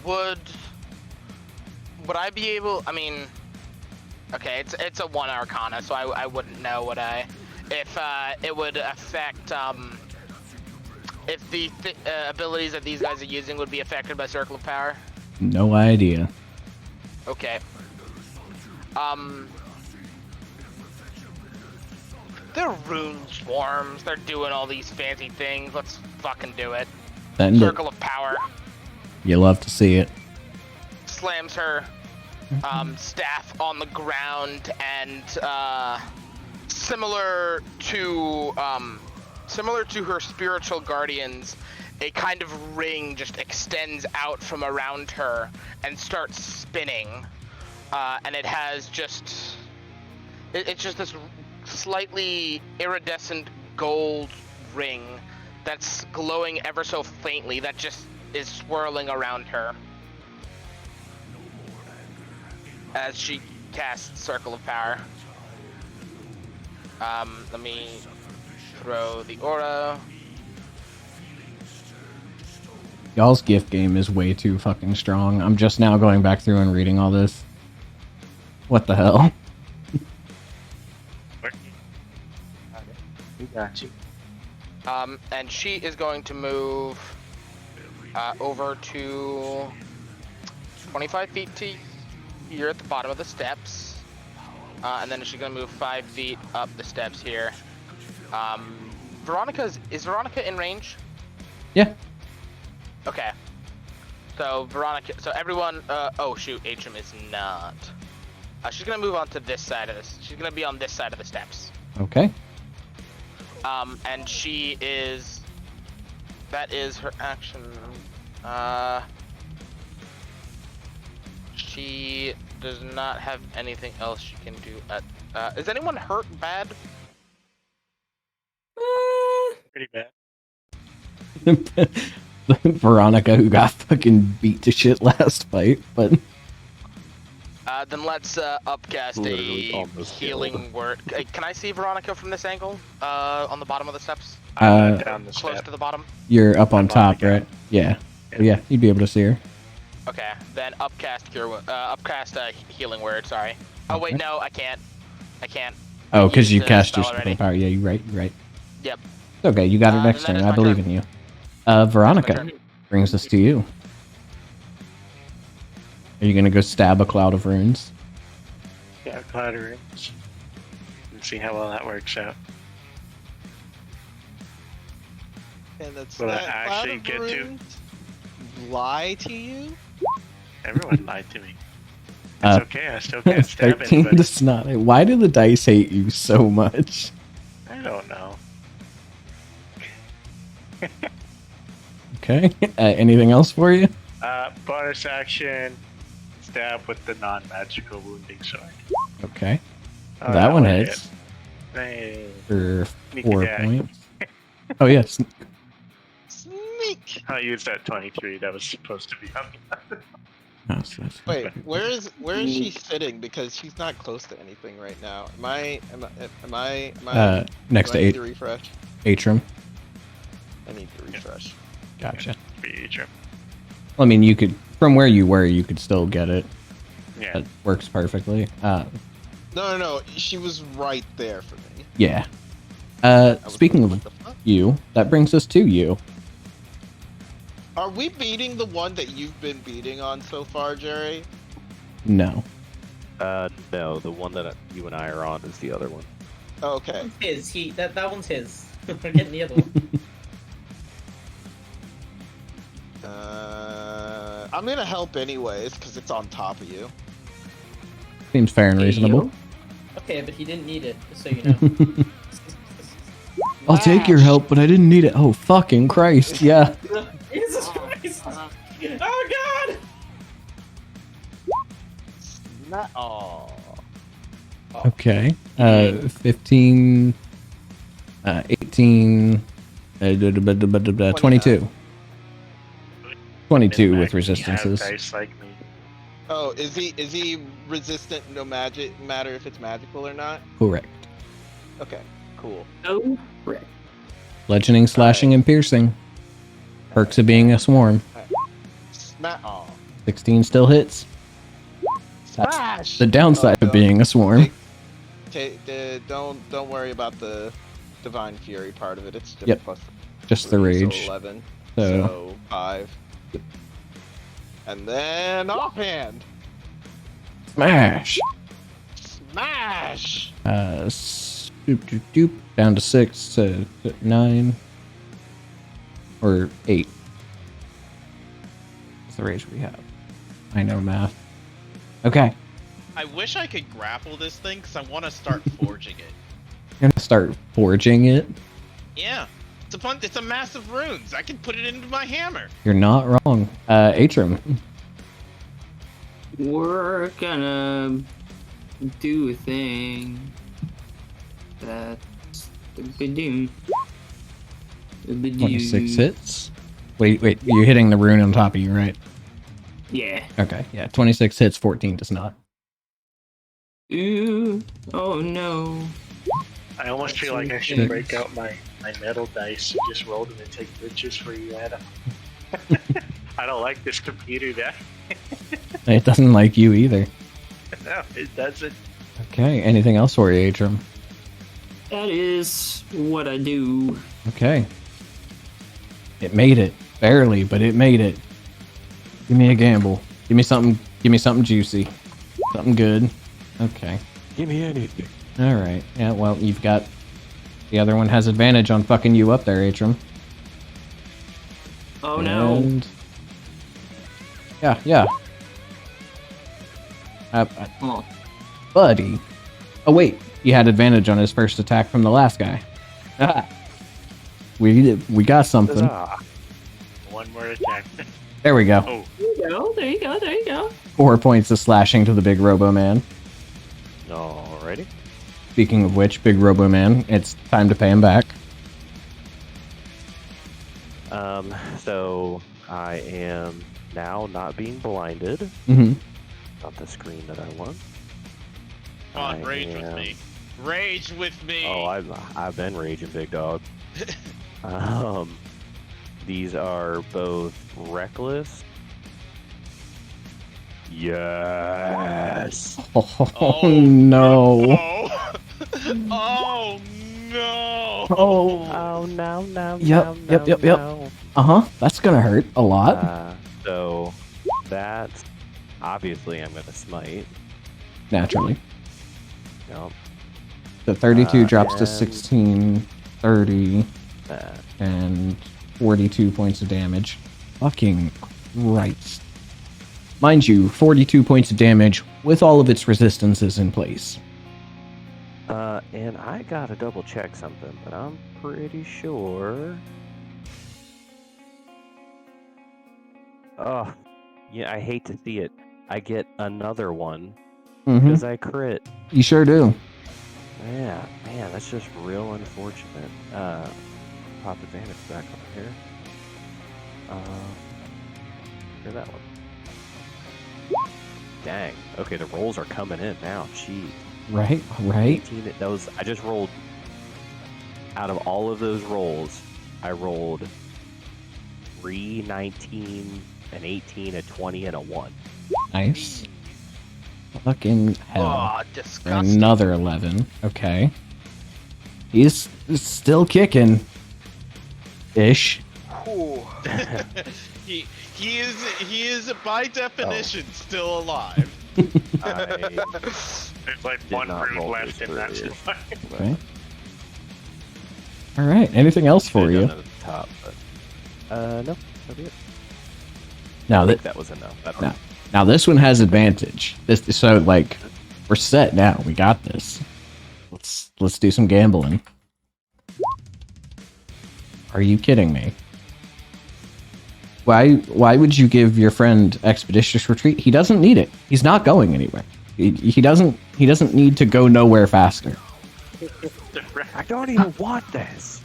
Speaker 5: Would I be able? I mean, okay, it's a 1 Arcana, so I wouldn't know if it would affect if the abilities that these guys are using would be affected by Circle of Power.
Speaker 2: No idea.
Speaker 5: Okay. They're rune swarms. They're doing all these fancy things. Let's fucking do it.
Speaker 2: Send it.
Speaker 5: Circle of Power.
Speaker 2: You love to see it.
Speaker 5: Slams her staff on the ground, and similar to her spiritual guardians, a kind of ring just extends out from around her and starts spinning, and it has it's just this slightly iridescent gold ring that's glowing ever so faintly that just is swirling around her as she casts Circle of Power. Let me throw the aura.
Speaker 2: Y'all's gift game is way too fucking strong. I'm just now going back through and reading all this. What the hell?
Speaker 1: We got you.
Speaker 5: And she is going to move over to 25 feet to here at the bottom of the steps. And then she's going to move 5 feet up the steps here. Is Veronica in range?
Speaker 2: Yeah.
Speaker 5: Okay. So everyone, oh shoot, Atrim is not. She's going to move on to this side of this. She's going to be on this side of the steps.
Speaker 2: Okay.
Speaker 5: And that is her action. She does not have anything else she can do is anyone hurt bad?
Speaker 1: Pretty bad.
Speaker 2: Veronica, who got fucking beat to shit last fight, but
Speaker 5: Then let's upcast
Speaker 4: Literally
Speaker 5: a
Speaker 4: almost
Speaker 5: healing
Speaker 4: killed.
Speaker 5: word. Can I see Veronica from this angle? On the bottom of the steps,
Speaker 1: Down the
Speaker 5: close
Speaker 1: step.
Speaker 5: to the bottom.
Speaker 2: You're up on
Speaker 1: I'm on
Speaker 2: top,
Speaker 1: the
Speaker 2: right? Yeah.
Speaker 1: Yeah.
Speaker 2: Yeah, you'd be able to see her.
Speaker 5: Okay, then upcast a healing word. Sorry. Oh wait,
Speaker 2: Okay.
Speaker 5: no, I can't. I can't.
Speaker 2: Oh, because
Speaker 5: used
Speaker 2: you
Speaker 5: the
Speaker 2: cast your
Speaker 5: spell
Speaker 2: spell
Speaker 5: already.
Speaker 2: power. Yeah, you're right. You're right.
Speaker 5: Yep.
Speaker 2: It's okay. You got it
Speaker 5: Then
Speaker 2: next
Speaker 5: that
Speaker 2: turn.
Speaker 5: is
Speaker 2: I
Speaker 5: my
Speaker 2: believe
Speaker 5: turn.
Speaker 2: in you.
Speaker 5: That's my
Speaker 2: Veronica
Speaker 5: turn.
Speaker 2: brings this to you. Are you gonna go stab a cloud of runes?
Speaker 1: Yeah, cloud of runes. And see how well that works out.
Speaker 7: And that's
Speaker 1: Will I
Speaker 7: that
Speaker 1: actually
Speaker 7: cloud of
Speaker 1: get to-
Speaker 7: runes lie to you?
Speaker 1: Everyone lied to me. It's
Speaker 2: Uh,
Speaker 1: okay, I still can't stab
Speaker 2: 13
Speaker 1: anybody.
Speaker 2: does not. Why do the dice hate you so much?
Speaker 1: I don't know.
Speaker 2: Okay. Anything else for you?
Speaker 1: Bonus action, stab with the non-magical wounding sword.
Speaker 2: Okay.
Speaker 1: Oh,
Speaker 2: that one hits
Speaker 1: Hey.
Speaker 2: for
Speaker 1: Sneak
Speaker 2: 4
Speaker 1: attack.
Speaker 2: points. Oh yes.
Speaker 7: Sneak.
Speaker 1: I used that 23 that was supposed to be on the
Speaker 2: Oh, so that's-
Speaker 7: Wait, where is she sitting? Because she's not close to anything right now. Am I
Speaker 2: next
Speaker 7: do
Speaker 2: to
Speaker 7: I need to refresh?
Speaker 2: Atrim.
Speaker 7: I need to refresh.
Speaker 2: Gotcha.
Speaker 1: for each.
Speaker 2: Well, I mean, you could from where you were, you could still get it.
Speaker 1: Yeah.
Speaker 2: That works perfectly.
Speaker 7: No, she was right there for me.
Speaker 2: Yeah.
Speaker 7: I was
Speaker 2: Speaking
Speaker 7: like,
Speaker 2: of
Speaker 7: what the fuck?
Speaker 2: you, that brings us to you.
Speaker 7: Are we beating the one that you've been beating on so far, Jerry?
Speaker 2: No.
Speaker 4: No, the one that you and I are on is the other one.
Speaker 7: Okay.
Speaker 3: His. That one's his. We're getting the other one.
Speaker 7: I'm gonna help anyways because it's on top of you.
Speaker 2: Seems fair and reasonable.
Speaker 3: Okay, but he didn't need it, just so you know.
Speaker 2: I'll take your help, but I didn't need it. Oh, fucking Christ. Yeah.
Speaker 3: Jesus Christ! Oh God!
Speaker 7: Not. Oh.
Speaker 2: Okay. 15, 18, 22. 22 with
Speaker 1: Have
Speaker 2: resistances.
Speaker 1: dice like me.
Speaker 7: Oh, is he resistant no magic matter if it's magical or not?
Speaker 2: Correct.
Speaker 7: Okay, cool.
Speaker 6: Oh, right.
Speaker 2: Bludgeoning, slashing, and piercing. Perks of being a swarm.
Speaker 7: Oh.
Speaker 2: 16 still hits.
Speaker 7: Smash!
Speaker 2: The downside of being a swarm.
Speaker 7: Don't worry about the divine fury part of it. It's just
Speaker 2: Yep.
Speaker 7: plus
Speaker 2: Just the
Speaker 7: 3,
Speaker 2: rage.
Speaker 7: So 11.
Speaker 2: So-
Speaker 7: So 5. And then offhand.
Speaker 2: Smash.
Speaker 7: Smash!
Speaker 2: Doop, down to 6 to 9. Or 8. What's the rage we have? I know math. Okay.
Speaker 9: I wish I could grapple this thing because I want to start forging it.
Speaker 2: You're gonna start forging it.
Speaker 9: Yeah, it's a massive runes. I can put it into my hammer.
Speaker 2: You're not wrong. Atrim.
Speaker 6: We're gonna do a thing. That's the Badoon.
Speaker 2: 26 hits. Wait, you're hitting the rune on top of you, right?
Speaker 6: Yeah.
Speaker 2: Okay, yeah. 26 hits, 14 does not.
Speaker 6: Ooh. Oh no.
Speaker 1: I almost feel like I should break out my metal dice and just roll them and take pictures for you, Adam. I don't like this computer deck.
Speaker 2: It doesn't like you either.
Speaker 1: No, it doesn't.
Speaker 2: Okay, anything else for you, Atrim?
Speaker 6: That is what I do.
Speaker 2: Okay. It made it. Barely, but it made it. Give me a gamble. Give me something juicy. Something good. Okay.
Speaker 4: Give me anything.
Speaker 2: Alright. Yeah, well, you've got... The other one has advantage on fucking you up there, Atrim.
Speaker 6: Oh no.
Speaker 2: And... Yeah.
Speaker 6: Oh.
Speaker 2: Buddy. Oh, wait. You had advantage on his first attack from the last guy. Ah. We got something.
Speaker 4: Huzzah.
Speaker 1: One more attack.
Speaker 2: There we go.
Speaker 1: Oh,
Speaker 6: There you go.
Speaker 2: 4 points of slashing to the big Robo Man.
Speaker 4: Alrighty.
Speaker 2: Speaking of which, big Robo Man, it's time to pay him back.
Speaker 4: So I am now not being blinded.
Speaker 2: Mm-hmm.
Speaker 4: Not the screen that I want.
Speaker 9: Come on,
Speaker 4: I
Speaker 9: rage with
Speaker 4: am-
Speaker 9: me. Rage with me.
Speaker 4: Oh, I've been raging, big dog. These are both reckless. Yes.
Speaker 2: Oh, no.
Speaker 9: Oh no.
Speaker 2: Oh.
Speaker 4: Oh no no
Speaker 2: Yep,
Speaker 4: no
Speaker 2: yep.
Speaker 4: no.
Speaker 2: That's gonna hurt a lot.
Speaker 4: So that's obviously I'm gonna smite.
Speaker 2: Naturally.
Speaker 4: Yep.
Speaker 2: The 32 drops to
Speaker 4: and-
Speaker 2: 16, 30,
Speaker 4: That.
Speaker 2: and 42 points of damage. Fucking Christ. Mind you, 42 points of damage with all of its resistances in place.
Speaker 4: And I gotta double check something, but I'm pretty sure. Oh, yeah, I hate to see it. I get another one
Speaker 2: Mm-hmm.
Speaker 4: because I crit.
Speaker 2: You sure do.
Speaker 4: Yeah, man, that's just real unfortunate. Pop advantage back over here. Hear that one. Dang. Okay, the rolls are coming in now. Jeez.
Speaker 2: Right.
Speaker 4: 18. Those I just rolled. Out of all of those rolls, I rolled 3, 19, an 18, a 20, and a 1.
Speaker 2: Nice. Fucking hell.
Speaker 5: Oh, disgusting.
Speaker 2: Another 11. Okay. He's still kicking. Ish.
Speaker 5: Ooh.
Speaker 9: he is by definition still alive.
Speaker 4: I
Speaker 1: There's like
Speaker 4: did
Speaker 1: one
Speaker 4: not
Speaker 1: room
Speaker 4: roll
Speaker 1: left
Speaker 4: this
Speaker 1: in that
Speaker 4: earlier.
Speaker 1: slide.
Speaker 2: Okay. Alright, anything else for
Speaker 4: Could've
Speaker 2: you?
Speaker 4: done it at the top, but no, that'll be it.
Speaker 2: Now
Speaker 4: I think
Speaker 2: that
Speaker 4: that was enough. I don't
Speaker 2: No. Now this one has advantage. So like we're set now. We got this. Let's do some gambling. Are you kidding me? Why would you give your friend expeditious retreat? He doesn't need it. He's not going anywhere. He doesn't need to go nowhere faster.
Speaker 4: I don't even want this.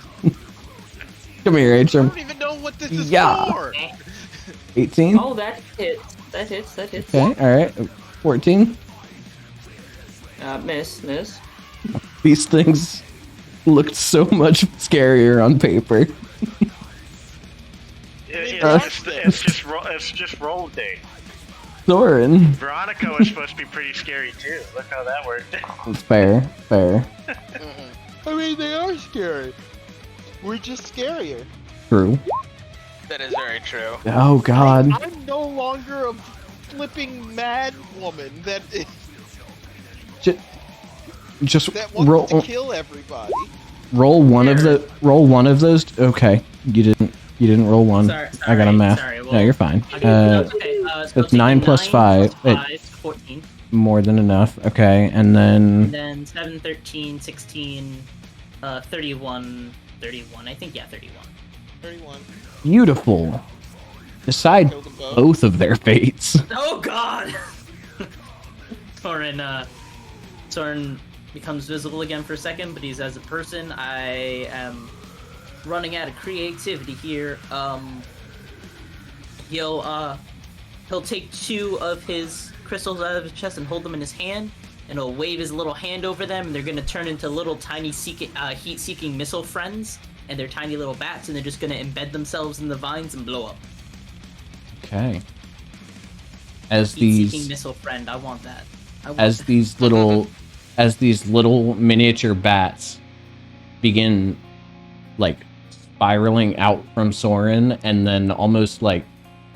Speaker 2: Come here,
Speaker 9: I
Speaker 2: Atrim.
Speaker 9: don't even know what this is
Speaker 2: Yeah.
Speaker 9: for.
Speaker 2: 18.
Speaker 6: Oh, that hits. That hits. That hits.
Speaker 2: Okay, alright. 14.
Speaker 6: Miss.
Speaker 2: These things looked so much scarier on paper.
Speaker 1: It's just roll day.
Speaker 2: Soren.
Speaker 1: Veronica was supposed to be pretty scary too. Look how that worked.
Speaker 2: It's fair.
Speaker 7: I mean, they are scary. We're just scarier.
Speaker 2: True.
Speaker 5: That is very true.
Speaker 2: Oh god.
Speaker 7: I'm no longer a flipping mad woman that
Speaker 2: Just
Speaker 7: that wants
Speaker 2: roll
Speaker 7: to kill everybody.
Speaker 2: roll one of those. Okay, you didn't roll one.
Speaker 3: Sorry,
Speaker 2: I got a math.
Speaker 3: sorry,
Speaker 2: No,
Speaker 3: well,
Speaker 2: you're fine.
Speaker 3: Okay, so
Speaker 2: it's 9 plus 5.
Speaker 3: 14.
Speaker 2: More than enough. Okay, and then
Speaker 3: And then 7, 13, 16, 31, 31. I think, yeah, 31.
Speaker 7: 31.
Speaker 2: beautiful. Decide
Speaker 7: Killed them both.
Speaker 2: both of their fates.
Speaker 3: Oh god! Soren becomes visible again for a second, but he's as a person. I am running out of creativity here. He'll take 2 of his crystals out of his chest and hold them in his hand, and he'll wave his little hand over them, and they're gonna turn into little tiny heat-seeking missile friends, and they're tiny little bats, and they're just gonna embed themselves in the vines and blow up.
Speaker 2: Okay. As
Speaker 3: Heat-seeking
Speaker 2: these
Speaker 3: missile friend, I want that. I want
Speaker 2: as
Speaker 3: that.
Speaker 2: these little miniature bats begin like spiraling out from Soren, and then almost like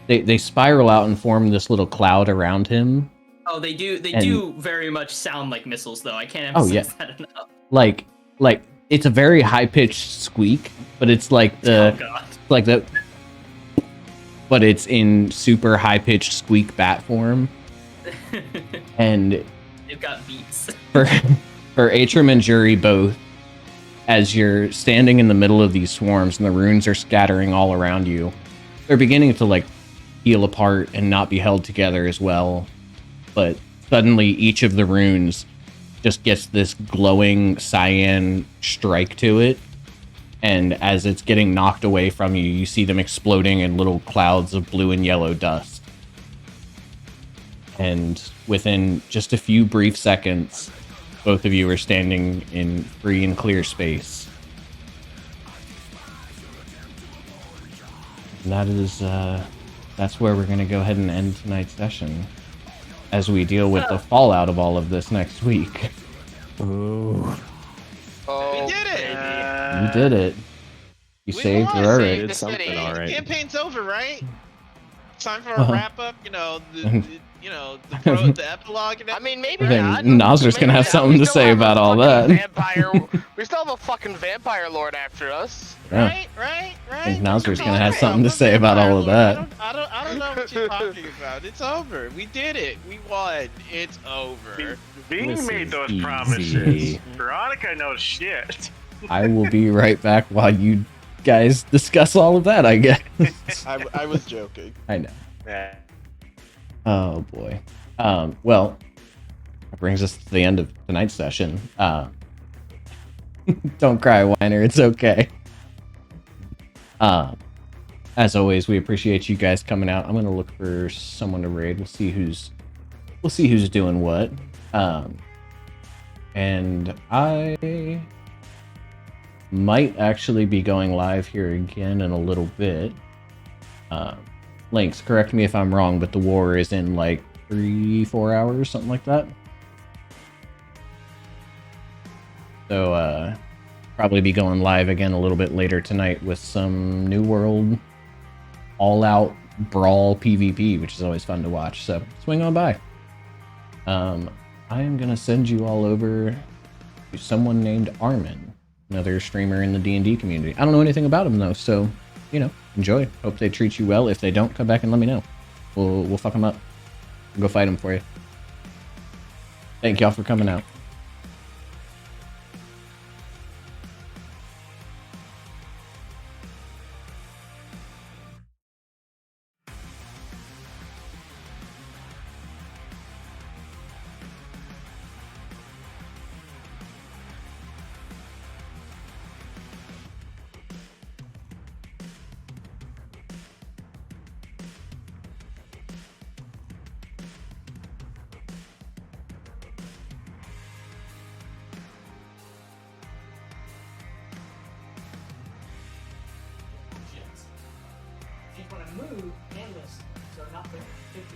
Speaker 2: they spiral out and form this little cloud around him.
Speaker 3: Oh, they do
Speaker 2: and-
Speaker 3: do very much sound like missiles, though. I can't
Speaker 2: Oh,
Speaker 3: emphasize
Speaker 2: yeah.
Speaker 3: that enough.
Speaker 2: Like it's a very high pitched squeak, but it's like
Speaker 3: Oh
Speaker 2: the
Speaker 3: god.
Speaker 2: like the but it's in super high pitched squeak bat form. And
Speaker 3: They've got beats.
Speaker 2: for Atrim and Jury both, as you're standing in the middle of these swarms and the runes are scattering all around you, they're beginning to like peel apart and not be held together as well. But suddenly each of the runes just gets this glowing cyan strike to it, and as it's getting knocked away from you, you see them exploding in little clouds of blue and yellow dust. And within just a few brief seconds, both of you are standing in free and clear space. And that is, that's where we're going to go ahead and end tonight's session as we deal with the fallout of all of this next week.
Speaker 4: Ooh.
Speaker 5: Oh,
Speaker 9: We did it!
Speaker 2: You did it. You
Speaker 9: We
Speaker 2: saved
Speaker 9: won.
Speaker 2: Rurik.
Speaker 4: Did something all right.
Speaker 9: Campaign's over, right? Time for a
Speaker 2: Uh-huh.
Speaker 9: wrap up. The epilogue. And
Speaker 5: I mean, maybe
Speaker 2: I think
Speaker 5: not.
Speaker 2: Nazar's gonna
Speaker 5: Maybe
Speaker 2: have
Speaker 5: not.
Speaker 2: something
Speaker 5: We
Speaker 2: to
Speaker 5: still
Speaker 2: say
Speaker 5: have a
Speaker 2: about all
Speaker 5: fucking
Speaker 2: that.
Speaker 5: Vampire. We still have a fucking vampire lord after us.
Speaker 2: Yeah.
Speaker 9: Right.
Speaker 2: I think Nazar's
Speaker 9: We're
Speaker 2: gonna have
Speaker 9: talking
Speaker 2: something to
Speaker 9: about
Speaker 2: say about all of
Speaker 9: Vampire
Speaker 2: that.
Speaker 9: Lord. I don't know what you're talking about. It's over. We did it. We won. It's over.
Speaker 1: Bing
Speaker 4: This
Speaker 1: made
Speaker 4: is
Speaker 1: those
Speaker 4: easy.
Speaker 1: promises. Veronica knows shit.
Speaker 2: I will be right back while you guys discuss all of that, I guess.
Speaker 7: I was joking.
Speaker 2: I know.
Speaker 1: Yeah.
Speaker 2: Oh boy. Well, that brings us to the end of tonight's session. Don't cry, Weiner. It's okay. As always, we appreciate you guys coming out. I'm gonna look for someone to raid. We'll see who's doing what. And I might actually be going live here again in a little bit. Lynx, correct me if I'm wrong, but the war is in like 3-4 hours, something like that. So probably be going live again a little bit later tonight with some New World all-out brawl PvP, which is always fun to watch. So swing on by. I am gonna send you all over to someone named Armin, another streamer in the D&D community. I don't know anything about him though, so enjoy. Hope they treat you well. If they don't, come back and let me know. We'll fuck them up. We'll go fight them for you. Thank y'all for coming out.
Speaker 6: If you want to move and listen, so not the 50